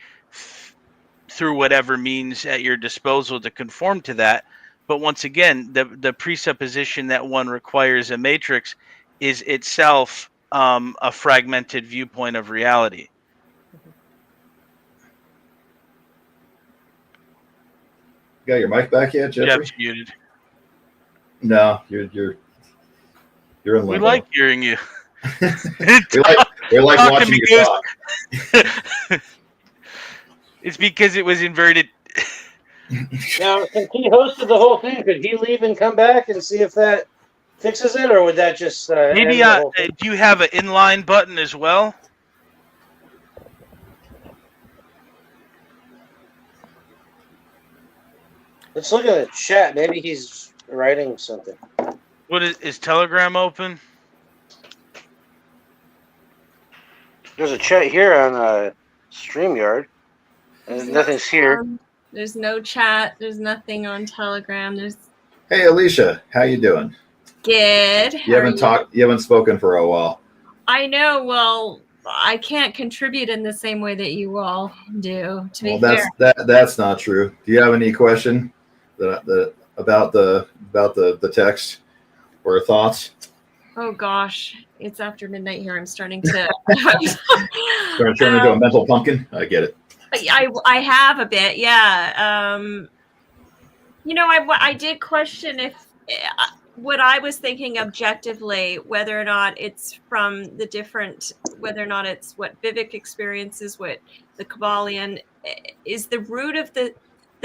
through whatever means at your disposal to conform to that. But once again, the presupposition that one requires a matrix is itself a fragmented viewpoint of reality. Got your mic back yet, Jeffrey? Jeff's muted. No, you're in limbo. We like hearing you. we like watching you talk. It's because it was inverted. Now, since he hosted the whole thing, could he leave and come back and see if that fixes it, or would that just maybe? Do you have an inline button as well? Let's look at the chat. Maybe he's writing something. What is Telegram open? There's a chat here on StreamYard. And nothing's here. There's no chat. There's nothing on Telegram. Hey, Alicia, how you doing? Good. You haven't spoken for a while. I know. Well, I can't contribute in the same way that you all do. To be fair, that's not true. Do you have any question about the text or thoughts? oh gosh, it's after midnight here. I'm starting to Turn into a mental pumpkin. I get it. I have a bit, yeah. I did question if what I was thinking objectively, whether or not it's from the different, whether or not it's what Vivek experiences, what the Kybalion is, the root of the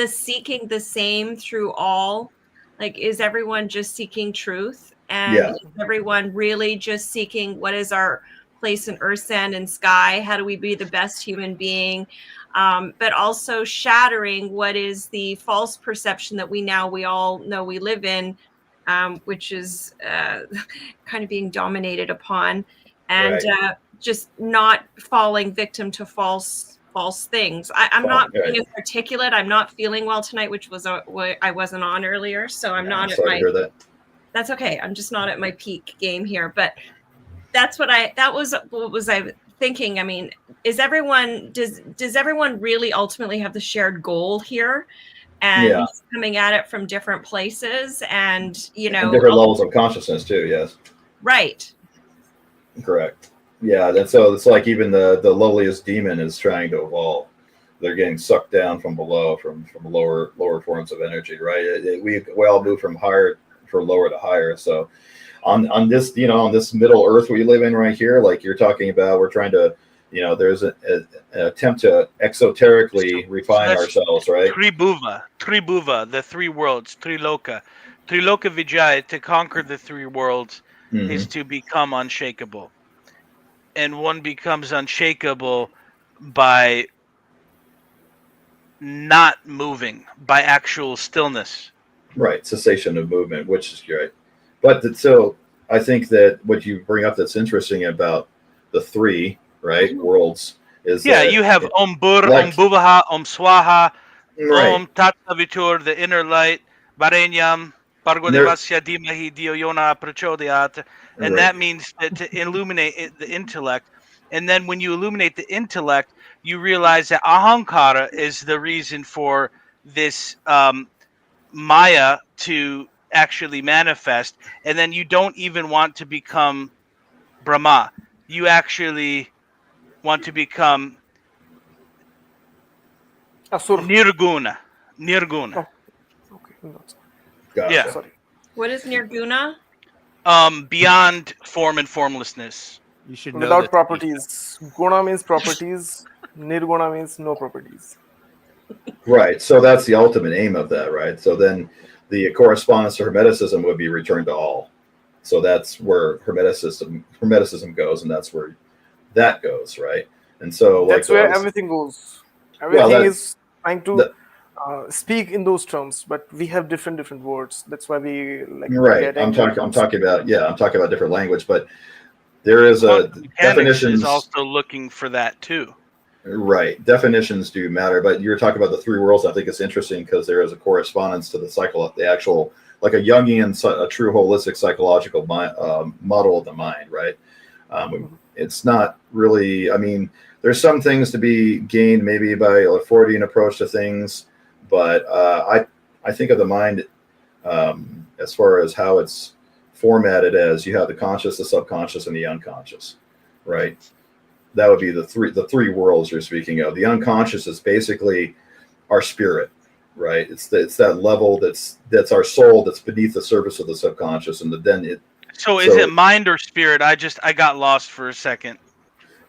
seeking the same through all. Like, is everyone just seeking truth? And is everyone really just seeking what is our place in earth, sand, and sky? How do we be the best human being? But also shattering what is the false perception that we all know we live in, which is kind of being dominated upon, and just not falling victim to false things. I'm not being as articulate. I'm not feeling well tonight, which was I wasn't on earlier, so I'm not at my. That's okay. I'm just not at my peak game here, but that's what was I thinking. I mean, does everyone really ultimately have the shared goal here, and coming at it from different places, and different levels of consciousness too? Yes. Right. Correct. Yeah. That's so. It's like even the lowliest demon is trying to evolve. They're getting sucked down from below, from lower forms of energy. Right. We all move from lower to higher. So on this, on this middle earth we live in right here, like you're talking about, we're trying to, there's an attempt to exoterically refine ourselves, right? Tribhuva, the three worlds, Triloka Vijay, to conquer the three worlds is to become unshakable. And one becomes unshakable by not moving, by actual stillness. Right, cessation of movement, which is great. But so I think that what you bring up that's interesting about the three, right, worlds is you have Om Bur, Om Buvaha, Om Swaha, Om Tatsavitur, the inner light, Varenyam, Pargodevasya Dimahi Dioyona Prachodhyat, and that means to illuminate the intellect. And then when you illuminate the intellect, you realize that Ahankara is the reason for this Maya to actually manifest, and then you don't even want to become Brahma. You actually want to become Nirguna. Oh, okay. Yeah. Sorry. What is Nirguna? Beyond form and formlessness. You should know without properties. Guna means properties. Nirguna means no properties. Right. So that's the ultimate aim of that, right? So then the correspondence to Hermeticism would be returned to all. So that's where Hermeticism goes, and that's where that goes, right? And so that's where everything goes. Everything is trying to speak in those terms, but we have different words. That's why we like. Right. I'm talking about different language, but there is a definition. Is also looking for that too. Right. Definitions do matter, but you're talking about the three worlds. I think it's interesting because there is a correspondence to the actual, like a Jungian, a true holistic psychological model of the mind, right? It's not really, I mean, there's some things to be gained maybe by a Freudian approach to things, but I think of the mind as far as how it's formatted as you have the conscious, the subconscious, and the unconscious, right? That would be the three worlds you're speaking of. The unconscious is basically our spirit, right? It's that level that's our soul that's beneath the surface of the subconscious, and So is it mind or spirit? I got lost for a second.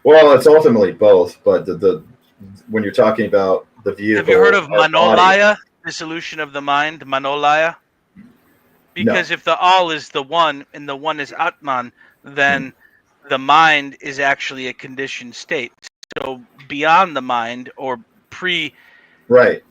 Well, it's ultimately both, but when you're talking about the vehicle, have you heard of Manolaya, dissolution of the mind, Manolaya? Because if the all is the one and the one is Atman, then the mind is actually a conditioned state. So beyond the mind or right.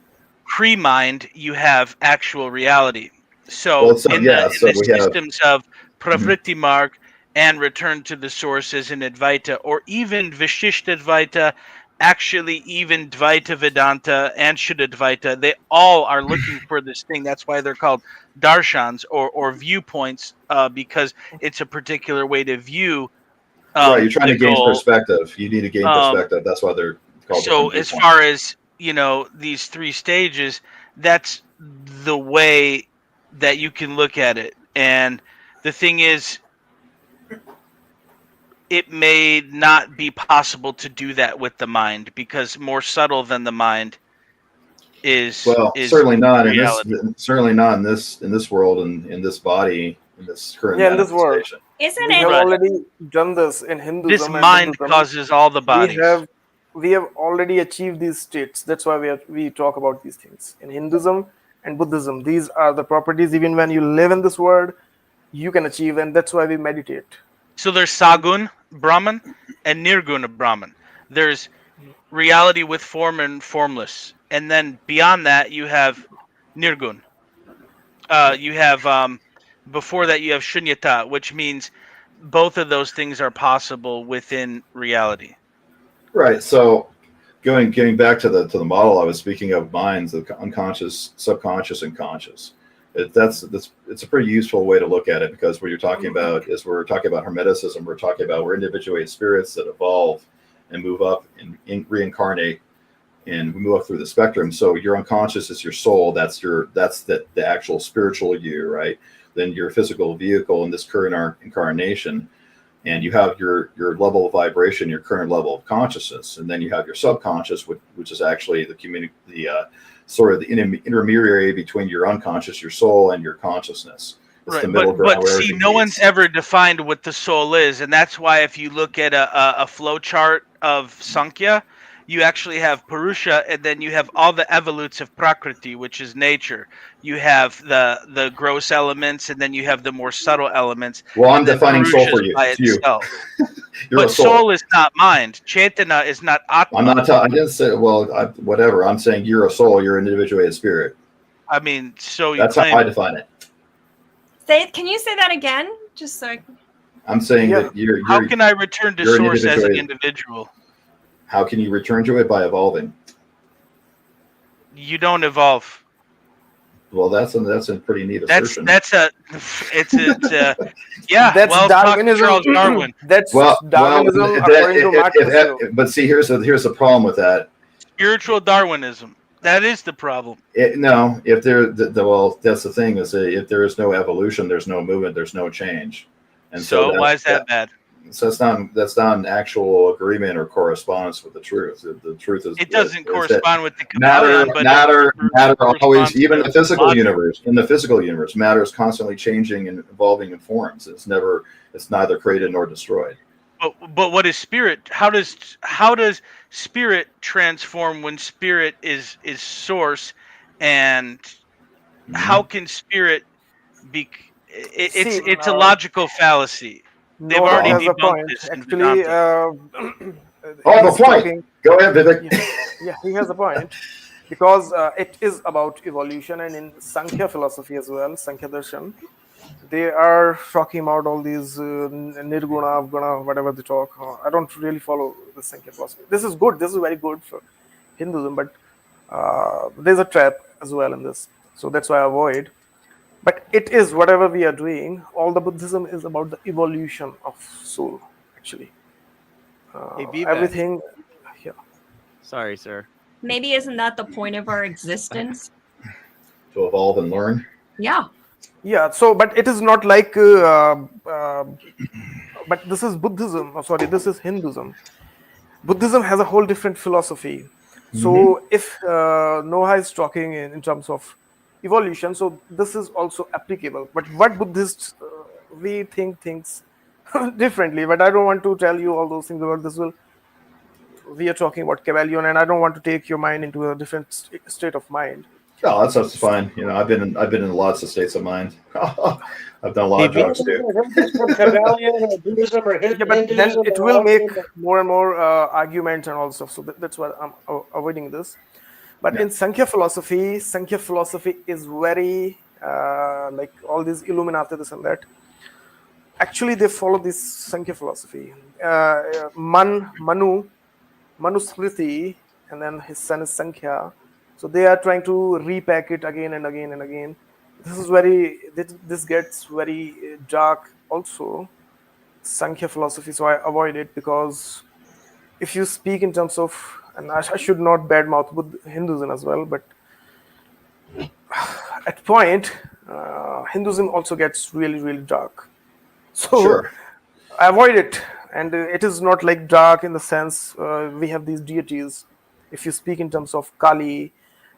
pre-mind, you have actual reality. So, Well, so, in yeah, the so we have- systems of Pravritti Marg and return to the source as in Advaita, or even Vishishtadvaita, actually even Dvaita Vedanta and Shuddhadvaita, they all are looking for this thing. That's why they're called darshans or viewpoints, because it's a particular way to view. Right, you're trying the to gain goal. perspective. You need to gain perspective. That's why they're called. So different as viewpoints. far as these three stages, that's the way that you can look at it. And the thing is, it may not be possible to do that with the mind, because more subtle than the mind is certainly not reality. in this, certainly not in this world and in this body, in this current Yeah, in this world. manifestation. Isn't We it? have already done this in Hinduism. This and mind Buddhism. causes all the bodies. We have already achieved these states. That's why we talk about these things in Hinduism and Buddhism. These are the properties. Even when you live in this world, you can achieve, and that's why we meditate. So there's Sagun Brahman and Nirguna Brahman. There's reality with form and formless, and then beyond that you have Nirgun. You have before that you have Shunyata, which means both of those things are possible within reality. Right. So getting back to the model I was speaking of, minds, the unconscious, subconscious, and conscious. It's a pretty useful way to look at it, because what you're talking about is we're talking about Hermeticism. We're talking about we're individuated spirits that evolve and move up and reincarnate, and we move up through the spectrum. So your unconscious is your soul. That's the actual spiritual you, right? Then your physical vehicle in this current incarnation, and you have your level of vibration, your current level of consciousness, and then you have your subconscious, which is actually the sort of the intermediary between your unconscious, your soul, and your consciousness. It's the middle ground. But see, no one's ever defined what the soul is, and that's why if you look at a flow chart of Sankhya, you actually have Purusha, and then you have all the evolutes of Prakriti, which is nature. You have the gross elements, and then you have the more subtle elements. Well, I'm defining soul for you. By It's you. itself. You're But a soul. soul is not mind. Chaitana is not Atma. I'm not. I didn't say. Well, whatever. I'm saying you're a soul. You're an individuated spirit. I mean, so you That's claim. how I define it. Can you say that again? Just so I'm saying that you're. How can I return to source as an individual? How can you return to it? By evolving. You don't evolve. Well, that's a pretty neat assertion. It's a yeah. That's well, Darwinism. Charles Darwin. That's Darwinism according to Marx. But see, here's the problem with that. Spiritual Darwinism. That is the problem. No, if that's the thing is that if there is no evolution, there's no movement, there's no change, and so why is that bad? So that's not an actual agreement or correspondence with the truth. The truth is it doesn't correspond with the Kybalion, but matter always, even in the physical universe. In the physical universe, matter is constantly changing and evolving in forms. It's neither created nor destroyed. But what is spirit? How does spirit transform when spirit is source, and how can spirit be? It's a logical fallacy. They've already debunked this. Actually, the point. Go ahead, Vivek. Yeah, he has a point, because it is about evolution, and in Sankhya philosophy as well, Sankhya Darshan, they are talking about all these nirguna, avguna, whatever they talk. I don't really follow the Sankhya philosophy. This is good. This is very good for Hinduism, but there's a trap as well in this. So that's why I avoid. But it is whatever we are doing. All the Buddhism is about the evolution of soul, actually. Everything. Yeah. Sorry, sir. maybe isn't that the point of our existence? To evolve and learn. Yeah. Yeah. So, but it is not like. But this is Buddhism. Sorry, this is Hinduism. Buddhism has a whole different philosophy. So if Noah is talking in terms of evolution, so this is also applicable. But what Buddhists we think things differently. But I don't want to tell you all those things about this. We are talking about Kybalion, and I don't want to take your mind into a different state of mind. No, that's fine. You know, I've been in lots of states of mind. I've done a lot of drugs too. Yeah, but then it will make more and more arguments and all stuff. So that's why I'm avoiding this. But in Sankhya philosophy is very like all these Illuminati, this and that. Actually, they follow this Sankhya philosophy. Manu Smriti, and then his son is Sankhya. So they are trying to repack it again and again and again. This gets very dark also, Sankhya philosophy. So I avoid it, because if you speak in terms of, and I should not badmouth Hinduism as well, but at point, Hinduism also gets really, really dark. So I avoid it. And it is not like dark in the sense we have these deities. If you speak in terms of Kali,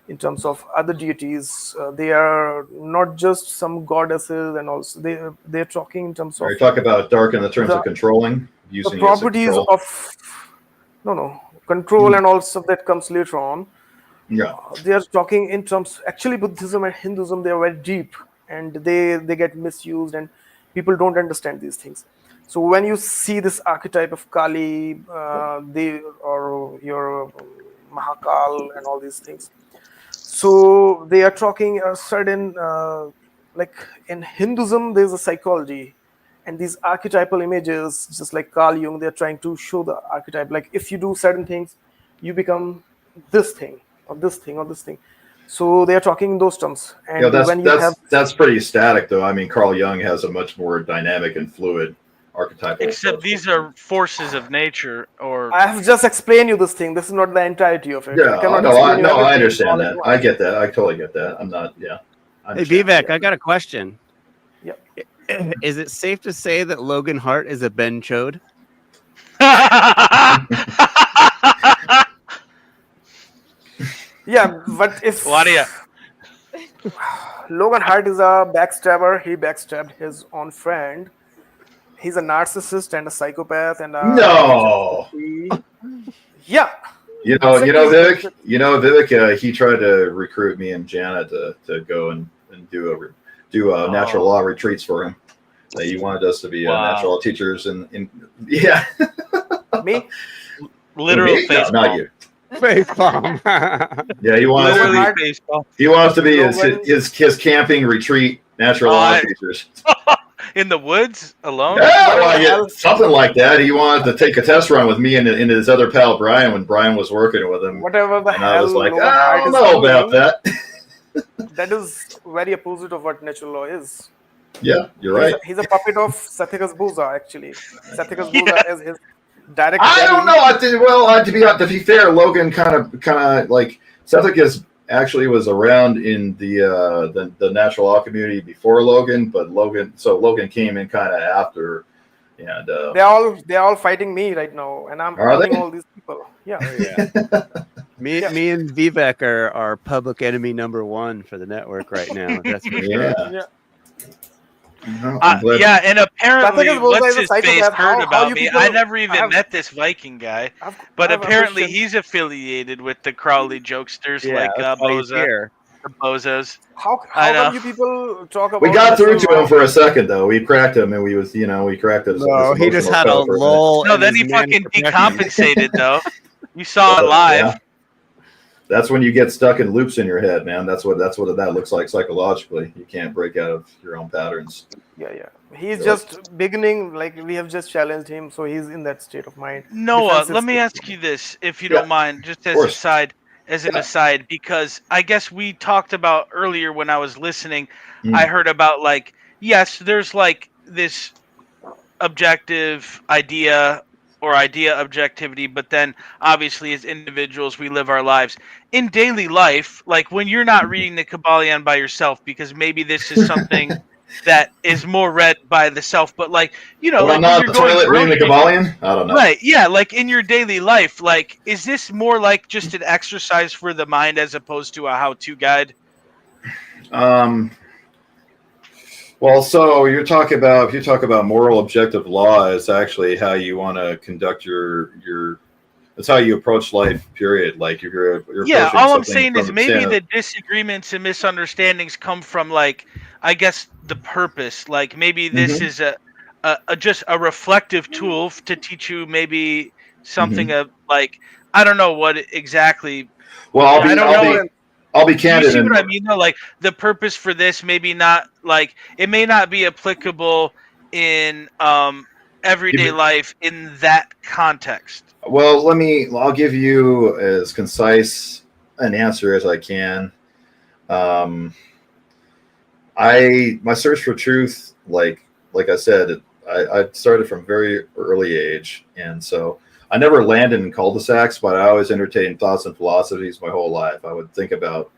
in terms of other deities, they are not just some goddesses, and also they're talking in terms of. You talk about dark in the terms of controlling, using the properties of control and all stuff that comes later on. Yeah, they are talking in terms. Actually, Buddhism and Hinduism, they are very deep, and they get misused, and people don't understand these things. So when you see this archetype of Kali, or your Mahakal and all these things, so they are talking a certain, like in Hinduism, there's a psychology, and these archetypal images, just like Carl Jung, they're trying to show the archetype. Like if you do certain things, you become this thing, or this thing, or this thing. So they are talking in those terms. And that's pretty static, though. I mean, Carl Jung has a much more dynamic and fluid archetypal. Except these are forces of nature, or I have just explained you this thing. This is not the entirety of it. Yeah, I understand that. I get that. I totally get that. I'm not. Yeah. Hey, Vivek, I got a question. Yep. Is it safe to say that Logan Hart is a Ben Chode? Yeah, but if Logan Hart is a backstabber, he backstabbed his own friend. He's a narcissist and a psychopath and no. Yeah. Vivek, he tried to recruit me and Jana to go and do natural law retreats for him. He wanted us to be natural law teachers and yeah. Me? Literal face no, not you. Face palm. Yeah, he wanted us to be his camping retreat natural law teachers. In the woods alone? Yeah, something like that. He wanted to take a test run with me and his other pal Brian when Brian was working with him. Whatever the hell. I was like, I don't know about that. That is very opposite of what natural law is. Yeah, you're right. He's a puppet of Satyagaz Bhuza, actually. Satyagaz Bhuza is his direct. I don't know. To be fair, Logan kind of like Satyagaz actually was around in the natural law community before Logan, but Logan came in kind of after, and they're all fighting me right now, and I'm fighting all these people. Yeah. Me and Vivek are public enemy number one for the network right now. That's for sure. Yeah, and apparently, what's his face heard about me. I never even met this Viking guy, but apparently he's affiliated with the Crowley jokesters, like Boza, the Bozos. How come you people talk about? We got through to him for a second, though. We cracked him, and we cracked him. No, he just had a lull. No, then he fucking decompensated, though. You saw it live. Yeah. That's when you get stuck in loops in your head, man. That's what that looks like psychologically. You can't break out of your own patterns. Yeah. He's just beginning, like we have just challenged him, so he's in that state of mind. Noah, let me ask you this, if you don't mind, just as an aside, because I guess we talked about earlier when I was listening, I heard about like, yes, there's like this objective idea or idea objectivity, but then obviously as individuals we live our lives in daily life, like when you're not reading the Kybalion by yourself, because maybe this is something that is more read by the self, but like, like I'm not at the toilet reading the Kybalion. I don't know. Right? Yeah, like in your daily life, like is this more like just an exercise for the mind as opposed to a how-to guide? Well, so if you talk about moral objective law, is actually how you want to conduct your. That's how you approach life. Period. Like if you're all I'm saying is maybe the disagreements and misunderstandings come from like, I guess the purpose. Like maybe this is just a reflective tool to teach you maybe something of like, I don't know what exactly. Well, I'll be candid. You see what I mean, though? Like the purpose for this maybe not like it may not be applicable in everyday life in that context. Well, I'll give you as concise an answer as I can. My search for truth, like I said, I started from very early age, and so I never landed in cul-de-sacs, but I always entertained thoughts and philosophies my whole life. I would think about,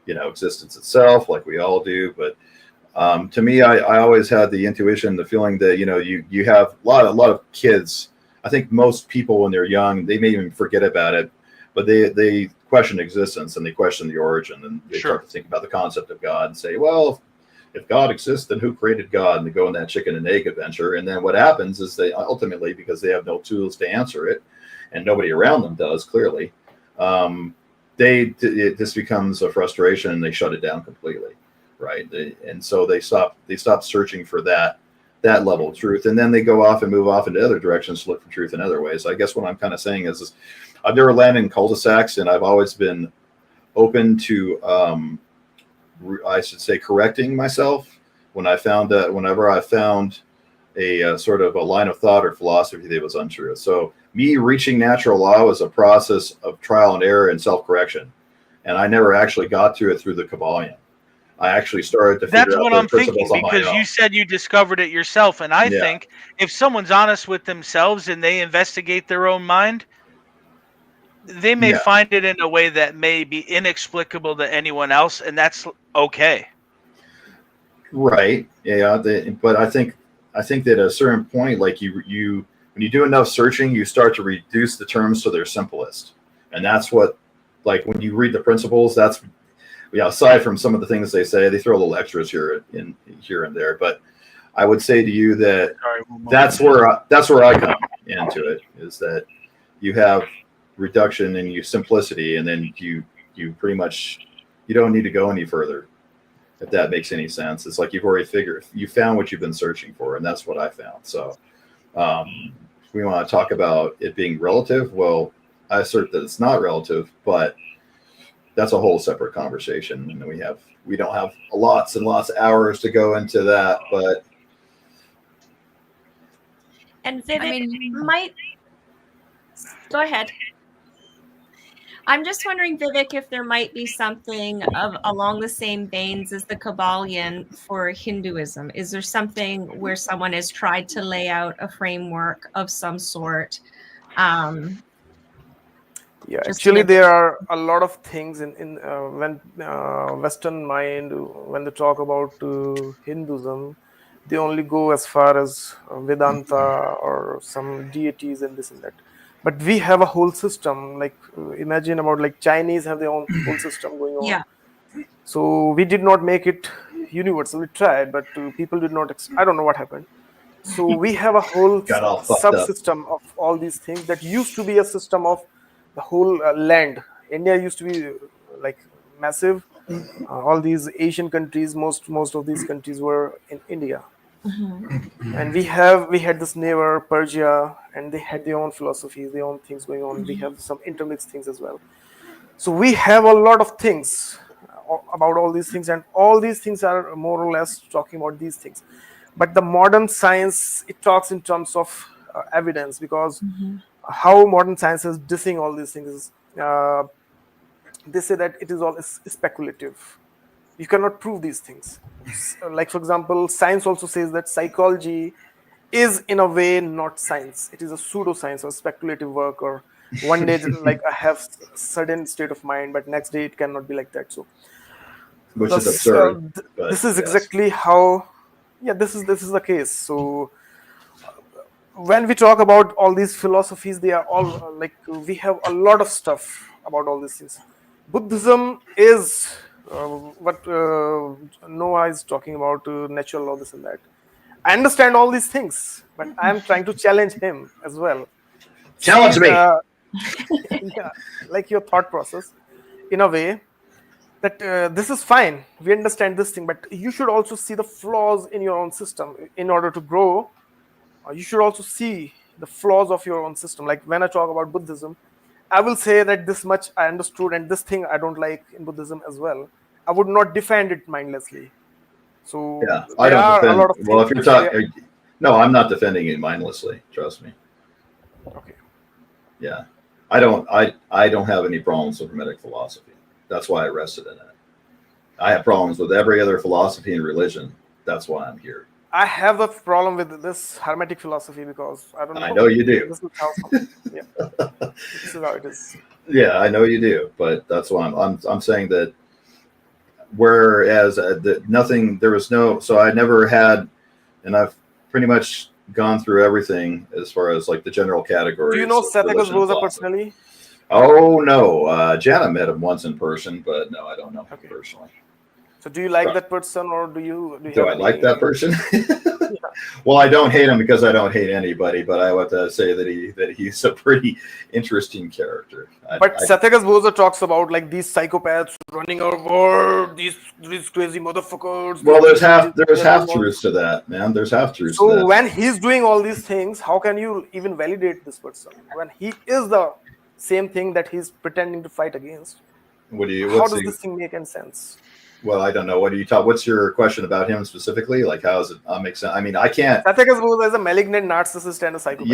existence itself, like we all do. But to me, I always had the intuition, the feeling that you have a lot of kids. I think most people when they're young, they may even forget about it, but they question existence and they question the origin, and they start to think about the concept of God and say, well, if God exists, then who created God? And they go on that chicken and egg adventure. And then what happens is they ultimately, because they have no tools to answer it, and nobody around them does, clearly, it just becomes a frustration and they shut it down completely, right? And so they stop searching for that level of truth, and then they go off and move off into other directions to look for truth in other ways. I guess what I'm kind of saying is I've never landed in cul-de-sacs, and I've always been open to I should say correcting myself whenever I found a sort of a line of thought or philosophy that was untrue. So me reaching natural law was a process of trial and error and self-correction, and I never actually got to it through the Kybalion. I actually started to figure out That's what I'm thinking, on my because own. you said you discovered it yourself, and I think if someone's honest with themselves and they investigate their own mind, they may find it in a way that may be inexplicable to anyone else, and that's okay. Right. Yeah. But I think that at a certain point, like you when you do enough searching, you start to reduce the terms to their simplest, and that's what, like when you read the principles, that's aside from some of the things they say, they throw a little extras here and there. But I would say to you that that's where I come into it, is that you have reduction and you simplicity, and then you pretty much you don't need to go any further, if that makes any sense. It's like you found what you've been searching for, and that's what I found. So we want to talk about it being relative. Well, I assert that it's not relative, but that's a whole separate conversation, and we don't have lots and lots of hours to go into that. But and Vivek might go ahead. I'm just wondering, Vivek, if there might be something along the same veins as the Kybalion for Hinduism. Is there something where someone has tried to lay out a framework of some sort? Actually, there are a lot of things in when Western mind, when they talk about Hinduism, they only go as far as Vedanta or some deities and this and that. But we have a whole system. Like imagine about like Chinese have their own whole system going on. Yeah. So we did not make it universal. We tried, but people did not. I don't know what happened. So we have a whole subsystem of all these things that used to be a system of the whole land. India used to be like massive. All these Asian countries, most of these countries were in India. Mm-hmm. And we had this neighbor Persia, and they had their own philosophies, their own things going on. We have some intermixed things as well. So we have a lot of things about all these things, and all these things are more or less talking about these things. But the modern science, it talks in terms of evidence, because how modern science is dissing all these things is they say that it is all speculative. You cannot prove these things. Like, for example, science also says that psychology is in a way not science. It is a pseudoscience or speculative work, or one day like I have certain state of mind, but next day it cannot be like that. So which is absurd. This is exactly how this is the case. So when we talk about all these philosophies, they are all like, we have a lot of stuff about all these things. Buddhism is what Noah is talking about, natural law, this and that. I understand all these things, but I am trying to challenge him as well. Challenge me. Like your thought process, in a way that this is fine. We understand this thing, but you should also see the flaws in your own system in order to grow. You should also see the flaws of your own system. Like when I talk about Buddhism, I will say that this much I understood, and this thing I don't like in Buddhism as well. I would not defend it mindlessly. So yeah, I don't are defend. a lot of Well, if you're talking, no, I'm not defending it mindlessly. Trust me. Okay. Yeah, I don't have any problems with Hermetic philosophy. That's why I rested in it. I have problems with every other philosophy and religion. That's why I'm here. I have a problem with this Hermetic philosophy because I don't know. I know you do. This is how, yeah. This is how it is. Yeah, I know you do, but that's why I'm saying that. Whereas nothing, there was no. So I never had, and I've pretty much gone through everything as far as like the general categories. Do you know Sathyakas Boza personally? Oh no, Jana met him once in person, but no, I don't know him personally. So do you like that person, or do you I like that person? Well, I don't hate him because I don't hate anybody, but I would say that he's a pretty interesting character. But Sathyakas Boza talks about like these psychopaths running our world, these crazy motherfuckers. Well, there's half truths to that, man. There's half truths to that. So when he's doing all these things, how can you even validate this person when he is the same thing that he's pretending to fight against? How does this thing make any sense? Well, I don't know. What do you talk? What's your question about him specifically? Like, how does it make sense? I mean, I can't. Sathyakas Boza is a malignant narcissist and a psychopath.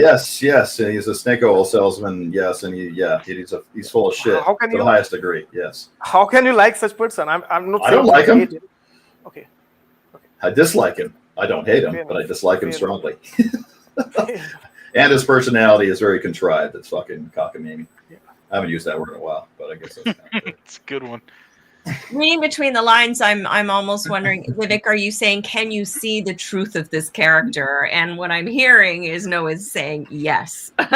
Yes, and he's a snake oil salesman. Yes, and he's full of shit. How can to the highest degree? Yes. How can you like such person? I'm not. I don't like him. Okay. I dislike him. I don't hate him, but I dislike him strongly. And his personality is very contrived. It's fucking cockamamie. Yeah. I haven't used that word in a while, but I guess that's it's a good one. Reading between the lines, I'm almost wondering, Vivek, are you saying, can you see the truth of this character? And what I'm hearing is Noah's saying yes. So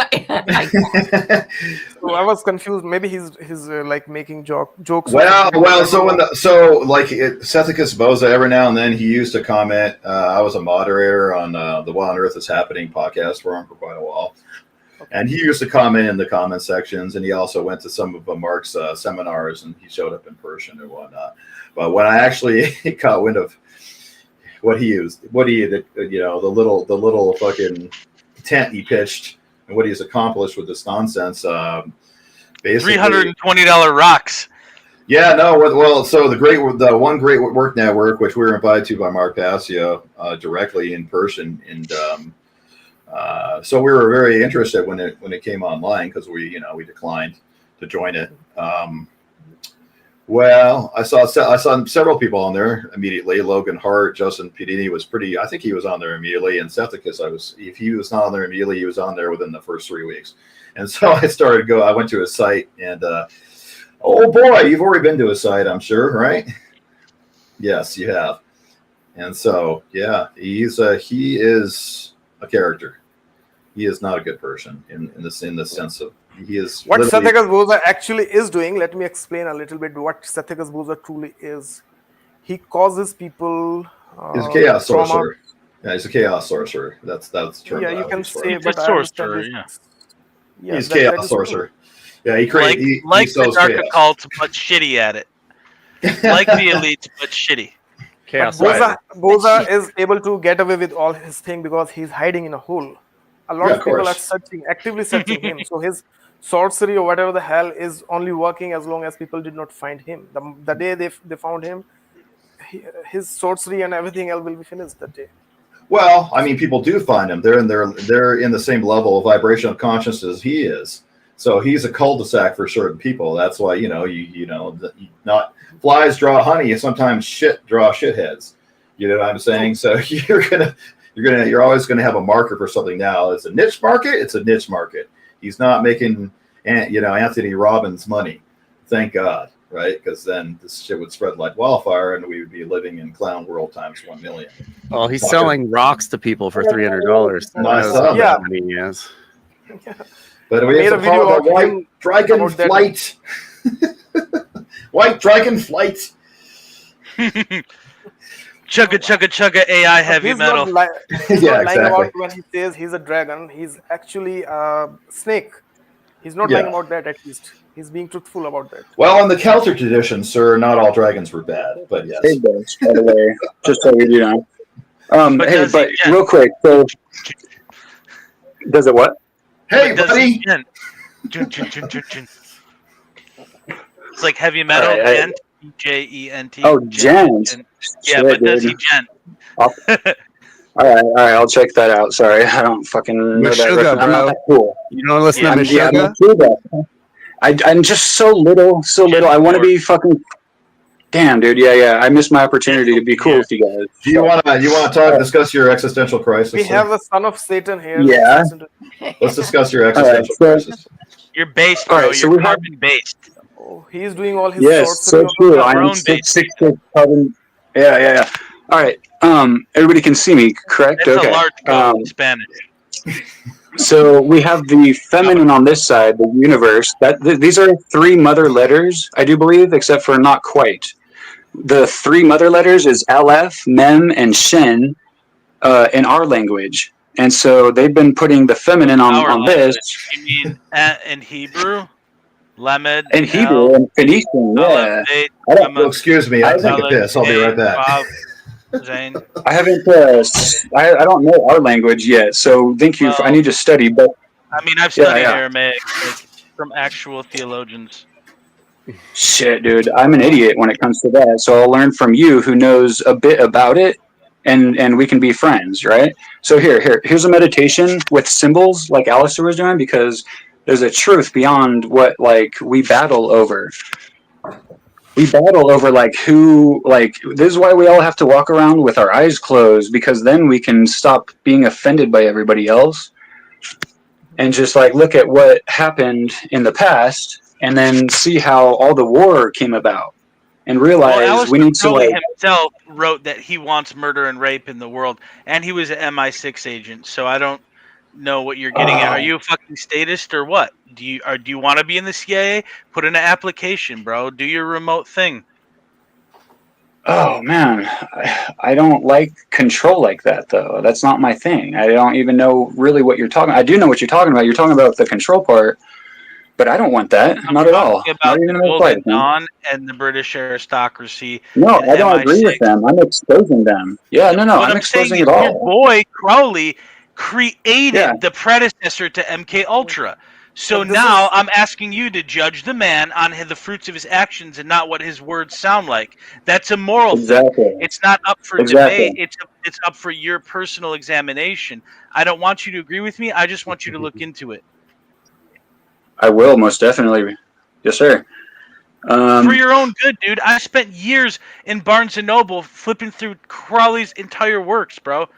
I was confused. Maybe he's like making jokes. Well. So like Sathyakas Boza, every now and then he used to comment. I was a moderator on the What on Earth Is Happening podcast for him for quite a while. And he used to comment in the comment sections, and he also went to some of Mark's seminars, and he showed up in person and whatnot. But when I actually caught wind of the little fucking tent he pitched and what he's accomplished with this nonsense, basically $320 rocks. Yeah, no. Well, so the one Great Work Network, which we were invited to by Mark Passio directly in person, and so we were very interested when it came online because we declined to join it. Well, I saw several people on there immediately. Logan Hart, Justin Pedini was I think he was on there immediately, and Sathyakas, if he was not on there immediately, he was on there within the first 3 weeks. And so I went to his site, and oh boy, you've already been to his site, I'm sure, right? Yes, you have. And so yeah, he is a character. He is not a good person in the sense of he is. What Sathyakas Boza actually is doing, let me explain a little bit what Sathyakas Boza truly is. He causes people. He's a chaos sorcerer. Yeah, he's a chaos sorcerer. That's the term. Yeah, you can say, but I sorcerer. Yeah, he's chaos sorcerer. Yeah, he creates like the dark occult, but shitty at it. Like the elite, but shitty. Boza is able to get away with all his thing because he's hiding in a hole. A lot of people are actively searching him. So his sorcery or whatever the hell is only working as long as people did not find him. The day they found him, his sorcery and everything else will be finished that day. Well, I mean, people do find him. They're in the same level of vibrational consciousness as he is. So he's a cul-de-sac for certain people. That's why not flies draw honey. Sometimes shit draw shitheads. You know what I'm saying? So you're always gonna have a marker for something. Now it's a niche market. It's a niche market. He's not making Anthony Robbins money. Thank God, right? Because then this shit would spread like wildfire, and we would be living in clown world times 1 million. Well, he's selling rocks to people for $300. Yeah. Yes. But we have to follow the white dragon flight. White dragon flight. Chugga AI heavy metal. He's not lying about when he says he's a dragon. He's actually a snake. He's not lying about that, at least. He's being truthful about that. Well, in the Celtic tradition, sir, not all dragons were bad, but yes. Hey, boys, by the way, just so you know. Real quick, so does it what? Hey, buddy. It's like heavy metal, All right, gent, Gent. Oh, gent. Yeah, Shit, but does he dude. gent? All right, I'll check that out. Sorry, I don't fucking know that Meshuggah, reference. I'm not bro. that cool. You don't listen to I'm Meshuggah? Meshuggah. I'm just so little. I want to be fucking. Damn, dude. Yeah. I missed my opportunity to be cool with you guys. Do you want to discuss your existential crisis? We have the son of Satan here. Yeah. Let's discuss your existential crisis. You're based, All bro. right, so You're we have- carbon based. Oh, he's doing all his Yes, so sorcery. true. Your I'm own 6'6" carbon. Yeah. All right. Everybody can see me, correct? That's Okay. a large go in Spanish. So we have the feminine on this side, the universe. These are 3 mother letters, I do believe, except for not quite. The 3 mother letters is Aleph, Mem, and Shin in our language. And so they've been putting the feminine on this. You mean in Hebrew? Lamed. In Hebrew and Phoenician, yeah. Excuse me, I'll take a piss. I'll be right back. I haven't. I don't know our language yet, so thank you. I need to study, but I mean, I've studied Aramaic from actual theologians. Shit, dude, I'm an idiot when it comes to that. So I'll learn from you, who knows a bit about it, and we can be friends, right? So here's a meditation with symbols, like Alistair was doing, because there's a truth beyond what we battle over. We battle over who this is why we all have to walk around with our eyes closed, because then we can stop being offended by everybody else and just look at what happened in the past and then see how all the war came about and realize we need to Crowley himself wrote that he wants murder and rape in the world, and he was an MI6 agent, so I don't know what you're getting at. Are you a fucking statist or what? Do you want to be in the CIA? Put in an application, bro. Do your remote thing. Oh man, I don't like control like that though. That's not my thing. I don't even know really what you're talking. I do know what you're talking about. You're talking about the control part, but I don't want that. Not at all. About Not even the in Golden Dawn and the British aristocracy. No, and I don't MI6. agree with them. I'm exposing them. Yeah, no, What I'm saying exposing is it all. your boy Crowley created the predecessor to MK Ultra. So now I'm asking you to judge the man on the fruits of his actions and not what his words sound like. That's a moral thing. It's not up for debate. It's up for your personal examination. I don't want you to agree with me. I just want you to look into it. I will, most definitely. Yes, sir. For your own good, dude. I spent years in Barnes & Noble flipping through Crowley's entire works, bro.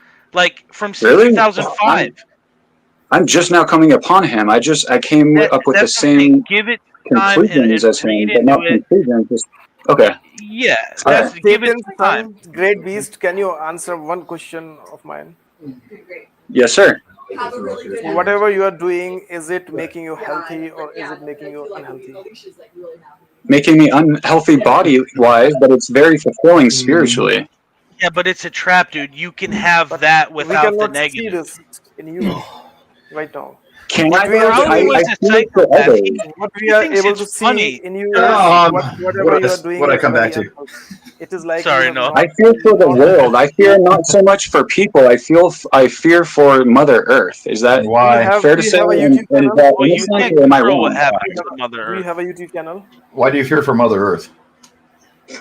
From Really? 2005. I'm just now coming upon him. I came up with the same give it time conclusions as him, but not conclusions. Just okay. Yeah, That's give it time. Great beast. Can you answer one question of mine? Yes, sir. Whatever you are doing, is it making you healthy or is it making you unhealthy? Making me unhealthy body-wise, but it's very fulfilling spiritually. Yeah, but it's a trap, dude. You can have that without the we cannot see negative. this in you right now. Can what we are able to see in you, whatever you are doing, what I come back to. It is like sorry, no. I fear for the world. I fear not so much for people. I fear for Mother Earth. Is that fair to say? And is that innocent, or am I wrong? What happened to Mother Earth? Do you have a YouTube channel? Why do you fear for Mother Earth?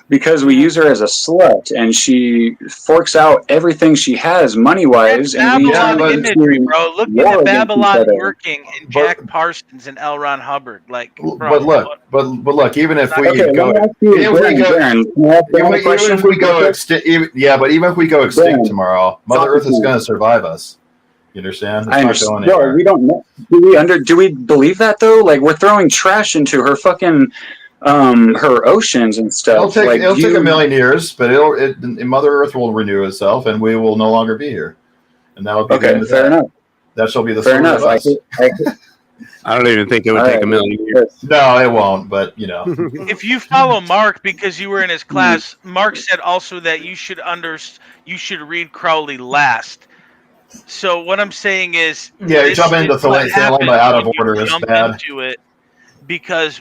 Because we use her as a slut, and she forks out everything she has money-wise, and we turn Babylon into imagery, bro. Look war at against Babylon each other. working in Jack Parsons and L. Ron Hubbard. But look, even if we Okay, go, let me ask you, Darin, can I ask you one even question? if we go extinct, but even if we go extinct tomorrow, Mother Earth is going to survive us. You understand? It's I not going understand. Well, anywhere. we don't know. Do we believe that though? We're throwing trash into her fucking her oceans and stuff. It'll take a million years, but Mother Earth will renew itself, and we will no longer be here. And that'll be okay. Fair enough. That shall be the fair story enough. of us. I don't even think it would take a million years. No, it won't. But if you follow Mark because you were in his class, Mark said also that you should read Crowley last. So what I'm saying is, you jump into Thelema out of order is bad. Into it because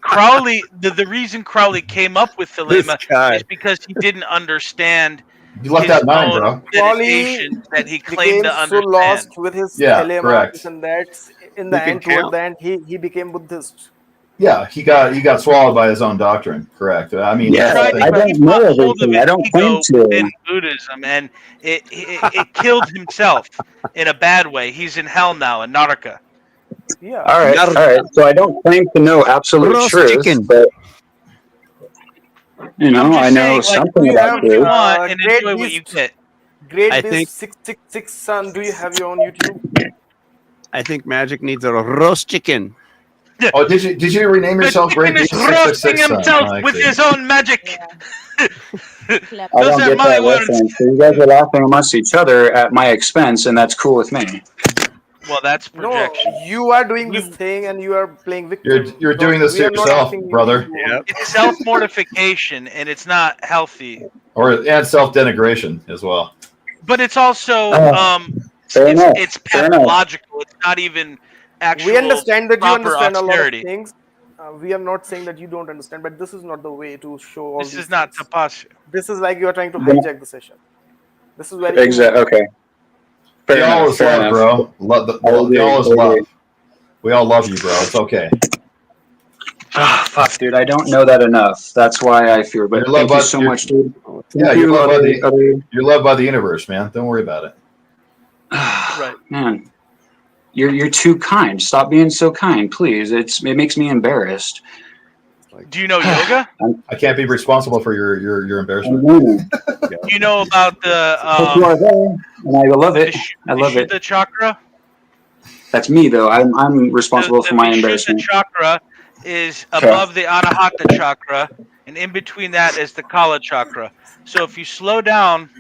Crowley, the reason Crowley came up with Thelema is because he didn't understand You left his out 9, own bro. meditation that he claimed became to so understand. lost with his telema, correct. this and that. In the end, toward the end, he became Buddhist. Yeah, he got swallowed by his own doctrine. Correct. I mean, Yeah, that's the I thing. don't know everything. I don't claim to. In Buddhism, and it killed himself in a bad way. He's in hell now in Naraka. Yeah. All right. So I don't claim to know absolute Roast truth, chicken. but you know, I know saying, something do about what you truth. want and Great enjoy what you Beast. get. Great I Beast think- 666 son, do you have your own YouTube? I think magic needs a roast chicken. Oh, did you rename yourself Great He's Beast roasting 666? himself I with see. his own magic. I Those don't are get my that words. reference. So you guys are laughing amongst each other at my expense, and that's cool with me. Well, that's projection. No, you are doing this thing and you are playing victim. You're doing this to We are not yourself, asking you brother. to do all- It's self-mortification, and it's not healthy. And self-denigration as well. But it's also Fair enough. it's Fair enough. pathological. It's not even actual. We understand that you proper understand a lot of austerity. things. We are not saying that you don't understand, but this is not the way to show all This these is not things. tapasya. This is like you are trying to Yeah. hijack the session. This is very Exactly. Okay. Fair Y'all enough. is Fair love, enough. bro. Y'all is I agree. love. We all love you, bro. It's okay. Ah, fuck, dude. I don't know that enough. That's why I fear. But You're thank loved you by- so you're- much, dude. Yeah, Thank you're you, loved by other- you're loved by the universe, man. Don't worry about it. Right. Man, you're too kind. Stop being so kind, please. It makes me embarrassed. Do you know yoga? I can't be responsible for your I'm embarrassment. learning. Do you know about the Hope you are there, and I love it. I love it. Vishuddha chakra? That's me, though. I'm responsible for my Vishuddha embarrassment. chakra is Okay. above the Anahata chakra, and in between that is the Kala chakra. So if you slow down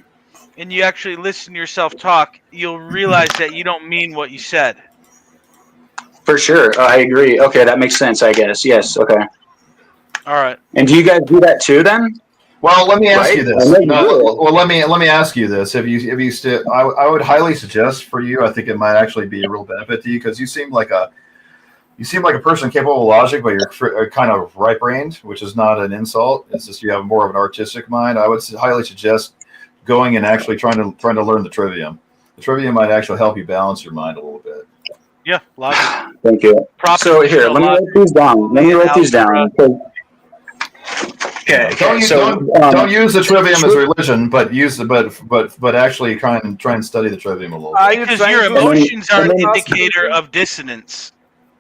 and you actually listen to yourself talk, you'll realize that you don't mean what you said. For sure. I agree. Okay, that makes sense, I guess. Yes, okay. All right. And do you guys do that too, then? Well, let me ask Right? you I this. know you No, will. well, let me ask you this. If you still, I would highly suggest for you. I think it might actually be a real benefit to you because you seem like a person capable of logic, but you're kind of right-brained, which is not an insult. It's just you have more of an artistic mind. I would highly suggest going and actually trying to learn the trivium. The trivium might actually help you balance your mind a little bit. Yeah, logic. Thank you. So here, let me write these down. Let me write these down. Okay. Don't use the trivium as religion, but but actually try and study the trivium a little bit. Because your emotions are an indicator of dissonance.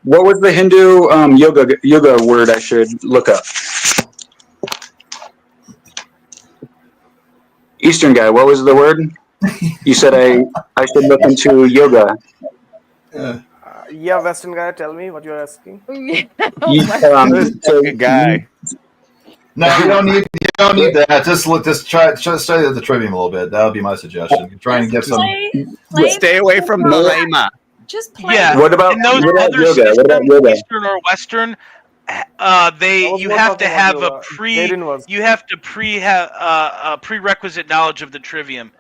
What was the Hindu yoga word I should look up? Eastern guy, what was the word? You said I should look into yoga. Yeah, Western guy, tell me what you're asking. Guy. No, you don't need that. Just try study the trivium a little bit. That would be my suggestion. Try and get some. Stay away from the lema. Just play. Yeah. What about in those yoga? other What about systems, yoga? Eastern or Western, you have to have a prerequisite knowledge of the trivium,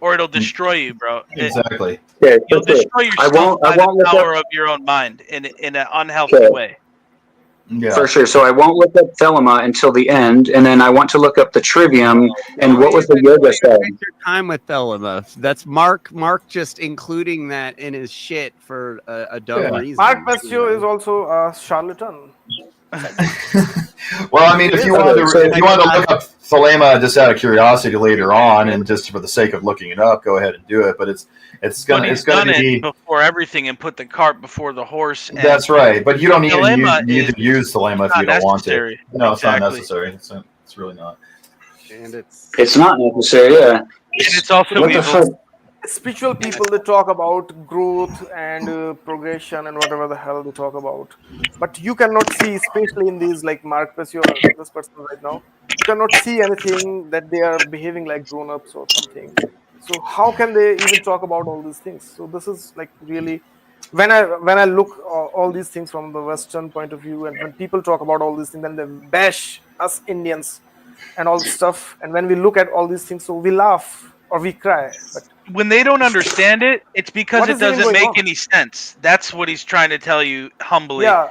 or it'll destroy you, bro. Exactly. Okay, You'll destroy yourself by the look power up, of your own mind in an unhealthy Okay. way. Yeah. for sure. So I won't look up Thelema until the end, and then I want to look up the trivium. And what was the yoga side? Waste your time with Thelema. That's Mark just including that in his shit for a dumb reason. Mark Pestio is also a charlatan. Well, I mean, if you wanted to look up Thelema just out of curiosity later on, and just for the sake of looking it up, go ahead and do it. But it's gonna be before everything and put the cart before the horse. And that's right. But you don't need Thelema to use Thelema if you don't want to. necessary. No, it's not Exactly. necessary. It's really not. And It's not necessary. Yeah. And it's also What the evil. fuck? Spiritual people, they talk about growth and progression and whatever the hell they talk about. But you cannot see, especially in these like Mark Pestio, this person right now, you cannot see anything that they are behaving like grown-ups or something. So how can they even talk about all these things? So this is like really, when I look all these things from the Western point of view, and when people talk about all these things, then they bash us Indians and all this stuff. And when we look at all these things, so we laugh or we cry. But when they don't understand it, it's because What it is even doesn't going make on? any sense. That's what he's trying to tell you humbly. yeah,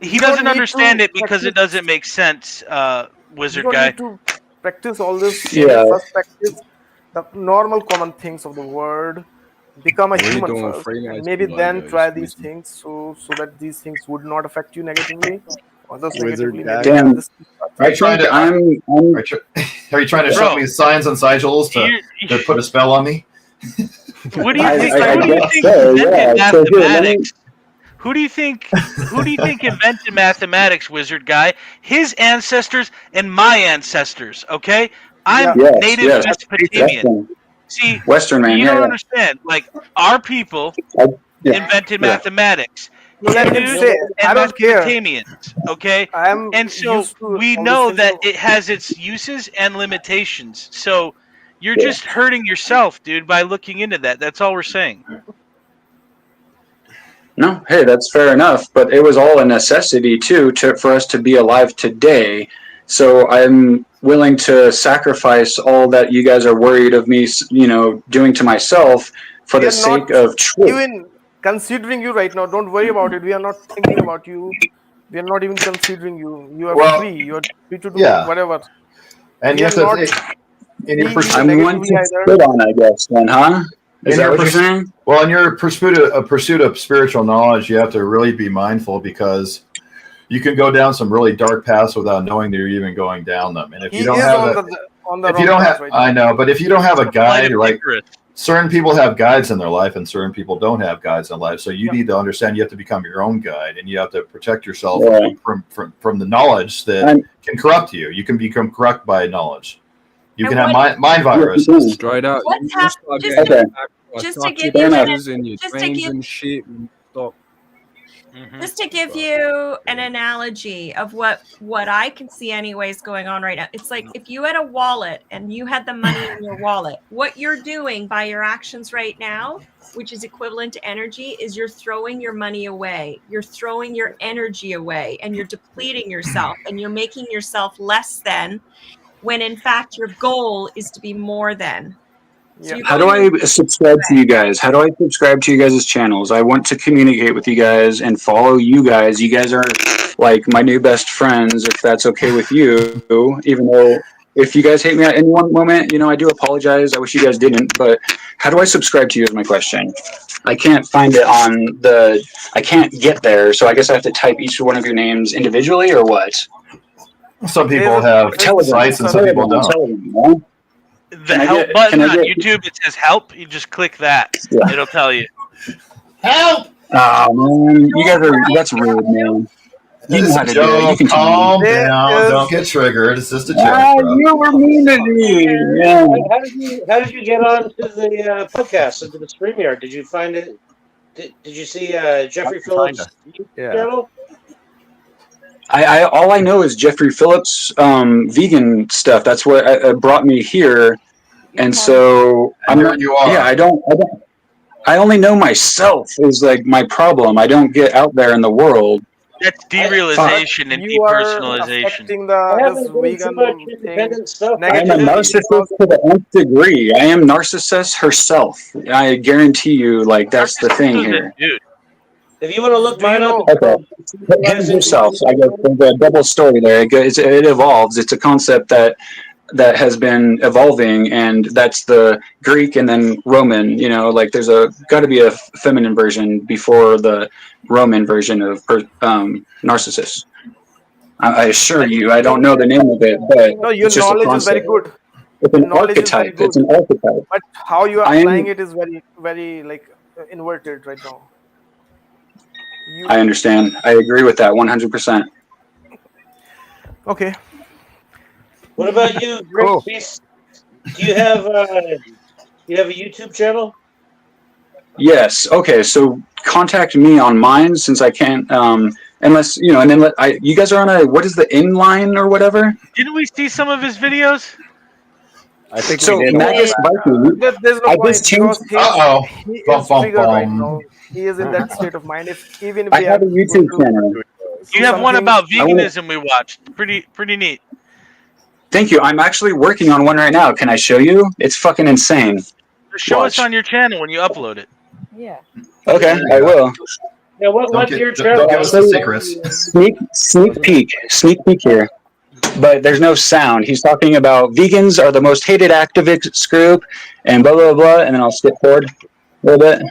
He You don't doesn't need understand to it because it practice- doesn't make sense, you wizard don't guy. need to practice all this. Yeah. First practice. the normal common things of the world, become a What are you human doing first, Freemasonry and maybe then logos, try these Wisdom? things so that these things would not affect you negatively, or just Wizard negatively. guy. Maybe Damn. this Are you trying to? I'm Are you trying to show me signs and sigils to put a spell on me? What do you think? I Who do you guess think so, invented yeah. So here, let me- mathematics? Who do you think invented mathematics, wizard guy? His ancestors and my ancestors. Okay, I'm native Mesopotamian. Western. See, Western man. you Yeah, don't yeah. understand. Like our people invented mathematics. Let him Hindus say. I and don't care. Mesopotamians. Okay, I'm and so used to we all know these that things. it has its uses and limitations. So you're just hurting yourself, dude, by looking into that. That's all we're saying. No, hey, that's fair enough. But it was all a necessity too for us to be alive today. So I'm willing to sacrifice all that you guys are worried of me, doing to myself for We the are sake not of truth. even considering you right now. Don't worry about it. We are not thinking about you. We are not even considering you. You are free. You are free to do whatever. And We you are have to not think, in your seeing you I'm one negatively to either. spit on, I guess, then, huh? Is that what you're saying? Well, in your pursuit of spiritual knowledge, you have to really be mindful, because you can go down some really dark paths without knowing that you're even going down them. And if you don't have I know, but if you don't have a guide, like certain people have guides in their life and certain people don't have guides in life. So you need to understand you have to become your own guide, and you have to protect yourself from the knowledge that can corrupt you. You can become corrupt by knowledge. You can have mind viruses. Straight up. What's happening? Just to give you and shit. And stop. Just to give you an analogy of what I can see anyways going on right now. It's like if you had a wallet and you had the money in your wallet, what you're doing by your actions right now, which is equivalent to energy, is you're throwing your money away. You're throwing your energy away, and you're depleting yourself, and you're making yourself less than, when in fact your goal is to be more than. So How do I subscribe to you guys? How do I subscribe to you guys' channels? I want to communicate with you guys and follow you guys. You guys are like my new best friends, if that's okay with you. Even though if you guys hate me at any one moment, I do apologize. I wish you guys didn't. But how do I subscribe to you is my question. I can't find it I can't get there. So I guess I have to type each one of your names individually, or what? Some people have sites and some people don't. The help button on YouTube, it says help. You just click that. Yeah. It'll tell you. Help! Oh, man. You guys that's rude, man. You know how to do it. You can calm down. Don't get triggered. It's just a joke, bro. You were mean to me. Yeah. How did you get on to the podcast, into the StreamYard? Did you find it? Did you see Jeffrey Phillips' channel? I all I know is Jeffrey Phillips vegan stuff. That's what brought me here, and so you are. Yeah, I don't. I only know myself is like my problem. I don't get out there in the world. That's derealization and depersonalization. I'm a narcissist to the nth degree. I am Narcissus herself. I guarantee you, like that's the thing here. Dude. If you want to look mine up, yourself. I guess there's a double story there. It evolves. It's a concept that has been evolving, and that's the Greek and then Roman. Like there's got to be a feminine version before the Roman version of Narcissus. I assure you, I don't know the name of it, but your it's just knowledge a is very concept. good. It's an archetype. It's an archetype. But how you are applying it is very, very inverted right now. I understand. I agree with that 100%. Okay. What about you, Great Beast? Do you have a YouTube channel? Yes. Okay. So contact me on mine since I can't. Unless and then you guys are on what is the inline or whatever? Didn't we see some of his videos? I think so. Magus Viking. There's no I point just changed. He is triggered right now. He is in that state of mind. Even if I have a YouTube channel. You have one about veganism we watched. Pretty neat. Thank you. I'm actually working on one right now. Can I show you? It's fucking insane. Show us on your channel when you upload it. Yeah. Okay, I will. Yeah, what's your channel? Don't give us the secrets. Sneak peek here. but there's no sound. He's talking about vegans are the most hated activists group, and blah blah blah. And then I'll skip forward a little bit.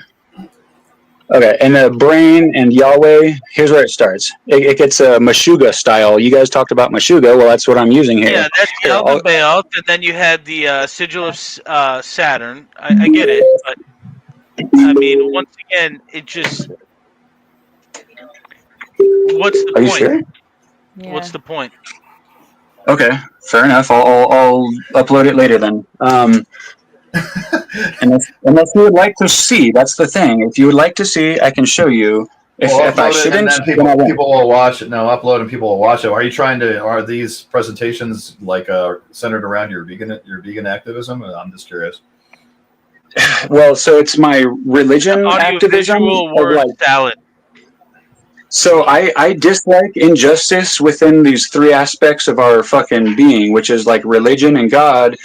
Okay, and the brain and Yahweh. Here's where it starts. It gets a Meshuggah style. You guys talked about Meshuggah. Well, that's what I'm using here. Yeah, that's the Elden Baalt, and then you had the Sigil of Saturn. I get it, but I mean, once again, it just. What's the Are point? you sure? Yeah. What's the point? Okay, fair enough. I'll upload it later then. Unless you would like to see, that's the thing. If you would like to see, I can show you. If I shouldn't, then people will watch it. No, upload and people will watch it. Are you trying to? Are these presentations like centered around your vegan activism? I'm just curious. Well, so it's my religion activism. Word salad. So I dislike injustice within these three aspects of our fucking being, which is like religion and God,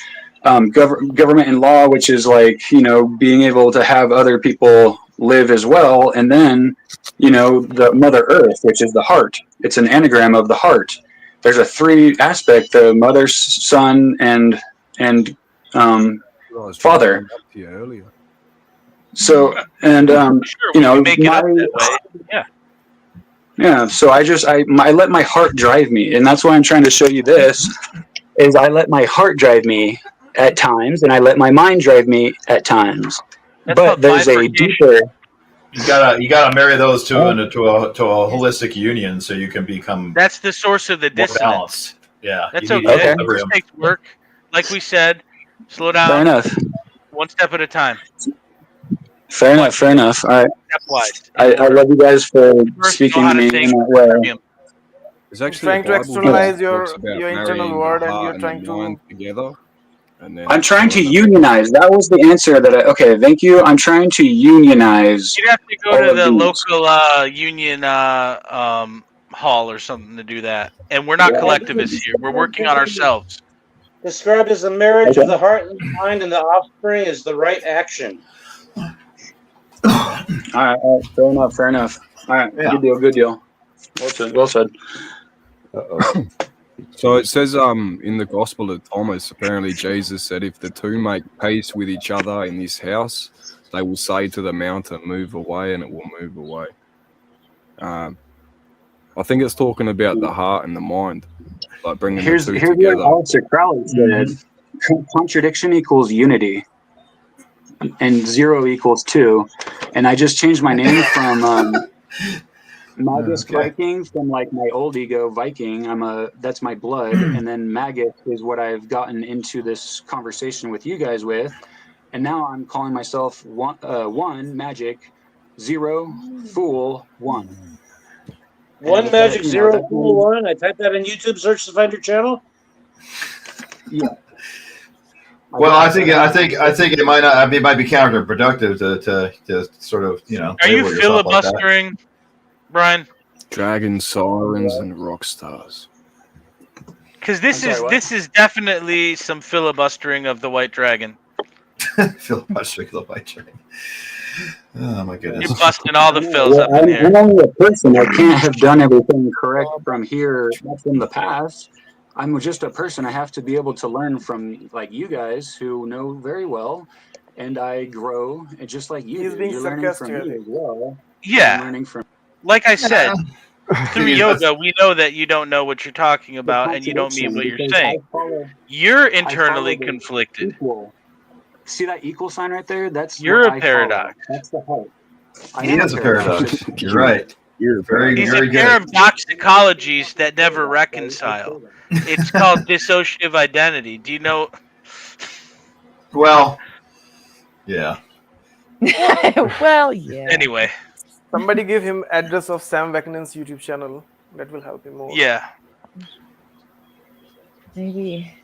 government and law, which is like, being able to have other people live as well. And then, the Mother Earth, which is the heart. It's an anagram of the heart. There's a three aspect, the mother, son, and father. So, and, make it up that way. Yeah. Yeah, so I let my heart drive me, and that's why I'm trying to show you this, is I let my heart drive me at times, and I let my mind drive me at times. But there's a deeper... You gotta marry those two into a holistic union so you can become... That's the source of the dissonance. Balanced. Yeah. That's okay. It just takes work. Like we said, slow down. Fair enough. One step at a time. Fair enough. All right. Stepwise. I love you guys for speaking to me in that way. It's actually trying to externalize your internal word, and you're trying to together. And then I'm trying to unionize. That was the answer that okay, thank you. I'm trying to unionize. You'd have to go to the local union hall or something to do that. And we're not collectivists here. We're working on ourselves. Described as a marriage of the heart and the mind and the offspring is the right action. All right, fair enough. All right, yeah. Good deal. Well said. Uh-oh. So it says in the Gospel of Thomas, apparently Jesus said, if the two make peace with each other in this house, they will say to the mountain, move away, and it will move away. I think it's talking about the heart and the mind, like bringing the two together. Here's what Alistair Crowley said. Contradiction equals unity, and 0 equals 2. And I just changed my name from Magus Viking, from like my old ego Viking. That's my blood, and then Magus is what I've gotten into this conversation with you guys with, and now I'm calling myself one magic, 0 fool 1. One magic 0 fool 1. I typed that in YouTube search to find your channel. Yeah. Well, I think it might not. It might be counterproductive to sort of Are you filibustering, like Brian? Dragon sirens and rock stars. Because this is definitely some filibustering of the White Dragon. Filibustering of the White Dragon. Oh my goodness! You're busting all the fills up in here. I'm only a person. I can't have done everything correct from here. That's from the past. I'm just a person. I have to be able to learn from like you guys who know very well, and I grow and just like you. He's being You're learning from me as well. Yeah. I'm learning from. Like I said, through yoga, we know that you don't know what you're talking about, and you don't mean what you're saying. You're internally conflicted. Equal. See that equal sign right there? You're a paradox. That's the heart. He is a paradox. You're right. You're very, These very are good. paradoxicologies that never reconcile. It's called dissociative identity. Do you know? Well, yeah. Well, yeah. Anyway. Somebody give him address of Sam Wacknin's YouTube channel. That will help him more. Yeah. Maybe.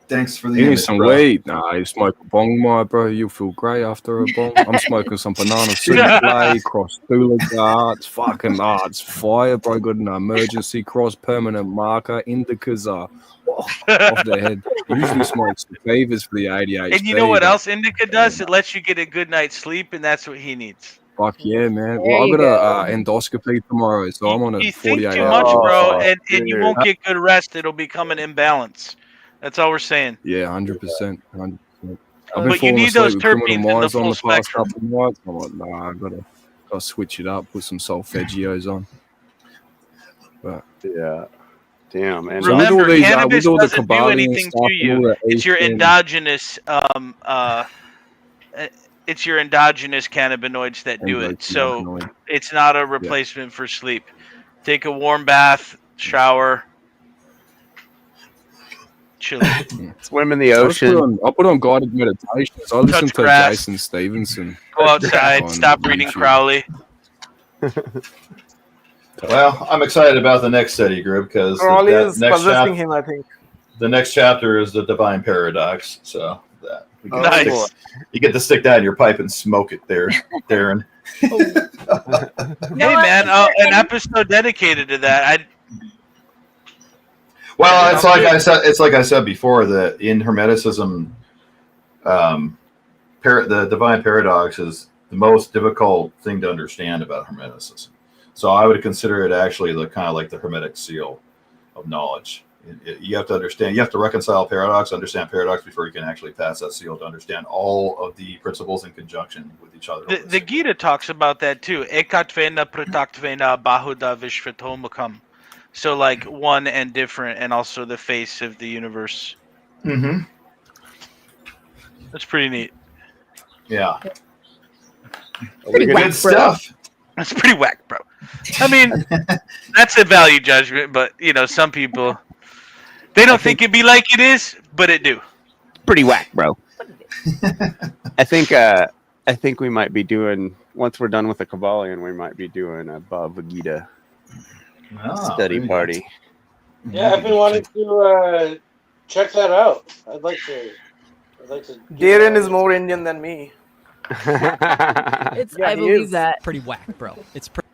Thanks for the You need image, some bro. weed? Nah, you smoke a bong, my bro. You'll feel great after a bong. I'm smoking some banana souffle, cross Dulagarts, fucking it's fire, bro. Got an emergency cross permanent marker, indicas are off their head. Usually smokes the favors for the ADHD. And you know what else indica does? It lets you get a good night's sleep, and that's what he needs. Fuck yeah, man. Well, I got a endoscopy tomorrow, so I'm on a You 48 think too hour. much, bro, Oh, and you dude. won't get good rest. It'll become an imbalance. That's all we're saying. Yeah, 100%. 100%. I've been But you falling need asleep those with Criminal terpenes in the Minds on full the past spectrum. couple of nights. I'm like, nah, I gotta switch it up, put some solfeggios on. But Yeah. Damn. And Remember, with all these, cannabis with all the doesn't do Kybalion anything stuff to and you. all the It's your Eastern- endogenous it's your endogenous cannabinoids that do it. So Endocannabinoid. it's not a replacement for sleep. Take a warm bath, shower, chill. swim in the I just ocean. I put on guided meditations. I listen Touch to grass. Jason Stevenson. Go outside, on stop reading YouTube. Crowley. Well, I'm excited about the next study group because Crowley the is next possessing him, I think. the next chapter is the divine paradox. So that we get Nice. to stick- you get to stick that in your pipe and smoke it there, Darin. Hey man, an episode dedicated to that. Well, it's like I said before that in Hermeticism, the divine paradox is the most difficult thing to understand about Hermeticism. So I would consider it actually the kind of like the Hermetic seal of knowledge. You have to understand, you have to reconcile paradox, understand paradox before you can actually pass that seal to understand all of the principles in conjunction with each other. The Gita talks about that too. Ekatvena prataktveena bahuda vishvatomukam. So like one and different, and also the face of the universe. Mm-hmm. That's pretty neat. Yeah. Pretty Good whack, stuff. That's pretty whack, bro. I mean, that's a value judgment, but you know, some people they don't think it be like it is, but it do. Pretty whack, bro. I think we might be doing, once we're done with the Kybalion, we might be doing a Bhagavad Gita study party. Yeah, I've been wanting to check that out. I'd like to. Darin is more Indian than me. It's, Yeah, I he believe is. that. Pretty whack, bro. It's pretty.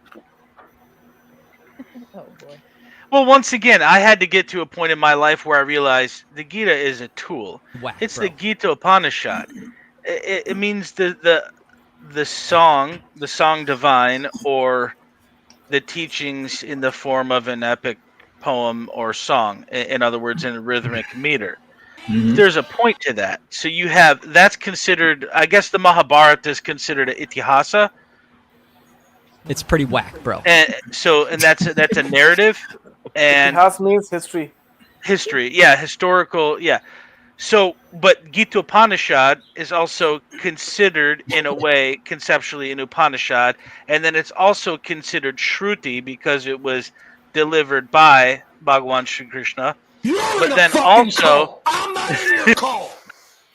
Oh boy. Well, once again, I had to get to a point in my life where I realized the Gita is a tool. Whack, It's bro. the Gita Upanishad. It means the song divine, or the teachings in the form of an epic poem or song. In other words, in a rhythmic meter. Mhm. There's a point to that. So you have, that's considered, I guess the Mahabharata is considered an itihasa. It's pretty whack, bro. And that's a narrative. And Itihas means history. History, yeah, historical, yeah. So, but Gita Upanishad is also considered, in a way, conceptually an Upanishad, and then it's also considered Shruti because it was delivered by Bhagavan Shri Krishna. But then also,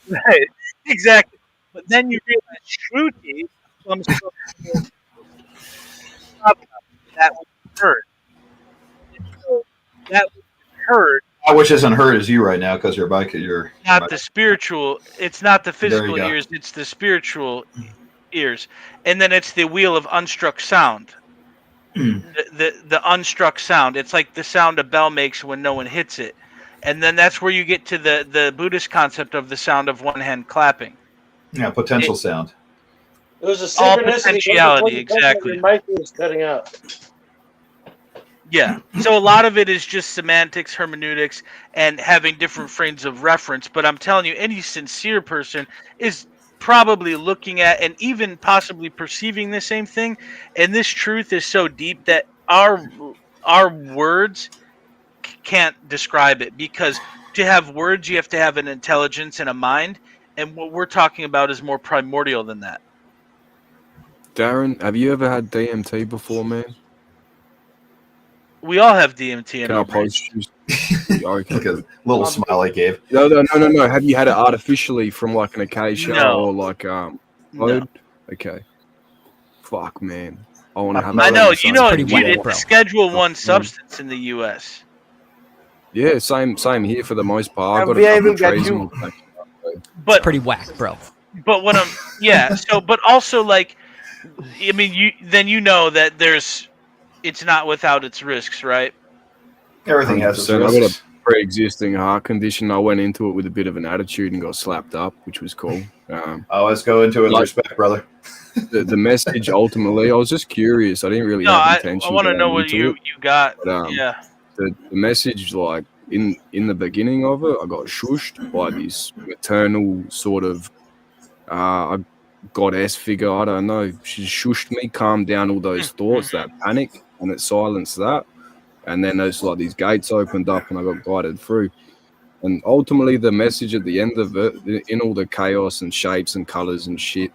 right, exactly. But then you realize Shruti comes from that was heard. So that was heard. Which isn't heard as you right now because you're back at your. Not the spiritual. It's not the There you physical go. ears. It's the spiritual ears, and then it's the wheel of unstruck sound. the unstruck sound. It's like the sound a bell makes when no one hits it, and then that's where you get to the Buddhist concept of the sound of one hand clapping. Yeah, potential sound. It was a All synchronicity. potentiality, exactly. Your mic was cutting out. Yeah. So a lot of it is just semantics, hermeneutics, and having different frames of reference. But I'm telling you, any sincere person is probably looking at and even possibly perceiving the same thing. And this truth is so deep that our words can't describe it, because to have words, you have to have an intelligence and a mind. And what we're talking about is more primordial than that. Darin, have you ever had DMT before, man? We all have DMT in Can I our brains. post you? Okay. Look at the little smile I gave. No. Have you had it artificially from like an acacia No. or like No. load? Okay. Fuck, man. I want to have. I know, you know, pretty dude, whack, it's bro. a Schedule 1 substance in the U.S. Yeah, same here for the most part. I've got a FBI couple will of get trees in you. my backyard. But Pretty whack, bro. but what I'm so but also, like, I mean, you know that it's not without its risks, right? Everything has its 100%. I've got risks. a pre-existing heart condition. I went into it with a bit of an attitude and got slapped up, which was cool. Always go into it with respect, brother. The message ultimately, I was just curious. I didn't really have intention. I want to know what you got. But, yeah. The message, like in the beginning of it, I got shushed by this maternal sort of goddess figure. I don't know. She shushed me, calmed down all those thoughts, that panic, and it silenced that. And then there's like these gates opened up, and I got guided through. And ultimately, the message at the end of it, in all the chaos and shapes and colors and shit,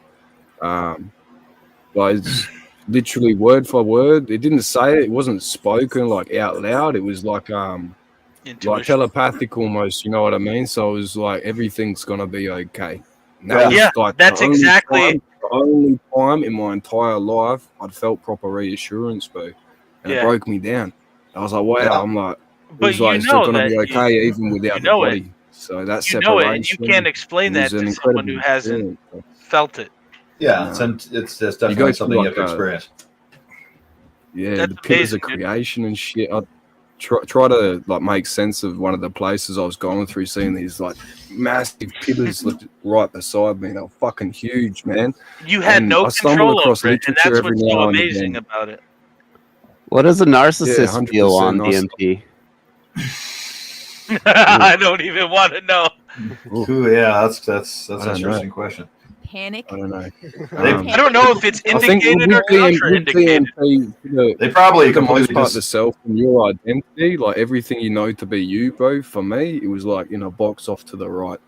it's literally word for word. It didn't say it. It wasn't spoken like out loud. It was like telepathic almost. You know what I mean? So it was like everything's gonna be okay. Like that's exactly the only time in my entire life I'd felt proper reassurance, bro, and it broke me down. I was like, wow. I'm like, but it's still gonna be okay even without the body. It. So that's separation. You can't explain that to someone who hasn't felt it. Yeah, it's just definitely something you have to experience. Yeah, the pillars of creation and shit. I try to like make sense of one of the places I was going through, seeing these like massive pillars right beside me. They were fucking huge, man. You had no control over it, and that's what's so amazing about it. What does a narcissist feel on DMT? I don't even want to know. Ooh, yeah, that's an interesting question. Panic. I don't know. I don't know if it's indicated or contraindicated. They probably the most part just... the self and your identity, like everything you know to be you, bro. For me, it was like in a box off to the right.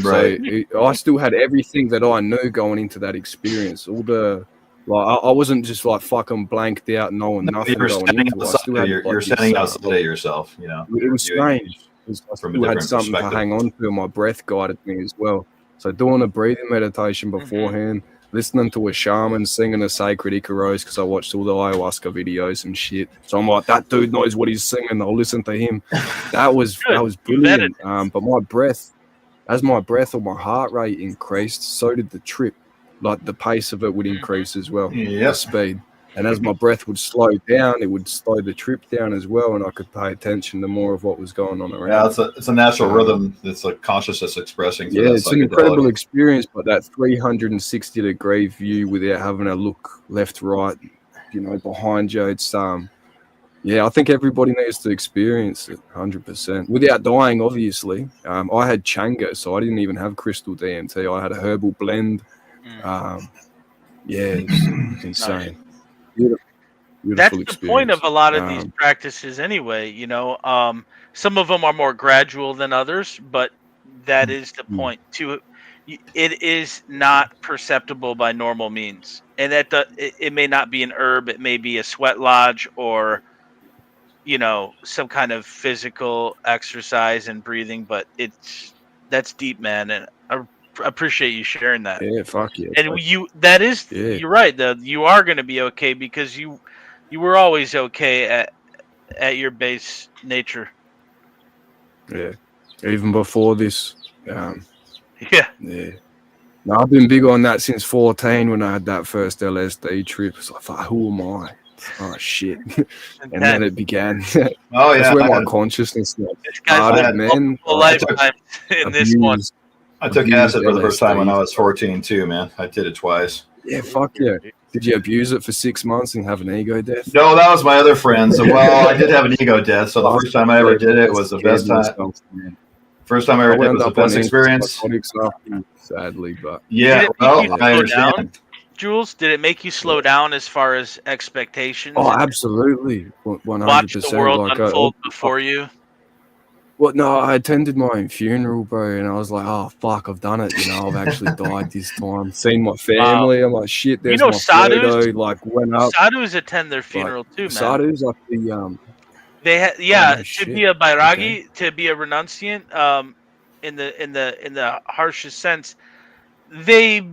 Right. So I still had everything that I knew going into that experience. All the I wasn't just like fucking blanked out, knowing nothing going into it. You're standing outside of yourself. You know, it was strange. I still had something to hang on to, and my breath guided me as well. So doing a breathing meditation beforehand, listening to a shaman singing a sacred Icaros because I watched all the ayahuasca videos and shit. So I'm like, that dude knows what he's singing. I'll listen to him. That was brilliant. But my breath, as my breath or my heart rate increased, so did the trip. Like the pace of it would increase as well, the speed. And as my breath would slow down, it would slow the trip down as well, and I could pay attention to more of what was going on around. Yeah, it's a natural rhythm. It's like consciousness expressing. Yeah, it's an incredible experience, but that 360-degree view without having to look left, right, behind you. It's I think everybody needs to experience it 100% without dying. Obviously, I had Changa, so I didn't even have crystal DMT. I had a herbal blend. It's insane. Beautiful That's experience. The point of a lot of these practices anyway. Some of them are more gradual than others, but that is the point too. It is not perceptible by normal means, and it may not be an herb, it may be a sweat lodge or some kind of physical exercise and breathing, but that's deep, man, and I appreciate you sharing that. Yeah, fuck yeah. And you're right, though. You are going to be okay because you were always okay at your base nature. Yeah, even before this. Yeah. No, I've been big on that since 14 when I had that first LSD trip. It's like, fuck, who am I? Oh shit! And then it began. That's where my consciousness started, man. In this one. I took acid for the first time when I was 14 too, man. I did it twice. Yeah, fuck yeah. Did you abuse it for 6 months and have an ego death? No, that was my other friends. Well, I did have an ego death, so the first time I ever did it was the best time. First time I ever did it was the best experience. Sadly, but yeah, I understand. Jules, did it make you slow down as far as expectations? Oh, absolutely, 100%. Watch the world unfold before you. Well, no, I attended my own funeral, bro, and I was like, oh, fuck, I've done it. I've actually died this time. Seen my family. I'm like, shit, there's my photo. Like, went up. Sadhus attend their funeral too, man. Sadhus, like the... They had, to be a Bairagi, to be a renunciant, in the harshest sense, they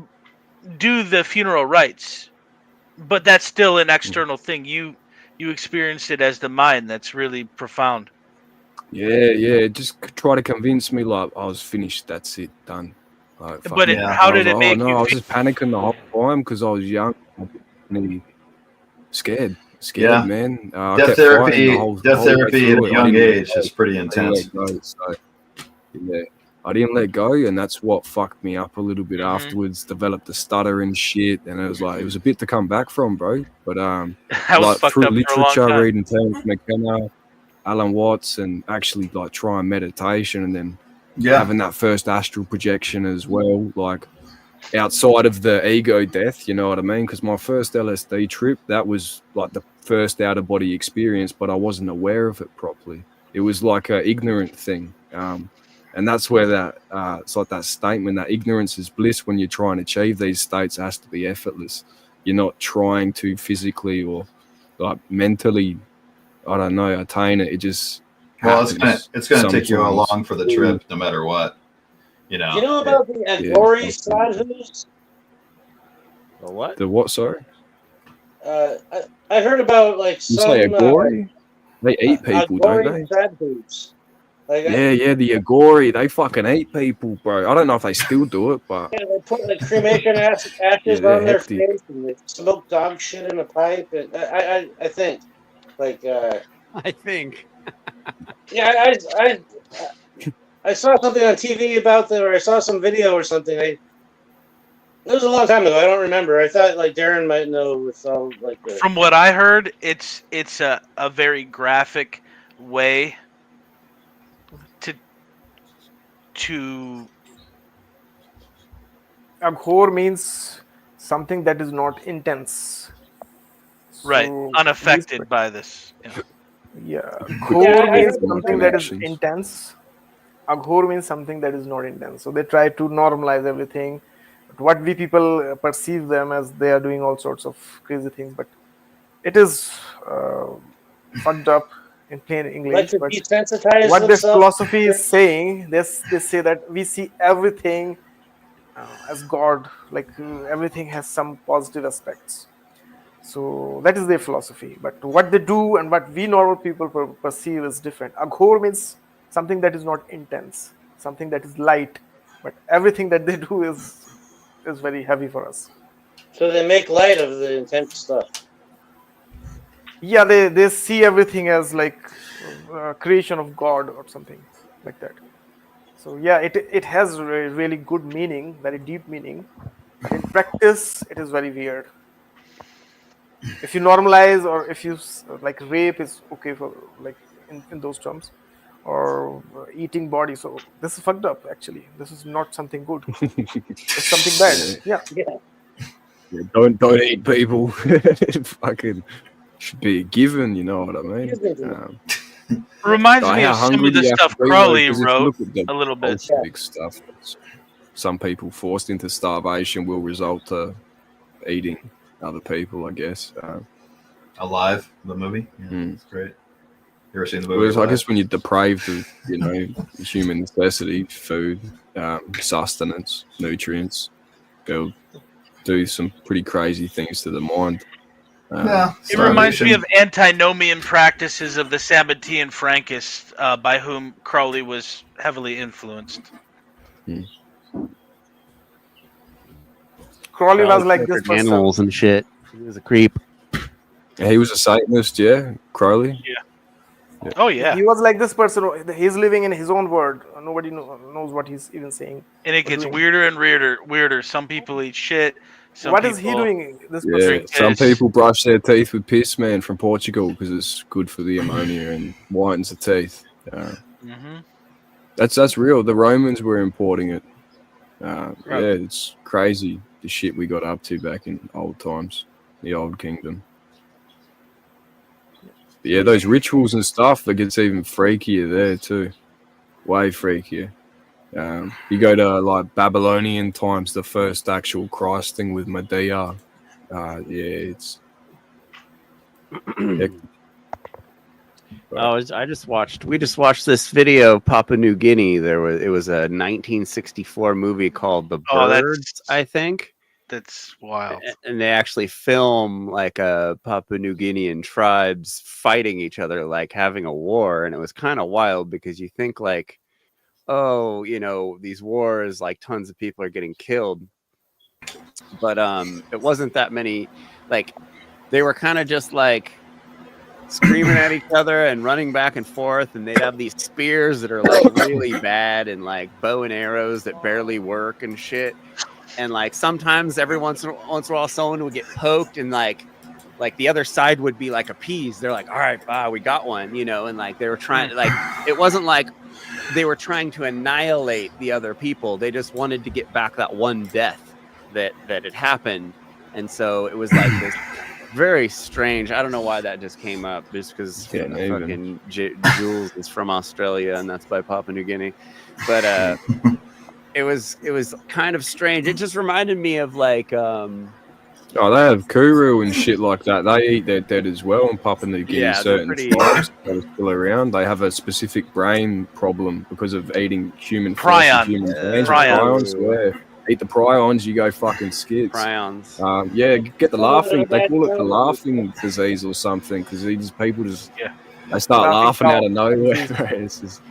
do the funeral rites, but that's still an external thing. You experienced it as the mind. That's really profound. Yeah. Just try to convince me like I was finished. That's it, done. Like, but how did it make you? I was just panicking the whole time because I was young, and scared. scared, man. I Death kept therapy, fighting the whole death way therapy at through a it. I young didn't let age go. is pretty I didn't intense. let go, so, yeah, I didn't let go, and that's what fucked me up a little bit afterwards. Developed a stutter and shit, and it was a bit to come back from, bro. But I was like fucked through up for a long literature, time. reading Terence McKenna, Alan Watts, and actually like trying meditation, and then having that first astral projection as well, like outside of the ego death, you know what I mean? Because my first LSD trip, that was like the first out of body experience, but I wasn't aware of it properly. It was like an ignorant thing. And that's where that it's like that statement that ignorance is bliss. When you're trying to achieve these states, it has to be effortless. You're not trying to physically or like mentally, I don't know, attain it. It just it's gonna take you along for the trip no matter what. You know. Do you know about the Agori sadhus? The what? The what? Sorry. I heard about like You some say Agori? They eat people, don't Agori they? sadhus. Like, Yeah, the Agori, they fucking eat people, bro. I don't know if they still do it, but yeah, they put like cremation ashes they're on their hefty. face and they smoke dog shit in a pipe. And I think, like, I think. yeah, I saw something on TV about them, or I saw some video or something. It was a long time ago. I don't remember. I thought like Darin might know with all like the. From what I heard, it's a very graphic way to Aghor means something that is not intense. right, So unaffected by this. Yeah, Aghor means something that is intense. Aghor means something that is not intense. So they try to normalize everything. But what we people perceive them as, they are doing all sorts of crazy things. But it is fucked up in plain English. Like to But desensitize what this themselves. philosophy is saying, they say that we see everything as God, like everything has some positive aspects. So that is their philosophy. But what they do and what we normal people perceive is different. Aghor means something that is not intense, something that is light. But everything that they do is very heavy for us. So they make light of the intense stuff. Yeah, they see everything as like creation of God or something like that. So yeah, it has a really good meaning, very deep meaning. But in practice, it is very weird. If you normalize, or if you like, rape is okay for like in those terms, or eating body. So this is fucked up. Actually, this is not something good. It's something bad. Yeah, don't eat people. Fucking should be a given, you know what I mean? Reminds me how of some hungry of the do you have stuff to be, though? Crowley 'Cause if you wrote look at the a little bit. Bolshevik stuff, some people forced into starvation will result to eating other people, I guess. Alive, the movie. Yeah, it's great. You ever seen the movie? Whereas I Alive? guess when you're deprived of, human necessity, food, sustenance, nutrients, they'll do some pretty crazy things to the mind. It reminds me of antinomian practices of the Sabbatean Frankists, by whom Crowley was heavily influenced. Crowley was like this person. Animals and shit. He was a creep. He was a Satanist, yeah. Crowley. Yeah. Oh yeah. He was like this person. He's living in his own world. Nobody knows what he's even saying. And it gets weirder and weirder. Some people eat shit. What is he doing? This person? Some people brush their teeth with piss, man, from Portugal, because it's good for the ammonia and whitens the teeth. That's real. The Romans were importing it. Yeah, it's crazy the shit we got up to back in old times, the old kingdom. But yeah, those rituals and stuff, it gets even freakier there too. Way freakier. You go to like Babylonian times, the first actual Christ thing with Medea. It's. We just watched this video of Papua New Guinea. It was a 1964 movie called The Birds, I think. That's wild. And they actually film like Papua New Guinean tribes fighting each other, like having a war. And it was kind of wild because you think like, oh, these wars, like tons of people are getting killed. But it wasn't that many. Like they were kind of just like screaming at each other and running back and forth, and they'd have these spears that are like really bad and like bow and arrows that barely work and shit. And like sometimes every once in a while someone would get poked and like the other side would be like appeased. They're like, all right, we got one, you know, and like they were trying, like it wasn't like they were trying to annihilate the other people. They just wanted to get back that one death that had happened. And so it was like this very strange. I don't know why that just came up, just because fucking Jules is from Australia and that's by Papua New Guinea. But it was kind of strange. It just reminded me of like oh, they have kuru and shit like that. They eat their dead as well in Papua New Guinea. Certain tribes that are still around, they have a specific brain problem because of eating human flesh and human brains. Prions, yeah. Eat the prions, you go fucking skids. Prions. Yeah, get the laughing. They call it the laughing disease or something because these people just they start laughing out of nowhere. It's just,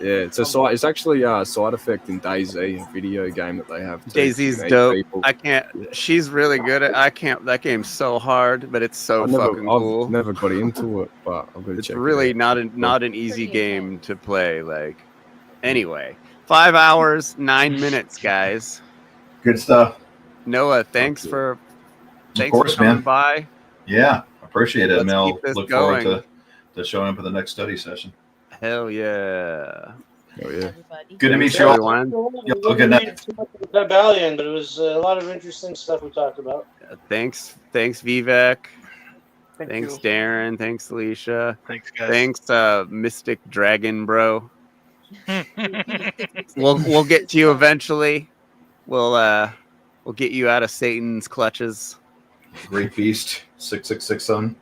yeah, it's actually a side effect in DayZ, a video game that they have. DayZ's dope. People. I can't. She's really good at. I can't. That game's so hard, but it's so fucking cool. I've never got into it, but I'm gonna check. It's really not an easy game to play. Like, anyway, 5 hours, 9 minutes, guys. Good stuff. Noah, thanks for coming by. Yeah, appreciate it, Let's Mel. keep this Look going. forward to showing up for the next study session. Hell yeah. Oh yeah. Good to meet you all. Good night. Kybalion, but it was a lot of interesting stuff we talked about. Thanks, Vivek. Thanks, Darin. Thanks, Alicia. Thanks, guys. Thanks, Mystic Dragon, bro. We'll get to you eventually. We'll get you out of Satan's clutches. Great Beast, 666 son.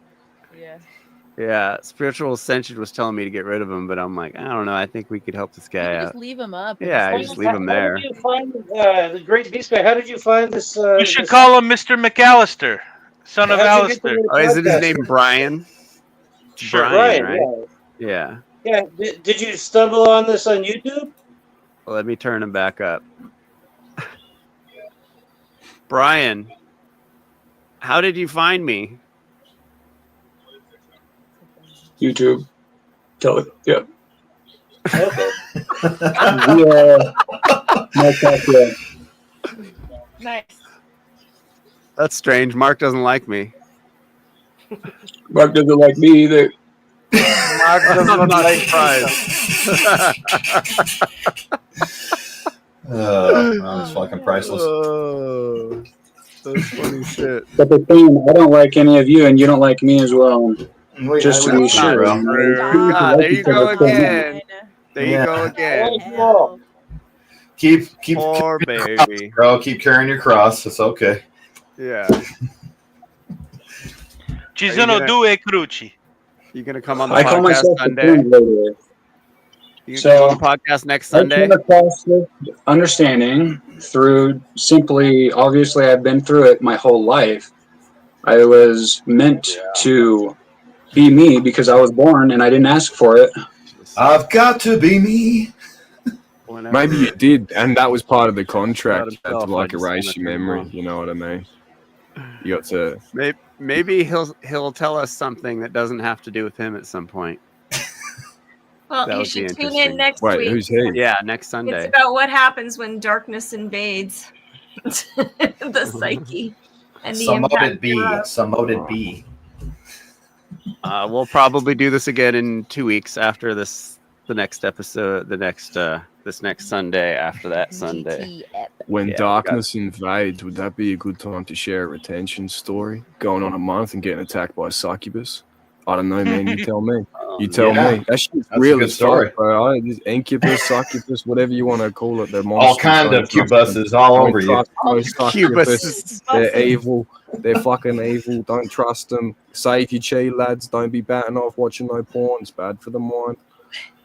Yeah, Spiritual Ascension was telling me to get rid of him, but I'm like, I don't know. I think we could help this guy out. Just leave him up. Yeah, just leave him there. How did you find the Great Beast Guy? How did you find this? You should call him Mr. McAllister, son of Alistair. Oh, isn't his name Brian? Sure. Brian, right? Yeah. Yeah. Did you stumble on this on YouTube? Well, let me turn him back up. Brian, how did you find me? YouTube. Tell it. Yeah. Okay. Nice. That's strange. Mark doesn't like me. Mark doesn't like me either. Mark doesn't like fries. That's fucking priceless. Oh, that's funny shit. But the thing, I don't like any of you, and you don't like me as well. Just to be sure. There you go again. There you go again. Keep poor baby, bro. Keep carrying your cross. It's okay. Yeah. Ci sono due cruci. You gonna come on the I call podcast myself Sunday? You So come on the podcast next Sunday? I came across this understanding through simply, obviously, I've been through it my whole life. I was meant to be me because I was born and I didn't ask for it. I've got to be me. Maybe you did, and that was part of the contract. You had to like erase your memory. You know what I mean? You got to. Maybe he'll tell us something that doesn't have to do with him at some point. Well, That you would be should tune interesting. in next Wait, week. who's he? Yeah, next Sunday. It's about what happens when darkness invades the psyche and the Some impact moted B. thereof. Some moted B. We'll probably do this again in 2 weeks after the next episode, this next Sunday after that Sunday. When Yeah, darkness invades, would that be a good time to share a retention story? Going on a month and getting attacked by a succubus? I don't know, man. You tell me. You tell me. That shit's real a good as story. fuck, bro. Incubus, succubus, whatever you want to call it. They're All monsters. kind Don't of trust cubuses them. all Don't over you. trust no succubus. Cubuses. They're evil. They're fucking evil. Don't trust them. Save your chi, lads. Don't be batting off watching no porn. It's bad for the mind.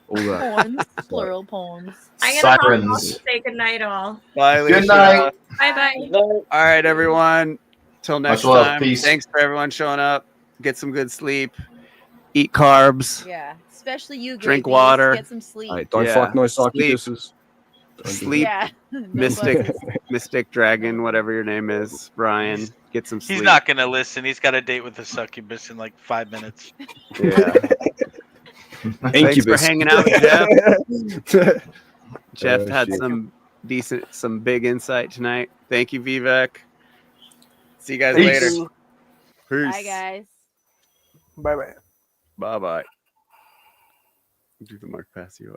All that. Pawns, plural pawns. I'm gonna hop off Sirens. and say good night, all. Bye, Good Alicia. night. Bye bye. All right, everyone. Till next Much love. time. Peace. Thanks for everyone showing up. Get some good sleep. Eat carbs. Yeah, especially you. Drink Great Beast. water. Get some sleep. Hey, don't Yeah. fuck no Sleep. succubuses. Sleep, Yeah. No Mystic, buses. Mystic Dragon, whatever your name is, Brian. Get some sleep. He's not gonna listen. He's got a date with the succubus in like 5 minutes. Yeah. Thanks for hanging out, Jeff. Jeff had shit. some big insight tonight. Thank you, Vivek. See you guys Peace. later. Peace. Bye, guys. Bye bye. Bye bye. Do the Mark Passio.